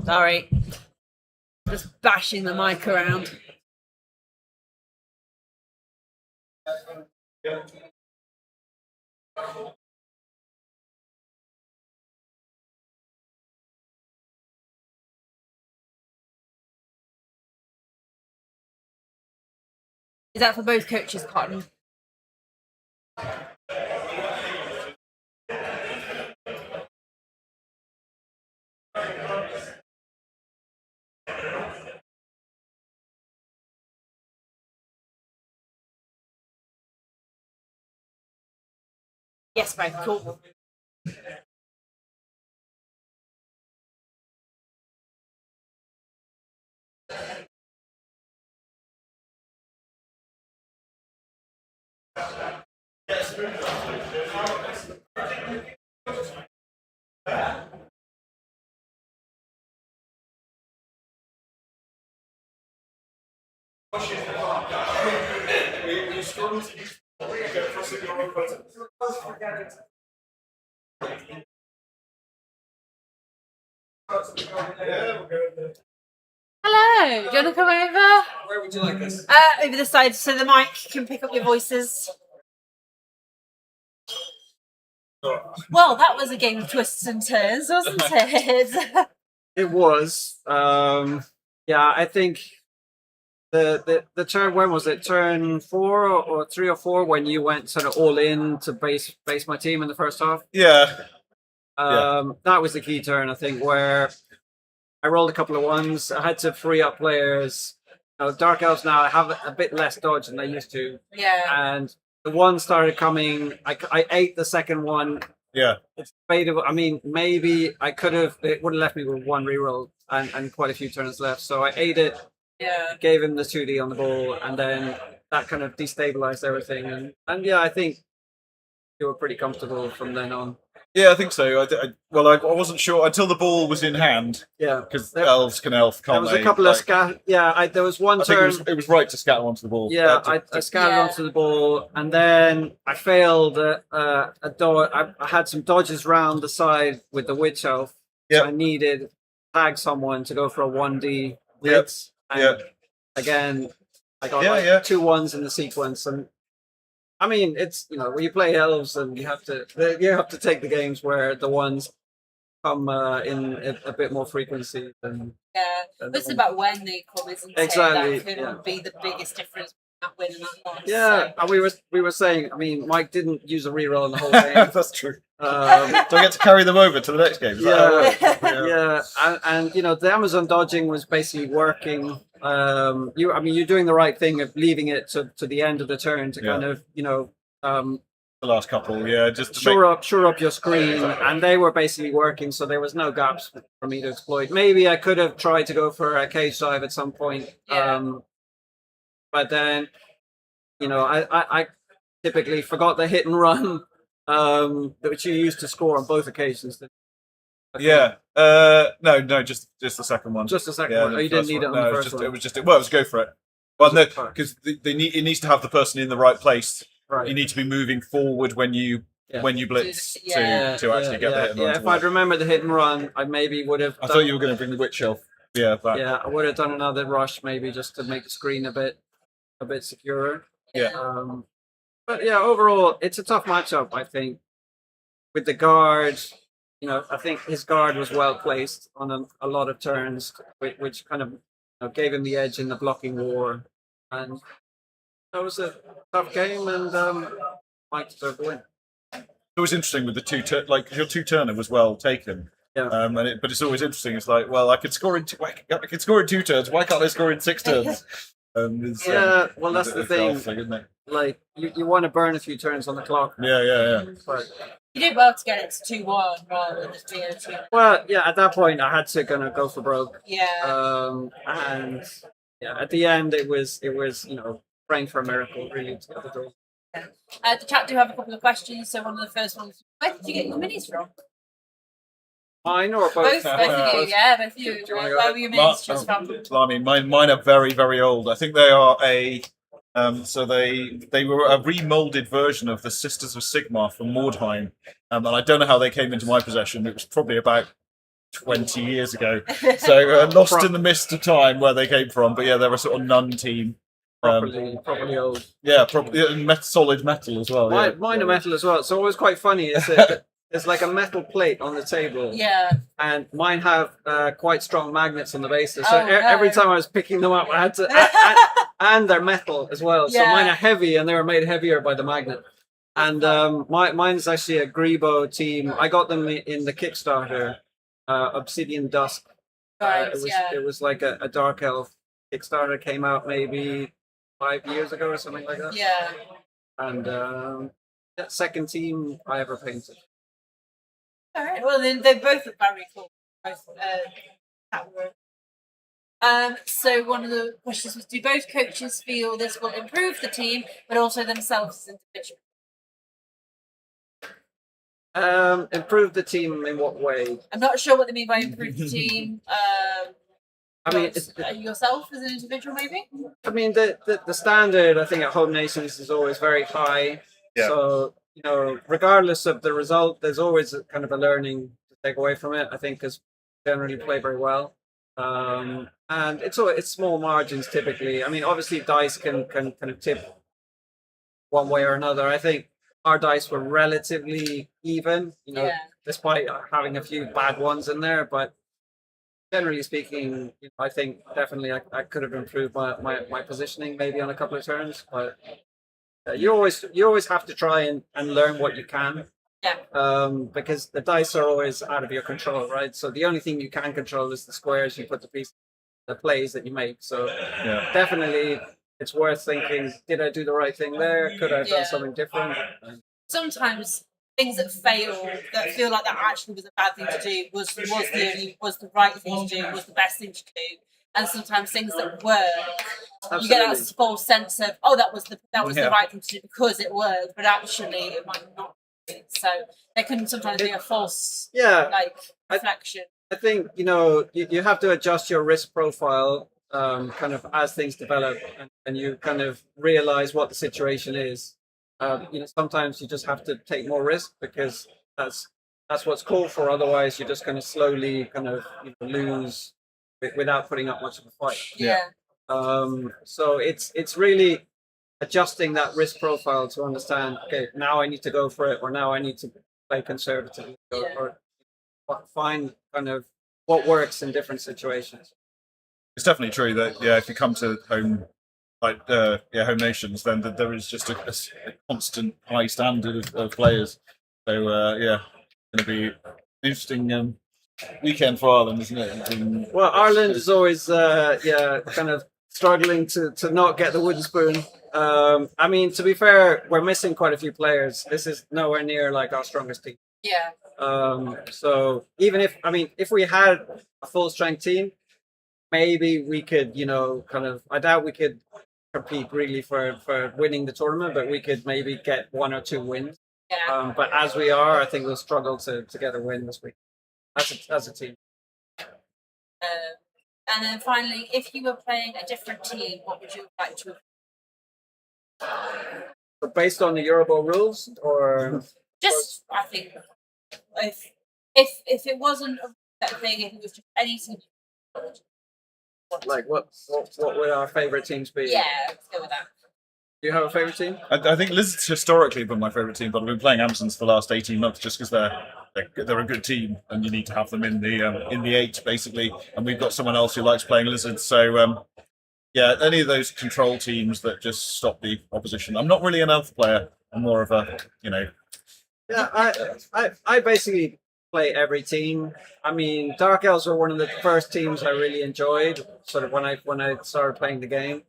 [SPEAKER 13] Sorry, just bashing the mic around. Is that for both coaches, Cotton? Yes, both. Cool. Hello, do you want to come over?
[SPEAKER 6] Where would you like us?
[SPEAKER 13] Over the side so the mic can pick up your voices. Well, that was a game of twists and turns, wasn't it?
[SPEAKER 1] It was. Yeah, I think the turn, when was it? Turn 4 or 3 or 4 when you went sort of all in to base my team in the first half.
[SPEAKER 4] Yeah.
[SPEAKER 1] That was the key turn, I think, where I rolled a couple of ones. I had to free up players. Dark Elves now have a bit less dodge than they used to.
[SPEAKER 13] Yeah.
[SPEAKER 1] And the one started coming. I ate the second one.
[SPEAKER 4] Yeah.
[SPEAKER 1] It's debatable. I mean, maybe I could have. It would have left me with one reroll and quite a few turns left. So I ate it.
[SPEAKER 13] Yeah.
[SPEAKER 1] Gave him the 2D on the ball, and then that kind of destabilized everything. And yeah, I think you were pretty comfortable from then on.
[SPEAKER 4] Yeah, I think so. I wasn't sure until the ball was in hand.
[SPEAKER 1] Yeah,
[SPEAKER 4] because elves can elf, can't
[SPEAKER 1] There was
[SPEAKER 4] they?
[SPEAKER 1] a couple of scat. Yeah, there was one
[SPEAKER 4] I think
[SPEAKER 1] turn.
[SPEAKER 4] it was right to scatter onto the ball.
[SPEAKER 1] Yeah, I scattered onto the ball, and then I failed a dodge. I had some dodges round the side with the witch elf.
[SPEAKER 4] Yeah,
[SPEAKER 1] so I needed to tag someone to go for a 1D blitz. And again, I got 2 1s in the sequence, and I mean, it's when you play elves, and you have to take the games where the ones come in a bit more frequency than.
[SPEAKER 13] Yeah, but it's about when they come, isn't it?
[SPEAKER 1] Exactly,
[SPEAKER 13] That can be the biggest difference between that win and that loss.
[SPEAKER 1] Yeah, and we were saying. I mean, Mike didn't use a reroll in the whole game.
[SPEAKER 4] That's true. Do I get to carry them over to the next game? Is that how it works?
[SPEAKER 1] And the Amazon dodging was basically working. You're doing the right thing of leaving it to the end of the turn to kind of
[SPEAKER 4] the last couple, just to
[SPEAKER 1] shore up your screen, and they were basically working, so there was no gaps for me to exploit. Maybe I could have tried to go for a cage dive at some point, but then I typically forgot the hit and run, which you used to score on both occasions.
[SPEAKER 4] No, just the second one.
[SPEAKER 1] Just the second one. Oh, you didn't need it on the first one.
[SPEAKER 4] It was go for it. Well, no, because it needs to have the person in the right place.
[SPEAKER 1] Right.
[SPEAKER 4] You need to be moving forward when you
[SPEAKER 14] when you blitz
[SPEAKER 2] Yeah.
[SPEAKER 14] to actually get the hit and run.
[SPEAKER 1] Yeah,
[SPEAKER 14] to
[SPEAKER 1] if
[SPEAKER 14] work.
[SPEAKER 1] I'd remembered the hit and run, I maybe would have.
[SPEAKER 14] I thought you were going to bring the witch elf. Yeah, back.
[SPEAKER 1] Yeah, I would have done another rush maybe just to make the screen a bit securer.
[SPEAKER 14] Yeah.
[SPEAKER 1] But yeah, overall, it's a tough matchup. I think with the guard, I think his guard was well placed on a lot of turns, which kind of gave him the edge in the blocking war, and that was a tough game, and Mike deserved the win.
[SPEAKER 14] It was interesting with the your two-turner was well taken.
[SPEAKER 1] Yeah.
[SPEAKER 14] But it's always interesting. It's like, well, I could score in 2 turns. Why can't I score in 6 turns?
[SPEAKER 1] Well, that's the thing.
[SPEAKER 14] Isn't it?
[SPEAKER 1] Like you want to burn a few turns on the clock.
[SPEAKER 14] Yeah.
[SPEAKER 1] But,
[SPEAKER 13] You did well to get it to 2-1 rather than just being a 2.
[SPEAKER 1] well, yeah, at that point I had to go for broke.
[SPEAKER 13] Yeah.
[SPEAKER 1] And yeah, at the end it was praying for a miracle really to get the goal.
[SPEAKER 13] The chat do have a couple of questions. So one of the first ones, where did you get your minis from?
[SPEAKER 1] Mine or both?
[SPEAKER 13] Both of you, yeah, both of you.
[SPEAKER 1] Do you wanna go
[SPEAKER 13] Where
[SPEAKER 1] ahead?
[SPEAKER 13] were your minis just from?
[SPEAKER 14] I mean, mine are very, very old. I think they are so they were a remolded version of the Sisters of Sigmar from Mordheim, and I don't know how they came into my possession. It was probably about 20 years ago, so lost in the mist of time where they came from. But yeah, they're a sort of nun team.
[SPEAKER 1] Properly old.
[SPEAKER 14] Yeah, probably solid metal as well.
[SPEAKER 1] Mine are metal as well. So what was quite funny is that there's like a metal plate on the table.
[SPEAKER 13] Yeah.
[SPEAKER 1] And mine have quite strong magnets on the bases.
[SPEAKER 13] Oh,
[SPEAKER 1] So every time I was picking them up, I had to, and they're metal as well. So
[SPEAKER 13] Yeah.
[SPEAKER 1] mine are heavy, and they were made heavier by the magnet. And mine's actually a Grebo team. I got them in the Kickstarter, Obsidian Dusk.
[SPEAKER 13] Right,
[SPEAKER 1] It was like a Dark Elf Kickstarter, came out maybe 5 years ago or something like that.
[SPEAKER 13] Yeah.
[SPEAKER 1] And that second team I ever painted.
[SPEAKER 13] All right. Well, then they both look very cool. Both so one of the questions was: do both coaches feel this will improve the team, but also themselves as individuals?
[SPEAKER 1] Improve the team in what way?
[SPEAKER 13] I'm not sure what they mean by improve the team.
[SPEAKER 1] I mean,
[SPEAKER 13] yourself as an individual, maybe.
[SPEAKER 1] I mean, the standard I think at Home Nations is always very high.
[SPEAKER 14] Yeah.
[SPEAKER 1] So regardless of the result, there's always a kind of a learning to take away from it. I think because generally play very well, and it's small margins typically. I mean, obviously dice can kind of tip one way or another. I think our dice were relatively even, despite having a few bad ones in there, but. Generally speaking, I think definitely I could have improved my positioning maybe on a couple of turns, but you always have to try and learn what you can.
[SPEAKER 13] Yeah.
[SPEAKER 1] Because the dice are always out of your control, right? So the only thing you can control is the squares you put the plays that you make. So definitely it's worth thinking, did I do the right thing there? Could I have done something different?
[SPEAKER 13] Sometimes things that fail, that feel like that actually was a bad thing to do, was the right thing to do, was the best thing to do. And sometimes things that work, you get that false sense of, oh, that was the right thing to do because it worked, but actually it might not be. So there can sometimes be a false reflection.
[SPEAKER 1] I think you have to adjust your risk profile kind of as things develop, and you kind of realize what the situation is. Sometimes you just have to take more risk because that's what's called for. Otherwise, you're just going to slowly kind of lose without putting up much of a fight.
[SPEAKER 13] Yeah.
[SPEAKER 1] So it's really adjusting that risk profile to understand. Okay, now I need to go for it, or now I need to play conservatively, or find kind of what works in different situations.
[SPEAKER 14] It's definitely true that if you come to home. Home Nations, then there is just a constant high standard of players. So it's going to be an interesting weekend for Ireland, isn't it?
[SPEAKER 1] Well, Ireland is always kind of struggling to not get the wooden spoon. I mean, to be fair, we're missing quite a few players. This is nowhere near like our strongest team.
[SPEAKER 13] Yeah.
[SPEAKER 1] So even if we had a full strength team, maybe we could, I doubt we could compete really for winning the tournament, but we could maybe get 1 or 2 wins.
[SPEAKER 13] Yeah.
[SPEAKER 1] But as we are, I think we'll struggle to get a win this week as a team.
[SPEAKER 13] And then finally, if you were playing a different team, what would you like to?
[SPEAKER 1] So based on the Eurobowl rules, or
[SPEAKER 13] Just, I think, if it wasn't a that thing, if it was just any team.
[SPEAKER 1] Like what would our favorite teams be?
[SPEAKER 13] Yeah, let's go with that.
[SPEAKER 1] Do you have a favorite team?
[SPEAKER 14] I think Lizards historically have been my favourite team, but I've been playing Amazons for the last 18 months just because they're a good team and you need to have them in the 8 basically. And we've got someone else who likes playing Lizards, so yeah, any of those control teams that just stop the opposition. I'm not really an elf player. I'm more of a
[SPEAKER 1] Yeah, I basically play every team. I mean, Dark Elves were one of the first teams I really enjoyed, sort of when I started playing the game.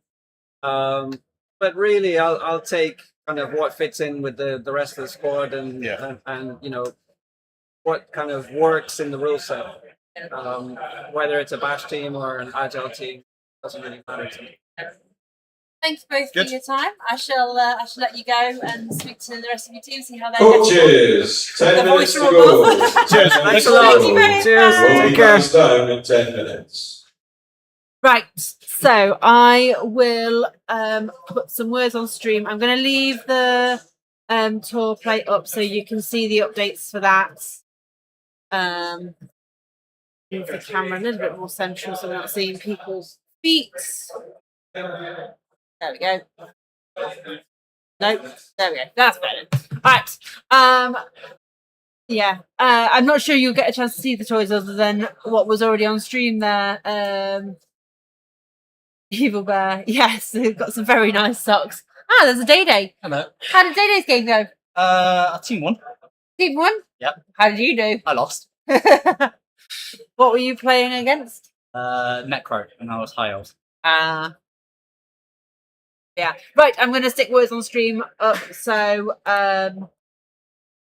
[SPEAKER 1] But really, I'll take kind of what fits in with the rest of the squad and you know what kind of works in the rule set. Whether it's a bash team or an agile team doesn't really matter to me.
[SPEAKER 13] Thank you both for your time. I shall let you go and speak to the rest of your team, see how they're
[SPEAKER 4] Coaches, 10 minutes to go.
[SPEAKER 14] Cheers.
[SPEAKER 1] Thanks a lot. Cheers. Take care.
[SPEAKER 4] Down in 10 minutes.
[SPEAKER 13] Right, so I will put some words on stream. I'm going to leave the tour plate up so you can see the updates for that. Move the camera a little bit more central so we're not seeing people's feet. There we go. Nope, there we go. That's better. Right. Yeah, I'm not sure you'll get a chance to see the toys other than what was already on stream there. Evil Bear. Yes, they've got some very nice socks. Ah, there's a Day.
[SPEAKER 6] Hello.
[SPEAKER 13] How did Day's game go?
[SPEAKER 6] Team 1.
[SPEAKER 13] Team 1?
[SPEAKER 6] Yep.
[SPEAKER 13] How did you do?
[SPEAKER 6] I lost.
[SPEAKER 13] What were you playing against?
[SPEAKER 6] Necro, and I was high elf.
[SPEAKER 13] Yeah. Right, I'm going to stick words on stream up, so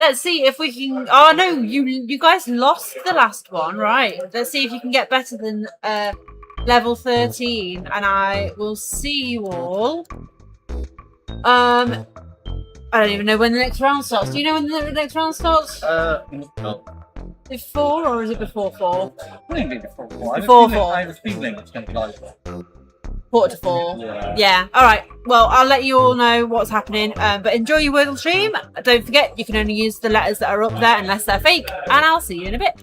[SPEAKER 13] let's see if we can... Oh, no, you guys lost the last one, right. Let's see if you can get better than level 13, and I will see you all. I don't even know when the next round starts. Do you know when the next round starts?
[SPEAKER 6] No.
[SPEAKER 13] Before, or is it before 4?
[SPEAKER 6] I think it'll be before 4.
[SPEAKER 13] Before 4.
[SPEAKER 6] I have a feeling it's going to be like
[SPEAKER 13] 4 to 4.
[SPEAKER 6] Yeah.
[SPEAKER 13] Yeah. All right. Well, I'll let you all know what's happening. But enjoy your word on stream. Don't forget, you can only use the letters that are up there unless they're fake. And I'll see you in a bit.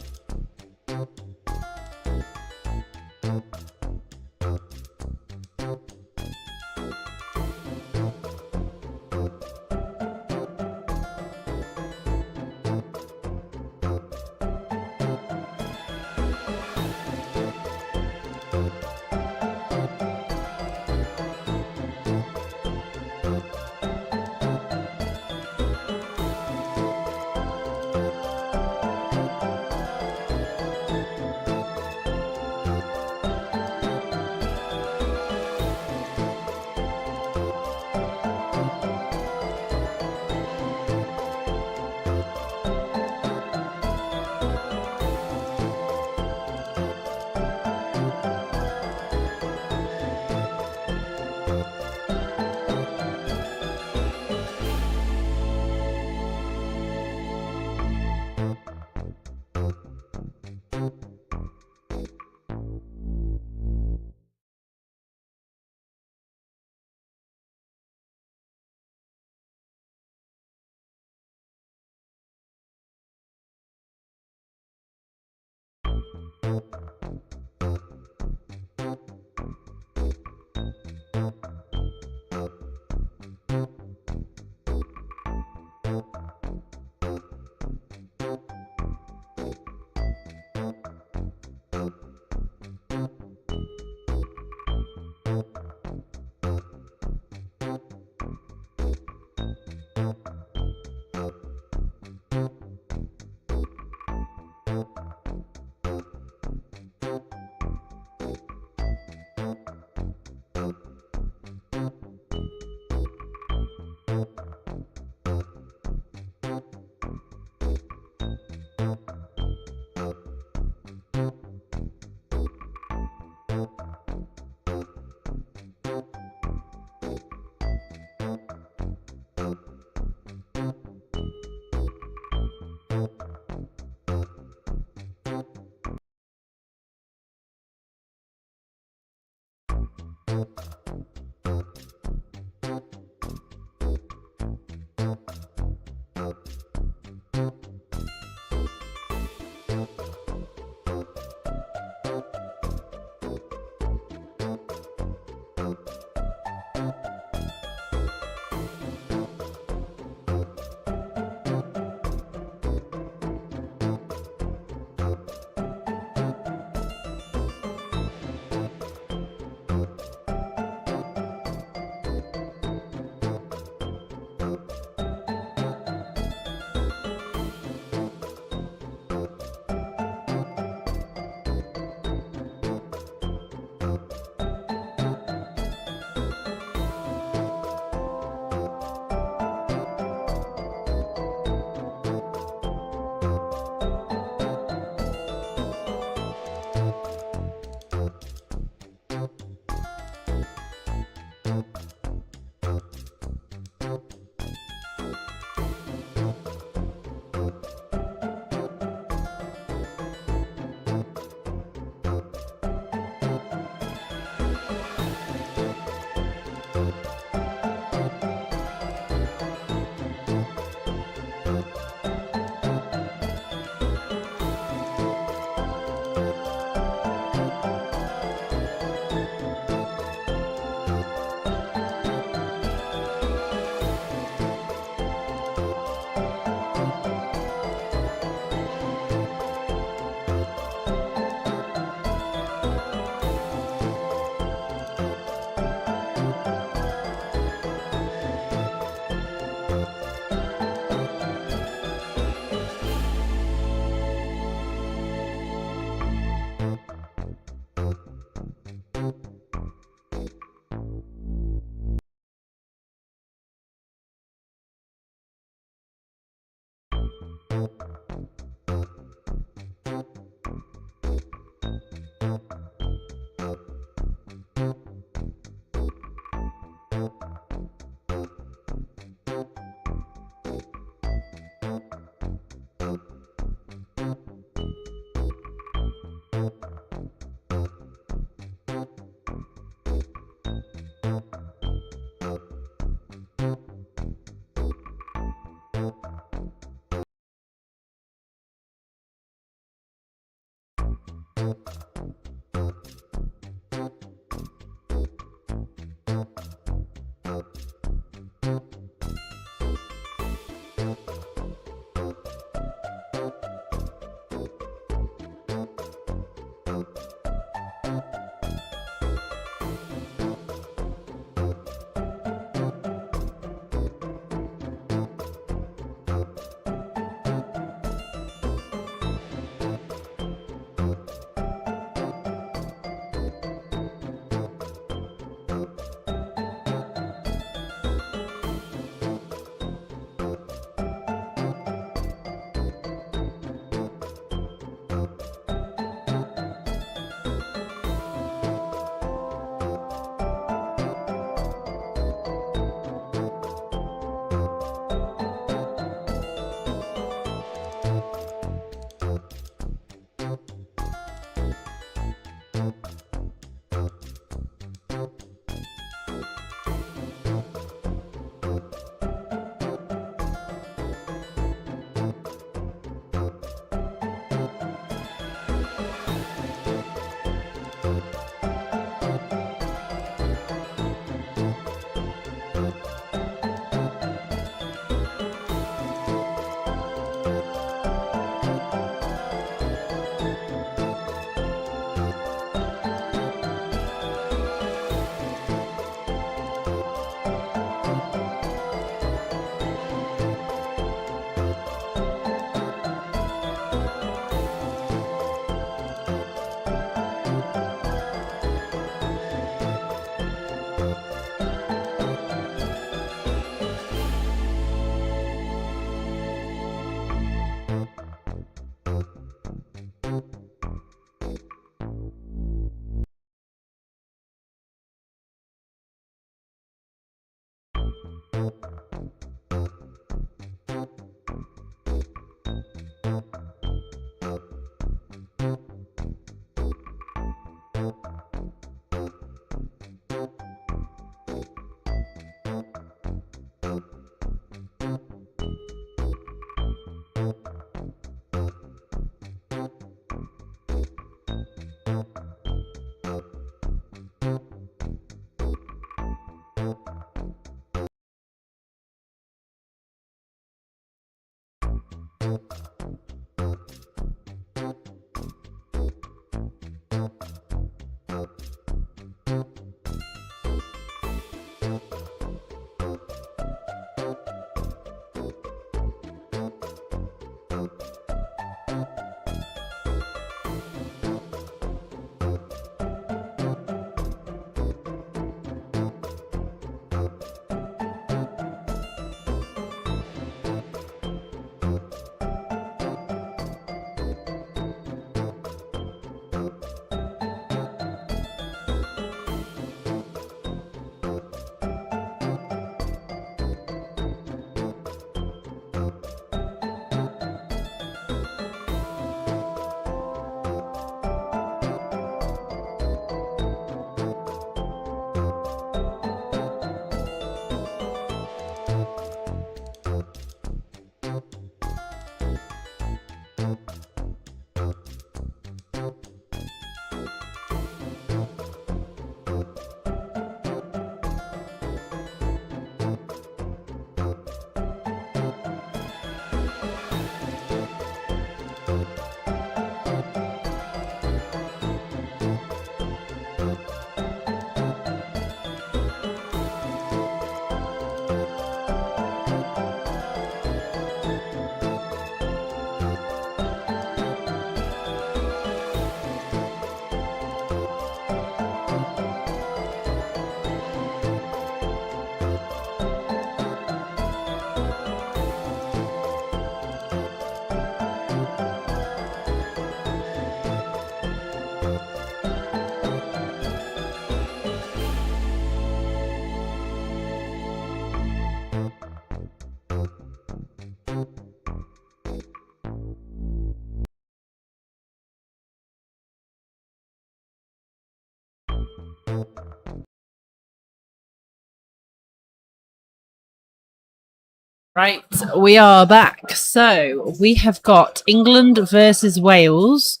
[SPEAKER 13] Right, we are back. So we have got England versus Wales.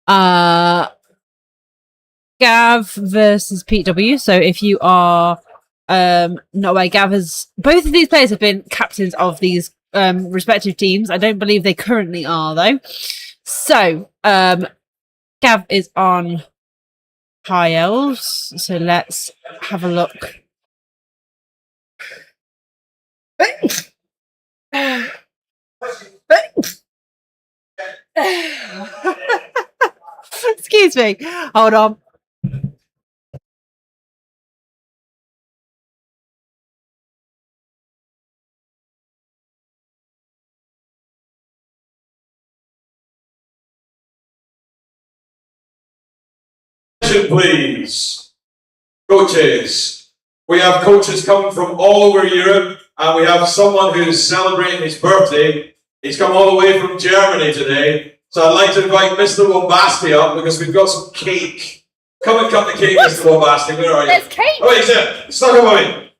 [SPEAKER 13] Gav versus Pete W. So if you are not aware, Gav has both of these players have been captains of these respective teams. I don't believe they currently are though. So Gav is on High Elves. So let's have a look. Excuse me. Hold on.
[SPEAKER 4] Please, coaches. We have coaches coming from all over Europe, and we have someone who's celebrating his birthday. He's come all the way from Germany today. So I'd like to invite Mr. Wombasti up because we've got some cake. Come and cut the cake, Mr. Wombasti. Where are you?
[SPEAKER 5] There's cake.
[SPEAKER 4] Oh, he's there. Stuck away.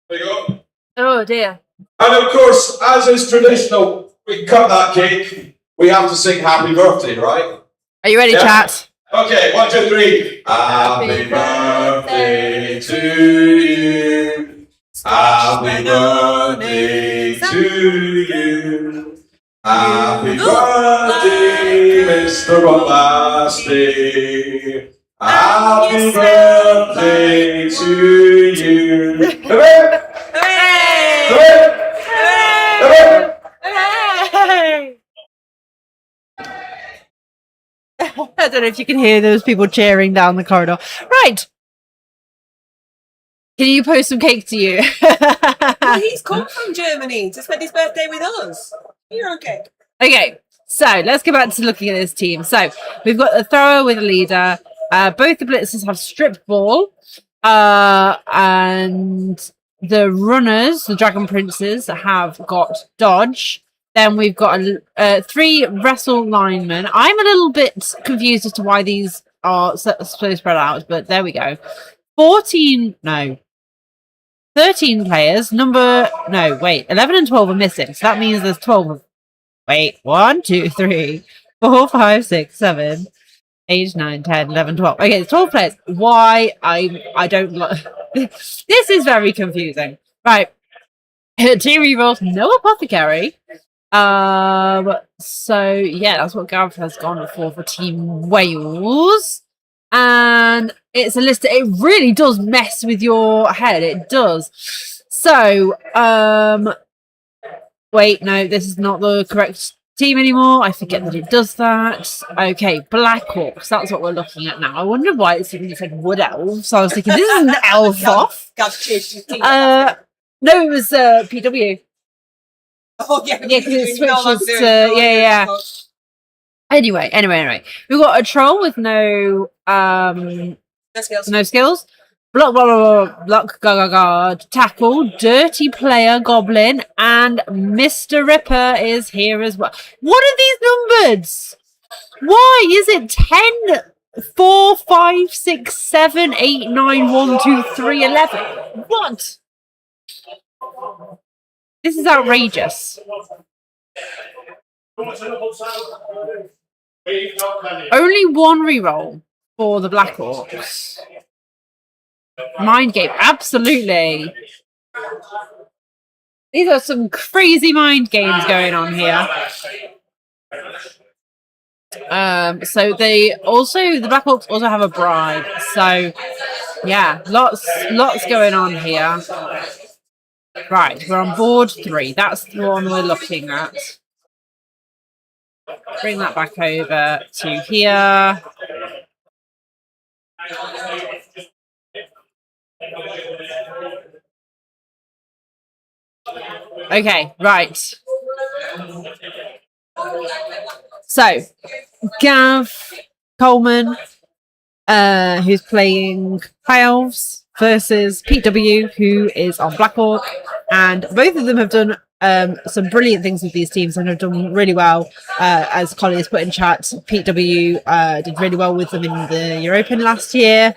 [SPEAKER 4] There you go.
[SPEAKER 13] Oh dear.
[SPEAKER 4] And of course, as is traditional, we cut that cake. We have to sing happy birthday, right?
[SPEAKER 13] Are you ready,
[SPEAKER 4] Yeah.
[SPEAKER 13] chat?
[SPEAKER 4] Okay, 1, 2, 3. Happy birthday to you. Happy birthday to you. Happy birthday, Mr. Bombasti. Happy birthday to you. Hooray! Hooray! Hooray!
[SPEAKER 13] I don't know if you can hear those people cheering down the corridor. Right. Can you post some cake to you?
[SPEAKER 2] Well, he's come from Germany to spend his birthday with us. You're okay.
[SPEAKER 13] Okay, so let's go back to looking at this team. So we've got a thrower with a leader. Both the blitzers have strip ball. And the runners, the Dragon Princes, have got dodge. Then we've got 3 wrestle linemen. I'm a little bit confused as to why these are so spread out, but there we go. 13 players. 11 and 12 are missing. So that means there's 12. Wait, 1, 2, 3, 4, 5, 6, 7, 8, 9, 10, 11, 12. Okay, it's 12 players. Why? I don't this is very confusing. Right. 2 rerolls, no apothecary. So yeah, that's what Gareth has gone for Team Wales. And it's a list. It really does mess with your head. It does. So, wait, no, this is not the correct team anymore. I forget that it does that. Okay, Blackhawks. That's what we're looking at now. I wonder why it's even said Wood Elves. So I was thinking, this is an elf off. No, it was PW.
[SPEAKER 2] Oh yeah,
[SPEAKER 13] Yeah, because it switches to yeah. Anyway, we've got a troll with no skills. Block, guard, tackle, dirty player, goblin, and Mr. Ripper is here as well. What are these numbers? Why is it 10, 4, 5, 6, 7, 8, 9, 1, 2, 3, 11? What? This is outrageous. Only 1 reroll for the Blackhawks. Mind game, absolutely. These are some crazy mind games going on here. So the Blackhawks also have a bribe. So yeah, lots going on here. Right, we're on board 3. That's the one we're looking at. Bring that back over to here. Okay, right. So, Gav Coleman, who's playing High Elves, versus Pete W, who is on Blackhawk, and both of them have done some brilliant things with these teams and have done really well. As Colin has put in chat, Pete W did really well with them in the European last year.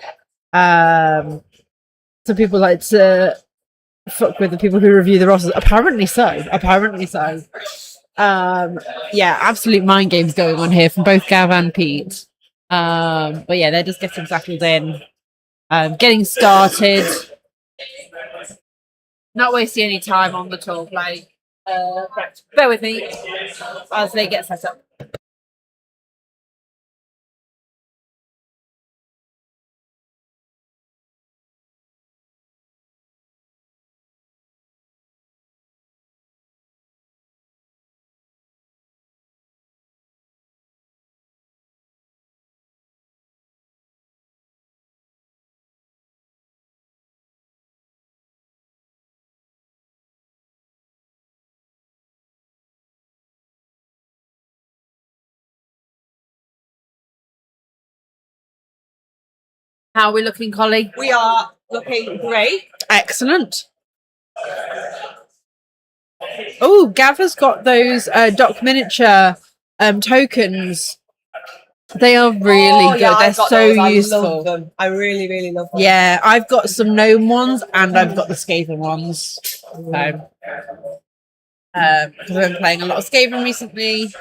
[SPEAKER 13] Some people like to fuck with the people who review the rosters. Apparently so. Yeah, absolute mind games going on here from both Gav and Pete. But yeah, they're just getting settled in. Getting started. Not wasting any time on the tour play. Bear with me as they get set up. How are we looking, Collie?
[SPEAKER 2] We are looking great.
[SPEAKER 13] Excellent. Oh, Gav has got those Doc Miniature tokens. They are really good. They're so useful.
[SPEAKER 2] I love them. I really, really love them.
[SPEAKER 13] Yeah, I've got some gnome ones and I've got the Skaven ones. So, because I've been playing a lot of Skaven recently.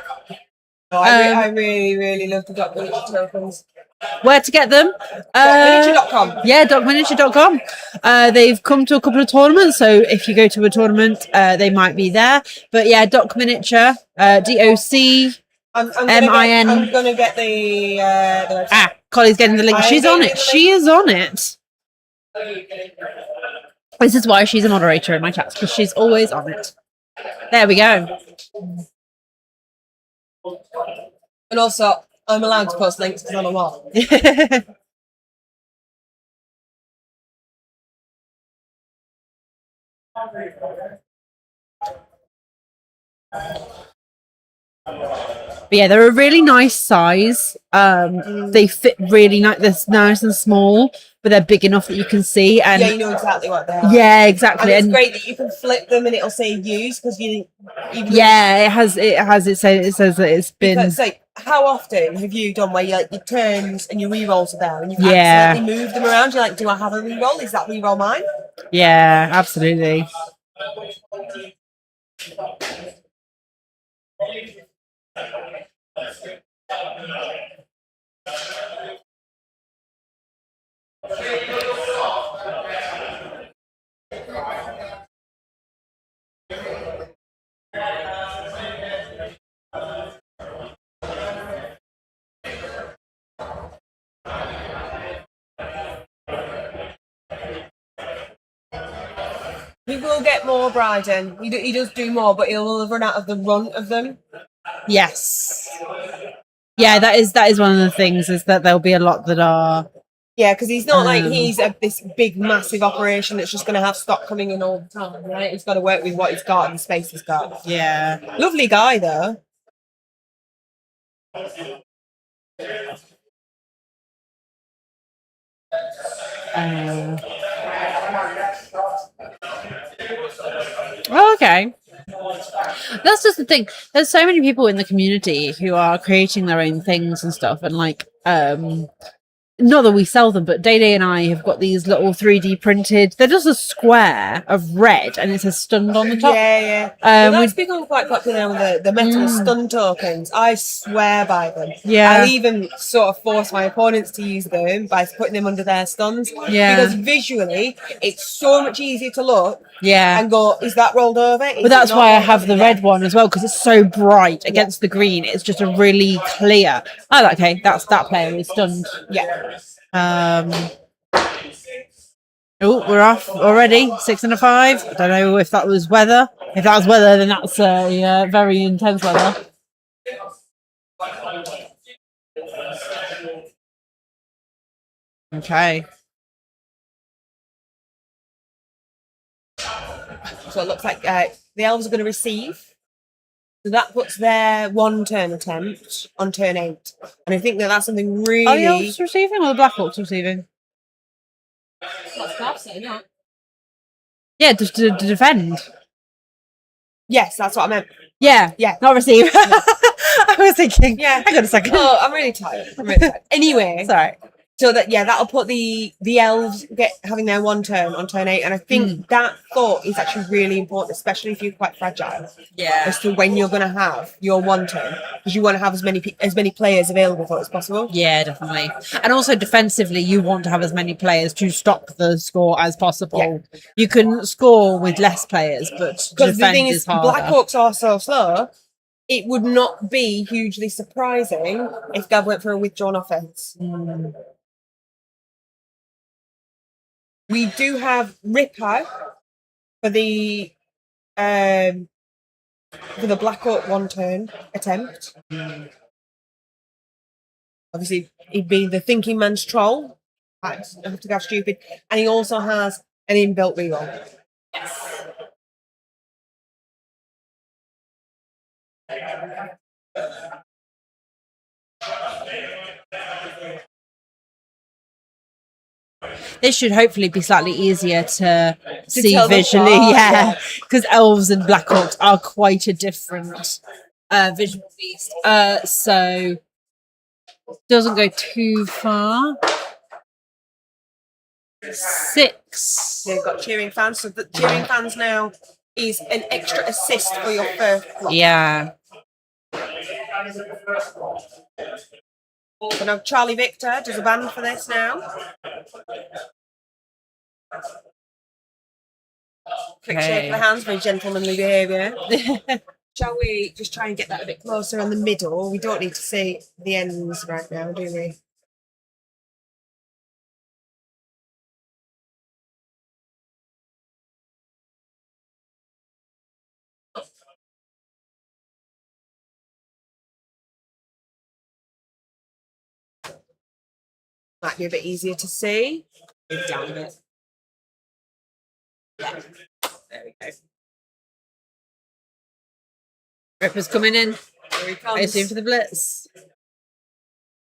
[SPEAKER 2] I really, really love the Doc Miniature tokens.
[SPEAKER 13] Where to get them?
[SPEAKER 2] DocMiniature.com.
[SPEAKER 13] Yeah, DocMiniature.com. They've come to a couple of tournaments, so if you go to a tournament, they might be there. But yeah, Doc Miniature, DOC.
[SPEAKER 2] I'm gonna get the website.
[SPEAKER 13] Collie's getting the link. She's on it. She is on it. This is why she's a moderator in my chats, because she's always on it. There we go.
[SPEAKER 2] And also, I'm allowed to post links because I'm a mod.
[SPEAKER 13] But yeah, they're a really nice size. They fit really nice. They're nice and small, but they're big enough that you can see. And
[SPEAKER 2] Yeah, you know exactly what they are.
[SPEAKER 13] yeah, exactly.
[SPEAKER 2] And it's great that you can flip them and it'll say use because you. Even though-
[SPEAKER 13] Yeah, it says that it's been.
[SPEAKER 2] Because, like, how often have you done where you like your turns and your rerolls are there and you've
[SPEAKER 13] Yeah.
[SPEAKER 2] accidentally moved them around? You're like, do I have a reroll? Is that reroll mine?
[SPEAKER 13] Yeah, absolutely.
[SPEAKER 2] He will get more, Bryden. He does do more, but he'll have run out of the run of them.
[SPEAKER 13] Yes. Yeah, that is one of the things, is that there'll be a lot that are.
[SPEAKER 2] Yeah, because he's not like
[SPEAKER 13] Um,
[SPEAKER 2] he's this big, massive operation that's just going to have stock coming in all the time, right? He's got to work with what he's got and the space he's got.
[SPEAKER 13] Yeah.
[SPEAKER 2] Lovely guy, though.
[SPEAKER 13] Oh, okay. That's just the thing. There's so many people in the community who are creating their own things and stuff, and like, not that we sell them, but Day Day and I have got these little 3D printed. They're just a square of red, and it says "stunned" on the top.
[SPEAKER 2] Yeah, yeah. Well, that's become quite popular now with the metal stun tokens. I swear by them.
[SPEAKER 13] Yeah.
[SPEAKER 2] I'll even sort of force my opponents to use them by putting them under their stuns.
[SPEAKER 13] Yeah.
[SPEAKER 2] Because visually, it's so much easier to look
[SPEAKER 13] Yeah.
[SPEAKER 2] and go, is that rolled over? Is
[SPEAKER 13] But that's
[SPEAKER 2] it not
[SPEAKER 13] why I
[SPEAKER 2] rolled
[SPEAKER 13] have
[SPEAKER 2] over?
[SPEAKER 13] the red one as well, because it's so bright against the green. It's just a really clear. Oh, okay, that player is stunned.
[SPEAKER 2] Yeah.
[SPEAKER 13] Oh, we're off already. 6 and a 5. I don't know if that was weather. If that was weather, then that's very intense weather. Okay.
[SPEAKER 2] So it looks like the elves are going to receive. So that puts their 1 turn attempt on turn 8. And I think that that's something really.
[SPEAKER 13] Are the elves receiving or the Black Hawks receiving?
[SPEAKER 2] What's that saying? That?
[SPEAKER 13] Yeah, just to defend.
[SPEAKER 2] Yes, that's what I meant.
[SPEAKER 13] Yeah,
[SPEAKER 2] Yeah.
[SPEAKER 13] not receive. I was thinking.
[SPEAKER 2] Yeah.
[SPEAKER 13] Hang on a second.
[SPEAKER 2] Oh, I'm really tired. Anyway.
[SPEAKER 13] Sorry.
[SPEAKER 2] So that'll put the elves having their 1 turn on turn 8, and I think that thought is actually really important, especially if you're quite fragile.
[SPEAKER 13] Yeah.
[SPEAKER 2] As to when you're going to have your 1 turn, because you want to have as many players available for it as possible.
[SPEAKER 13] Yeah, definitely. And also defensively, you want to have as many players to stop the score as possible.
[SPEAKER 2] Yeah.
[SPEAKER 13] You can score with less players, but to
[SPEAKER 2] Because the
[SPEAKER 13] defend
[SPEAKER 2] thing
[SPEAKER 13] is
[SPEAKER 2] is,
[SPEAKER 13] harder.
[SPEAKER 2] Blackhawks are so slow. It would not be hugely surprising if Gav went for a withdrawn offense. We do have Ripper for the Blackhawk 1 turn attempt. Obviously, he'd be the thinking man's troll. I have to go stupid, and he also has an inbuilt reroll.
[SPEAKER 13] This should hopefully be slightly easier to see
[SPEAKER 2] tell them
[SPEAKER 13] visually,
[SPEAKER 2] apart,
[SPEAKER 13] yeah, because elves and Blackhawks are quite a different visual beast. So doesn't go too far. 6.
[SPEAKER 2] They've got cheering fans, so the cheering fans now is an extra assist for your first block.
[SPEAKER 13] Yeah.
[SPEAKER 2] So now Charlie Victor does a ban for this now. Quick shake of the hands, very gentlemanly behaviour. Shall we just try and get that a bit closer in the middle? We don't need to see the ends right now, do we? Might be a bit easier to see. Move down a bit. Yeah. There we go.
[SPEAKER 13] Ripper's coming in.
[SPEAKER 3] Here he
[SPEAKER 13] I
[SPEAKER 3] comes.
[SPEAKER 13] assume for the blitz.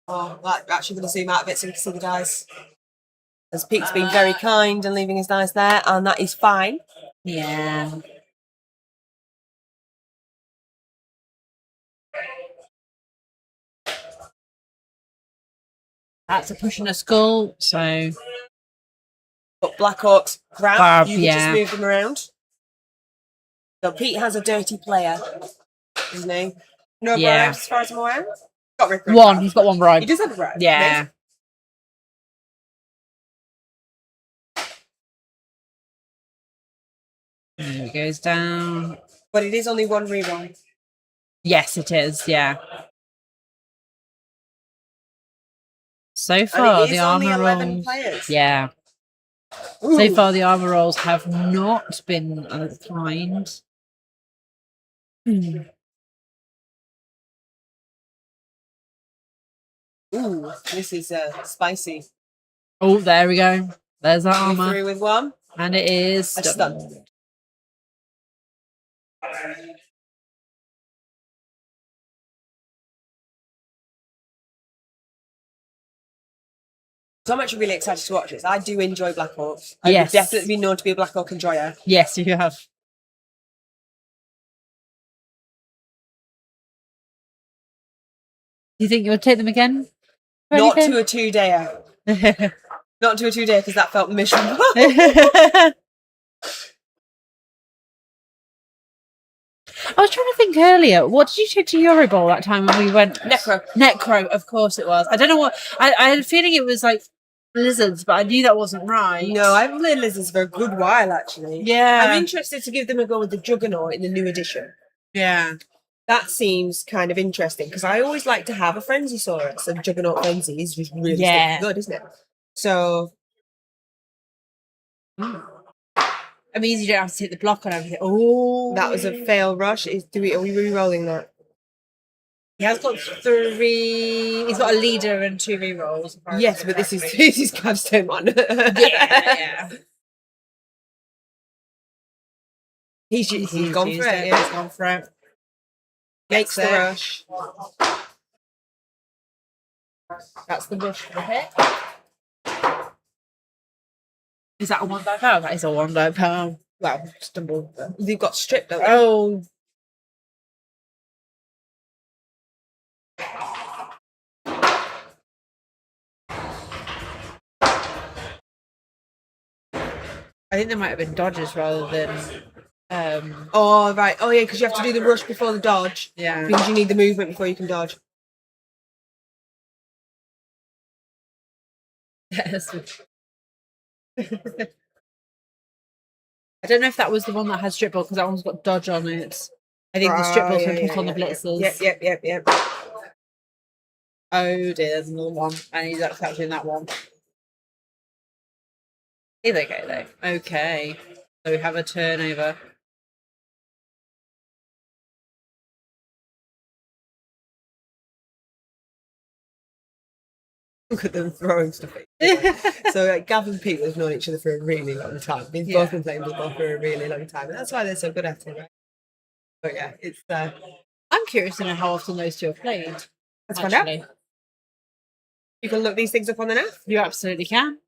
[SPEAKER 3] Oh, right, we're actually going to zoom out a bit so we can see the dice. As Pete's been very kind and leaving his dice there, and that is fine.
[SPEAKER 13] Yeah. That's a push and a skull, so
[SPEAKER 3] But Blackhawks grab,
[SPEAKER 13] Grab,
[SPEAKER 3] you can
[SPEAKER 13] yeah.
[SPEAKER 3] just move them around. So Pete has a dirty player, isn't he? No
[SPEAKER 13] Yeah.
[SPEAKER 3] bribes, as far as I'm aware. Got Rick
[SPEAKER 13] one. He's got one bribe.
[SPEAKER 3] He does have a bribe.
[SPEAKER 13] Yeah. There he goes down.
[SPEAKER 3] But it is only one reroll.
[SPEAKER 13] Yes, it is. Yeah. So
[SPEAKER 3] And
[SPEAKER 13] far,
[SPEAKER 3] it is
[SPEAKER 13] the
[SPEAKER 3] only
[SPEAKER 13] armor
[SPEAKER 3] 11
[SPEAKER 13] rolls.
[SPEAKER 3] players.
[SPEAKER 13] Yeah.
[SPEAKER 3] Ooh.
[SPEAKER 13] So far, the armor rolls have not been kind.
[SPEAKER 3] Ooh, this is spicy.
[SPEAKER 13] Oh, there we go. There's that
[SPEAKER 3] Are we
[SPEAKER 13] armor.
[SPEAKER 3] through with one?
[SPEAKER 13] And it is
[SPEAKER 3] A
[SPEAKER 13] stunned.
[SPEAKER 3] stun. So I'm actually really excited to watch this. I do enjoy Blackhawks. I
[SPEAKER 13] Yes.
[SPEAKER 3] would definitely be known to be a Blackhawk enjoyer.
[SPEAKER 13] Yes, you have. Do you think you would take them again? For
[SPEAKER 3] Not
[SPEAKER 13] anything?
[SPEAKER 3] to a 2-dayer. Not to a 2-dayer because that felt miserable.
[SPEAKER 13] I was trying to think earlier. What did you take to Eurobowl that time when we went?
[SPEAKER 3] Necro.
[SPEAKER 13] Necro, of course it was. I don't know what. I had a feeling it was like lizards, but I knew that wasn't right.
[SPEAKER 3] No, I've played lizards for a good while actually.
[SPEAKER 13] Yeah.
[SPEAKER 3] I'm interested to give them a go with the Juggernaut in the new edition.
[SPEAKER 13] Yeah.
[SPEAKER 3] That seems kind of interesting because I always like to have a Frenzysaurus, and Juggernaut Frenzy is just really
[SPEAKER 13] Yeah.
[SPEAKER 3] good, isn't it? So
[SPEAKER 13] I mean, you don't have to take the block on everything. Oh,
[SPEAKER 3] that was a fail rush. Are we re-rolling that?
[SPEAKER 13] He has got 3. He's got a leader and 2 rerolls.
[SPEAKER 3] Yes, but this is Capstone one.
[SPEAKER 13] Yeah.
[SPEAKER 3] He's gone for it.
[SPEAKER 13] He's gone for it.
[SPEAKER 3] Makes the
[SPEAKER 13] Gets it.
[SPEAKER 3] rush. That's the rush for the hit.
[SPEAKER 13] Is that a 1 die power? That is a 1 die power. Well, stumble.
[SPEAKER 3] They've got stripped, don't they?
[SPEAKER 13] Oh. I think there might have been dodges rather than.
[SPEAKER 3] Oh, right. Oh, yeah, because you have to do the rush before the dodge.
[SPEAKER 13] Yeah.
[SPEAKER 3] Because you need the movement before you can dodge.
[SPEAKER 13] Yes. I don't know if that was the one that had strip ball because that one's got dodge on it. I think the strip ball's been put on the blitzers.
[SPEAKER 3] Yep.
[SPEAKER 13] Oh dear, there's another one. And he's accepting that one. Here they go though. Okay. So we have a turnover.
[SPEAKER 3] Look at them throwing stuff at each other. So Gav and Pete have known each other for a really long time. They've both been playing football for a really long time. And that's why they're so good at it, right? But yeah, it's
[SPEAKER 13] I'm curious to know how often those two have played.
[SPEAKER 3] let's find out. You can look these things up on the net.
[SPEAKER 13] You absolutely can.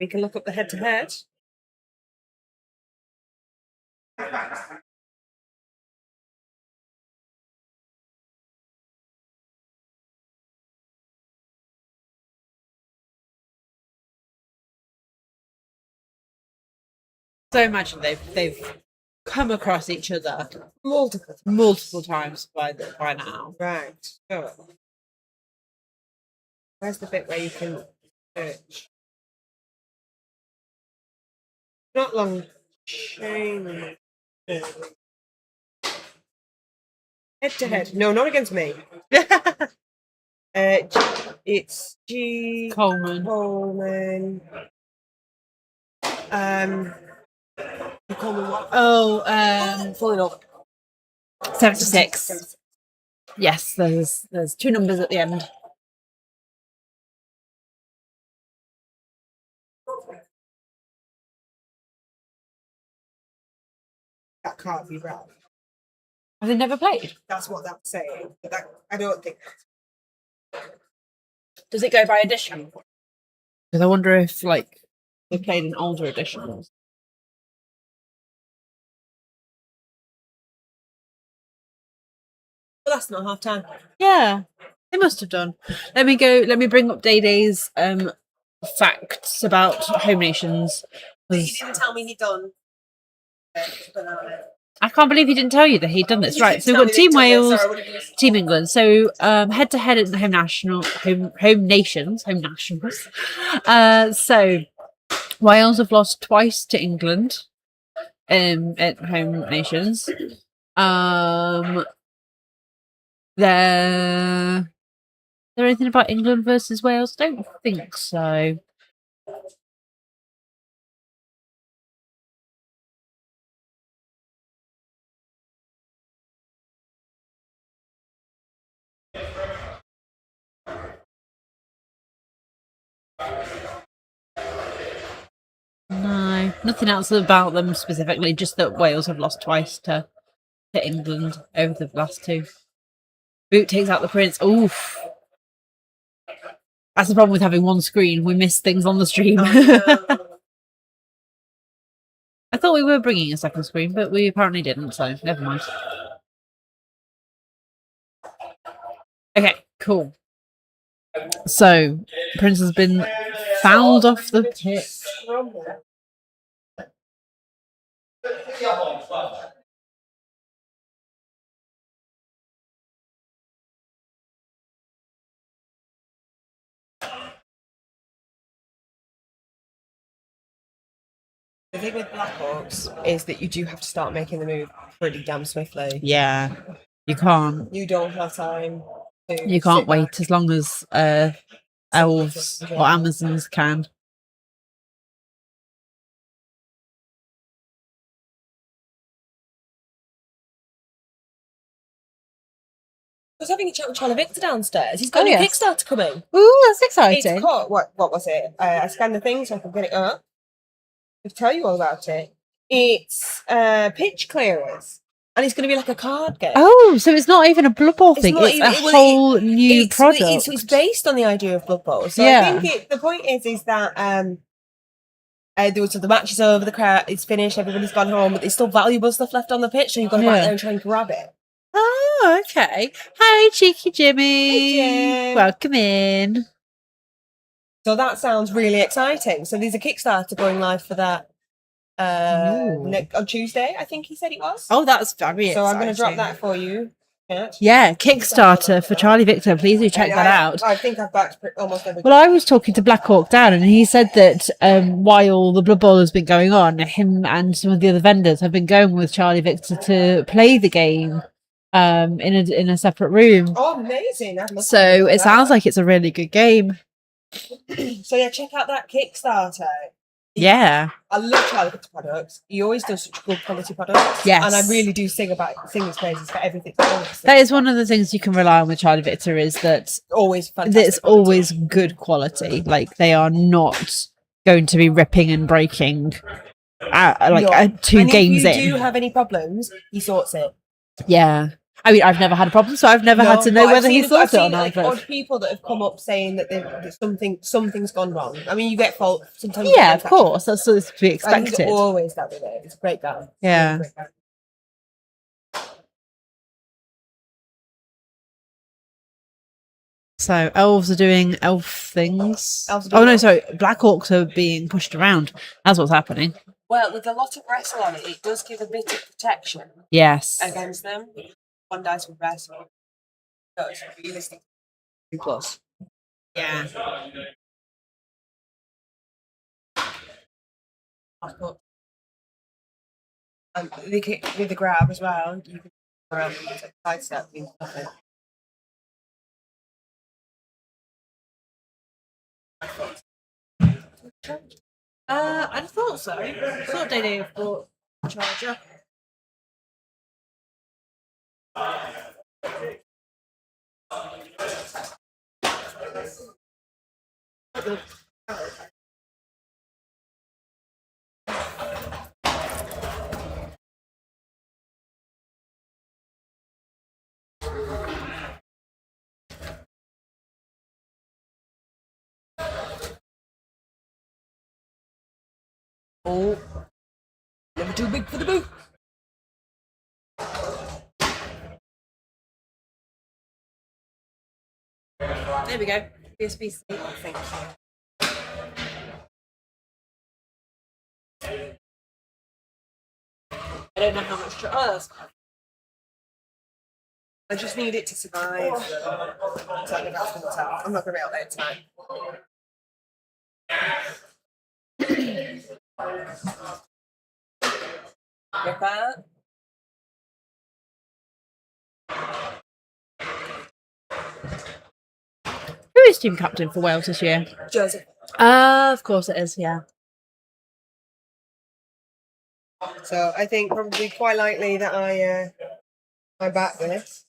[SPEAKER 3] We can look up the head to head.
[SPEAKER 13] So imagine they've come across each other
[SPEAKER 3] multiple
[SPEAKER 13] times by now.
[SPEAKER 3] Right. So where's the bit where you can search? Not long chain. Head to head. No, not against me. It's G
[SPEAKER 13] Coleman.
[SPEAKER 3] Coleman. You call me what?
[SPEAKER 13] Oh,
[SPEAKER 3] falling off.
[SPEAKER 13] 76. Yes, there's 2 numbers at the end.
[SPEAKER 2] That can't be right.
[SPEAKER 13] Have they never played?
[SPEAKER 2] That's what that's saying. But that, I don't think.
[SPEAKER 13] Does it go by edition? Because I wonder if like they played an older edition.
[SPEAKER 2] Well, that's not half time.
[SPEAKER 13] Yeah, they must have done. Let me bring up Day Day's facts about home nations.
[SPEAKER 2] But he didn't tell me he'd done. Banana.
[SPEAKER 13] I can't believe he didn't tell you that he'd done this.
[SPEAKER 2] He
[SPEAKER 13] Right,
[SPEAKER 2] didn't
[SPEAKER 13] so we've
[SPEAKER 2] tell
[SPEAKER 13] got
[SPEAKER 2] me
[SPEAKER 13] Team
[SPEAKER 2] that he did this,
[SPEAKER 13] Wales,
[SPEAKER 2] or I would've used-
[SPEAKER 13] Team England. So head to head in the home nations. So Wales have lost twice to England at home nations. Is there anything about England versus Wales? Don't think so. No, nothing else about them specifically, just that Wales have lost twice to England over the last two. Boot takes out the Prince. Oof. That's the problem with having one screen. We miss things on the stream. I thought we were bringing a second screen, but we apparently didn't, so never mind. Okay, cool. So, Prince has been fouled off the pitch.
[SPEAKER 2] The thing with Blackhawks is that you do have to start making the move pretty damn swiftly.
[SPEAKER 13] Yeah, you can't.
[SPEAKER 2] You don't have time.
[SPEAKER 13] You can't wait as long as elves or Amazons can.
[SPEAKER 2] I was having a chat with Charlie Victor downstairs. He's got a new
[SPEAKER 13] yes.
[SPEAKER 2] Kickstarter coming.
[SPEAKER 13] Ooh, that's exciting.
[SPEAKER 2] It's called, what was it? I scanned the thing so I could get it up. I'll tell you all about it. It's Pitch Clearers. And it's going to be like a card game.
[SPEAKER 13] Oh, so it's not even a Blood Bowl thing.
[SPEAKER 2] not
[SPEAKER 13] It's
[SPEAKER 2] even-
[SPEAKER 13] a
[SPEAKER 2] well,
[SPEAKER 13] whole new product.
[SPEAKER 2] It's based on the idea of Blood Bowl. So
[SPEAKER 13] Yeah.
[SPEAKER 2] I think the point is that there was the match is over, the crowd it's finished, everybody's gone home, but there's still valuable stuff left on the pitch, so you've got to go out
[SPEAKER 13] Yeah.
[SPEAKER 2] there and try and grab it.
[SPEAKER 13] Oh, okay. Hi, Cheeky Jimmy.
[SPEAKER 2] Hey, Jim.
[SPEAKER 13] Welcome in.
[SPEAKER 2] So that sounds really exciting. So there's a Kickstarter going live for that on Tuesday, I think he said it was.
[SPEAKER 13] Oh, that's very
[SPEAKER 2] So I'm going to
[SPEAKER 13] exciting.
[SPEAKER 2] drop that for you.
[SPEAKER 13] Yeah, Kickstarter for Charlie Victor. Please do check that out.
[SPEAKER 2] I think I've backed almost everything.
[SPEAKER 13] Well, I was talking to Black Hawk Down, and he said that while the Blood Bowl has been going on, him and some of the other vendors have been going with Charlie Victor to play the game in a separate room.
[SPEAKER 2] Oh, amazing. I'd love to
[SPEAKER 13] So
[SPEAKER 2] do
[SPEAKER 13] it
[SPEAKER 2] that.
[SPEAKER 13] sounds like it's a really good game.
[SPEAKER 2] So yeah, check out that Kickstarter.
[SPEAKER 13] Yeah.
[SPEAKER 2] I love Charlie Victor products. He always does such good quality products.
[SPEAKER 13] Yes.
[SPEAKER 2] And I really do sing his praises for everything.
[SPEAKER 13] That is one of the things you can rely on with Charlie Victor is that
[SPEAKER 2] always fantastic.
[SPEAKER 13] it's always good quality. Like they are not going to be ripping and breaking
[SPEAKER 2] No.
[SPEAKER 13] two
[SPEAKER 2] And
[SPEAKER 13] games
[SPEAKER 2] if you
[SPEAKER 13] in.
[SPEAKER 2] do have any problems, he sorts it.
[SPEAKER 13] Yeah. I mean, I've never had a problem, so I've never had to know
[SPEAKER 2] but
[SPEAKER 13] whether
[SPEAKER 2] I've
[SPEAKER 13] he
[SPEAKER 2] seen-
[SPEAKER 13] thought
[SPEAKER 2] I've
[SPEAKER 13] it or
[SPEAKER 2] seen,
[SPEAKER 13] not.
[SPEAKER 2] like,
[SPEAKER 13] but-
[SPEAKER 2] odd people that have come up saying that something's gone wrong. I mean, you get fault sometimes. you
[SPEAKER 13] Yeah,
[SPEAKER 2] get
[SPEAKER 13] of course. That's to be
[SPEAKER 2] I think
[SPEAKER 13] expected.
[SPEAKER 2] it's always that with it. It's a great guy.
[SPEAKER 13] Yeah.
[SPEAKER 2] Great guy.
[SPEAKER 13] So elves are doing elf things.
[SPEAKER 2] Elves are doing
[SPEAKER 13] Oh no,
[SPEAKER 2] elf.
[SPEAKER 13] sorry. Black Hawks are being pushed around. That's what's happening.
[SPEAKER 2] Well, with a lot of wrestle on it, it does give a bit of protection
[SPEAKER 13] Yes.
[SPEAKER 2] against them. One dice with wrestle. So it's realistic. 2+.
[SPEAKER 13] Yeah.
[SPEAKER 2] And with the grab as well, you can around and sidestep and stuff it.
[SPEAKER 13] I'd have thought so. Thought they'd have brought a charger.
[SPEAKER 3] Never too big for the boot. There we go. USB-C. Thank you. I don't know how much. Oh, that's fine. I just need it to survive. So I'm not going to be out there tonight. Get that?
[SPEAKER 13] Who is team captain for Wales this year?
[SPEAKER 3] Joseph.
[SPEAKER 13] Of course it is, yeah.
[SPEAKER 2] So I think probably quite likely that I back this.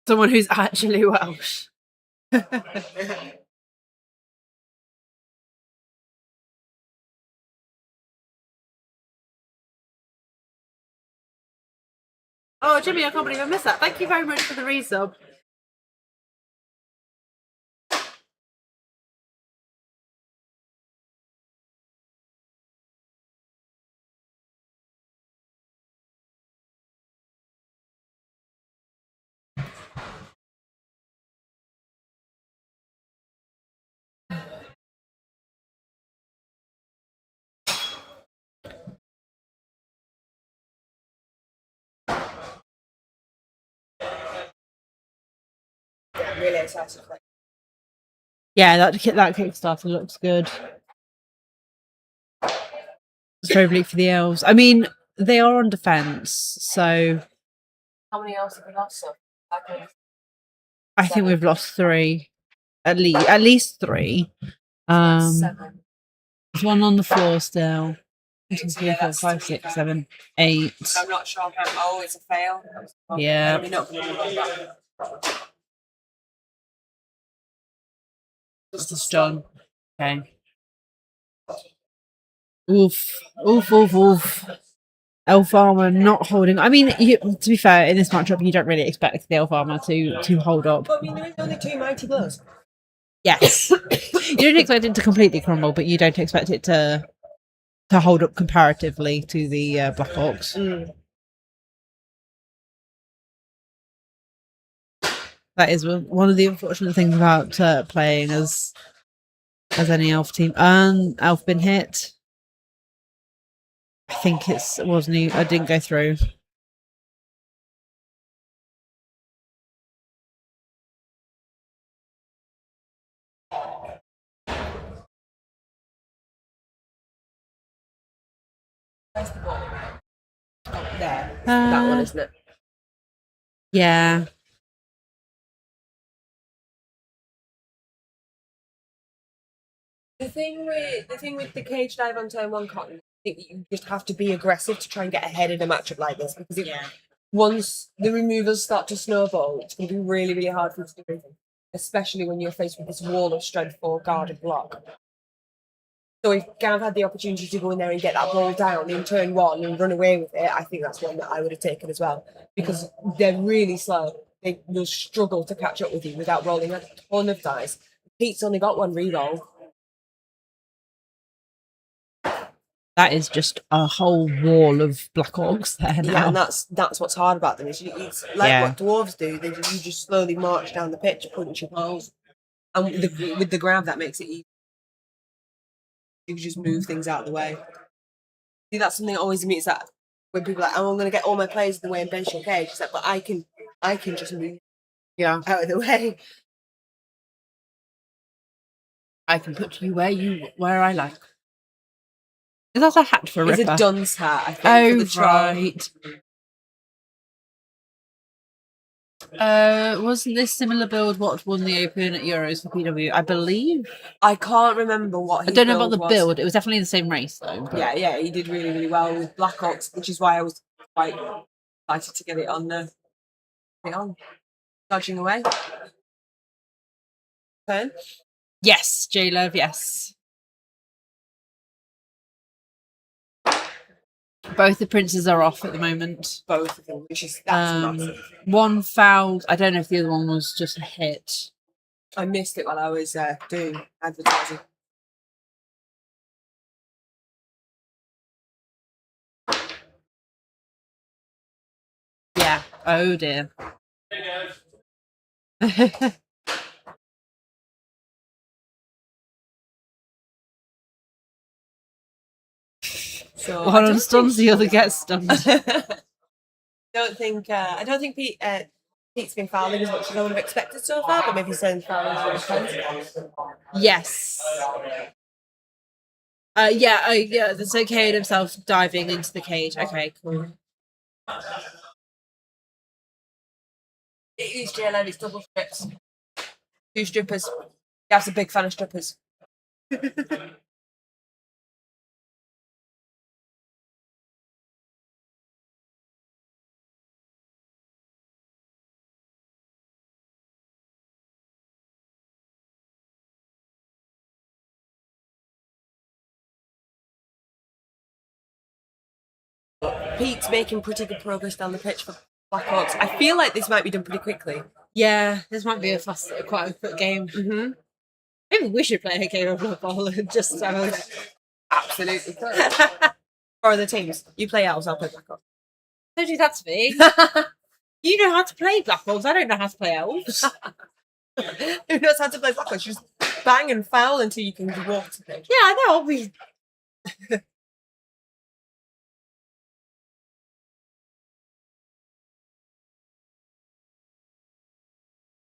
[SPEAKER 13] Someone who's actually Welsh. Oh, Jimmy, I can't believe I missed that. Thank you very much for the resub.
[SPEAKER 2] Yeah, I'm really excited for it.
[SPEAKER 13] Yeah, that Kickstarter looks good. It's very bleak for the elves. I mean, they are on defense, so
[SPEAKER 3] How many else have we lost?
[SPEAKER 13] I think we've lost 3, at least 3. There's one on the floor still. 1, 2, 3, 4, 5, 6, 7, 8.
[SPEAKER 3] I'm not sure. Oh, it's a fail.
[SPEAKER 13] Yeah.
[SPEAKER 3] We're not going to do that.
[SPEAKER 13] Just a stun. Okay. Oof. Oof, oof, oof. Elf armor not holding. I mean, to be fair, in this matchup, you don't really expect the elf armor to hold up.
[SPEAKER 2] But I mean, there is only 2 mighty blows.
[SPEAKER 13] Yes. You don't expect it to completely crumble, but you don't expect it to hold up comparatively to the Blackhawks. That is one of the unfortunate things about playing as any elf team. Elf been hit. I think it wasn't. I didn't go through.
[SPEAKER 3] Where's the ball? Oh, there.
[SPEAKER 13] Uh,
[SPEAKER 3] that one, isn't it?
[SPEAKER 13] Yeah.
[SPEAKER 2] The thing with the cage dive on turn 1, Cotton, I think that you just have to be aggressive to try and get ahead in a matchup like this, because once the removals start to snowball, it's going to be really, really hard for you to do anything, especially when you're faced with this wall of strength 4 guard and block. So if Gav had the opportunity to go in there and get that ball down in turn 1 and run away with it, I think that's one that I would have taken as well, because they're really slow. They'll struggle to catch up with you without rolling a ton of dice. Pete's only got 1 reroll.
[SPEAKER 13] That is just a whole wall of Blackhawks there now.
[SPEAKER 2] Yeah, and that's what's hard about them. It's like what dwarves do. You just slowly march down the pitch, punch your balls, and with the grab that makes it easy. You can just move things out of the way. See, that's something that always means that when people are like, "Oh, I'm going to get all my players in the way and bench your cage," it's like, but I can just move, out of the way.
[SPEAKER 13] I can put you where I like. Is that a hat for Ripper?
[SPEAKER 2] It's a dunce hat, I think. For the troll.
[SPEAKER 13] Right. Wasn't this similar build what won the Open at Euros for PW? I believe.
[SPEAKER 2] I can't remember what.
[SPEAKER 13] I don't know about the build. It was definitely the same race though.
[SPEAKER 2] Yeah, he did really, really well with Blackhawks, which is why I was quite excited to get it on. Dodging away. Turn.
[SPEAKER 13] Yes, J-Love, yes. Both the princes are off at the moment.
[SPEAKER 2] Both of them, which is that's massive.
[SPEAKER 13] One fouled. I don't know if the other one was just a hit.
[SPEAKER 3] I missed it while I was doing advertising.
[SPEAKER 13] Yeah. Oh dear.
[SPEAKER 3] So
[SPEAKER 13] One stuns, the other gets stunned.
[SPEAKER 3] I don't think Pete's been fouling as much as I would have expected so far, but maybe he's saying fouling as well.
[SPEAKER 13] Yes. Yeah, that's okay himself diving into the cage. Okay, cool.
[SPEAKER 3] It is JLM, it's double strips. 2 strippers. Gav's a big fan of strippers. Pete's making pretty good progress down the pitch for Blackhawks. I feel like this might be done pretty quickly.
[SPEAKER 13] Yeah, this might be quite a quick game.
[SPEAKER 3] Mm-hmm.
[SPEAKER 13] Maybe we should play a game of Blood Bowl and just have a...
[SPEAKER 3] Absolutely. For the teams. You play elves, I'll play Blackhawks.
[SPEAKER 13] Don't do that to me. You know how to play Black Hawks. I don't know how to play elves.
[SPEAKER 3] Who knows how to play Blackhawks? You just bang and foul until you can walk to the pitch.
[SPEAKER 13] Yeah, I know. I'll be...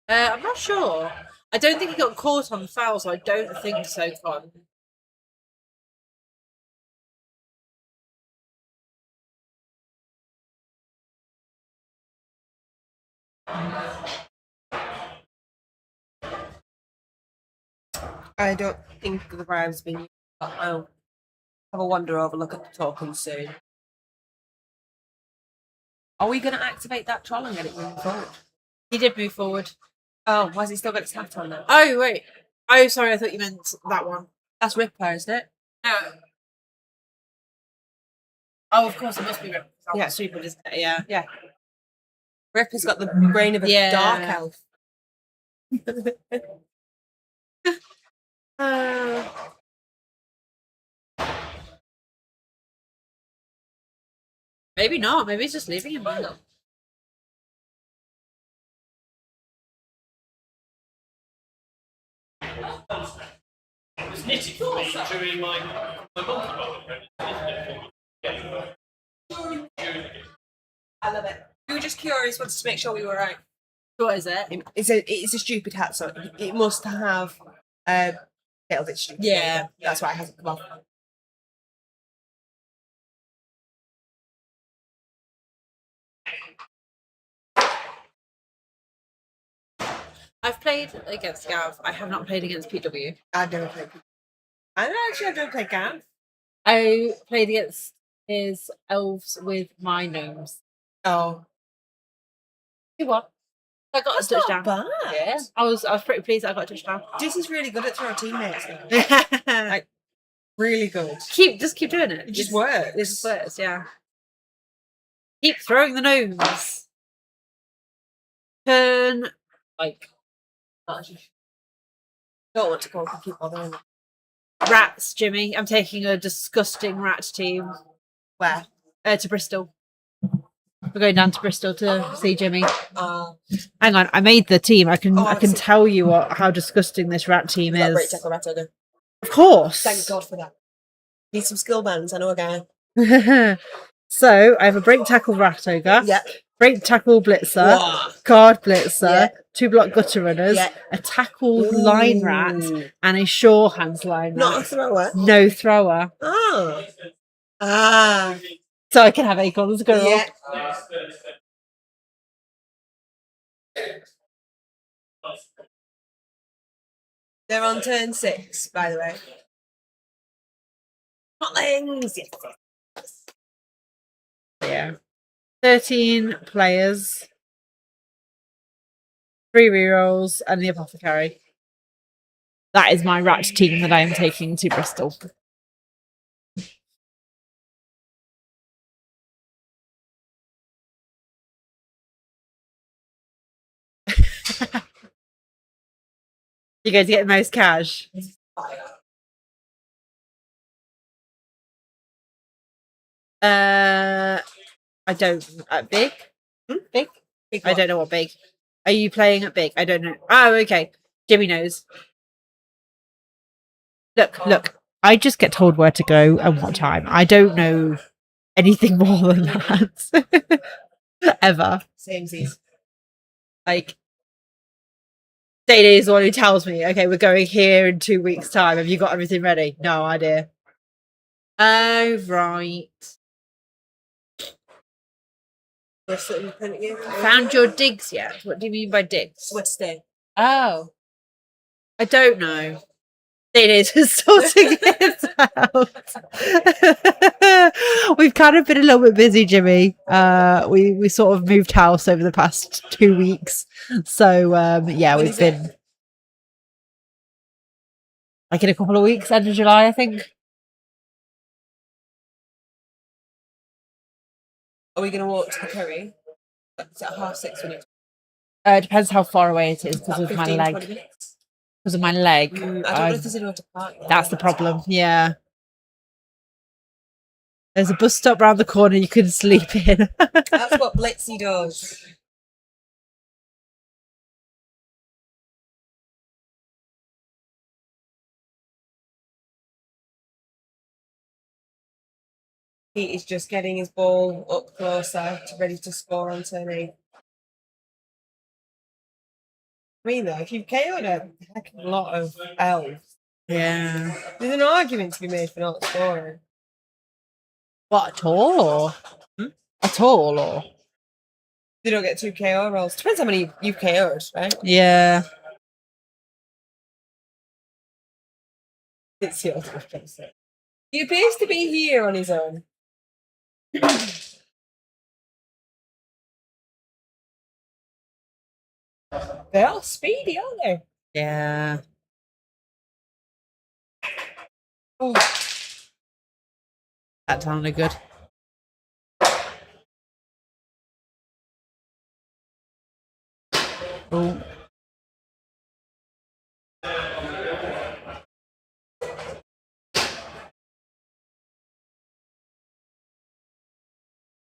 [SPEAKER 13] I'm not sure. I don't think he got caught on the foul, so I don't think so, Con.
[SPEAKER 3] I don't think the Braves been used, but I'll have a wander over, look at the tokens soon. Are we going to activate that troll and get it moving forward?
[SPEAKER 13] He did move forward.
[SPEAKER 3] Oh, why has he still got his hat on now?
[SPEAKER 13] Oh, wait. Oh, sorry, I thought you meant that one.
[SPEAKER 3] That's Ripper, isn't it?
[SPEAKER 13] No. Oh, of course, it must be Rip.
[SPEAKER 3] Yeah.
[SPEAKER 13] Stupid, isn't it? Yeah.
[SPEAKER 3] Yeah. Ripper's got the brain of a
[SPEAKER 13] Yeah.
[SPEAKER 3] dark elf.
[SPEAKER 13] Maybe not. Maybe he's just leaving him alone.
[SPEAKER 6] It's nitty for me during my monkey
[SPEAKER 3] I love it. We were just curious, wanted to make sure we were right.
[SPEAKER 13] What is it?
[SPEAKER 3] It's a stupid hat, so it must have a little bit stupid.
[SPEAKER 13] Yeah.
[SPEAKER 3] That's why it hasn't come off.
[SPEAKER 13] I've played against Gav. I have not played against PW.
[SPEAKER 3] I've never played. I don't play Gav.
[SPEAKER 13] I played against his elves with my gnomes.
[SPEAKER 3] Oh.
[SPEAKER 13] He won. I got
[SPEAKER 3] That's
[SPEAKER 13] a touchdown.
[SPEAKER 3] not bad.
[SPEAKER 13] Yeah. I was pretty pleased I got a touchdown.
[SPEAKER 3] This is really good at throwing teammates. Though. Like, really good.
[SPEAKER 13] Just keep doing it.
[SPEAKER 3] It just works.
[SPEAKER 13] It just works, yeah. Keep throwing the gnomes. Turn
[SPEAKER 3] Don't want to go and keep bothering them.
[SPEAKER 13] rats, Jimmy. I'm taking a disgusting rat team.
[SPEAKER 3] Where?
[SPEAKER 13] To Bristol. We're going down to Bristol to see Jimmy.
[SPEAKER 3] Oh.
[SPEAKER 13] Hang on, I made the team. I can
[SPEAKER 3] I see.
[SPEAKER 13] tell you how disgusting this rat team
[SPEAKER 3] Is that Great
[SPEAKER 13] is.
[SPEAKER 3] Tackle Rat Ogre?
[SPEAKER 13] Of course.
[SPEAKER 3] Thank God for that. Need some skill bands. I know a guy.
[SPEAKER 13] So I have a break tackle rat ogre.
[SPEAKER 3] Yep.
[SPEAKER 13] Break tackle blitzer.
[SPEAKER 3] Wow.
[SPEAKER 13] Guard blitzer.
[SPEAKER 3] Yeah.
[SPEAKER 13] 2 block gutter runners.
[SPEAKER 3] Yeah.
[SPEAKER 13] A tackle line rat. And a shore hands line rat.
[SPEAKER 3] Not a thrower.
[SPEAKER 13] No thrower.
[SPEAKER 3] Oh. Ah.
[SPEAKER 13] So I can have acorns go
[SPEAKER 3] Yeah. They're on turn 6, by the way. Notlings. Yes.
[SPEAKER 13] Yeah. 13 players. 3 rerolls and the apothecary. That is my rat team that I am taking to Bristol. You going to get the most cash? I don't. Big? Big? I don't know what big. Are you playing at big? I don't know. Oh, okay. Jimmy knows. Look. I just get told where to go and what time. I don't know anything more than that. Ever.
[SPEAKER 2] Samesies.
[SPEAKER 13] Like, Dana is the one who tells me, okay, we're going here in 2 weeks' time. Have you got everything ready? No idea. Oh, right. Found your digs yet? What do you mean by digs?
[SPEAKER 2] What's there?
[SPEAKER 13] Oh. I don't know. It is sorting it out. We've kind of been a little bit busy, Jimmy. We sort of moved house over the past 2 weeks. So yeah, we've been like in a couple of weeks, end of July, I think.
[SPEAKER 2] Are we going to walk to the curry? It's at 6:30 when
[SPEAKER 13] It depends how far away it is because of my
[SPEAKER 2] 15,
[SPEAKER 13] leg.
[SPEAKER 2] 20 minutes?
[SPEAKER 13] Because of my leg.
[SPEAKER 2] I don't know if there's anywhere to park.
[SPEAKER 13] That's the problem. Yeah. There's a bus stop round the corner you can sleep in.
[SPEAKER 2] That's what Blitzy does. He is just getting his ball up closer, ready to score on turn 8. I mean, though, if you've KO'd a heck of a lot of elves,
[SPEAKER 13] Yeah.
[SPEAKER 2] there's an argument to be made for not scoring.
[SPEAKER 13] What, at all? Or? At all? Or?
[SPEAKER 2] They don't get 2 KO rolls. Depends how many you've KO'd, right?
[SPEAKER 13] Yeah.
[SPEAKER 2] It's the ultimate concept. He appears to be here on his own. They are speedy, aren't they?
[SPEAKER 13] Yeah.
[SPEAKER 2] Oh.
[SPEAKER 13] That sounded good. Oh.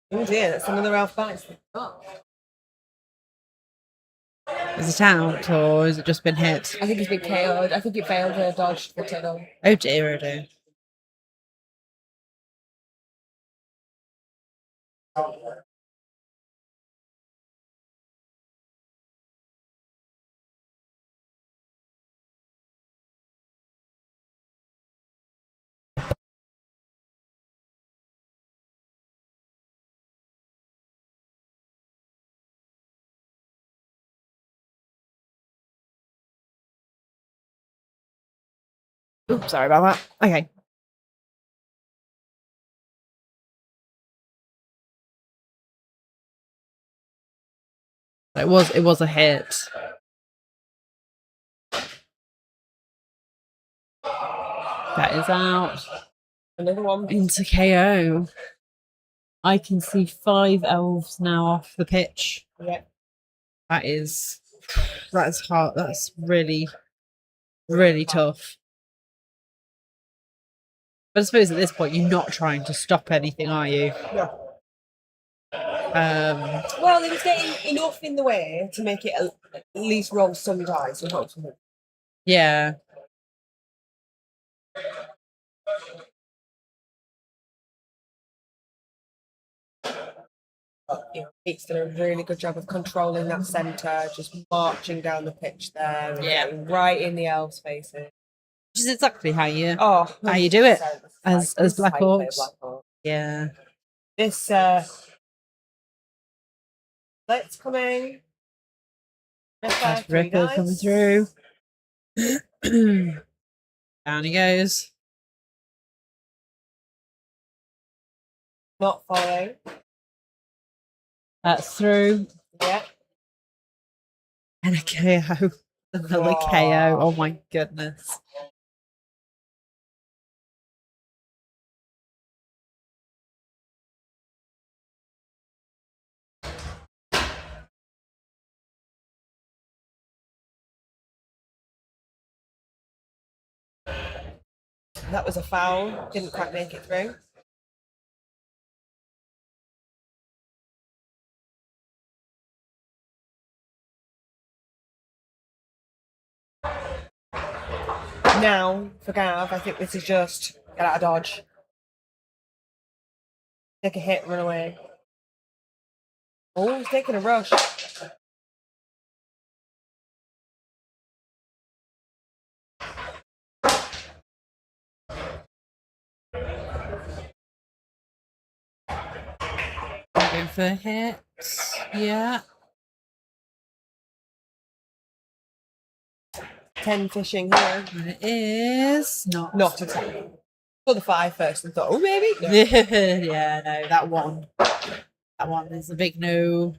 [SPEAKER 2] Oh dear, that's another Ralph Banks. Oh.
[SPEAKER 13] Is it out or has it just been hit?
[SPEAKER 2] I think he's been KO'd. I think he failed a dodge for tunnel.
[SPEAKER 13] Oh dear, oh dear. Oops, sorry about that. Okay. It was a hit. That is out.
[SPEAKER 2] Another one.
[SPEAKER 13] Into KO. I can see 5 elves now off the pitch.
[SPEAKER 2] Yeah.
[SPEAKER 13] That's hard. That's really, really tough. But I suppose at this point you're not trying to stop anything, are you?
[SPEAKER 2] No.
[SPEAKER 13] Um,
[SPEAKER 2] Well, he was getting enough in the way to make it at least roll some dice and hope something.
[SPEAKER 13] yeah.
[SPEAKER 2] You know, Pete's done a really good job of controlling that centre, just marching down the pitch there, and getting right in the elves' faces.
[SPEAKER 13] Which is exactly how you
[SPEAKER 2] Oh,
[SPEAKER 13] how you do it
[SPEAKER 2] 100%.
[SPEAKER 13] as Black
[SPEAKER 2] How you play
[SPEAKER 13] Hawks.
[SPEAKER 2] Black Hawk.
[SPEAKER 13] Yeah.
[SPEAKER 2] This let's come in.
[SPEAKER 13] That's Ripper coming through. Down he goes.
[SPEAKER 2] Not following.
[SPEAKER 13] That's through.
[SPEAKER 2] Yeah.
[SPEAKER 13] And a KO. Another KO. Oh my goodness.
[SPEAKER 2] That was a foul. Didn't quite make it through. Now, for Gav, I think this is just get out of dodge. Take a hit, run away. Oh, he's taking a rush.
[SPEAKER 13] Going for hits. Yeah.
[SPEAKER 2] 10 fishing here.
[SPEAKER 13] And it is not.
[SPEAKER 2] Not a 10. For the 5 first and thought, oh, maybe. No.
[SPEAKER 13] Yeah, no, that one. That one is a big no.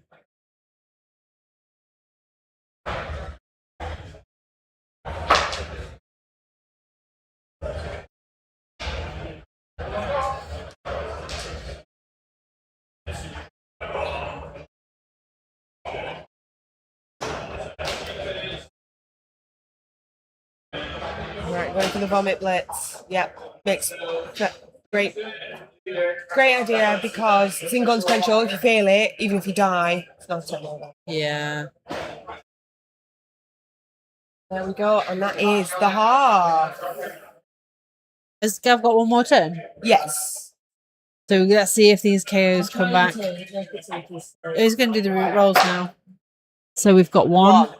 [SPEAKER 2] Right, going for the vomit blitz. Yep, makes great idea because it's inconsequential. If you fail it, even if you die, it's not a turnover.
[SPEAKER 13] Yeah.
[SPEAKER 2] There we go, and that is the half.
[SPEAKER 13] Has Gav got one more turn?
[SPEAKER 2] Yes.
[SPEAKER 13] So let's see if these KOs come back. Who's going to do the root rolls now? So we've got one.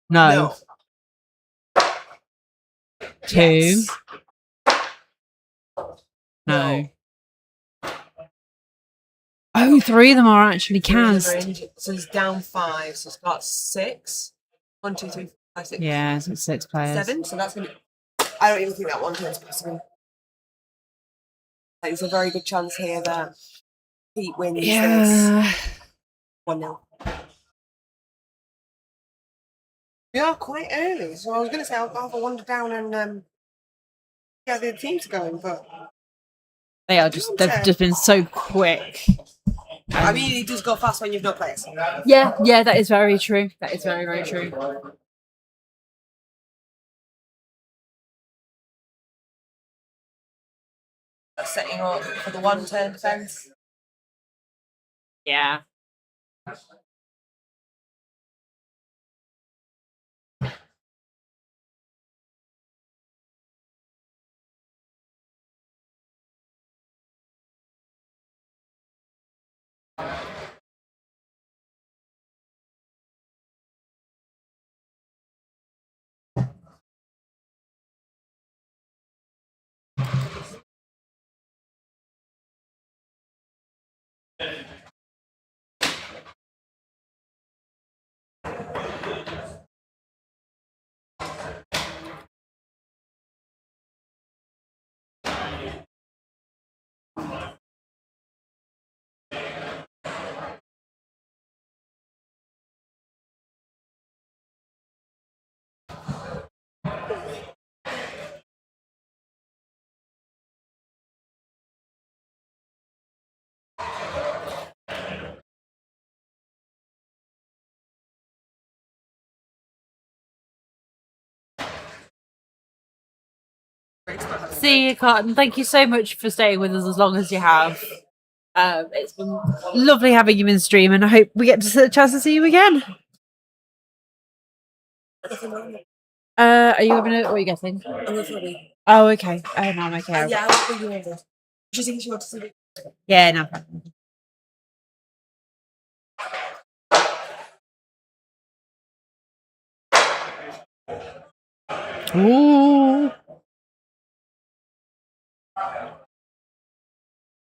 [SPEAKER 13] No. Two.
[SPEAKER 2] Yes.
[SPEAKER 13] No. Oh, 3 of them are actually cast.
[SPEAKER 2] So he's down 5, so it's got 6. 1, 2, 3, 4, 5, 6.
[SPEAKER 13] Yeah, so it's 6 players.
[SPEAKER 2] 7, so that's going to be... I don't even think that one is possible. There's a very good chance here that Pete wins
[SPEAKER 13] Yeah.
[SPEAKER 2] this 1-0. We are quite early, so I was going to say I'll have a wander down and get the other teams going, but
[SPEAKER 13] They are just, they've just been so quick.
[SPEAKER 2] I mean, it does go fast when you've no players.
[SPEAKER 13] Yeah, yeah, that is very true. That is very, very true.
[SPEAKER 2] Setting up for the 1-turn defense.
[SPEAKER 13] Yeah. See you, Cotton. Thank you so much for staying with us as long as you have. It's been lovely having you in stream, and I hope we get a chance to see you again. Are you having a? What are you guessing?
[SPEAKER 2] I'm going for a wee.
[SPEAKER 13] Oh, okay. Oh, no, I'm okay.
[SPEAKER 2] Yeah, I'll bring you over. Just in case you want to see it.
[SPEAKER 13] Yeah, no problem. Ooh.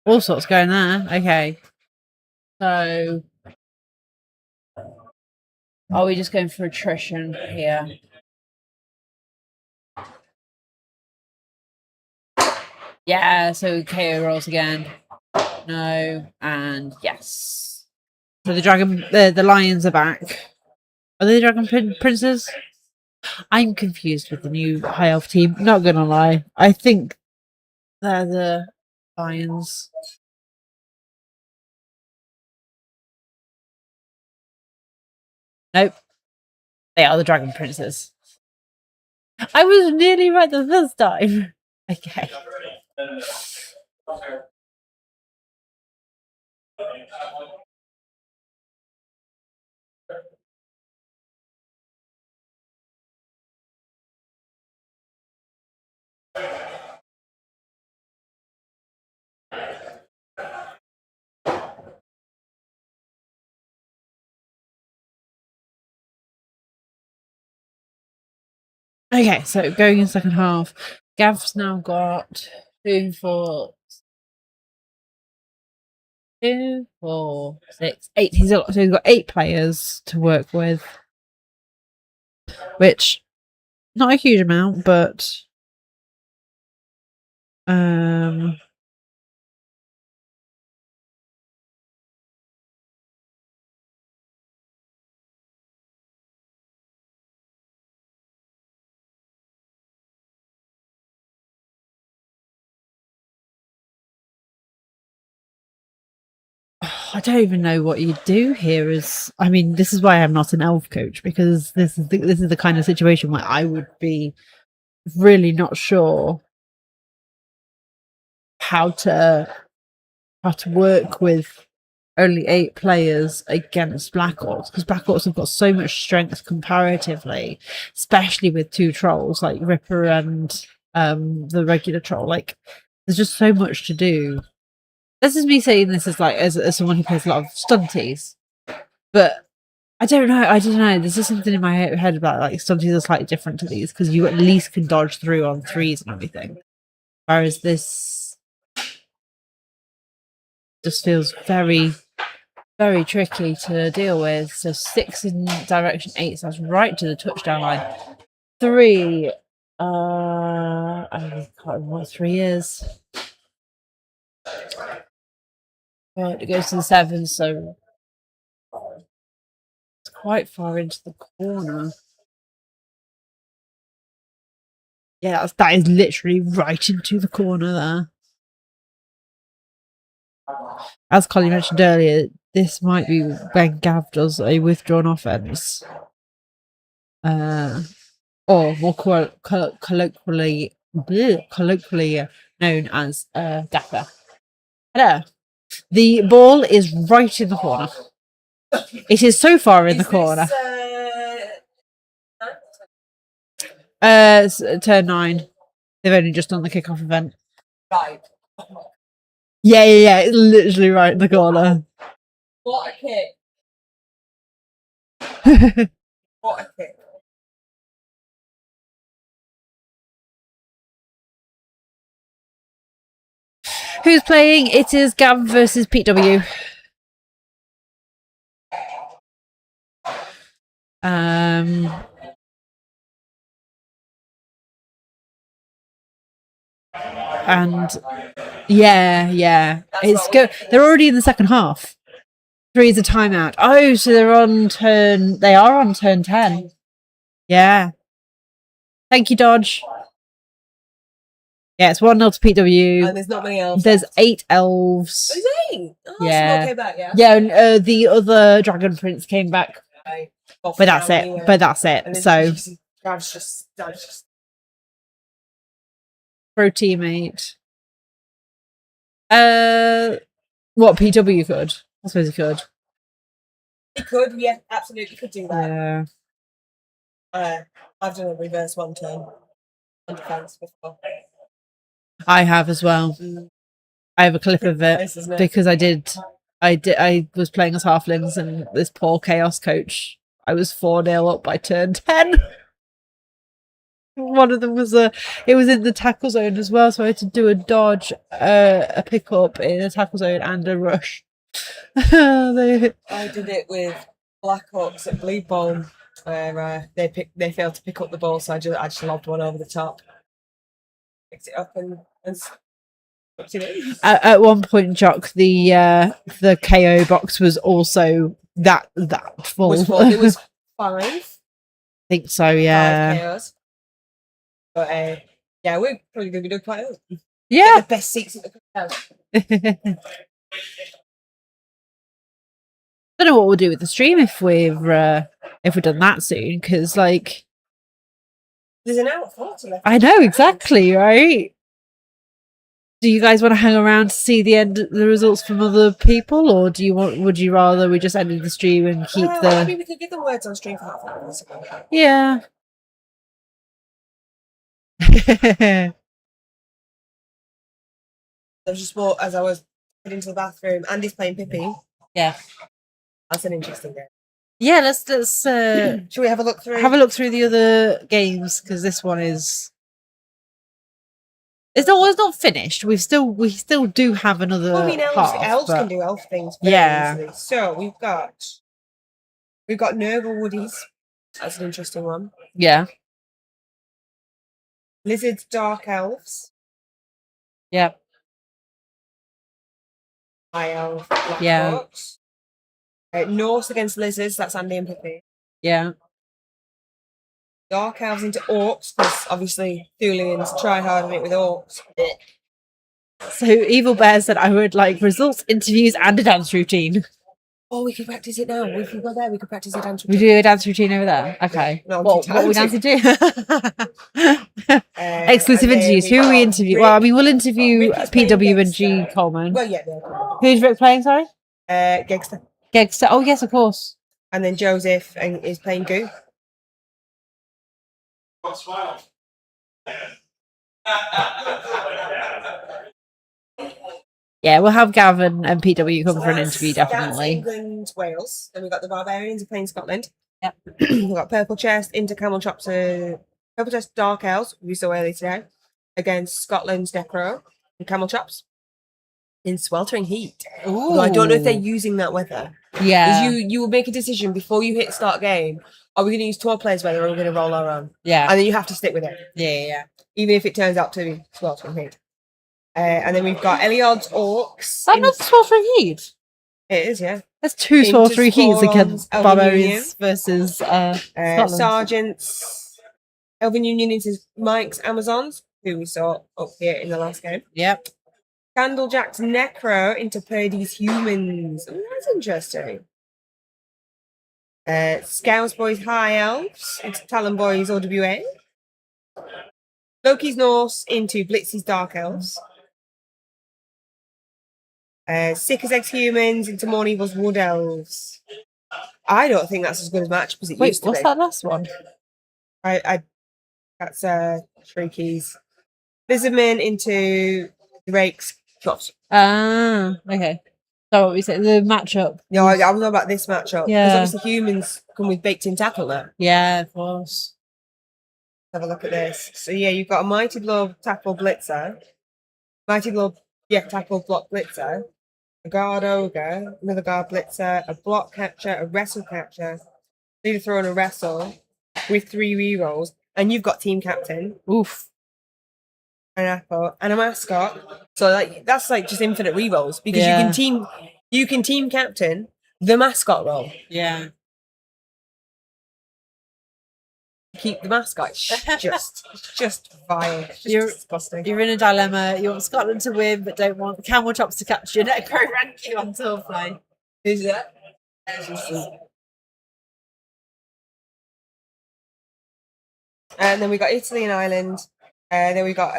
[SPEAKER 13] All sorts going there. Okay. So, are we just going for attrition here? Yeah, so KO rolls again. No, and yes. So the lions are back. Are they the dragon princes? I'm confused with the new high elf team. Not gonna lie, I think they're the lions. Nope, they are the dragon princes. I was nearly right the first time. Okay. Okay, so going in second half, Gav's now got 2, 4, 2, 4, 6, 8. So he's got 8 players to work with, which not a huge amount, but I don't even know what you do here. I mean, this is why I'm not an elf coach, because this is the kind of situation where I would be really not sure how to work with only 8 players against Black Orcs, because Black Orcs have got so much strength comparatively, especially with 2 trolls like Ripper and the regular troll. Like, there's just so much to do. This is me saying this as like as someone who plays a lot of stunties, but I don't know. There's just something in my head about like stunties are slightly different to these, because you at least can dodge through on 3s and everything, whereas this just feels very, very tricky to deal with. So 6 in direction 8, so that's right to the touchdown line. 3, I can't remember what 3 is. Right, it goes to the 7, so it's quite far into the corner. Yeah, that is literally right into the corner there. As Colin mentioned earlier, this might be when Gav does a withdrawn offense, or more colloquially known as Dapper. Hello. The ball is right in the corner. It is so far in the corner. Turn 9. They've only just done the kickoff event.
[SPEAKER 2] Right.
[SPEAKER 13] Yeah. It's literally right in the corner.
[SPEAKER 2] What a kick. What a kick.
[SPEAKER 13] Who's playing? It is Gav versus Pete W. And yeah. They're already in the second half. 3 is a timeout. Oh, so they are on turn 10. Yeah. Thank you, Dodge. Yeah, it's 1-0 to PW.
[SPEAKER 2] And there's not many elves.
[SPEAKER 13] There's 8 elves.
[SPEAKER 2] There's 8? Oh,
[SPEAKER 13] Yeah.
[SPEAKER 2] someone came back, yeah?
[SPEAKER 13] Yeah, and the other Dragon Prince came back.
[SPEAKER 2] Right.
[SPEAKER 13] But that's it.
[SPEAKER 2] Anyway.
[SPEAKER 13] But that's it.
[SPEAKER 2] And then
[SPEAKER 13] So
[SPEAKER 2] Gav's just
[SPEAKER 13] pro teammate. What PW could? I suppose he could.
[SPEAKER 2] He could, yeah, absolutely could do that.
[SPEAKER 13] Yeah.
[SPEAKER 2] I've done a reverse 1 turn on defense before.
[SPEAKER 13] I have as well. I have a clip of it
[SPEAKER 2] Nice, isn't it?
[SPEAKER 13] because I was playing as halflings, and this poor chaos coach, I was 4-0 up by turn 10. One of them was it was in the tackle zone as well, so I had to do a dodge, a pickup in a tackle zone and a rush.
[SPEAKER 2] I did it with Black Hawks at Bleed Bowl, where they failed to pick up the ball, so I just lobbed one over the top, picked it up, and
[SPEAKER 13] at one point, Jock, the KO box was also that full.
[SPEAKER 2] Was full. It was 5.
[SPEAKER 13] I think so, yeah.
[SPEAKER 2] 5 KOs. But yeah, we're probably going to be doing quite well.
[SPEAKER 13] Yeah.
[SPEAKER 2] Get the best seats at the house.
[SPEAKER 13] Don't know what we'll do with the stream if we've done that soon, because like
[SPEAKER 2] There's an hour 40 left.
[SPEAKER 13] I know exactly, right? Do you guys want to hang around to see the results from other people, or would you rather we just ended the stream and keep
[SPEAKER 2] I mean, we could give the words on stream for half an hour.
[SPEAKER 13] Yeah.
[SPEAKER 2] I just thought as I was heading to the bathroom, Andy's playing Pippi.
[SPEAKER 13] Yeah.
[SPEAKER 2] That's an interesting game.
[SPEAKER 13] Yeah, let's
[SPEAKER 2] Should we have a look through?
[SPEAKER 13] have a look through the other games, because this one is it's not finished. We still do have another
[SPEAKER 2] Well, I mean,
[SPEAKER 13] half,
[SPEAKER 2] elves
[SPEAKER 13] but-
[SPEAKER 2] can do elf things. Very
[SPEAKER 13] Yeah.
[SPEAKER 2] easily. So we've got Nurgle Woodies. That's an interesting one.
[SPEAKER 13] Yeah.
[SPEAKER 2] Lizards, Dark Elves.
[SPEAKER 13] Yep.
[SPEAKER 2] High Elf, Black
[SPEAKER 13] Yeah.
[SPEAKER 2] Orcs. Norse against Lizards. That's Andy and Pippi.
[SPEAKER 13] Yeah.
[SPEAKER 2] Dark Elves into Orcs, because obviously Thulians try hard on it with Orcs.
[SPEAKER 13] So Evil Bear said I would like results, interviews, and a dance routine.
[SPEAKER 2] Oh, we can practice it now. We can go there. We can practice the dance.
[SPEAKER 13] We do a dance routine over there. Okay.
[SPEAKER 2] No, I'm
[SPEAKER 13] what
[SPEAKER 2] too
[SPEAKER 13] are we
[SPEAKER 2] talented.
[SPEAKER 13] dancing to? Exclusive
[SPEAKER 2] and then
[SPEAKER 13] interviews.
[SPEAKER 2] we
[SPEAKER 13] Who are we
[SPEAKER 2] got
[SPEAKER 13] interview? Well, I mean, we'll interview
[SPEAKER 2] Ricky's playing
[SPEAKER 13] PW and
[SPEAKER 2] Dexter.
[SPEAKER 13] G Coleman.
[SPEAKER 2] Well, yeah.
[SPEAKER 13] Who's Rick playing? Sorry.
[SPEAKER 2] Gegster.
[SPEAKER 13] Gegster. Oh yes, of course.
[SPEAKER 2] And then Joseph is playing Goo.
[SPEAKER 13] Yeah, we'll have Gavin and PW come for an interview,
[SPEAKER 2] That's
[SPEAKER 13] definitely.
[SPEAKER 2] England, Wales. Then we've got the Barbarians playing Scotland.
[SPEAKER 13] Yep.
[SPEAKER 2] We've got Purple Chest into Camel Chops. Purple Chest Dark Elves, we saw earlier today, against Scotland's Necro and Camel Chops in sweltering heat. Although I don't know if they're using that weather.
[SPEAKER 13] Yeah.
[SPEAKER 2] Because you will make a decision before you hit start game. Are we going to use 12 players weather or are we going to roll our own?
[SPEAKER 13] Yeah.
[SPEAKER 2] And then you have to stick with it.
[SPEAKER 13] Yeah.
[SPEAKER 2] Even if it turns out to be sweltering heat. And then we've got Eliod's Orcs.
[SPEAKER 13] That not sweltering heat.
[SPEAKER 2] It is, yeah.
[SPEAKER 13] That's two
[SPEAKER 2] Into
[SPEAKER 13] sweltering heats
[SPEAKER 2] Sporons,
[SPEAKER 13] against
[SPEAKER 2] Elven
[SPEAKER 13] Barbarians versus Scotland.
[SPEAKER 2] Sergeants, Elven Union into Mike's Amazons, who we saw up here in the last game.
[SPEAKER 13] Yep.
[SPEAKER 2] Candlejack's Necro into Purdy's Humans. Ooh, that's interesting. Scouts Boys High Elves into Talon Boys OWA. Loki's Norse into Blitzy's Dark Elves. Sick as Ex-Humans into Morn Evil's Wood Elves. I don't think that's as good a match as it
[SPEAKER 13] Wait,
[SPEAKER 2] used to
[SPEAKER 13] what's
[SPEAKER 2] be.
[SPEAKER 13] that last one?
[SPEAKER 2] That's Shriekies. Lizardmen into Drake's Shots.
[SPEAKER 13] Ah, okay. So what we said, the matchup.
[SPEAKER 2] No, I don't know about this matchup.
[SPEAKER 13] Yeah.
[SPEAKER 2] Because obviously humans come with baked in tackle now.
[SPEAKER 13] Yeah, of course.
[SPEAKER 2] Have a look at this. So yeah, you've got a Mighty Blow Tackle Blitzer. Mighty Blow, Tackle Block Blitzer. A Guard Ogre, another Guard Blitzer, a Block Catcher, a Wrestle Catcher. Leader Throw and a Wrestle with 3 rerolls. And you've got Team Captain.
[SPEAKER 13] Oof.
[SPEAKER 2] An Apple and a Mascot. So like that's like just infinite rerolls because
[SPEAKER 13] Yeah.
[SPEAKER 2] you can team captain the mascot role.
[SPEAKER 13] Yeah.
[SPEAKER 2] Keep the mascot. It's just vile. It's just
[SPEAKER 13] You're
[SPEAKER 2] disgusting.
[SPEAKER 13] You're in a dilemma. You want Scotland to win, but don't want Camel Chops to catch your Necro rank you on tour play.
[SPEAKER 2] Who's that? And then we got Italy and Ireland. Then we got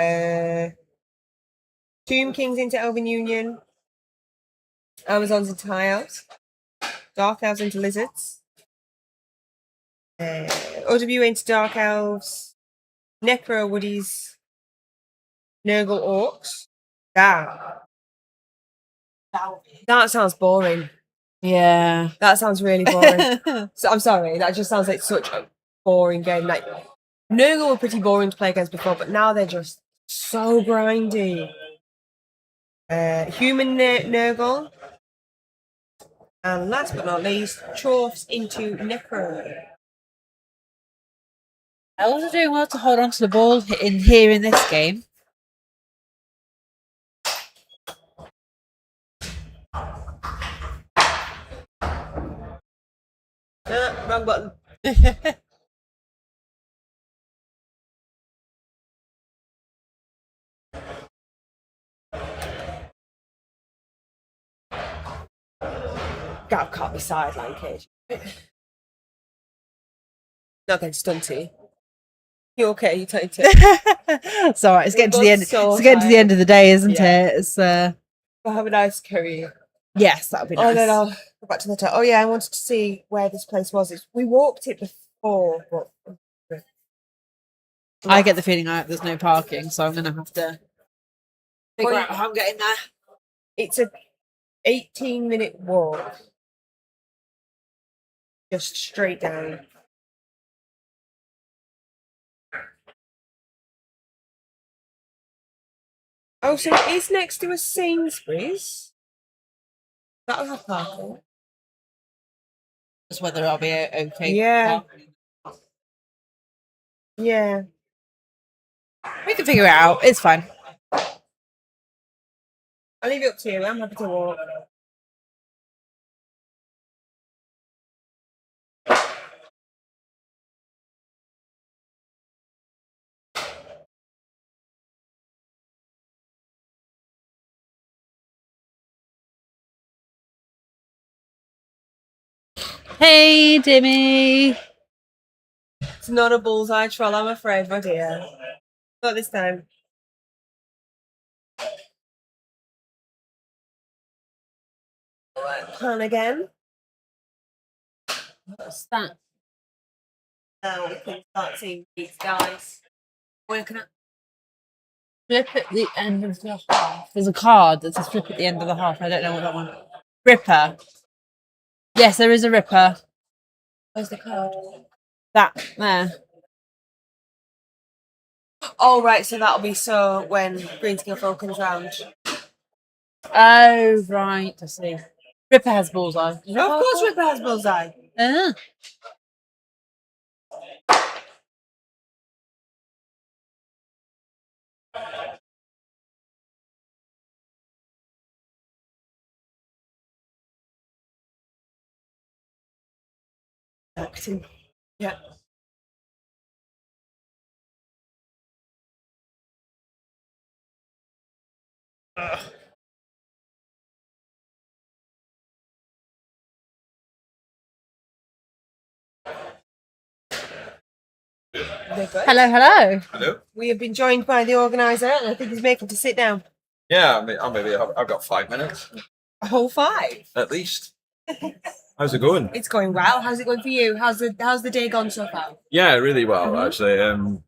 [SPEAKER 2] Tomb Kings into Elven Union. Amazons into High Elves. Dark Elves into Lizards. OW into Dark Elves. Necro Woodies. Nurgle Orcs. That sounds boring.
[SPEAKER 13] Yeah.
[SPEAKER 2] That sounds really boring. So I'm sorry, that just sounds like such a boring game. Like Nurgle were pretty boring to play against before, but now they're just so grindy. Human Nurgle. And last but not least, Chorfs into Necro.
[SPEAKER 13] Elves are doing well to hold on to the ball in here in this game.
[SPEAKER 2] Wrong button. Gav can't be sideline, Cage. Not getting stunty. You okay? You take it.
[SPEAKER 13] It's all right. It's
[SPEAKER 2] We're
[SPEAKER 13] getting to the end.
[SPEAKER 2] both so
[SPEAKER 13] It's getting to the end of the day, isn't
[SPEAKER 2] Yeah.
[SPEAKER 13] it? It's
[SPEAKER 2] We'll have a nice curry.
[SPEAKER 13] yes, that'll be
[SPEAKER 2] Oh,
[SPEAKER 13] nice.
[SPEAKER 2] then I'll go back to the hotel. Oh yeah, I wanted to see where this place was. We walked it before, but
[SPEAKER 13] I get the feeling there's no parking, so I'm gonna have to figure out how I'm getting there.
[SPEAKER 2] it's a 18-minute walk, just straight down. Oh, so it is next to a Sainsbury's. That'll have parking.
[SPEAKER 13] Just whether I'll be okay.
[SPEAKER 2] Yeah. Yeah.
[SPEAKER 13] We can figure it out. It's fine.
[SPEAKER 2] I'll leave it up to you. I'm happy to walk.
[SPEAKER 13] Hey, Dimmy.
[SPEAKER 2] It's not a bullseye troll, I'm afraid, my dear. Not this time. Plan again.
[SPEAKER 13] What's that?
[SPEAKER 2] Now we can start seeing these guys.
[SPEAKER 13] Working at flip at the end of the half. There's a card that says flip at the end of the half. I don't know what that one. Ripper. Yes, there is a Ripper.
[SPEAKER 2] Where's the card?
[SPEAKER 13] That there.
[SPEAKER 2] Oh, right, so that'll be so when Greenskill Fall comes round.
[SPEAKER 13] Oh, right. I see. Ripper has bullseye.
[SPEAKER 2] Of course, Ripper has bullseye. Acting. Yeah.
[SPEAKER 13] Hello, hello.
[SPEAKER 4] Hello.
[SPEAKER 2] We have been joined by the organiser, and I think he's making to sit down.
[SPEAKER 4] Yeah, I've got 5 minutes
[SPEAKER 2] A whole 5.
[SPEAKER 4] at least. How's it going?
[SPEAKER 2] It's going well. How's it going for you? How's the day gone so far?
[SPEAKER 4] Yeah, really well actually.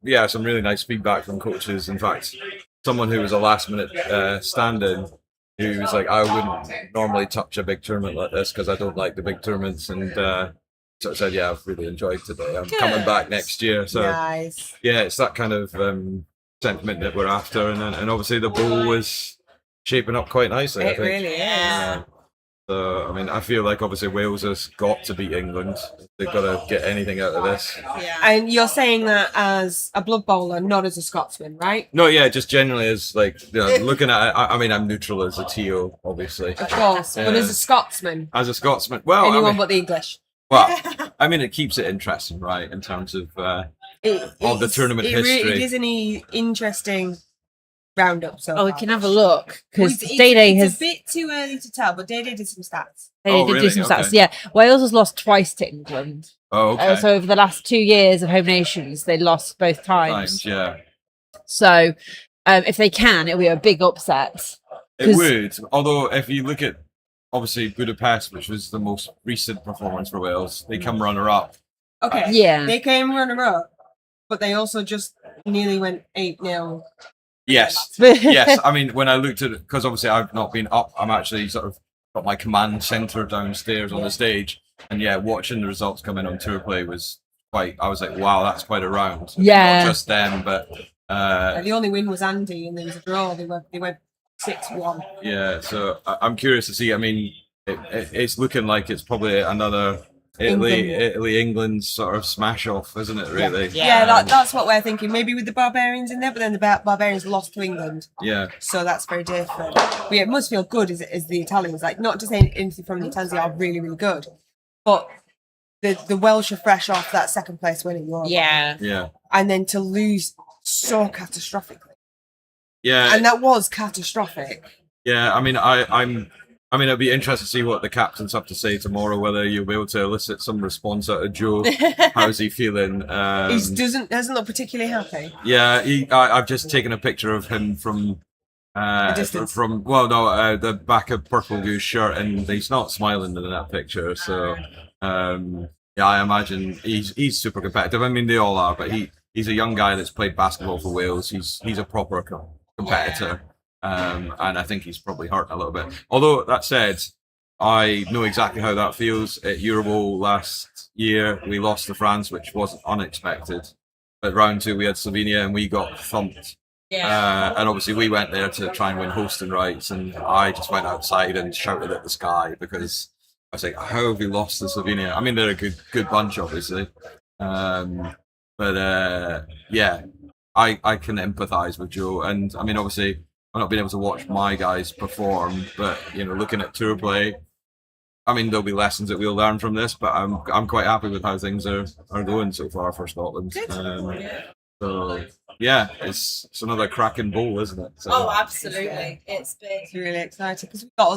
[SPEAKER 4] Yeah, some really nice feedback from coaches. In fact, someone who was a last minute stand-in who was like, I wouldn't normally touch a big tournament like this because I don't like the big tournaments, and sort of said, yeah, I've really enjoyed today. I'm coming back next year. So
[SPEAKER 2] Nice.
[SPEAKER 4] yeah, it's that kind of sentiment that we're after, and obviously the bowl was shaping up quite nicely. I
[SPEAKER 2] It
[SPEAKER 4] think.
[SPEAKER 2] really is.
[SPEAKER 4] Yeah. So I mean, I feel like obviously Wales has got to beat England. They've got to get anything out of this.
[SPEAKER 2] And you're saying that as a Blood Bowler, not as a Scotsman, right?
[SPEAKER 4] No, yeah, just generally as like looking at it. I mean, I'm neutral as a TO, obviously.
[SPEAKER 2] Of course. But as a Scotsman,
[SPEAKER 4] As a Scotsman, well,
[SPEAKER 2] anyone
[SPEAKER 4] I mean,
[SPEAKER 2] but the English.
[SPEAKER 4] well, I mean, it keeps it interesting, right? In terms of of the tournament history.
[SPEAKER 2] It is an interesting roundup. So
[SPEAKER 13] Oh, we
[SPEAKER 2] far.
[SPEAKER 13] can have a look because
[SPEAKER 2] It's
[SPEAKER 13] Day Day
[SPEAKER 2] it's
[SPEAKER 13] has.
[SPEAKER 2] a bit too early to tell, but Day Day did some stats.
[SPEAKER 13] They
[SPEAKER 4] Oh,
[SPEAKER 13] did do
[SPEAKER 4] really?
[SPEAKER 13] some stats.
[SPEAKER 4] Okay.
[SPEAKER 13] Yeah, Wales has lost twice to England.
[SPEAKER 4] Oh, okay.
[SPEAKER 13] So over the last 2 years of home nations, they lost both times.
[SPEAKER 4] Yeah,
[SPEAKER 13] So if they can, it'll be a big upset.
[SPEAKER 4] it
[SPEAKER 13] 'Cause-
[SPEAKER 4] would. Although, if you look at obviously Budapest, which was the most recent performance for Wales, they come runner-up.
[SPEAKER 2] Okay.
[SPEAKER 13] Yeah.
[SPEAKER 2] They came runner-up, but they also just nearly went 8-0.
[SPEAKER 4] Yes, yes. I mean, when I looked at it, because obviously I've not been up, I'm actually sort of got my command center downstairs on the stage, and yeah, watching the results come in on tour play was quite. I was like, wow, that's quite a round.
[SPEAKER 13] Yeah.
[SPEAKER 4] Not just them, but
[SPEAKER 2] The only win was Andy, and there was a draw. They went 6-1.
[SPEAKER 4] yeah. So I'm curious to see. I mean, it's looking like it's probably another England sort of smash off, isn't it? Really?
[SPEAKER 2] Yeah, that's what we're thinking. Maybe with the Barbarians in there, but then the Barbarians lost to England.
[SPEAKER 4] Yeah.
[SPEAKER 2] So that's very different. But yeah, it must feel good as the Italians. Like, not to say anything from the Italians, they are really, really good. But the Welsh are fresh off that second place winning Euro.
[SPEAKER 13] Yeah.
[SPEAKER 4] Yeah.
[SPEAKER 2] And then to lose so catastrophically.
[SPEAKER 4] Yeah.
[SPEAKER 2] And that was catastrophic.
[SPEAKER 4] Yeah, I mean, I'm I mean, it'll be interesting to see what the captains have to say tomorrow. Whether you'll be able to elicit some response out of Joe. How's he feeling?
[SPEAKER 3] He doesn't look particularly happy.
[SPEAKER 4] Yeah, I've just taken a picture of him from the back of Purple Goose shirt, and he's not smiling in that picture. So yeah, I imagine he's super competitive. I mean, they all are, but he's a young guy that's played basketball for Wales. He's a proper competitor. And I think he's probably hurt a little bit. Although, that said, I know exactly how that feels. At Eurobowl last year, we lost to France, which wasn't unexpected. At round 2, we had Slovenia, and we got thumped. And obviously, we went there to try and win hosting rights, and I just went outside and shouted at the sky because I was like, how have we lost to Slovenia? I mean, they're a good bunch, obviously. But yeah, I can empathise with Joe. And I mean, obviously, I've not been able to watch my guys perform, but looking at tour play, I mean, there'll be lessons that we'll learn from this. But I'm quite happy with how things are going so far for Scotland. So yeah, it's another cracking bowl, isn't it? So,
[SPEAKER 3] Oh, absolutely! It's really exciting because we've got all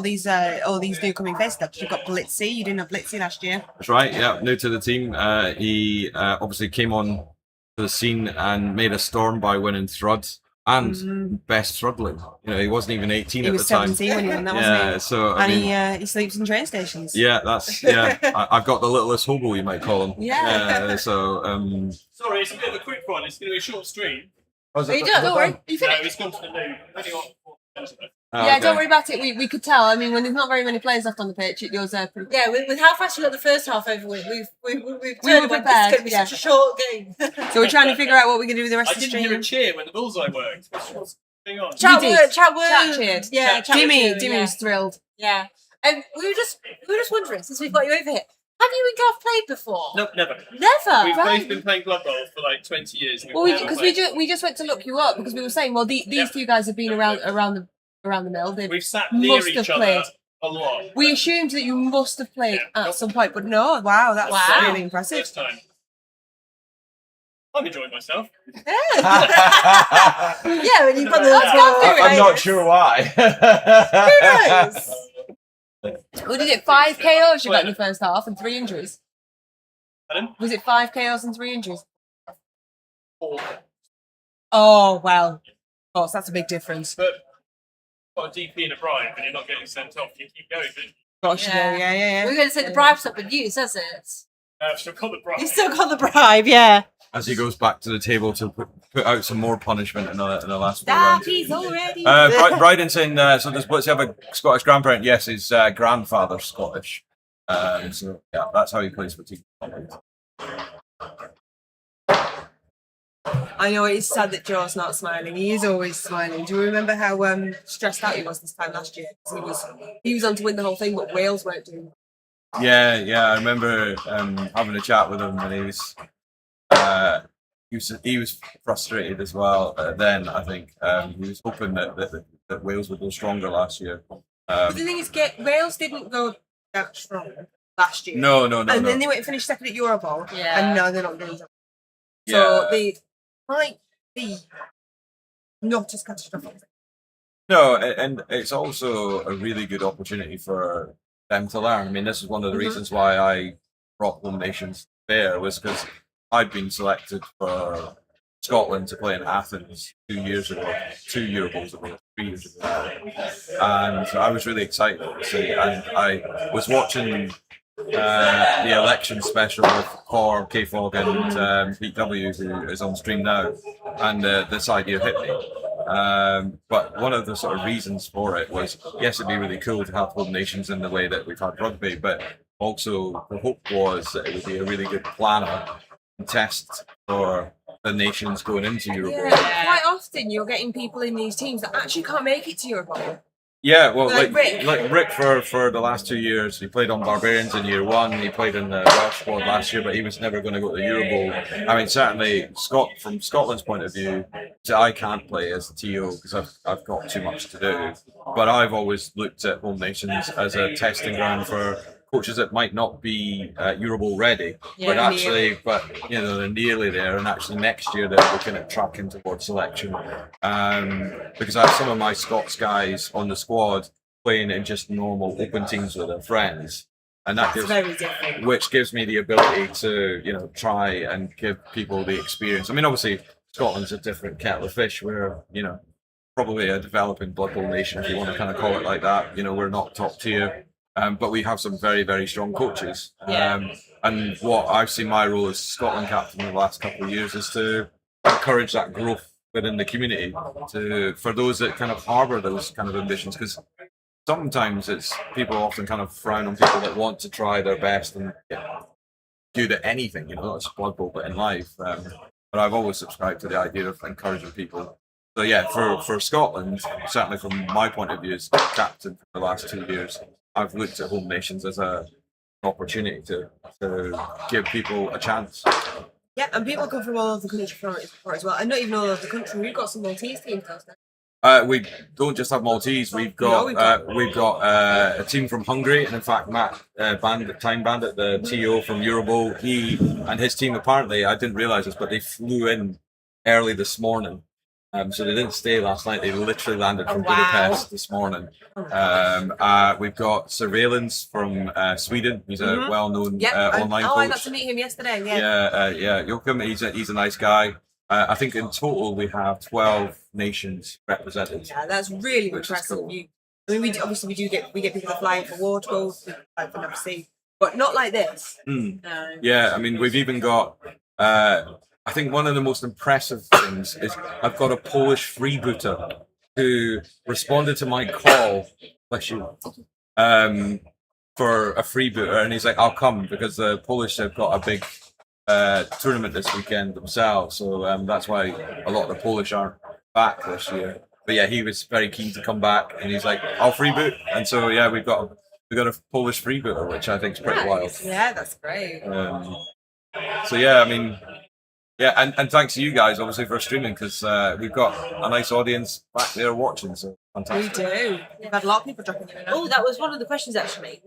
[SPEAKER 3] these new coming faces. You've got Blitzy. You didn't have Blitzy last year.
[SPEAKER 4] that's right. Yeah, new to the team. He obviously came on to the scene and made a storm by winning Thrud. And best thruddling. He wasn't even 18
[SPEAKER 3] He
[SPEAKER 4] at
[SPEAKER 3] was
[SPEAKER 4] the time.
[SPEAKER 3] 17 when he won that,
[SPEAKER 4] yeah,
[SPEAKER 3] wasn't he?
[SPEAKER 4] so I mean,
[SPEAKER 3] And he sleeps in train stations.
[SPEAKER 4] yeah, I've got the littlest hobo, you might call him.
[SPEAKER 3] Yeah.
[SPEAKER 4] So
[SPEAKER 7] Sorry, it's a bit of a quick one. It's going to be a short stream.
[SPEAKER 3] Don't worry. You
[SPEAKER 7] No,
[SPEAKER 3] finished?
[SPEAKER 7] it's gone to the new. Only got 4 minutes of it.
[SPEAKER 3] Yeah, don't worry about it. We could tell. I mean, when there's not very many players left on the pitch, it goes pretty.
[SPEAKER 15] Yeah, with how fast we got the first half over with, we've
[SPEAKER 3] We
[SPEAKER 15] turned
[SPEAKER 3] were
[SPEAKER 15] it when
[SPEAKER 3] prepared,
[SPEAKER 15] it's going to be
[SPEAKER 3] yeah.
[SPEAKER 15] such a short game.
[SPEAKER 3] So we're trying to figure out what we're going to do with the rest
[SPEAKER 7] I
[SPEAKER 3] of the
[SPEAKER 7] didn't hear a
[SPEAKER 3] stream.
[SPEAKER 7] cheer when the bullseye worked. What's going on?
[SPEAKER 15] Chat
[SPEAKER 3] did.
[SPEAKER 15] word, chat
[SPEAKER 3] Chat
[SPEAKER 15] word.
[SPEAKER 3] cheered.
[SPEAKER 15] Yeah, chat
[SPEAKER 3] Jimmy
[SPEAKER 15] word,
[SPEAKER 3] was thrilled.
[SPEAKER 15] Yeah. And we were just wondering, since we've got you over here, have you and Gav played before?
[SPEAKER 7] Nope, never.
[SPEAKER 15] Never.
[SPEAKER 7] We've
[SPEAKER 15] right.
[SPEAKER 7] both been playing Blood Bowl for like 20 years. and we've
[SPEAKER 3] Well,
[SPEAKER 7] never
[SPEAKER 3] because
[SPEAKER 7] played.
[SPEAKER 3] we just went to look you up because we were saying, well, these two guys have been around the mill. They
[SPEAKER 7] We've sat near
[SPEAKER 3] must
[SPEAKER 7] each
[SPEAKER 3] have
[SPEAKER 7] other
[SPEAKER 3] played.
[SPEAKER 7] a lot.
[SPEAKER 3] We assumed that you must have played at some point, but no. Wow, that's really impressive.
[SPEAKER 7] First time. I'm enjoying myself.
[SPEAKER 15] Yeah, when you've got the.
[SPEAKER 9] I'm not sure why.
[SPEAKER 15] Who knows?
[SPEAKER 3] Well, did it 5 KOs you got in the first half and 3 injuries?
[SPEAKER 7] Pardon?
[SPEAKER 3] Was it 5 KOs and 3 injuries?
[SPEAKER 7] 4.
[SPEAKER 3] Oh, well. Of course, that's a big difference.
[SPEAKER 7] But got a DP and a bribe, and you're not getting sent off. You keep going. Don't you?
[SPEAKER 3] Gosh, yeah.
[SPEAKER 15] We're going to say the bribe's not been used, has it?
[SPEAKER 7] I've still got the bribe.
[SPEAKER 15] You still got the bribe, yeah.
[SPEAKER 4] as he goes back to the table to put out some more punishment in the last 4 rounds.
[SPEAKER 15] He's already.
[SPEAKER 4] Bryden saying, so does Blitzy have a Scottish grandparent? Yes, his grandfather's Scottish. So yeah, that's how he plays for Team Scotland.
[SPEAKER 3] I know it's sad that Joe's not smiling. He is always smiling. Do you remember how stressed out he was this time last year? 'Cause he was on to win the whole thing, but Wales weren't doing.
[SPEAKER 4] Yeah. I remember having a chat with him, and he was frustrated as well. Then I think he was hoping that Wales would go stronger last year.
[SPEAKER 3] But the thing is, Wales didn't go that strong last year.
[SPEAKER 4] No.
[SPEAKER 3] And then they went and finished second at Eurobowl.
[SPEAKER 15] Yeah.
[SPEAKER 3] And now they're not doing that.
[SPEAKER 4] Yeah.
[SPEAKER 3] So they might be not as catastrophic.
[SPEAKER 4] No, and it's also a really good opportunity for them to learn. I mean, this is one of the reasons why I brought Home Nations there, was because I'd been selected for Scotland to play in Athens 2 years ago, 2 Eurobowls ago, 3 years ago. And I was really excited to see, and I was watching the election special with Cor, K-Fog and Pete W, who is on stream now, and this idea hit me. But one of the sort of reasons for it was, yes, it'd be really cool to have Home Nations in the way that we've had rugby, but also the hope was that it would be a really good planner and test for the nations going into Eurobowl.
[SPEAKER 3] Yeah, quite often you're getting people in these teams that actually can't make it to Eurobowl.
[SPEAKER 4] Yeah, well,
[SPEAKER 3] Like Rick.
[SPEAKER 4] like Rick for the last 2 years, he played on Barbarians in year one. He played in the Welsh squad last year, but he was never going to go to the Eurobowl. I mean, certainly from Scotland's point of view, I can't play as a TO because I've got too much to do. But I've always looked at Home Nations as a testing ground for coaches that might not be Eurobowl ready, but actually, they're nearly there, and actually next year they're looking at tracking towards selection. Because I have some of my Scots guys on the squad playing in just normal open teams with their friends. And that
[SPEAKER 3] That's
[SPEAKER 4] gives,
[SPEAKER 3] very different.
[SPEAKER 4] which gives me the ability to, you know, try and give people the experience. I mean, obviously, Scotland's a different kettle of fish. We're, you know, probably a developing Blood Bowl nation, if you want to kind of call it like that. You know, we're not top tier, but we have some very, very strong coaches. And what I've seen my role as Scotland captain in the last couple of years is to encourage that growth within the community for those that kind of harbour those kind of ambitions, because sometimes it's people often kind of frown on people that want to try their best and do anything, you know, not just Blood Bowl, but in life. But I've always subscribed to the idea of encouraging people. So yeah, for Scotland, certainly from my point of view as captain for the last 2 years, I've looked at home nations as an opportunity to give people a chance.
[SPEAKER 3] Yeah, and people come from all over the country for it as well. And not even all over the country. We've got some Maltese teams now.
[SPEAKER 4] We don't just have Maltese. We've got a team from Hungary, and in fact, Matt Time Bandit, the TO from Eurobowl, he and his team apparently, I didn't realise this, but they flew in early this morning. So they didn't stay last night. They literally landed from Budapest this morning. We've got Surveillance from Sweden. He's a well-known online coach.
[SPEAKER 3] I got to meet him yesterday.
[SPEAKER 4] Joachim. He's a nice guy. I think in total we have 12 nations represented.
[SPEAKER 3] Yeah, that's really impressive.
[SPEAKER 4] Cool.
[SPEAKER 3] I mean, we get people that fly for water bowls, we fly for North Sea, but not like this.
[SPEAKER 4] Yeah, I mean, we've even got. I think one of the most impressive things is I've got a Polish freebooter who responded to my call, bless you, for a freebooter, and he's like, "I'll come," because the Polish have got a big tournament this weekend themselves, so that's why a lot of the Polish aren't back this year. But yeah, he was very keen to come back, and he's like, "I'll freeboot," and so yeah, we got a Polish freebooter, which I think is pretty wild.
[SPEAKER 3] Yeah, that's great.
[SPEAKER 4] So yeah, I mean. Yeah, and thanks to you guys, obviously, for streaming, because we've got a nice audience back there watching, so fantastic.
[SPEAKER 3] We do. We've had a lot of people dropping in.
[SPEAKER 15] Oh, that was one of the questions actually.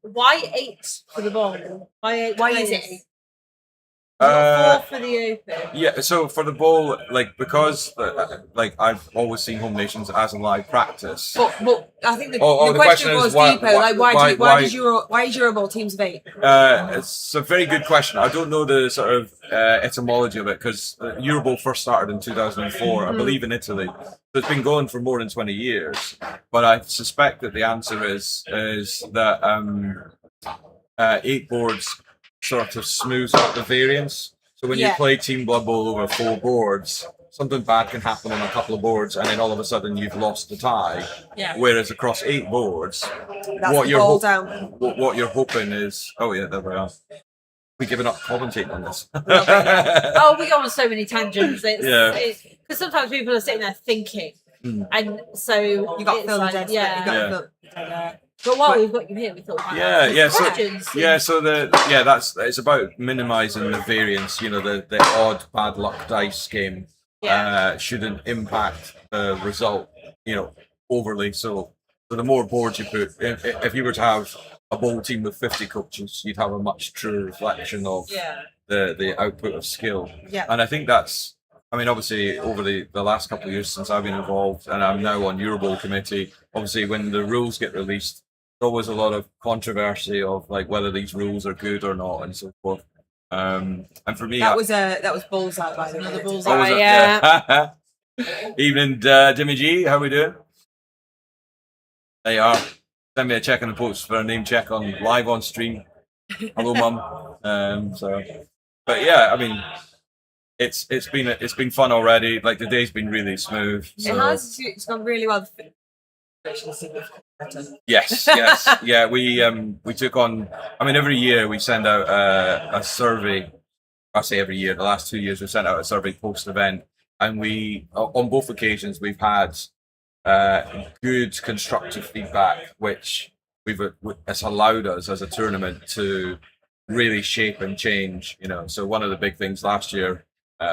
[SPEAKER 15] Why 8 for the bowl? Why is it 8? 4 for the open.
[SPEAKER 4] Yeah, so for the bowl, because I've always seen home nations as a live practice.
[SPEAKER 3] But I think the
[SPEAKER 4] the
[SPEAKER 3] question was
[SPEAKER 4] why-
[SPEAKER 3] deeper. Why
[SPEAKER 4] why-
[SPEAKER 3] is Eurobowl teams of 8?
[SPEAKER 4] It's a very good question. I don't know the sort of etymology of it, because Eurobowl first started in 2004, I believe, in Italy. So it's been going for more than 20 years. But I suspect that the answer is that 8 boards sort of smooths out the variance. So when you play Team Blood Bowl over 4 boards, something bad can happen on a couple of boards, and then all of a sudden you've lost the tie.
[SPEAKER 15] Yeah.
[SPEAKER 4] Whereas across 8 boards,
[SPEAKER 3] That's
[SPEAKER 4] what
[SPEAKER 3] the
[SPEAKER 4] you're
[SPEAKER 3] ball down.
[SPEAKER 4] what you're hoping is, oh yeah, there we are. We're giving up commentating on this.
[SPEAKER 15] Oh, we go on so many tangents.
[SPEAKER 4] Yeah.
[SPEAKER 15] Because sometimes people are sitting there thinking, and so
[SPEAKER 3] You got
[SPEAKER 15] it's
[SPEAKER 3] filmed
[SPEAKER 15] like,
[SPEAKER 3] dead.
[SPEAKER 15] yeah.
[SPEAKER 3] You got
[SPEAKER 4] Yeah.
[SPEAKER 3] filmed.
[SPEAKER 15] But while we've got you here, we thought we might ask some questions.
[SPEAKER 4] That's it's about minimizing the variance. You know, the odd bad luck dice game shouldn't impact the result. You know, overly. So the more boards you put, if you were to have a bowl team with 50 coaches, you'd have a much truer reflection of the output of skill.
[SPEAKER 3] Yeah.
[SPEAKER 4] And I think that's. I mean, obviously, over the last couple of years since I've been involved, and I'm now on Eurobowl committee, obviously, when the rules get released, there's always a lot of controversy of whether these rules are good or not, and so forth. And for me,
[SPEAKER 3] That was bullseye, by the way.
[SPEAKER 15] Another
[SPEAKER 4] Oh, was
[SPEAKER 15] bullseye,
[SPEAKER 4] it?
[SPEAKER 15] yeah.
[SPEAKER 4] Evening, Jimmy G. How we doing? There you are. Send me a check in the post for a name check live on stream. Hello, mum. But yeah, I mean. It's been fun already. Like the day's been really smooth. So.
[SPEAKER 3] It has. It's gone really well.
[SPEAKER 4] Yes. Yeah, we took on. I mean, every year we send out a survey. I say every year. The last 2 years we sent out a survey post event, and we on both occasions we've had good constructive feedback, which it's allowed us as a tournament to really shape and change. You know, so one of the big things last year.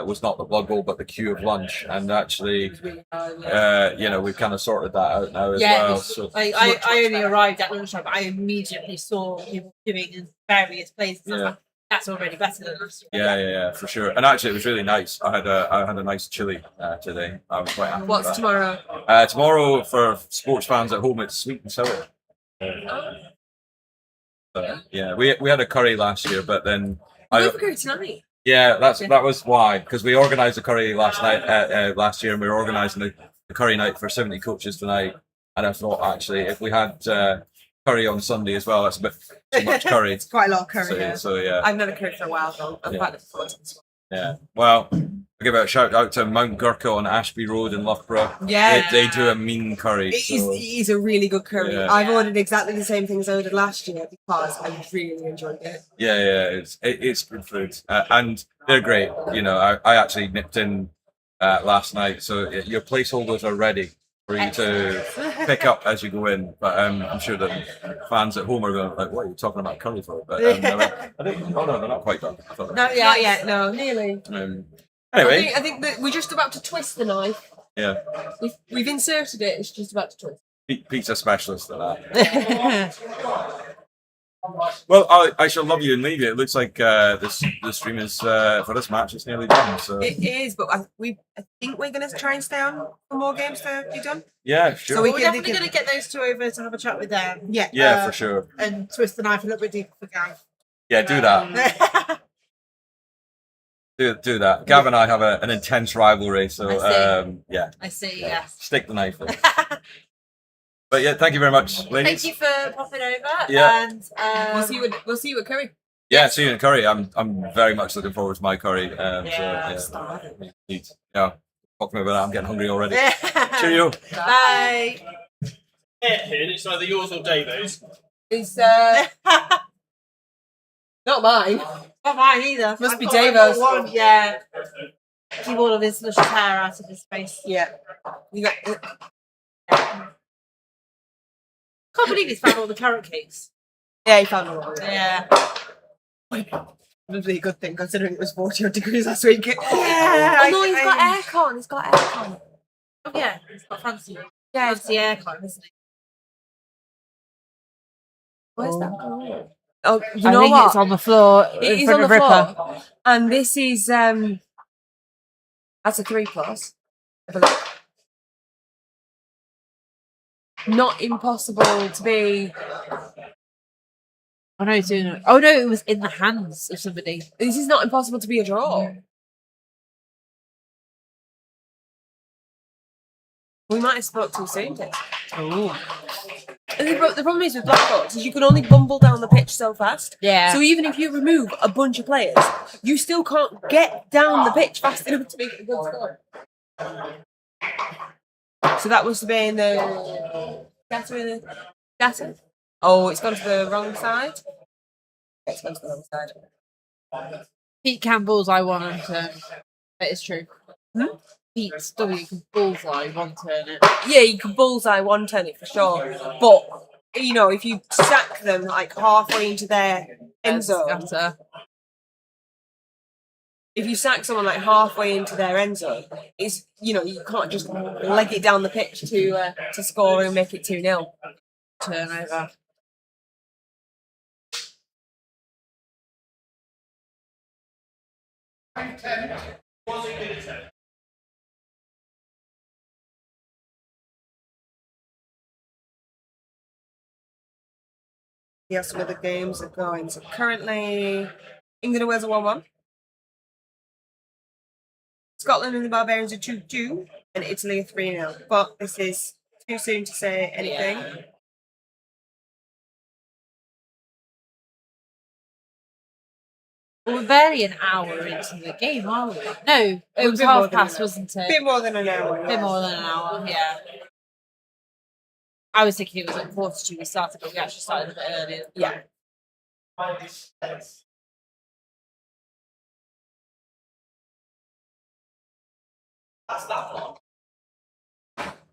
[SPEAKER 4] Was not the Blood Bowl, but the queue of lunch, and actually, we've kind of sorted that out now as well. So
[SPEAKER 15] I only arrived at lunchtime, but I immediately saw people queuing in various places. I was like, That's already better than last year.
[SPEAKER 4] Yeah, for sure. And actually, it was really nice. I had a nice chili today. I was quite happy. with
[SPEAKER 3] What's
[SPEAKER 4] that.
[SPEAKER 3] tomorrow?
[SPEAKER 4] Tomorrow for sports fans at home, it's sweet and sour. Yeah, we had a curry last year, but then
[SPEAKER 3] We have a curry tonight.
[SPEAKER 4] yeah, that was why, because we organised the curry last year, and we were organising the curry night for 70 coaches tonight. And I thought actually, if we had curry on Sunday as well, that's a bit too much curry.
[SPEAKER 3] It's quite a lot of curry.
[SPEAKER 4] So,
[SPEAKER 3] yeah.
[SPEAKER 4] so yeah.
[SPEAKER 3] I've never cooked for a while, though. I'm quite looking forward to this one.
[SPEAKER 4] Yeah. Well, I give a shout out to Mount Gurkha on Ashby Road in Loughborough.
[SPEAKER 3] Yeah.
[SPEAKER 4] They do a mean curry.
[SPEAKER 3] It
[SPEAKER 4] so-
[SPEAKER 3] is a really good curry.
[SPEAKER 4] Yeah.
[SPEAKER 3] I've ordered exactly the same things I ordered last year because I really enjoyed it.
[SPEAKER 4] Yeah, it's good food, and they're great. You know, I actually nipped in last night, so your placeholders are ready for you to pick up as you go in. But I'm sure the fans at home are going like, "What are you talking about curry for?" But no, they're not quite done. I thought-
[SPEAKER 3] No, not yet. No, nearly.
[SPEAKER 4] Anyway,
[SPEAKER 3] I think that we're just about to twist the knife.
[SPEAKER 4] yeah,
[SPEAKER 3] We've inserted it. It's just about to twist.
[SPEAKER 4] pizza specialist at that. Well, I shall love you and leave you. It looks like the stream is for this match. It's nearly done. So
[SPEAKER 3] It is, but I think we're going to try and stay on for more games to be done.
[SPEAKER 4] yeah, sure.
[SPEAKER 3] So
[SPEAKER 15] We're
[SPEAKER 3] we
[SPEAKER 15] definitely going to get those two over to have a chat with them.
[SPEAKER 3] Yeah.
[SPEAKER 4] Yeah, for sure.
[SPEAKER 15] And twist the knife a little bit deeper for Gav.
[SPEAKER 4] Yeah, do that. Do that. Gav and I have an intense rivalry, so
[SPEAKER 15] I see.
[SPEAKER 4] yeah.
[SPEAKER 15] I see, yes.
[SPEAKER 4] Stick the knife in. But yeah, thank you very much, ladies.
[SPEAKER 15] Thank you for popping over.
[SPEAKER 4] Yeah.
[SPEAKER 15] And
[SPEAKER 3] we'll see you at Curry.
[SPEAKER 4] Yeah, see you in curry. I'm very much looking forward to my curry.
[SPEAKER 15] Yeah,
[SPEAKER 4] Yeah, talking about that, I'm getting hungry already. Cheerio.
[SPEAKER 15] Bye.
[SPEAKER 6] It's either yours or David's.
[SPEAKER 3] It's not mine.
[SPEAKER 15] Not mine either.
[SPEAKER 3] Must be
[SPEAKER 15] I've got
[SPEAKER 3] Davo's.
[SPEAKER 15] one, yeah. Keep all of his luscious hair out of his face.
[SPEAKER 3] Yeah. You got.
[SPEAKER 15] Can't believe he's found all the carrot cakes.
[SPEAKER 3] Yeah, he found one.
[SPEAKER 15] Yeah.
[SPEAKER 3] Probably a good thing considering it was 40 degrees last week.
[SPEAKER 15] Yeah.
[SPEAKER 3] Oh no, he's got aircon. He's got aircon.
[SPEAKER 15] Oh yeah, he's got fancy. Yeah, fancy aircon, isn't he?
[SPEAKER 3] Where's that? Oh, you
[SPEAKER 13] I
[SPEAKER 3] know
[SPEAKER 13] think
[SPEAKER 3] what?
[SPEAKER 13] it's on the floor
[SPEAKER 3] It
[SPEAKER 13] in
[SPEAKER 3] is
[SPEAKER 13] front
[SPEAKER 3] on
[SPEAKER 13] of
[SPEAKER 3] the
[SPEAKER 13] Ripper.
[SPEAKER 3] floor. And this is that's a 3+. Have a look. Not impossible to be.
[SPEAKER 13] Oh no, it's doing it. Oh no, it was in the hands of somebody.
[SPEAKER 3] This is not impossible to be a draw. We might have spoke too soon.
[SPEAKER 13] Oh.
[SPEAKER 3] And the problem is with Black Box is you can only bumble down the pitch so fast.
[SPEAKER 13] Yeah.
[SPEAKER 3] So even if you remove a bunch of players, you still can't get down the pitch fast enough to make it a good score. So that was being the scatter. Oh, it's gone to the wrong side. It's gone to the wrong side.
[SPEAKER 13] Pete Campbell's I won on turn. That is true. Pete's W can bullseye one turn it.
[SPEAKER 3] Yeah, you can bullseye one turn it for sure. But you know, if you sack them like halfway into their end zone, if you sack someone like halfway into their end zone, it's you can't just leg it down the pitch to score and make it 2-0.
[SPEAKER 13] Turnover.
[SPEAKER 3] Yes, some of the games are going. So currently, England and Wales are 1-1. Scotland and the Barbarians are 2-2, and Italy are 3-0. But this is too soon to say anything.
[SPEAKER 13] Yeah. Well, we're barely an hour into the game, are we? No, it was half past, wasn't it?
[SPEAKER 3] A bit more than an hour.
[SPEAKER 13] Bit more than an hour, yeah. I was thinking it was at 1:45 we started, but we actually started a bit earlier.
[SPEAKER 3] Yeah.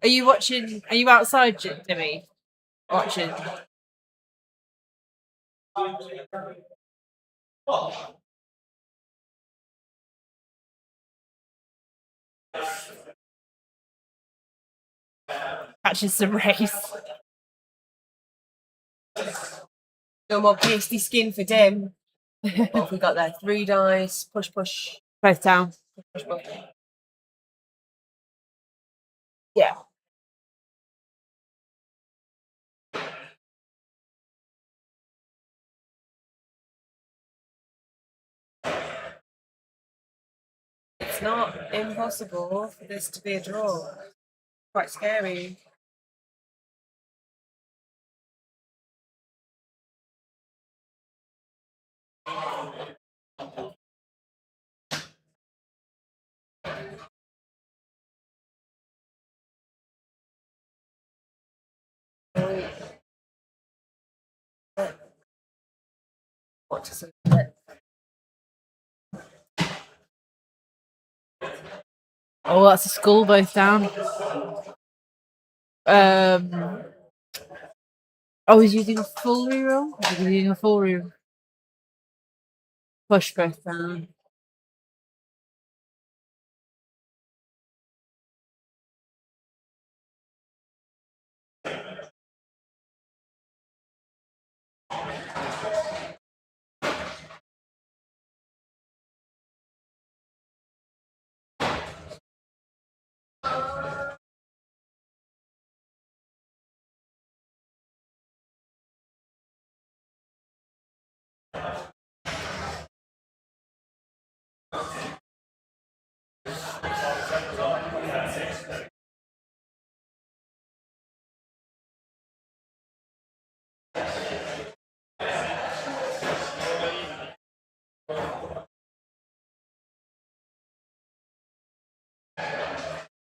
[SPEAKER 13] Are you watching? Are you outside, Jimmy? Watching? Catches the race.
[SPEAKER 3] No more pasty skin for Dim. What have we got there? 3 dice. Push, push.
[SPEAKER 13] Both down.
[SPEAKER 3] Push, push. Yeah. It's not impossible for this to be a draw. Quite scary. What to say?
[SPEAKER 13] Oh, that's a skull both down. Oh, he's using a full reroll? He's using a full reroll. Push both down.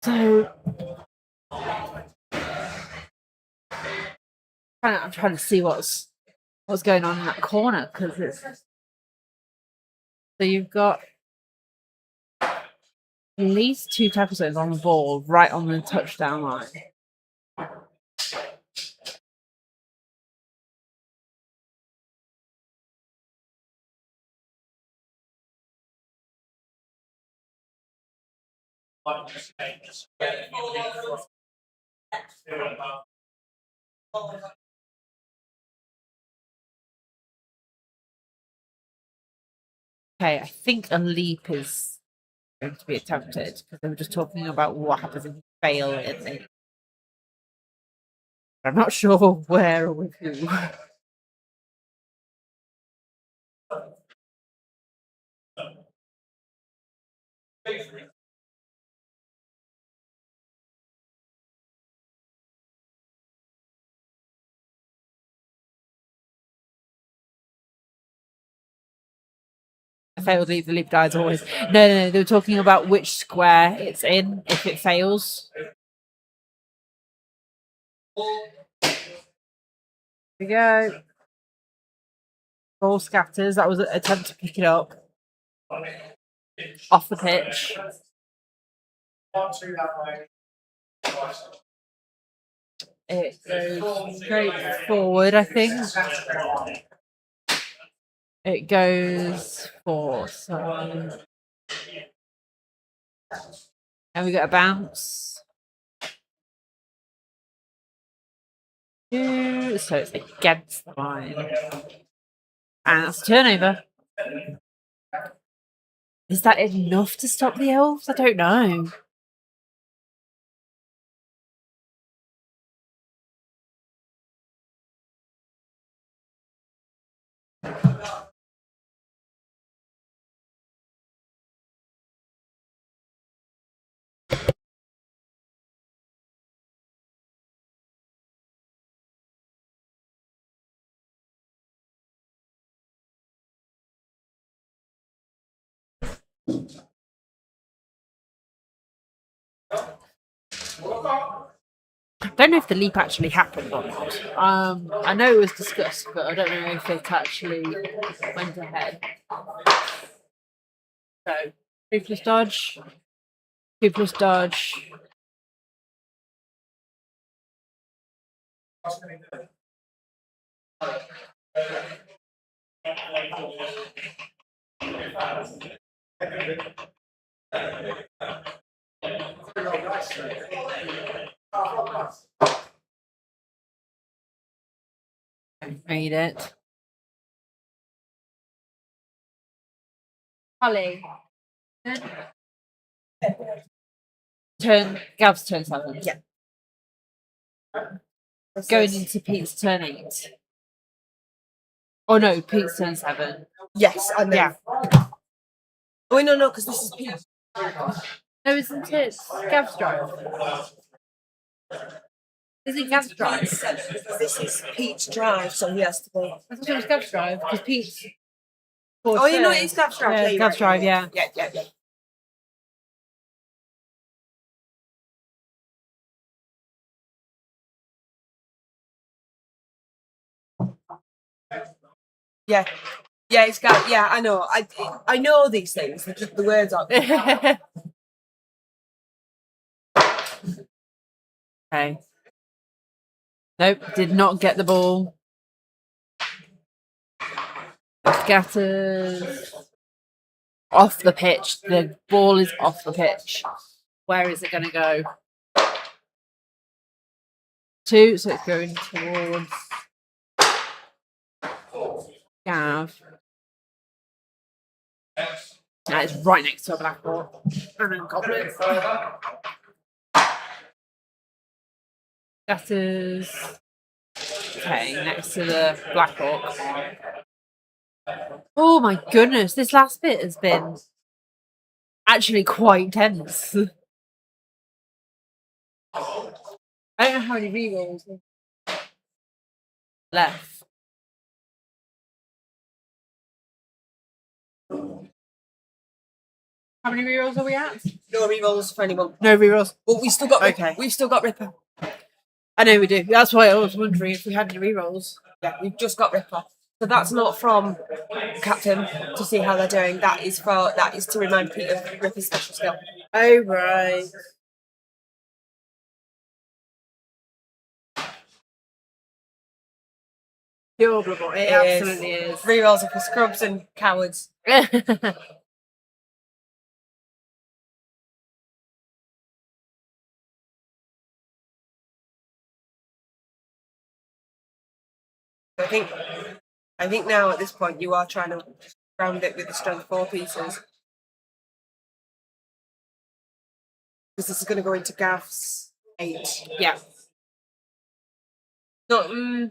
[SPEAKER 13] So I'm trying to see what's going on in that corner because it's so you've got at least 2 tackle zones on the ball right on the touchdown line. Okay, I think a leap is going to be attempted because they were just talking about what happens if you fail it. I'm not sure where or with who. I failed leap, the leap dies always. No, they were talking about which square it's in if it fails. Here we go. Ball scatters. That was an attempt to pick it up. Off the pitch. It goes straight forward, I think. It goes for some. And we got a bounce. So it's against the line. And that's turnover. Is that enough to stop the elves? I don't know. I don't know if the leap actually happened or not. I know it was discussed, but I don't know if it actually went ahead. So, 2 plus dodge, 2 plus dodge. Made it. Holly. Gav's turn 7.
[SPEAKER 2] Yeah.
[SPEAKER 13] Going into Pete's turn 8. Oh no, Pete's turn 7.
[SPEAKER 2] Yes, I know.
[SPEAKER 13] Yeah.
[SPEAKER 2] Oh no, because this is Pete.
[SPEAKER 13] No, isn't it Gav's drive? Is it Gav's drive?
[SPEAKER 2] This is Pete's drive, so he has to be.
[SPEAKER 13] I thought it was Gav's drive because Pete's.
[SPEAKER 2] Oh, you know, it's Gav's drive.
[SPEAKER 13] Yeah,
[SPEAKER 2] you're
[SPEAKER 13] Gav's
[SPEAKER 2] right.
[SPEAKER 13] drive, yeah.
[SPEAKER 2] Yeah. Yeah. Yeah, it's got. Yeah, I know. I know these things. They're just the words aren't.
[SPEAKER 13] Okay. Nope, did not get the ball. Scatters. Off the pitch. The ball is off the pitch. Where is it going to go? 2, so it's going towards Gav. That is right next to a black ball. And then goblins. Scatters. Okay, next to the Black Hawk. Oh my goodness, this last bit has been actually quite tense. I don't know how many rerolls left. How many rerolls are we at?
[SPEAKER 2] No rerolls for anyone.
[SPEAKER 13] No rerolls.
[SPEAKER 2] Well, we still got.
[SPEAKER 13] Okay.
[SPEAKER 2] We've still got Ripper.
[SPEAKER 13] I know we do. That's why I was wondering if we had any rerolls.
[SPEAKER 2] Yeah, we've just got Ripper. So that's not from Captain to see how they're doing. That is to remind Pete of Ripper's special skill.
[SPEAKER 13] Oh right. Pure bubble. It absolutely is.
[SPEAKER 2] Rerolls are for scrubs and cowards. I think now at this point you are trying to round it with the strength 4 pieces. Because this is going to go into Gav's 8.
[SPEAKER 13] Yeah.
[SPEAKER 2] No,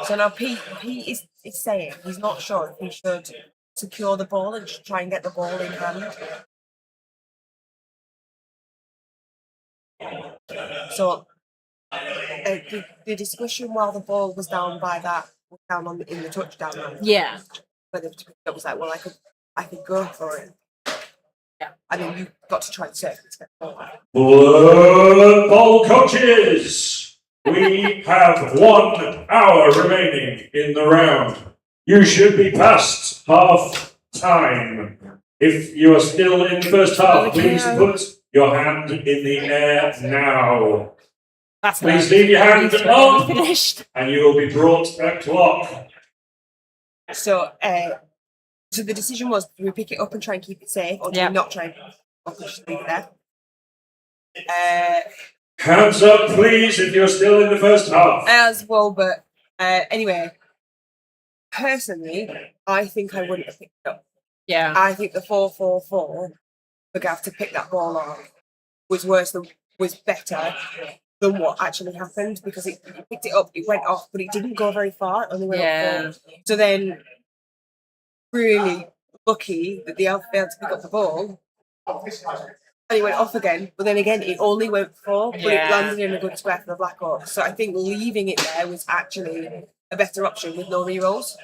[SPEAKER 2] So now Pete is saying he's not sure if he should secure the ball and try and get the ball in hand. So the discussion while the ball was down by that was down in the touchdown line.
[SPEAKER 13] Yeah.
[SPEAKER 2] Whether it was like, well, I could go for it. Yeah. I mean, you've got to try and save it.
[SPEAKER 7] Blood Bowl coaches, we have 1 hour remaining in the round. You should be past half time. If you are still in the first half, please put your hand in the air now. Please leave your hand up, and you will be brought a clock.
[SPEAKER 2] So the decision was, do we pick it up and try and keep it safe, or do we not try and just leave it there?
[SPEAKER 7] Hands up, please, if you're still in the first half.
[SPEAKER 2] As well, but anyway, personally, I think I wouldn't have picked it up.
[SPEAKER 13] Yeah.
[SPEAKER 2] I think the 4-4-4 for Gav to pick that ball up was better than what actually happened, because he picked it up, it went off, but it didn't go very far, it only went up 4. So then, really lucky that the elf failed to pick up the ball. And it went off again, but then again, it only went 4, but it landed in a good square for the Black Hawk. So I think leaving it there was actually a better option with no rerolls.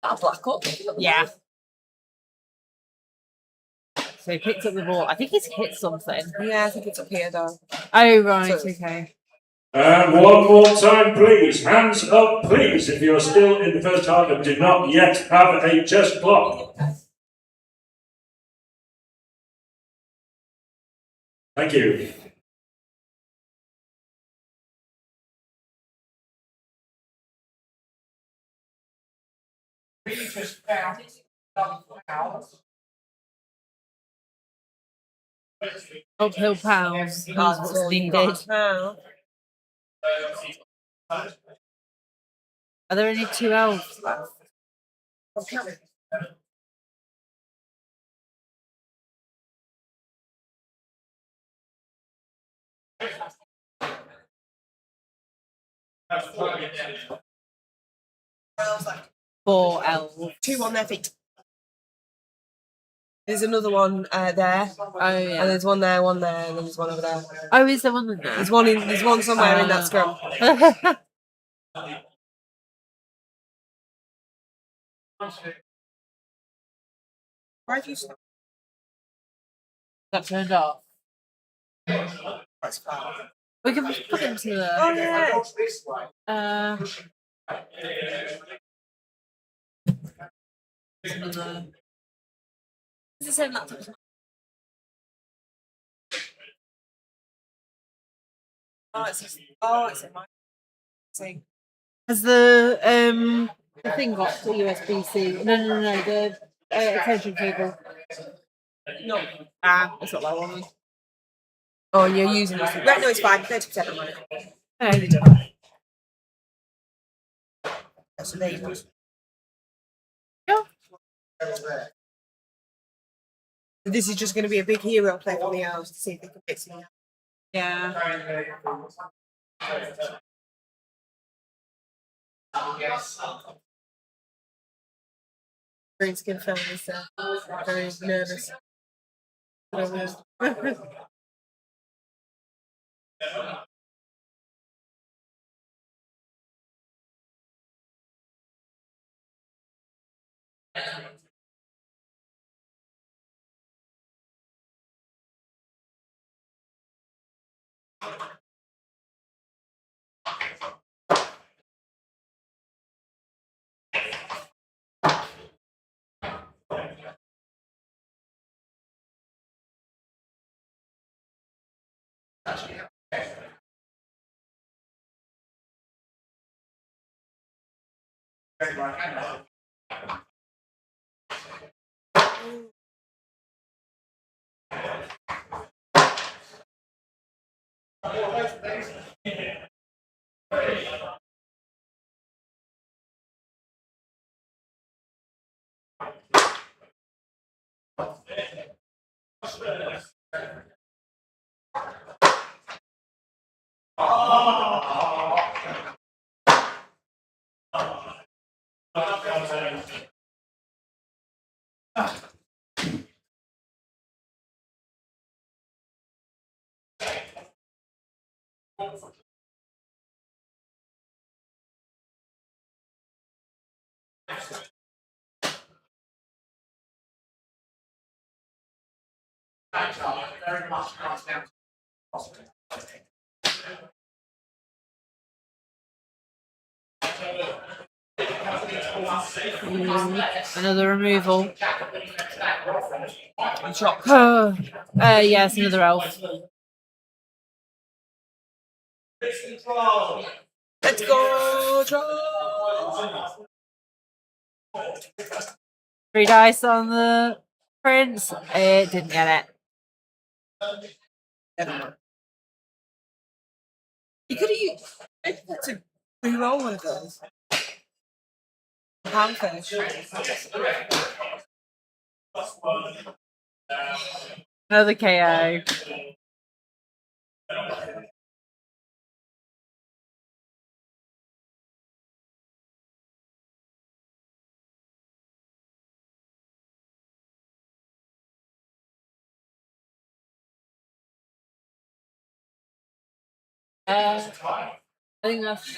[SPEAKER 2] That Black Hawk?
[SPEAKER 13] Yeah. So he picked up the ball. I think he's hit something.
[SPEAKER 2] Yeah, I think it's up here though.
[SPEAKER 13] Oh, right,
[SPEAKER 2] So-
[SPEAKER 13] okay.
[SPEAKER 7] And one more time, please. Hands up, please, if you're still in the first half and do not yet have a chest clock. Thank you.
[SPEAKER 13] Uphill pals. That's what's needed. Are there only 2 elves left? Four elves.
[SPEAKER 3] 2 on their feet. There's another one there.
[SPEAKER 13] Oh yeah.
[SPEAKER 3] And there's one there, and then there's one over there.
[SPEAKER 13] Oh, is there one in there?
[SPEAKER 3] There's one somewhere in that scrum. Why have you stopped?
[SPEAKER 13] That turned off.
[SPEAKER 3] That's fine.
[SPEAKER 13] We can put it into the.
[SPEAKER 3] Oh yeah.
[SPEAKER 13] Another.
[SPEAKER 15] It's the same laptop.
[SPEAKER 3] It's in my thing.
[SPEAKER 13] Has the thing got the USB-C? No. The extension cable.
[SPEAKER 3] No.
[SPEAKER 13] It's not that one.
[SPEAKER 3] Oh, and you're using this. Right, no, it's fine. 30% of money. So there you go. This is just going to be a big hero play for the elves to see if they can fix me.
[SPEAKER 13] Yeah.
[SPEAKER 3] Green skin family is very nervous.
[SPEAKER 13] Another removal.
[SPEAKER 3] Shock.
[SPEAKER 13] Yeah, it's another elf.
[SPEAKER 3] Let's go, draw.
[SPEAKER 13] 3 dice on the prince. It didn't get it.
[SPEAKER 3] You could have used. Maybe that's a reroll one of those. Panfish.
[SPEAKER 13] Another KO. I think that's.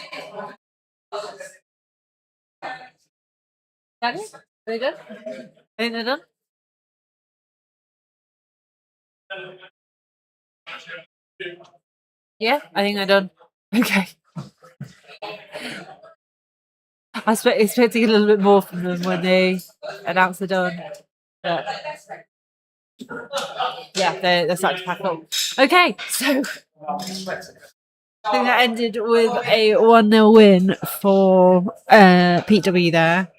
[SPEAKER 13] That it? Very good. I think they're done. Yeah, I think they're done. Okay. I was expecting a little bit more from them when they announced they're done. But yeah, they're starting to pack up. Okay, so I think that ended with a 1-0 win for Pete W there.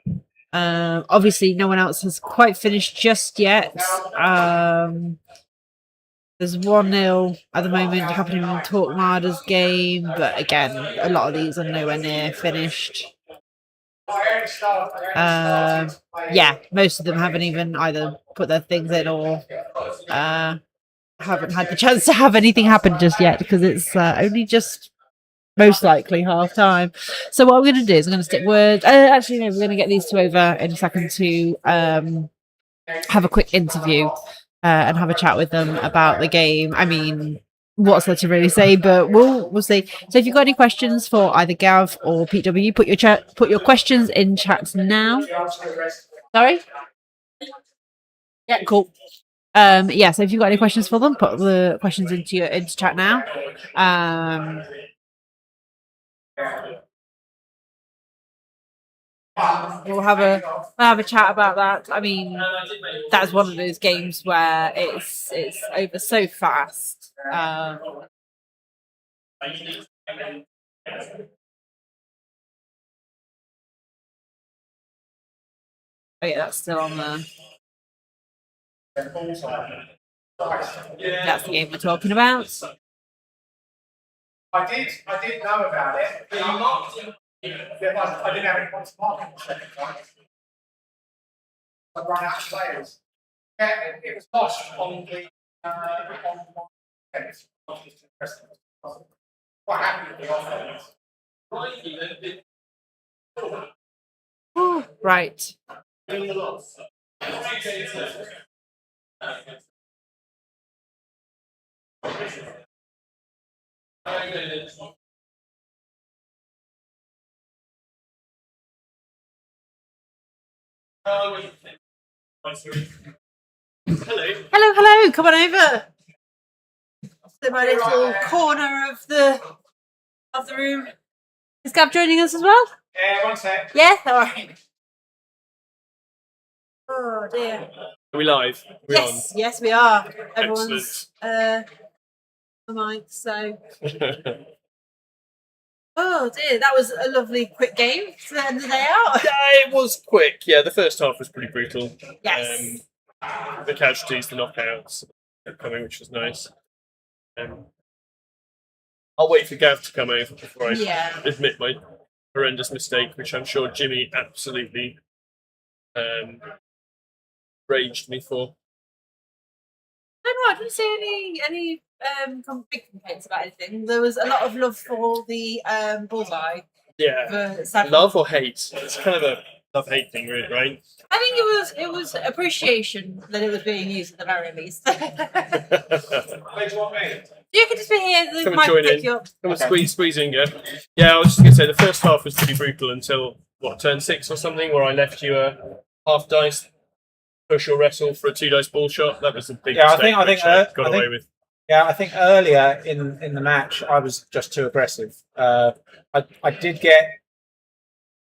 [SPEAKER 13] Obviously, no one else has quite finished just yet. There's 1-0 at the moment happening in Torquemada's game, but again, a lot of these are nowhere near finished. Yeah, most of them haven't even either put their things in or haven't had the chance to have anything happen just yet because it's only just most likely half time. So what I'm going to do is I'm going to stick with. Actually, no, we're going to get these two over in a second to have a quick interview and have a chat with them about the game. I mean, what's there to really say? But we'll see. So if you've got any questions for either Gav or PW, put your questions in chat now. Sorry. Yeah, cool. Yeah, so if you've got any questions for them, put the questions into chat now. We'll have a chat about that. I mean, that's one of those games where it's over so fast. Oh yeah, that's still on the. That's the game we're talking about.
[SPEAKER 6] I did know about it. But I didn't have any points to mark in the second time. I ran out of players. Yeah, it was lost on the tennis. Quite happy with the offense.
[SPEAKER 13] Ooh, right. Hello. Come on over. To my little corner of the room. Is Gav joining us as well?
[SPEAKER 6] Yeah, one sec.
[SPEAKER 13] Yeah, all right. Oh dear.
[SPEAKER 16] Are we live? Are we
[SPEAKER 13] Yes, we are. Everyone's the mic, so. Oh dear, that was a lovely quick game to end the day out.
[SPEAKER 16] Yeah, it was quick. Yeah, the first half was pretty brutal.
[SPEAKER 13] Yes.
[SPEAKER 16] The casualties, the knockouts coming, which was nice. I'll wait for Gav to come over before I admit my horrendous mistake, which I'm sure Jimmy absolutely raged me for.
[SPEAKER 13] I didn't see any big complaints about anything. There was a lot of love for the bullseye.
[SPEAKER 16] Yeah.
[SPEAKER 13] For
[SPEAKER 16] love or hate? It's kind of a love-hate thing, really, right?
[SPEAKER 13] I think it was appreciation that it was being used at the very least. You could just be here. The
[SPEAKER 16] Come and
[SPEAKER 13] mic
[SPEAKER 16] join
[SPEAKER 13] pick
[SPEAKER 16] in.
[SPEAKER 13] you up.
[SPEAKER 16] Come and squeeze in, yeah. Yeah, I was just going to say the first half was pretty brutal until turn 6 or something, where I left you a half dice push or wrestle for a 2 dice ball shot. That was a big mistake.
[SPEAKER 6] I think
[SPEAKER 16] got away with.
[SPEAKER 6] Yeah, I think earlier in the match I was just too aggressive. I did get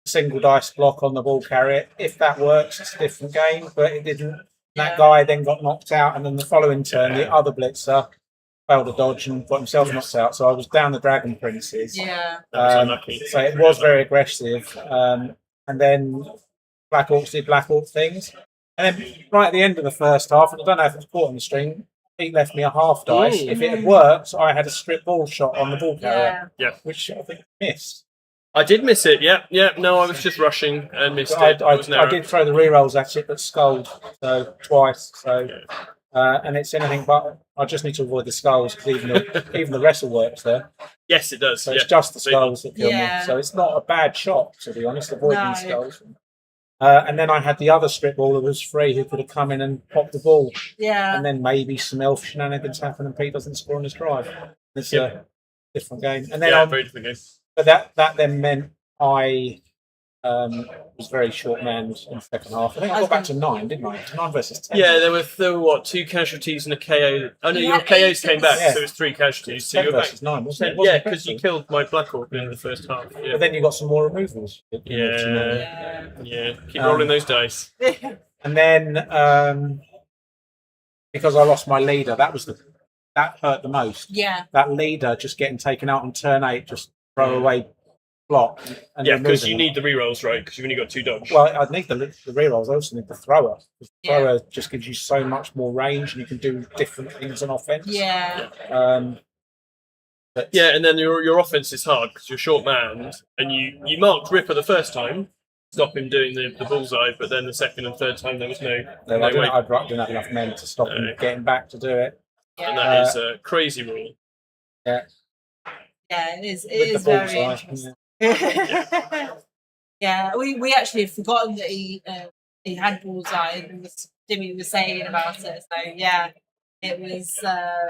[SPEAKER 6] a single dice block on the ball carrier. If that works, it's a different game, but it didn't. That guy then got knocked out, and then the following turn, the other blitzer failed a dodge and got himself knocked out. So I was down the Dragon Princes.
[SPEAKER 13] Yeah.
[SPEAKER 16] That was unlucky.
[SPEAKER 6] So it was very aggressive. And then Black Orcs did Black Orc things. And then right at the end of the first half, and I don't know if it was caught on the string, he left me a half dice.
[SPEAKER 16] Ooh.
[SPEAKER 6] If it had worked, I had a strip ball shot on the ball carrier,
[SPEAKER 16] Yeah.
[SPEAKER 6] which I think I missed.
[SPEAKER 16] I did miss it. Yeah. No, I was just rushing and missed it.
[SPEAKER 6] I did throw the re-rolls at it, but sculled twice. So, and it's anything but. I just need to avoid the skulls because even the wrestle works there.
[SPEAKER 16] Yes, it does.
[SPEAKER 6] So it's just the skulls that kill me.
[SPEAKER 13] Yeah.
[SPEAKER 6] So it's not a bad shot, to be honest. Avoiding
[SPEAKER 13] No.
[SPEAKER 6] skulls. And then I had the other strip ball that was free who could have come in and popped the ball.
[SPEAKER 13] Yeah.
[SPEAKER 6] And then maybe some elf shenanigans happen and Pete doesn't score on his drive. It's a different game. And then
[SPEAKER 16] very different game.
[SPEAKER 6] But that then meant I was very short manned in the second half. I think I got back to 9, didn't I? 9 versus 10.
[SPEAKER 16] Yeah, there were what, 2 casualties and a KO. Oh no,
[SPEAKER 13] You
[SPEAKER 16] your
[SPEAKER 13] had
[SPEAKER 16] KOs came back,
[SPEAKER 6] Yeah.
[SPEAKER 16] so it was 3 casualties. So
[SPEAKER 6] 10
[SPEAKER 16] you were back.
[SPEAKER 6] versus 9, wasn't it?
[SPEAKER 16] Yeah,
[SPEAKER 6] Wasn't it?
[SPEAKER 16] because you killed my Black Orc in the first half. Yeah.
[SPEAKER 6] But then you got some more removals.
[SPEAKER 16] Yeah. Keep rolling those dice.
[SPEAKER 6] And then because I lost my leader, that hurt the most.
[SPEAKER 13] Yeah.
[SPEAKER 6] That leader just getting taken out on turn 8, just throw away block. And
[SPEAKER 16] Yeah, because
[SPEAKER 6] removing
[SPEAKER 16] you
[SPEAKER 6] it.
[SPEAKER 16] need the rerolls, right? Because you've only got 2 dodge.
[SPEAKER 6] Well, I need the rerolls. I also need the thrower. The thrower just gives you so much more range, and you can do different things on offense.
[SPEAKER 13] Yeah.
[SPEAKER 16] Yeah, and then your offense is hard because you're short manned, and you marked Ripper the first time, stop him doing the bullseye, but then the second and third time there was no
[SPEAKER 6] I
[SPEAKER 16] way.
[SPEAKER 6] didn't have enough men to stop him getting back to do it.
[SPEAKER 16] and that is a crazy rule.
[SPEAKER 6] Yeah.
[SPEAKER 15] Yeah, it is. It
[SPEAKER 6] With
[SPEAKER 15] is
[SPEAKER 6] the
[SPEAKER 15] very
[SPEAKER 6] bullseye, yeah.
[SPEAKER 15] Yeah, we actually had forgotten that he had bullseye, and Jimmy was saying about it. So yeah, it was.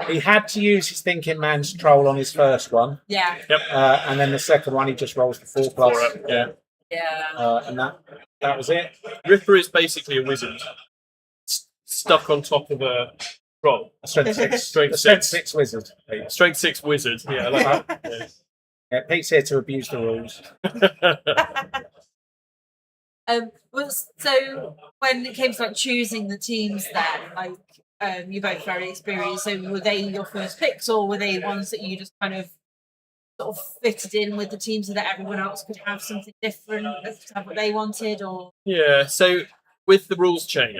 [SPEAKER 6] He had to use his thinking man's troll on his first one.
[SPEAKER 15] Yeah.
[SPEAKER 16] Yep.
[SPEAKER 6] And then the second one, he just rolls the 4+.
[SPEAKER 16] Yeah.
[SPEAKER 15] Yeah.
[SPEAKER 6] And that was it.
[SPEAKER 16] Ripper is basically a wizard stuck on top of a troll.
[SPEAKER 6] A strength 6.
[SPEAKER 16] Strength
[SPEAKER 6] A strength
[SPEAKER 16] 6.
[SPEAKER 6] 6 wizard.
[SPEAKER 16] Strength 6 wizard. Yeah, I like that. Yeah.
[SPEAKER 6] Yeah, Pete's here to abuse the rules.
[SPEAKER 15] So when it came to like choosing the teams, then like you're both very experienced. So were they your first picks, or were they ones that you just kind of sort of fitted in with the team so that everyone else could have something different, to have what they wanted, or?
[SPEAKER 16] Yeah. So with the rules change,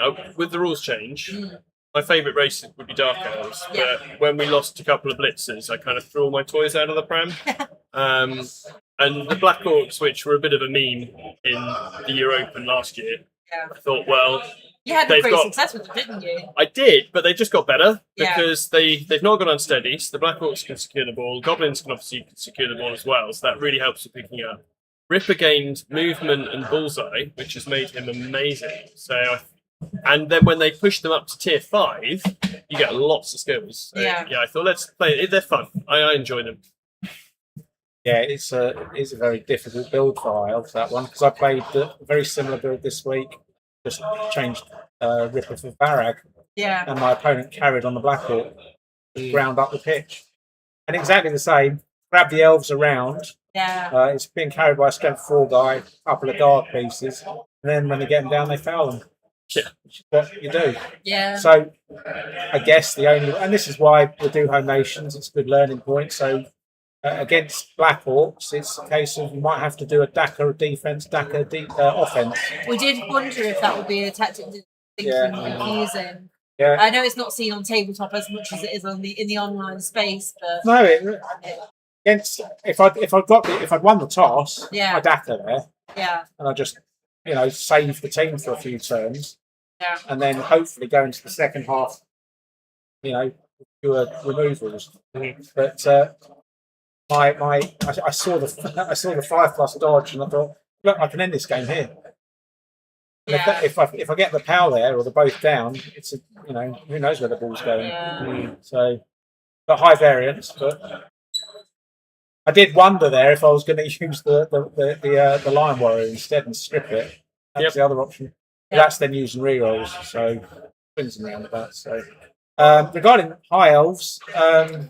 [SPEAKER 16] my favourite race would be Dark Elves. But when we lost a couple of blitzers, I kind of threw all my toys out of the pram. And the Black Orcs, which were a bit of a meme in the Year Open last year, I thought, well,
[SPEAKER 15] You had
[SPEAKER 16] they've
[SPEAKER 15] great
[SPEAKER 16] got.
[SPEAKER 15] success with them, didn't you?
[SPEAKER 16] I did, but they've just got better
[SPEAKER 15] Yeah.
[SPEAKER 16] because they've not gone unsteady. So the Black Orcs can secure the ball. Goblins can obviously secure the ball as well. So that really helps with picking up. Ripper gained movement and bullseye, which has made him amazing. And then when they push them up to tier 5, you get lots of skills. So,
[SPEAKER 15] Yeah.
[SPEAKER 16] I thought let's play it. They're fun. I enjoy them.
[SPEAKER 6] Yeah, it's a very difficult build for Elves, that one, because I played a very similar build this week. Just changed Ripper for Varag.
[SPEAKER 15] Yeah.
[SPEAKER 6] And my opponent carried on the Black Orc, ground up the pitch. And exactly the same, grab the Elves around.
[SPEAKER 15] Yeah.
[SPEAKER 6] It's being carried by a strength 4 guy, a couple of guard pieces, and then when they get them down, they foul them.
[SPEAKER 16] Yeah.
[SPEAKER 6] Which is what you do.
[SPEAKER 15] Yeah.
[SPEAKER 6] So I guess and this is why we do home nations, it's a good learning point. So against Black Orcs, it's a case of you might have to do a Dakar defense, Dakar offense.
[SPEAKER 15] We did wonder if that would be a tactic that
[SPEAKER 6] Yeah.
[SPEAKER 15] you were using.
[SPEAKER 6] Yeah.
[SPEAKER 15] I know it's not seen on tabletop as much as it is in the online space, but
[SPEAKER 6] No, if I'd won the toss,
[SPEAKER 15] Yeah.
[SPEAKER 6] I Dakar there,
[SPEAKER 15] yeah,
[SPEAKER 6] and I just save the team for a few turns,
[SPEAKER 15] yeah,
[SPEAKER 6] and then hopefully go into the second half, fewer removals. But I saw the 5+ dodge, and I thought, look, I can end this game here. And if I get the PAL there or they're both down, it's who knows where the ball's going.
[SPEAKER 15] Yeah.
[SPEAKER 6] So, but high variance. But I did wonder there if I was going to use the Lion Warrior instead and strip it. That's the other option. But that's then using rerolls. So swings and roundabouts. So regarding High Elves, I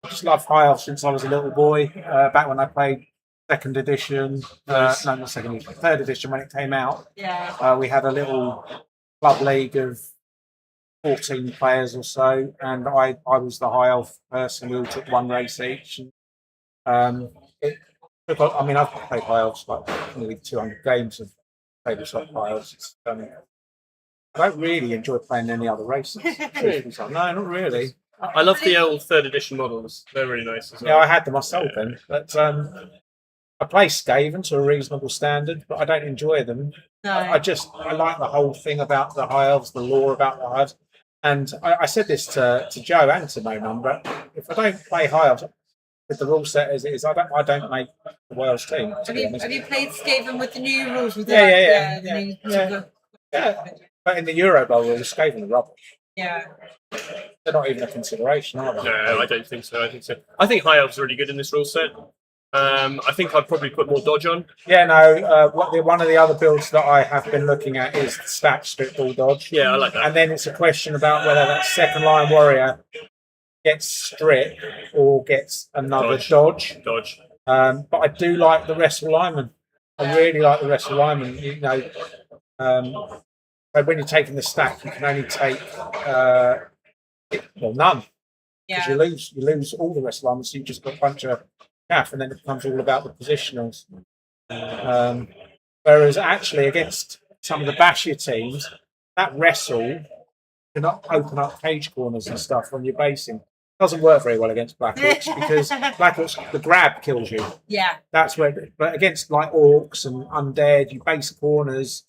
[SPEAKER 6] just love High Elves since I was a little boy. Back when I played second edition, not second edition, third edition when it came out.
[SPEAKER 15] Yeah.
[SPEAKER 6] We had a little club league of 14 players or so, and I was the High Elf person. We all took one race each. And, I've played High Elves like nearly 200 games of tabletop High Elves. I don't really enjoy playing any other races. No, not really.
[SPEAKER 16] I love the old 3rd edition models. They're really nice as well.
[SPEAKER 6] Yeah, I had them myself then, but I play Skaven to a reasonable standard, but I don't enjoy them.
[SPEAKER 15] No.
[SPEAKER 6] I like the whole thing about the High Elves, the lore about the High Elves. And I said this to Joe and to No Number. If I don't play High Elves with the rule set as it is, I don't make the Wales team. To be honest.
[SPEAKER 15] Have you played Skaven with the new rules? With
[SPEAKER 6] Yeah. But in the Euro Bowl rules, Skaven are rubbish.
[SPEAKER 15] Yeah.
[SPEAKER 6] They're not even a consideration, are they?
[SPEAKER 16] No, I don't think so. I think High Elves are really good in this rule set. I think I'd probably put more dodge on.
[SPEAKER 6] Yeah, no. One of the other builds that I have been looking at is the stat strip ball dodge.
[SPEAKER 16] Yeah, I like that.
[SPEAKER 6] And then it's a question about whether that second line warrior gets strip or gets another dodge. But I do like the wrestle lineman. I really like the wrestle lineman. So when you're taking the stack, you can only take none. Because you lose all the wrestle linemen, so you just got a bunch of chaff, and then it becomes all about the positionals. Whereas actually against some of the bashier teams, that wrestle cannot open up cage corners and stuff when you're basing. Doesn't work very well against Black Orcs because Black Orcs, the grab kills you.
[SPEAKER 15] Yeah.
[SPEAKER 6] That's where, but against like Orcs and Undead, you base corners,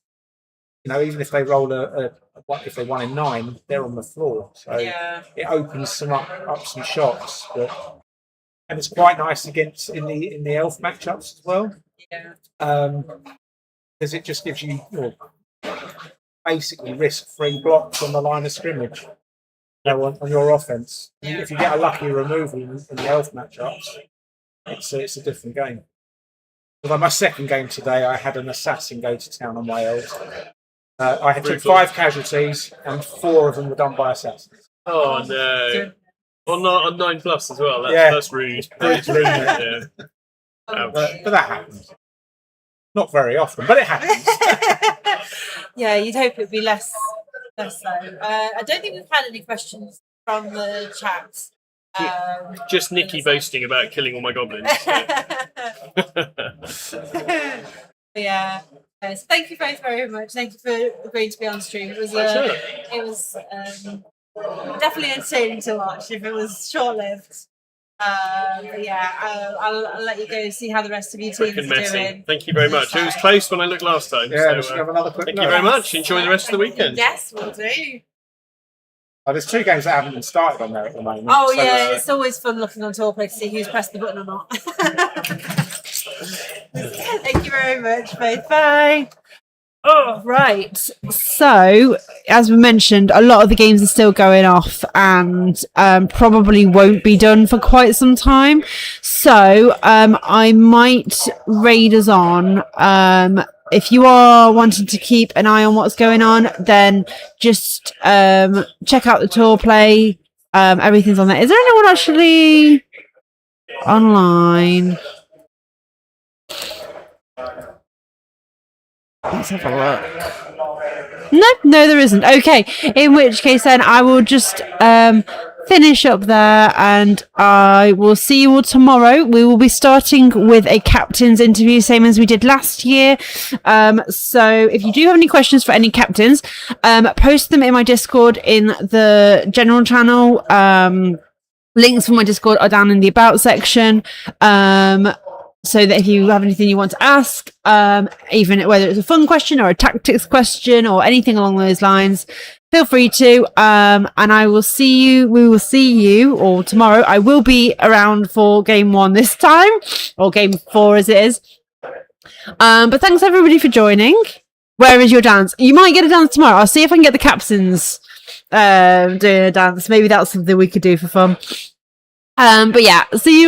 [SPEAKER 6] even if they roll if they won in 9, they're on the floor. So it opens up some shots. And it's quite nice against in the elf matchups as well.
[SPEAKER 15] Yeah.
[SPEAKER 6] Because it just gives you basically risk-free blocks on the line of scrimmage. On your offense. If you get a lucky removal in the elf matchups, it's a different game. Although my second game today, I had an assassin go to town on my elves. I took 5 casualties, and 4 of them were done by assassins.
[SPEAKER 16] Oh no! On 9+ as well. That's rude. It's rude. Yeah.
[SPEAKER 6] But that happens. Not very often, but it happens.
[SPEAKER 15] Yeah, you'd hope it'd be less so. I don't think we've had any questions from the chat.
[SPEAKER 16] Just Nikki boasting about killing all my goblins.
[SPEAKER 15] Yeah. So thank you both very much. Thank you for agreeing to be on stream. It was definitely entertaining to watch if it was short-lived. But yeah, I'll let you go see how the rest of your teams are doing.
[SPEAKER 16] Thank you very much. It was close when I looked last time.
[SPEAKER 6] Yeah,
[SPEAKER 16] so,
[SPEAKER 6] have another quick
[SPEAKER 16] thank
[SPEAKER 6] look.
[SPEAKER 16] you very much. Enjoy the rest of the weekend.
[SPEAKER 15] Yes, we'll do.
[SPEAKER 6] There's 2 games that haven't been started on there at the moment.
[SPEAKER 15] Oh
[SPEAKER 6] so
[SPEAKER 15] yeah, it's always fun looking on Tour Play to see who's pressed the button or not. Thank you very much, Faith. Bye.
[SPEAKER 13] Oh, right. So, as we mentioned, a lot of the games are still going off and probably won't be done for quite some time. So, I might raid us on. If you are wanting to keep an eye on what's going on, then just check out the Tour Play. Everything's on there. Is there anyone actually online? Let's have a look. No, there isn't. Okay, in which case then I will just finish up there and I will see you all tomorrow. We will be starting with a captain's interview, same as we did last year. So if you do have any questions for any captains, post them in my Discord in the general channel. Links for my Discord are down in the about section. So that if you have anything you want to ask, even whether it's a fun question or a tactics question or anything along those lines, feel free to. And we will see you, or tomorrow. I will be around for game 1 this time, or game 4 as it is. But thanks everybody for joining. Where is your dance? You might get a dance tomorrow. I'll see if I can get the captains doing a dance. Maybe that's something we could do for fun. But yeah, see you.